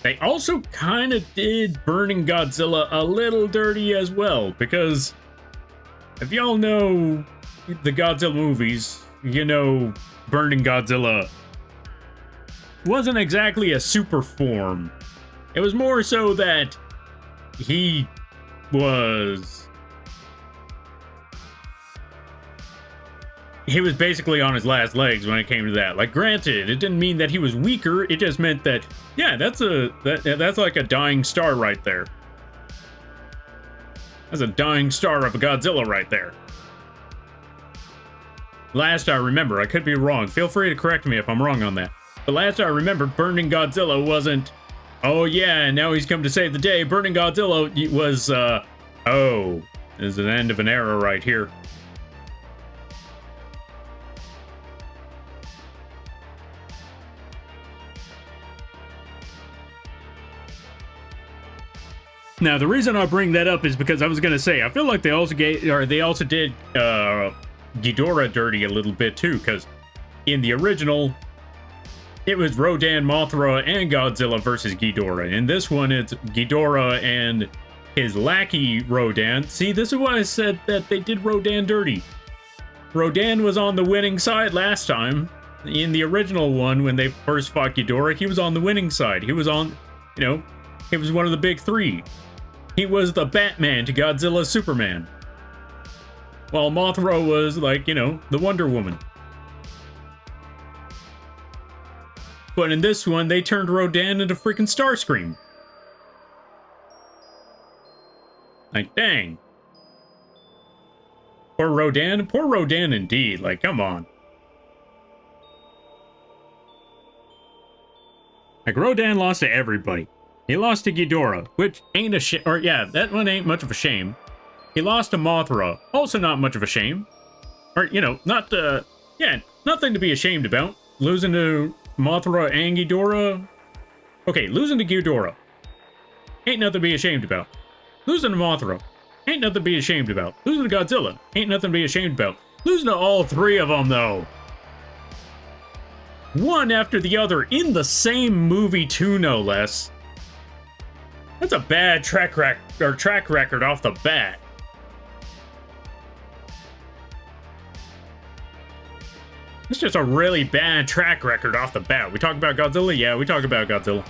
They also kind of did Burning Godzilla a little dirty as well, because if y'all know the Godzilla movies, you know Burning Godzilla wasn't exactly a super form. It was more so that he was basically on his last legs when it came to that. Like, granted, it didn't mean that he was weaker. It just meant that, yeah, that's like a dying star right there. That's a dying star of a Godzilla right there. Last I remember, I could be wrong. Feel free to correct me if I'm wrong on that. But last I remember, Burning Godzilla wasn't, oh yeah, and now he's come to save the day. Burning Godzilla was, oh, there's an end of an era right here. Now, the reason I bring that up is because I was going to say, I feel like they also did Ghidorah dirty a little bit too, because in the original, it was Rodan, Mothra, and Godzilla versus Ghidorah. In this one, it's Ghidorah and his lackey Rodan. See, this is why I said that they did Rodan dirty. Rodan was on the winning side last time. In the original one, when they first fought Ghidorah, he was on the winning side. He was on, you know, he was one of the big three. He was the Batman to Godzilla's Superman. While Mothra was, like, you know, the Wonder Woman. But in this one, they turned Rodan into freaking Starscream. Like, dang. Poor Rodan. Poor Rodan indeed. Like, come on. Like, Rodan lost to everybody. He lost to Ghidorah, which ain't a shame. Or, yeah, that one ain't much of a shame. He lost to Mothra. Also not much of a shame. Or, you know, not, yeah, nothing to be ashamed about. Losing to Mothra and Ghidorah. Okay, losing to Ghidorah. Ain't nothing to be ashamed about. Losing to Mothra. Ain't nothing to be ashamed about. Losing to Godzilla. Ain't nothing to be ashamed about. Losing to all three of them, though. One after the other in the same movie, too, no less. That's a bad track record off the bat. It's just a really bad track record off the bat. We talk about Godzilla? Yeah, we talk about Godzilla.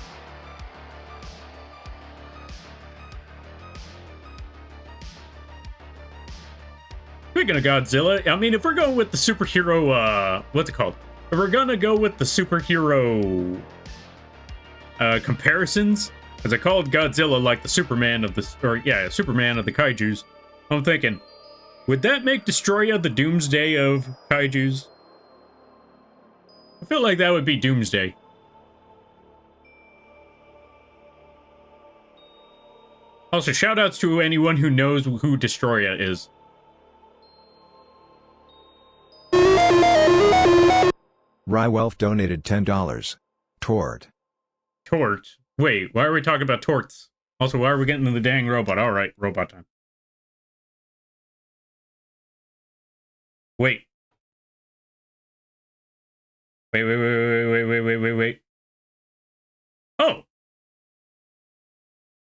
Speaking of Godzilla, I mean, if we're going with the superhero, what's it called? If we're gonna go with the superhero comparisons, because I called Godzilla like the Superman of the, or yeah, Superman of the kaijus. I'm thinking, would that make Destroya the Doomsday of kaijus? I feel like that would be Doomsday. Also, shoutouts to anyone who knows who Destroya is. Rywelf donated $10. Tort. Tort? Wait, why are we talking about torts? Also, why are we getting to the dang robot? Alright, robot time. Wait. Wait. Oh!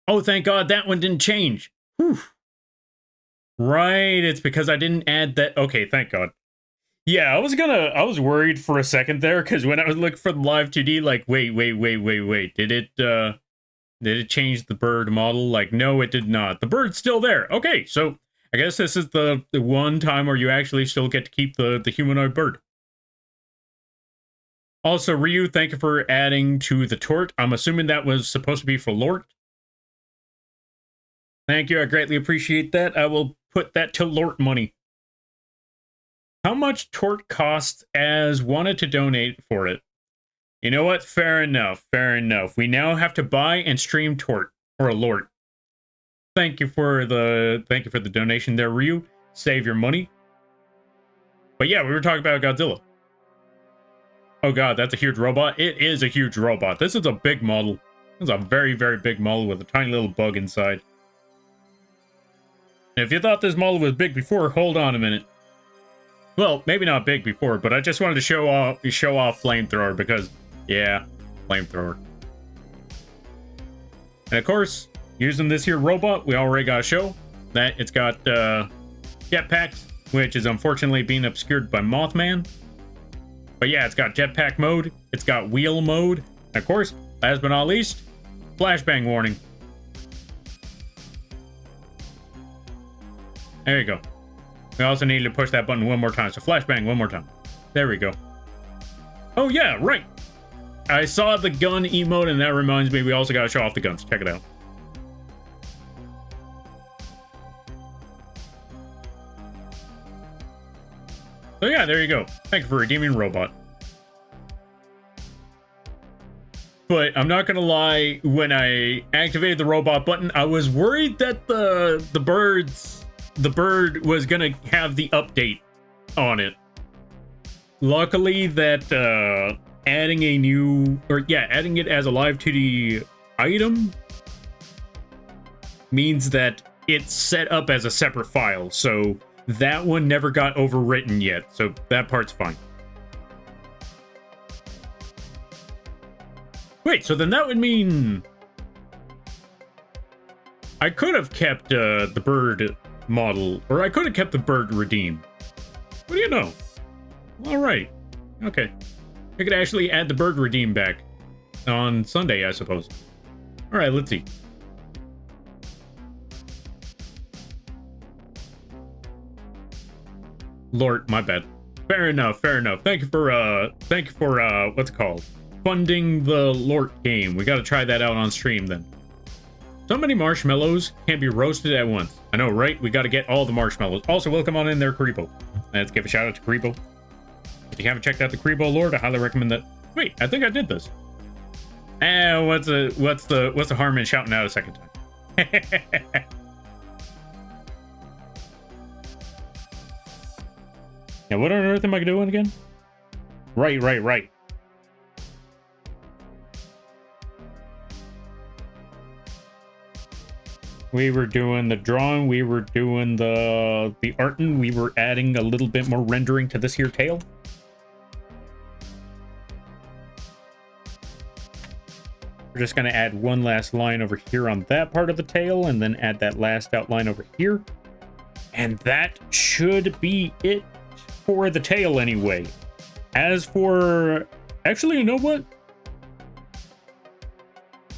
Oh, thank God that one didn't change. Whew. Right, it's because I didn't add that. Okay, thank God. Yeah, I was worried for a second there, because when I was looking for the live 2D, like, wait. Did it change the bird model? Like, no, it did not. The bird's still there. Okay, so I guess this is the one time where you actually still get to keep the humanoid bird. Also, Ryu, thank you for adding to the tort. I'm assuming that was supposed to be for Lort. Thank you, I greatly appreciate that. I will put that to Lort money. How much tort costs as wanted to donate for it? You know what? Fair enough. We now have to buy and stream tort or a Lort. Thank you for the donation there, Ryu. Save your money. But yeah, we were talking about Godzilla. Oh god, that's a huge robot. It is a huge robot. This is a big model. This is a very, very big model with a tiny little bug inside. And if you thought this model was big before, hold on a minute. Well, maybe not big before, but I just wanted to show off Flamethrower because, yeah, Flamethrower. And of course, using this here robot, we already got to show that it's got jetpacks, which is unfortunately being obscured by Mothman. But yeah, it's got jetpack mode, it's got wheel mode, and of course, last but not least, flashbang warning. There you go. We also need to push that button one more time, so flashbang one more time. There we go. Oh yeah, right. I saw the gun emote, and that reminds me we also gotta show off the guns. Check it out. So yeah, there you go. Thank you for redeeming robot. But I'm not gonna lie, when I activated the robot button, I was worried that the bird was gonna have the update on it. Luckily that adding it as a live 2D item means that it's set up as a separate file, so that one never got overwritten yet, so that part's fine. Wait, so then that would mean I could have kept the bird model, or I could have kept the bird redeem. What do you know? Alright. Okay. I could actually add the bird redeem back on Sunday, I suppose. Alright, let's see. Lord, my bad. Fair enough. Thank you for what's it called? funding the Lort game. We got to try that out on stream then. So many marshmallows can't be roasted at once. I know, right? We got to get all the marshmallows. Also, welcome on in there, Creepo. Let's give a shout out to Creepo. If you haven't checked out the Creepo Lord, I highly recommend that. Wait, I think I did this. What's the harm in shouting out a second time? Now, what on earth am I doing again? Right. We were doing the drawing, we were doing the art, and we were adding a little bit more rendering to this here tail. We're just gonna add one last line over here on that part of the tail, and then add that last outline over here. And that should be it for the tail anyway. As for... Actually, you know what?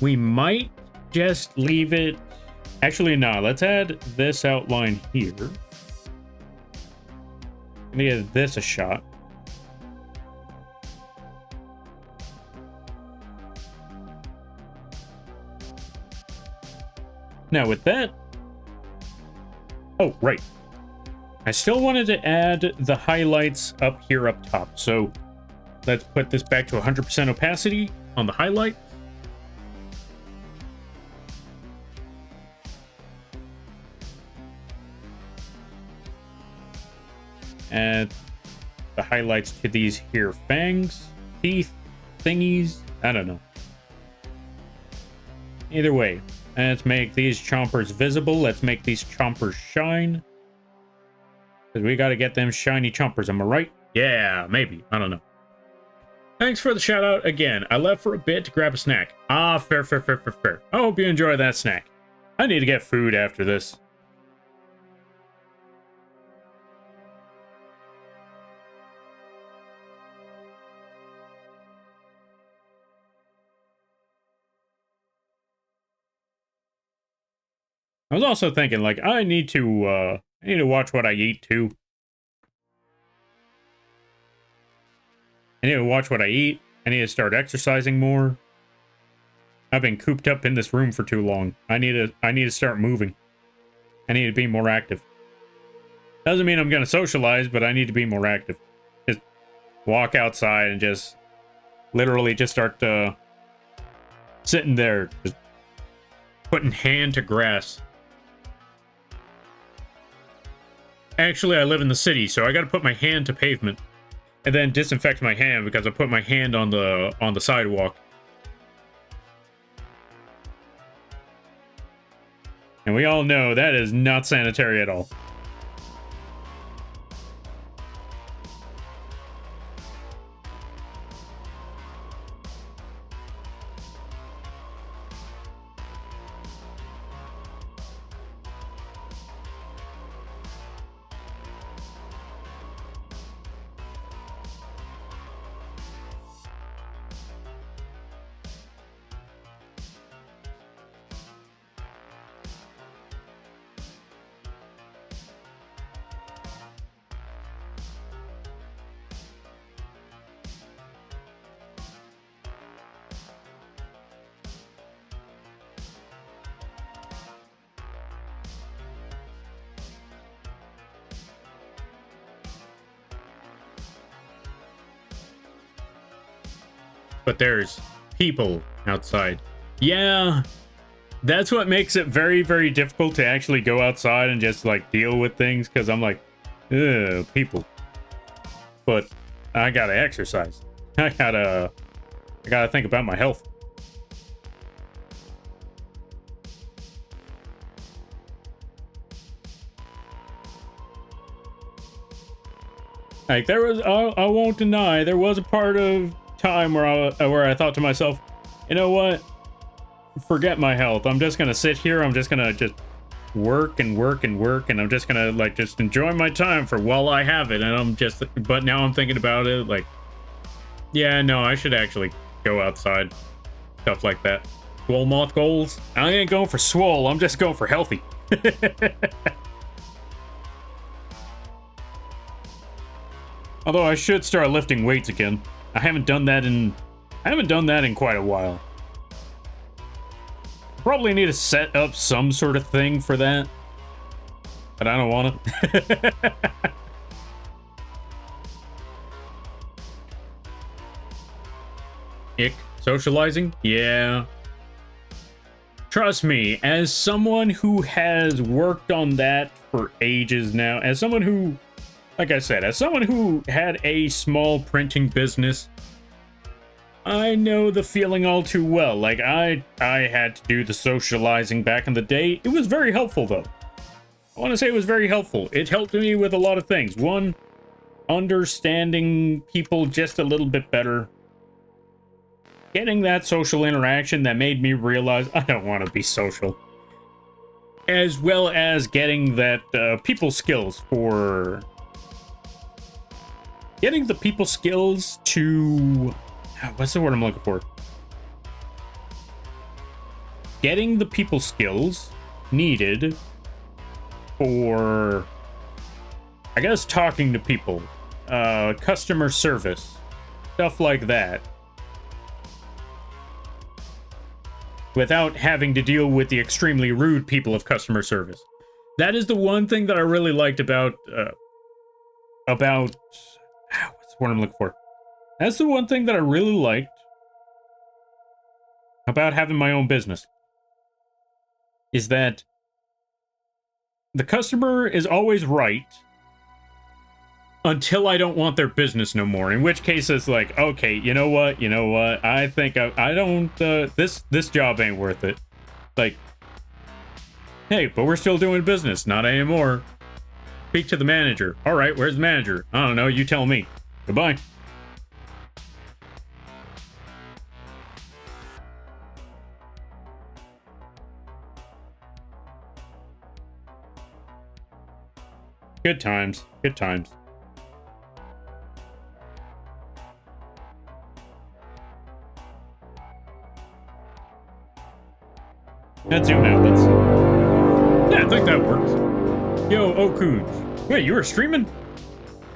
We might just leave it... Actually, no. Let's add this outline here. Let me give this a shot. Now with that... Oh, right. I still wanted to add the highlights up here up top. So let's put this back to 100% opacity on the highlight. Add the highlights to these here fangs, teeth, thingies. I don't know. Either way, let's make these chompers visible. Let's make these chompers shine. Because we got to get them shiny chompers. Am I right? Yeah, maybe. I don't know. Thanks for the shout out again. I left for a bit to grab a snack. Ah, fair. I hope you enjoy that snack. I need to get food after this. I was also thinking, like, I need to watch what I eat, too. I need to watch what I eat. I need to start exercising more. I've been cooped up in this room for too long. I need to start moving. I need to be more active. Doesn't mean I'm going to socialize, but I need to be more active. Just walk outside and just literally just start sitting there, just putting hand to grass. Actually, I live in the city, so I got to put my hand to pavement and then disinfect my hand because I put my hand on the sidewalk. And we all know that is not sanitary at all. But there's people outside. Yeah, that's what makes it very, very difficult to actually go outside and just like deal with things, because I'm like, ugh, people. But I gotta exercise. I gotta think about my health. Like there was, I won't deny, there was a part of time where I thought to myself, you know what? Forget my health. I'm just gonna sit here. I'm just gonna work, and I'm just gonna like just enjoy my time for while I have it. And I'm just, but now I'm thinking about it, like, yeah, no, I should actually go outside, stuff like that. Swole moth goals. I ain't going for swole. I'm just going for healthy. Although I should start lifting weights again. I haven't done that in I haven't done that in quite a while. Probably need to set up some sort of thing for that. But I don't want to. Ick. Socializing? Yeah. Trust me, as someone who has worked on that for ages now, as someone who, like I said, as someone who had a small printing business, I know the feeling all too well. Like, I had to do the socializing back in the day. It was very helpful, though. I want to say it was very helpful. It helped me with a lot of things. One, understanding people just a little bit better. Getting that social interaction that made me realize I don't want to be social. As well as getting that people skills for... Getting the people skills to... What's the word I'm looking for? Getting the people skills needed for, I guess, talking to people, customer service, stuff like that, without having to deal with the extremely rude people of customer service. That is the one thing that I really liked about what's the word I'm looking for? That's the one thing that I really liked about having my own business, is that the customer is always right until I don't want their business no more. In which case it's like, okay, you know what? I think I don't, this job ain't worth it. Like, hey, but we're still doing business. Not anymore. Speak to the manager. All right, where's the manager? I don't know. You tell me. Goodbye. Good times. Good times. Let's zoom out. Let's see. Yeah, I think that works. Yo, Okuj. Wait, you were streaming?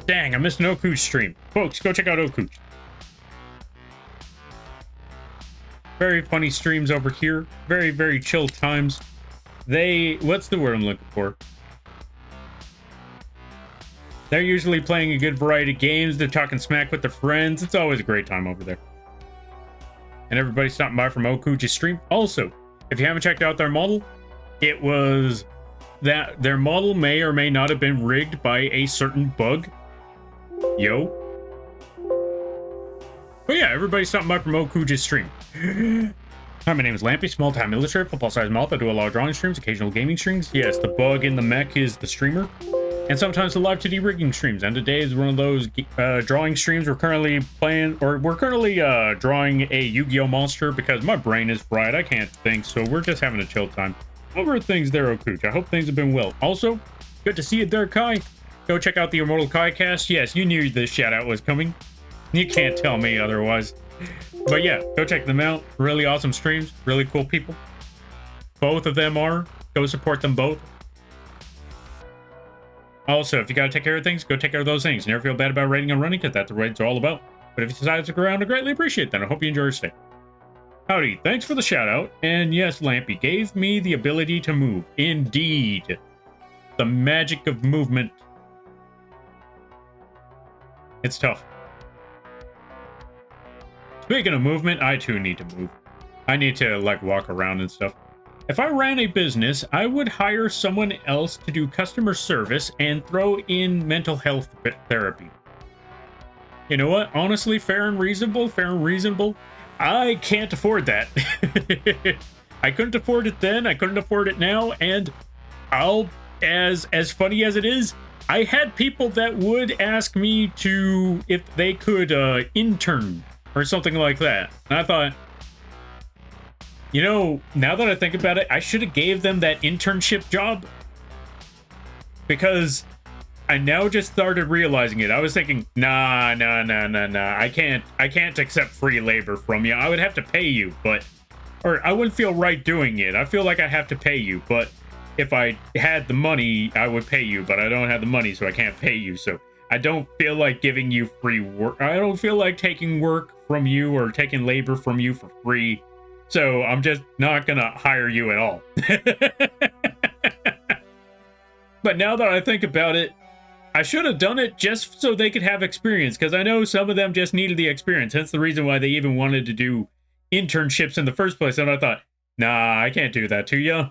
Dang, I missed an Okuj stream. Folks, go check out Okuj. Very funny streams over here. Very, very chill times. What's the word I'm looking for? They're usually playing a good variety of games. They're talking smack with their friends. It's always a great time over there. And everybody stopping by from Okuj's stream. Also, if you haven't checked out their model, it was that their model may or may not have been rigged by a certain bug. Yo. But yeah, everybody stopping by from Okuj's stream. Hi, my name is Lampy, small-time illustrator, football-sized mouth. I do a lot of drawing streams, occasional gaming streams. Yes, the bug in the mech is the streamer. And sometimes the live 2D rigging streams. And today is one of those drawing streams. We're currently playing, or we're currently drawing a Yu-Gi-Oh monster because my brain is fried. I can't think, so we're just having a chill time. Over things there, Okuch. I hope things have been well. Also, good to see you there, Kai. Go check out the Immortal Kai cast. Yes, you knew this shout-out was coming. You can't tell me otherwise. But yeah, go check them out. Really awesome streams. Really cool people. Both of them are. Go support them both. Also, if you gotta take care of things, go take care of those things. Never feel bad about raiding and running, because that's what raids are all about. But if you decide to stick around, I greatly appreciate that. I hope you enjoy your stay. Howdy, thanks for the shout out. And yes, Lampy gave me the ability to move. Indeed. The magic of movement. It's tough. Speaking of movement, I too need to move. I need to, like, walk around and stuff. If I ran a business, I would hire someone else to do customer service and throw in mental health therapy. You know what? Honestly, fair and reasonable, fair and reasonable. I can't afford that. I couldn't afford it then, I couldn't afford it now, and as funny as it is, I had people that would ask me to, if they could intern or something like that. And I thought, you know, now that I think about it, I should have gave them that internship job, because I now just started realizing it. I was thinking, nah. I can't accept free labor from you. I would have to pay you, or I wouldn't feel right doing it. I feel like I have to pay you, but if I had the money, I would pay you, but I don't have the money, so I can't pay you. So I don't feel like giving you free work. I don't feel like taking work from you or taking labor from you for free. So I'm just not gonna hire you at all. But now that I think about it, I should have done it just so they could have experience, because I know some of them just needed the experience. Hence the reason why they even wanted to do internships in the first place. And I thought, nah, I can't do that to you.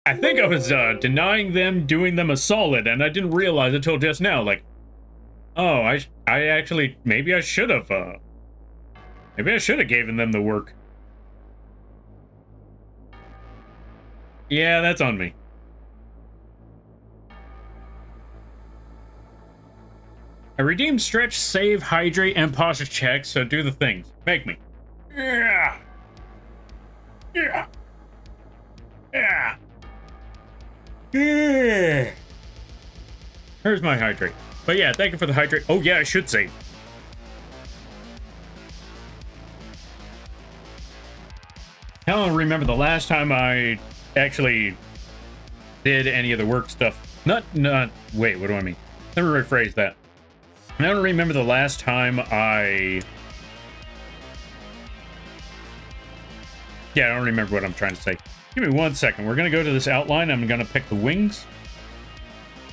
I think I was denying them, doing them a solid, and I didn't realize until just now, like, oh, I actually, maybe I should have given them the work. Yeah, that's on me. I redeemed stretch, save, hydrate, and posture check, so do the things. Make me. Yeah. Yeah. Yeah. Yeah. Here's my hydrate. But yeah, thank you for the hydrate. Oh yeah, I should save. I don't remember the last time I actually did any of the work stuff. Wait, what do I mean? Let me rephrase that. I don't remember the last time I don't remember what I'm trying to say. Give me 1 second. We're going to go to this outline. I'm going to pick the wings.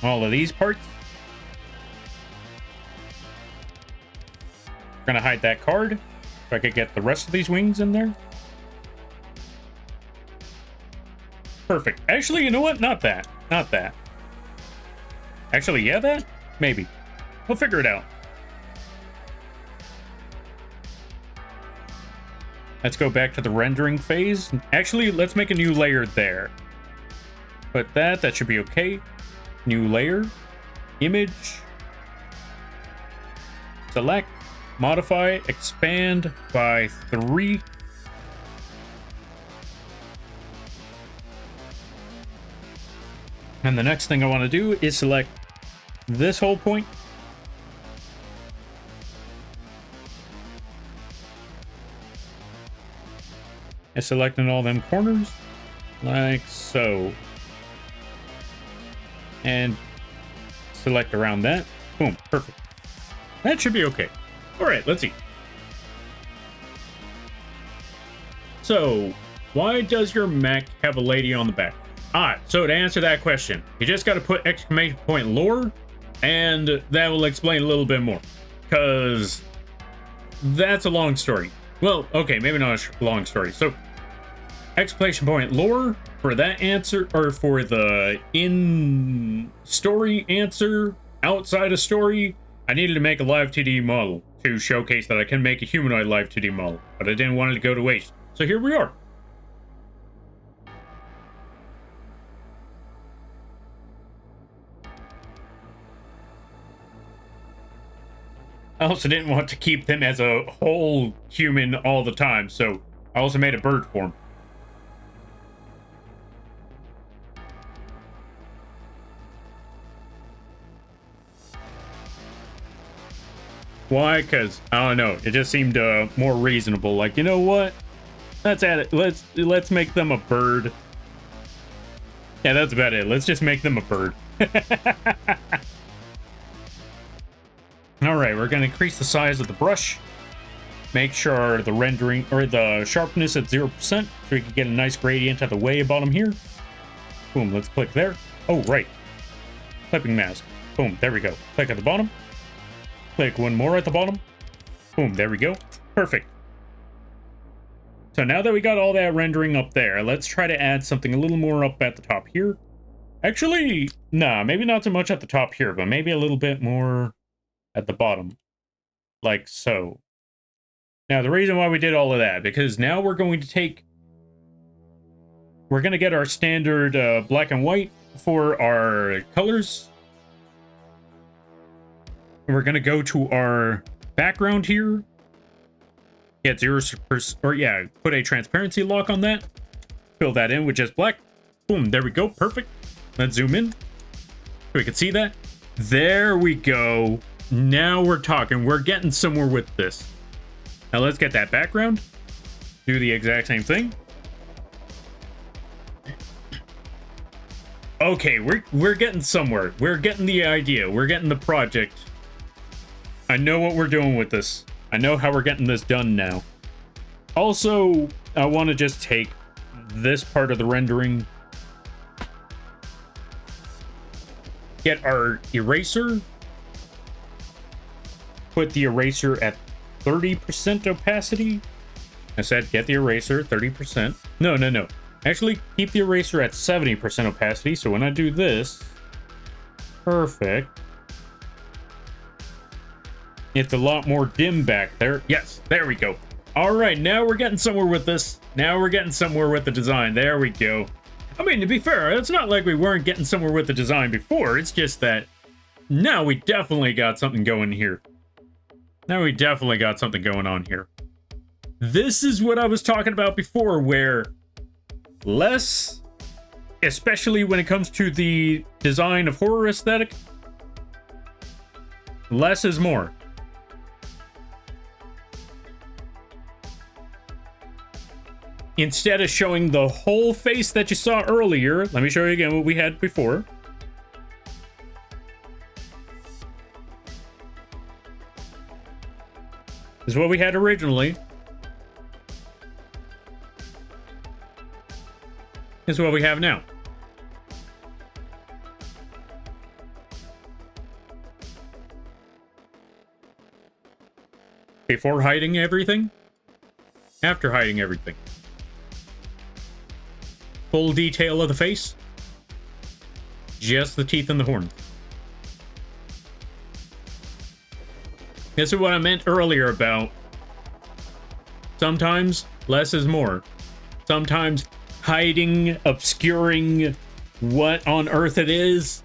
All of these parts. We're going to hide that card. If I could get the rest of these wings in there. Perfect. Actually, you know what? Not that. Not that. Actually, yeah, that? Maybe. We'll figure it out. Let's go back to the rendering phase. Actually, let's make a new layer there. But that should be okay. New layer. Image. Select. Modify. Expand by 3. And the next thing I want to do is select this whole point. And selecting all them corners, like so. And select around that. Boom, perfect. That should be okay. All right, let's see. So, why does your mech have a lady on the back? So to answer that question, you just got to put exclamation point lore, and that will explain a little bit more. Because that's a long story. Well, okay, maybe not a long story. So, exclamation point lore for that answer, or for the in-story answer, outside of story, I needed to make a live 2D model to showcase that I can make a humanoid live 2D model, but I didn't want it to go to waste. So here we are. I also didn't want to keep them as a whole human all the time, so I also made a bird form. Why? Because, I don't know, it just seemed more reasonable. Like, you know what? Let's add it. Let's make them a bird. Yeah, that's about it. Let's just make them a bird. Alright, we're going to increase the size of the brush. Make sure the rendering, or the sharpness at 0%, so we can get a nice gradient at the way bottom here. Boom, let's click there. Oh, right. Clipping mask. Boom, there we go. Click at the bottom. Click one more at the bottom. Boom, there we go. Perfect. So now that we got all that rendering up there, let's try to add something a little more up at the top here. Actually, nah, maybe not so much at the top here, but maybe a little bit more at the bottom, like so. Now, the reason why we did all of that, because now we're going to get our standard black and white for our colors. And we're going to go to our background here. Get 0%, or yeah, put a transparency lock on that. Fill that in with just black. Boom, there we go, perfect. Let's zoom in so we can see that. There we go. Now we're talking. We're getting somewhere with this. Now let's get that background. Do the exact same thing. Okay, we're getting somewhere. We're getting the idea. We're getting the project. I know what we're doing with this. I know how we're getting this done now. Also, I want to just take this part of the rendering, get our eraser, put the eraser at 30% opacity. I said get the eraser 30%. No. Actually, keep the eraser at 70% opacity, so when I do this, perfect. It's a lot more dim back there. Yes, there we go. All right, now we're getting somewhere with this. Now we're getting somewhere with the design. There we go. I mean, to be fair, it's not like we weren't getting somewhere with the design before. It's just that now we definitely got something going here. Now we definitely got something going on here. This is what I was talking about before, where less, especially when it comes to the design of horror aesthetic, less is more. Instead of showing the whole face that you saw earlier, let me show you again what we had before. This is what we had originally. This is what we have now. Before hiding everything, after hiding everything. Full detail of the face, just the teeth and the horns. This is what I meant earlier about sometimes less is more. Sometimes hiding, obscuring what on earth it is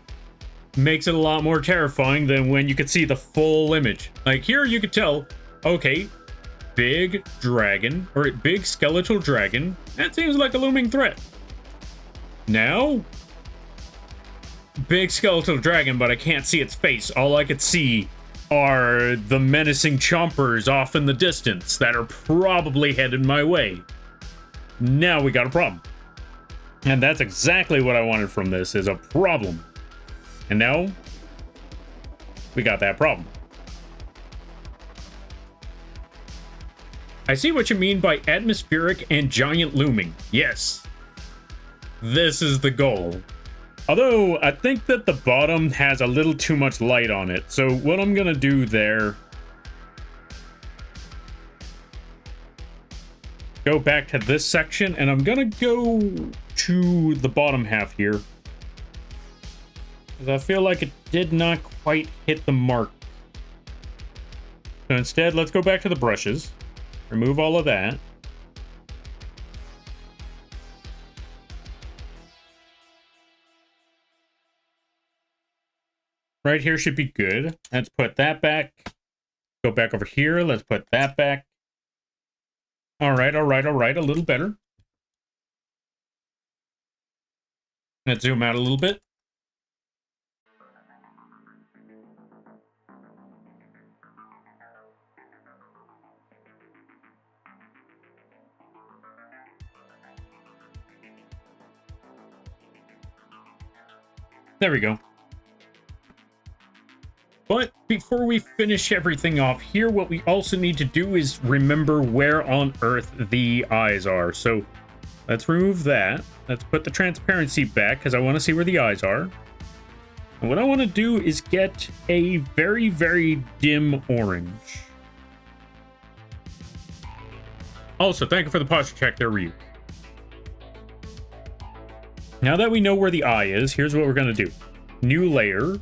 makes it a lot more terrifying than when you could see the full image. Like here you could tell, okay, big dragon, or big skeletal dragon, that seems like a looming threat. Now, big skeletal dragon, but I can't see its face. All I could see are the menacing chompers off in the distance that are probably headed my way. Now we got a problem. And that's exactly what I wanted from this, is a problem. And now, we got that problem. I see what you mean by atmospheric and giant looming. Yes. This is the goal. Although, I think that the bottom has a little too much light on it. So what I'm gonna do there... go back to this section, and I'm gonna go to the bottom half here. Because I feel like it did not quite hit the mark. So instead, let's go back to the brushes. Remove all of that. Right here should be good. Let's put that back. Go back over here. Let's put that back. All right. A little better. Let's zoom out a little bit. There we go. But before we finish everything off here, what we also need to do is remember where on earth the eyes are. So let's remove that. Let's put the transparency back because I want to see where the eyes are. And what I want to do is get a very, very dim orange. Also, thank you for the posture check there, Ryu. Now that we know where the eye is, here's what we're going to do. New layer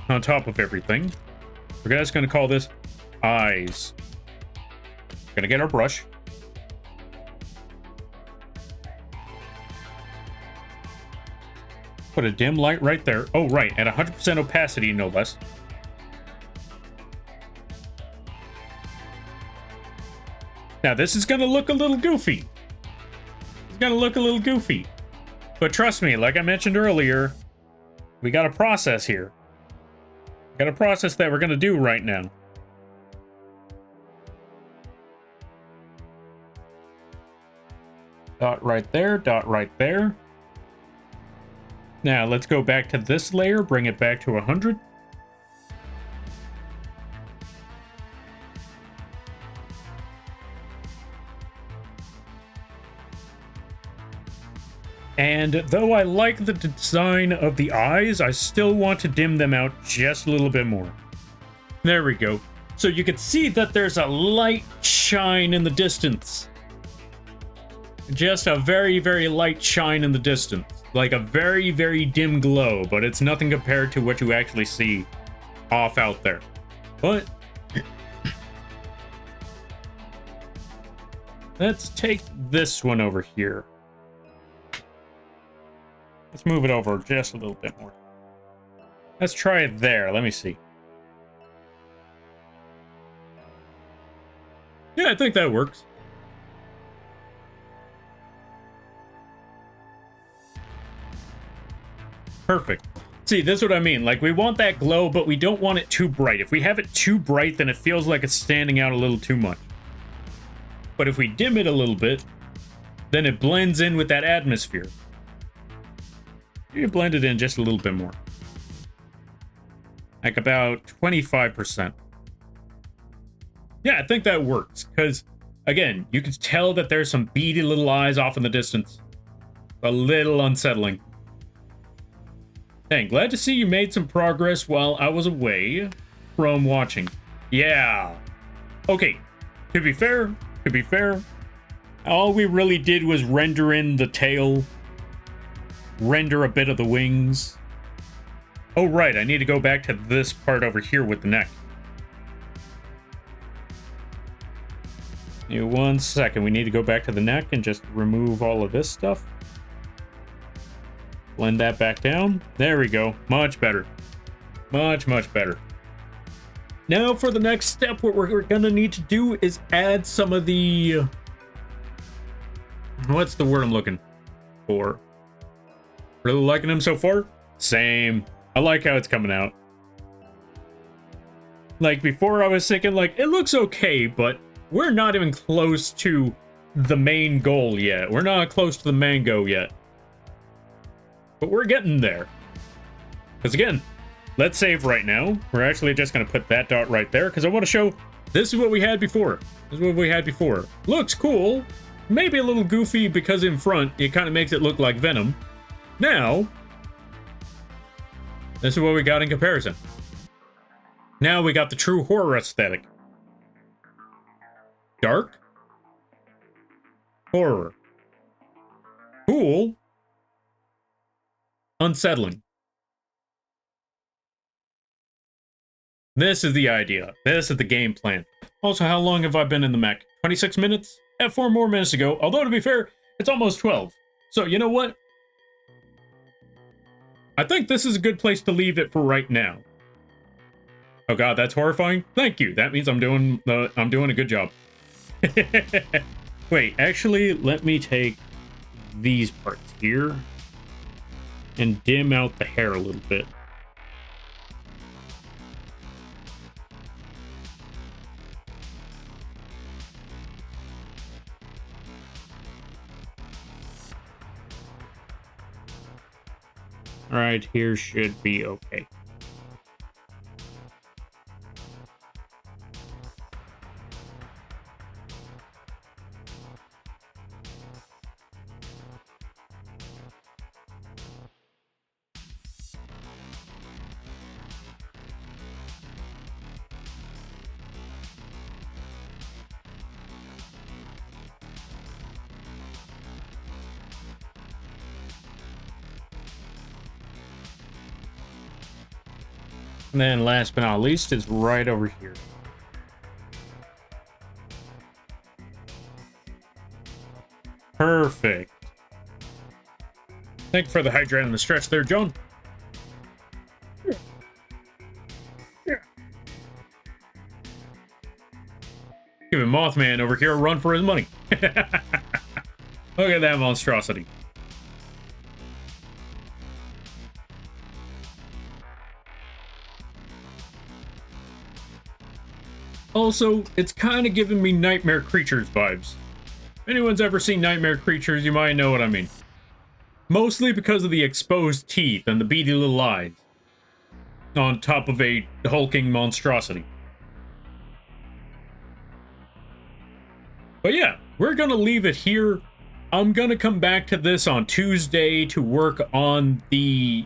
on top of everything. We're just going to call this eyes. We're going to get our brush. Put a dim light right there. Oh, right. At 100% opacity, no less. Now, this is going to look a little goofy. It's going to look a little goofy. But trust me, like I mentioned earlier, we got a process here. Got a process that we're going to do right now. Dot right there, dot right there. Now, let's go back to this layer, bring it back to 100. And though I like the design of the eyes, I still want to dim them out just a little bit more. There we go. So you can see that there's a light shine in the distance. Just a very, very light shine in the distance. Like a very, very dim glow, but it's nothing compared to what you actually see off out there. But let's take this one over here. Let's move it over just a little bit more. Let's try it there. Let me see. Yeah, I think that works. Perfect. See, this is what I mean. Like, we want that glow, but we don't want it too bright. If we have it too bright, then it feels like it's standing out a little too much. But if we dim it a little bit, then it blends in with that atmosphere. You blend it in just a little bit more. Like about 25%. Yeah, I think that works. Because, again, you can tell that there's some beady little eyes off in the distance. A little unsettling. Hey, glad to see you made some progress while I was away from watching. Yeah. Okay, to be fair, all we really did was render in the tail, render a bit of the wings. Oh, right, I need to go back to this part over here with the neck. Give me 1 second, we need to go back to the neck and just remove all of this stuff. Blend that back down. There we go. Much better. Much, much better. Now for the next step, what we're gonna need to do is add some of the... What's the word I'm looking for? Really liking them so far? Same. I like how it's coming out. Like, before I was thinking, like, it looks okay, but we're not even close to the main goal yet. We're not close to the mango yet. But we're getting there. Because again, let's save right now. We're actually just going to put that dot right there because I want to show this is what we had before. This is what we had before. Looks cool. Maybe a little goofy because in front it kind of makes it look like Venom. Now, this is what we got in comparison. Now we got the true horror aesthetic. Dark. Horror. Cool. Unsettling. This is the idea. This is the game plan. Also, how long have I been in the mech? 26 minutes? 4 more minutes ago. Although, to be fair, it's almost 12. So, you know what? I think this is a good place to leave it for right now. Oh god, that's horrifying. Thank you. That means I'm doing a good job. Wait, actually, let me take these parts here and dim out the hair a little bit. Alright, here should be okay. And then last but not least is right over here. Perfect. Thank you for the hydrate and the stretch there, Joan. Giving Mothman over here a run for his money. Look at that monstrosity. Also, it's kind of giving me Nightmare Creatures vibes. If anyone's ever seen Nightmare Creatures, you might know what I mean. Mostly because of the exposed teeth and the beady little eyes on top of a hulking monstrosity. But yeah, we're gonna leave it here. I'm gonna come back to this on Tuesday to work on the...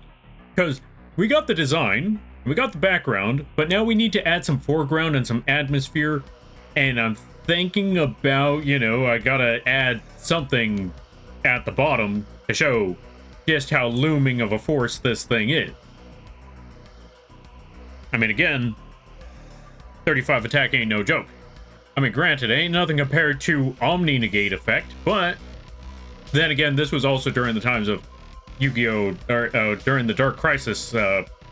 Because we got the design, we got the background, but now we need to add some foreground and some atmosphere. And I'm thinking about, you know, I gotta add something at the bottom to show just how looming of a force this thing is. I mean, again, 35 attack ain't no joke. I mean, granted, ain't nothing compared to Omni Negate effect, but then again, this was also during the times of Yu-Gi-Oh! Or during the Dark Crisis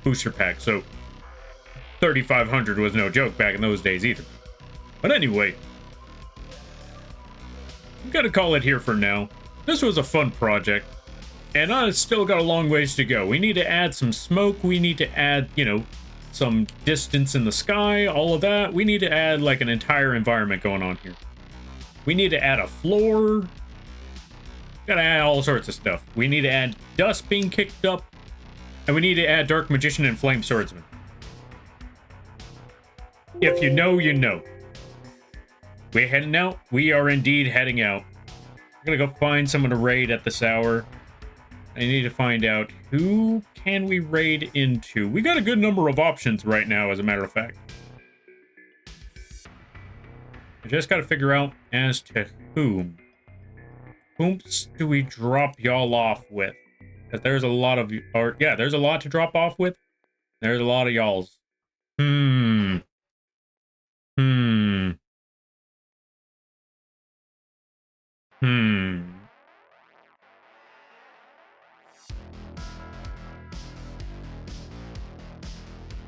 booster pack, so 3,500 was no joke back in those days either. But anyway, I'm gonna call it here for now. This was a fun project, and I still got a long ways to go. We need to add some smoke, we need to add, you know, some distance in the sky, all of that. We need to add like an entire environment going on here. We need to add a floor. Gotta add all sorts of stuff. We need to add dust being kicked up, and we need to add Dark Magician and Flame Swordsman. If you know, you know. We're heading out. We are indeed heading out. We're gonna go find someone to raid at this hour. I need to find out who can we raid into. We got a good number of options right now, as a matter of fact. I just got to figure out as to whom. Whom do we drop y'all off with? Because there's a lot of... Or, yeah, there's a lot to drop off with. There's a lot of y'alls.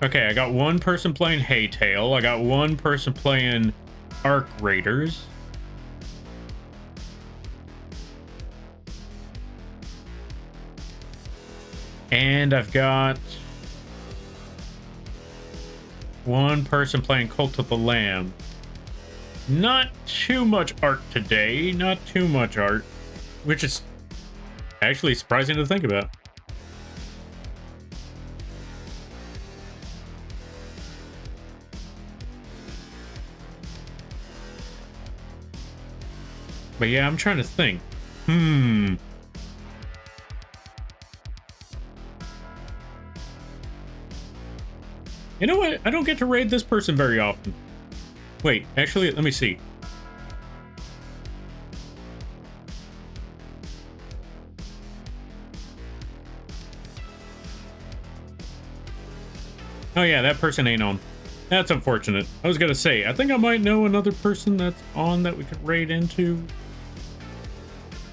Okay, I got one person playing Haytail. I got one person playing Arc Raiders. And I've got one person playing Cult of the Lamb. Not too much art today. Not too much art. Which is actually surprising to think about. But yeah, I'm trying to think. You know what? I don't get to raid this person very often. Wait, actually, let me see. Oh yeah, that person ain't on. That's unfortunate. I was gonna say, I think I might know another person that's on that we could raid into.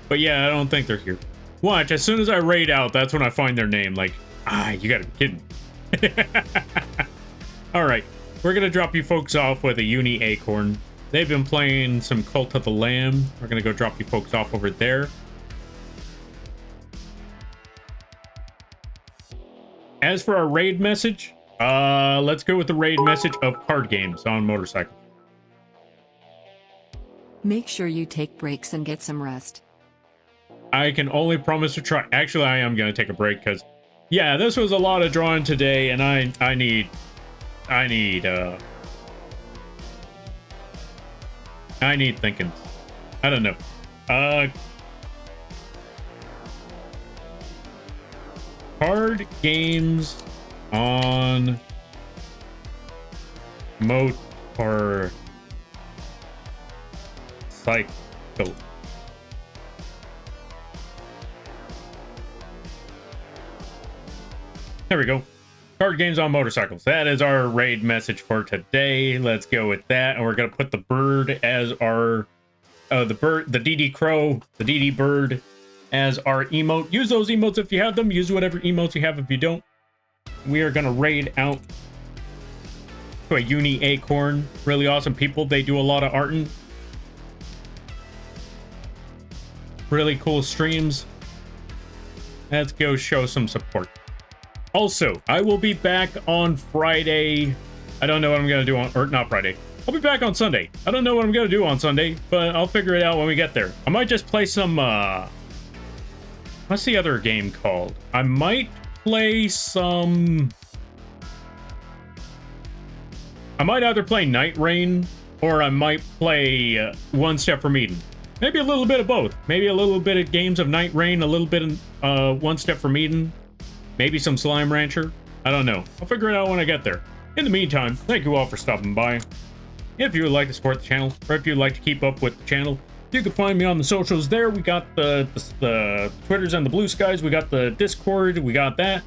But yeah, I don't think they're here. Watch, as soon as I raid out, that's when I find their name. Like, you gotta be kidding. Alright, we're gonna drop you folks off with a Uni Acorn. They've been playing some Cult of the Lamb. We're gonna go drop you folks off over there. As for our raid message, let's go with the raid message of card games on motorcycle. Make sure you take breaks and get some rest. I can only promise to try. Actually, I am going to take a break because, yeah, this was a lot of drawing today, and I need thinking. I don't know. Card games on motorcycle. There we go. Card games on motorcycles. That is our raid message for today. Let's go with that. And we're going to put the bird as our... the DD Crow, the DD Bird as our emote. Use those emotes if you have them. Use whatever emotes you have if you don't. We are going to raid out to a Uni Acorn. Really awesome people. They do a lot of arting. Really cool streams. Let's go show some support. Also, I will be back on Friday. I don't know what I'm going to do on... Or not Friday. I'll be back on Sunday. I don't know what I'm going to do on Sunday, but I'll figure it out when we get there. I might just play some... what's the other game called? I might play some... I might either play Night Rain, or I might play One Step from Eden. Maybe a little bit of both. Maybe a little bit of Games of Night Rain, a little bit of One Step from Eden, maybe some Slime Rancher. I don't know. I'll figure it out when I get there. In the meantime, thank you all for stopping by. If you would like to support the channel, or if you'd like to keep up with the channel, you can find me on the socials there. We got the Twitters and the Blue Skies. We got the Discord. We got that.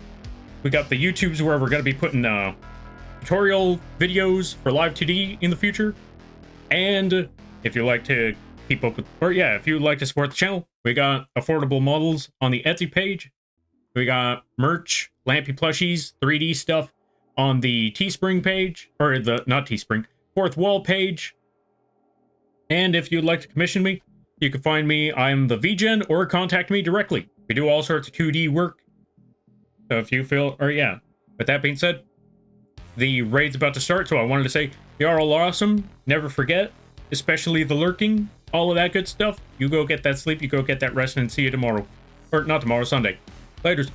We got the YouTubes where we're going to be putting tutorial videos for Live 2D in the future. And if you'd like to keep up with, or yeah, if you'd like to support the channel, we got affordable models on the Etsy page. We got merch, Lampy plushies, 3D stuff on the Teespring page, or the, not Teespring, Fourth Wall page. And if you'd like to commission me, you can find me, I'm the vgen, or contact me directly. We do all sorts of 2D work. So if you feel, or yeah, with that being said, the raid's about to start, so I wanted to say, you're all awesome, never forget, especially the lurking, all of that good stuff. You go get that sleep, you go get that rest, and see you tomorrow. Or not tomorrow, Sunday. Laters.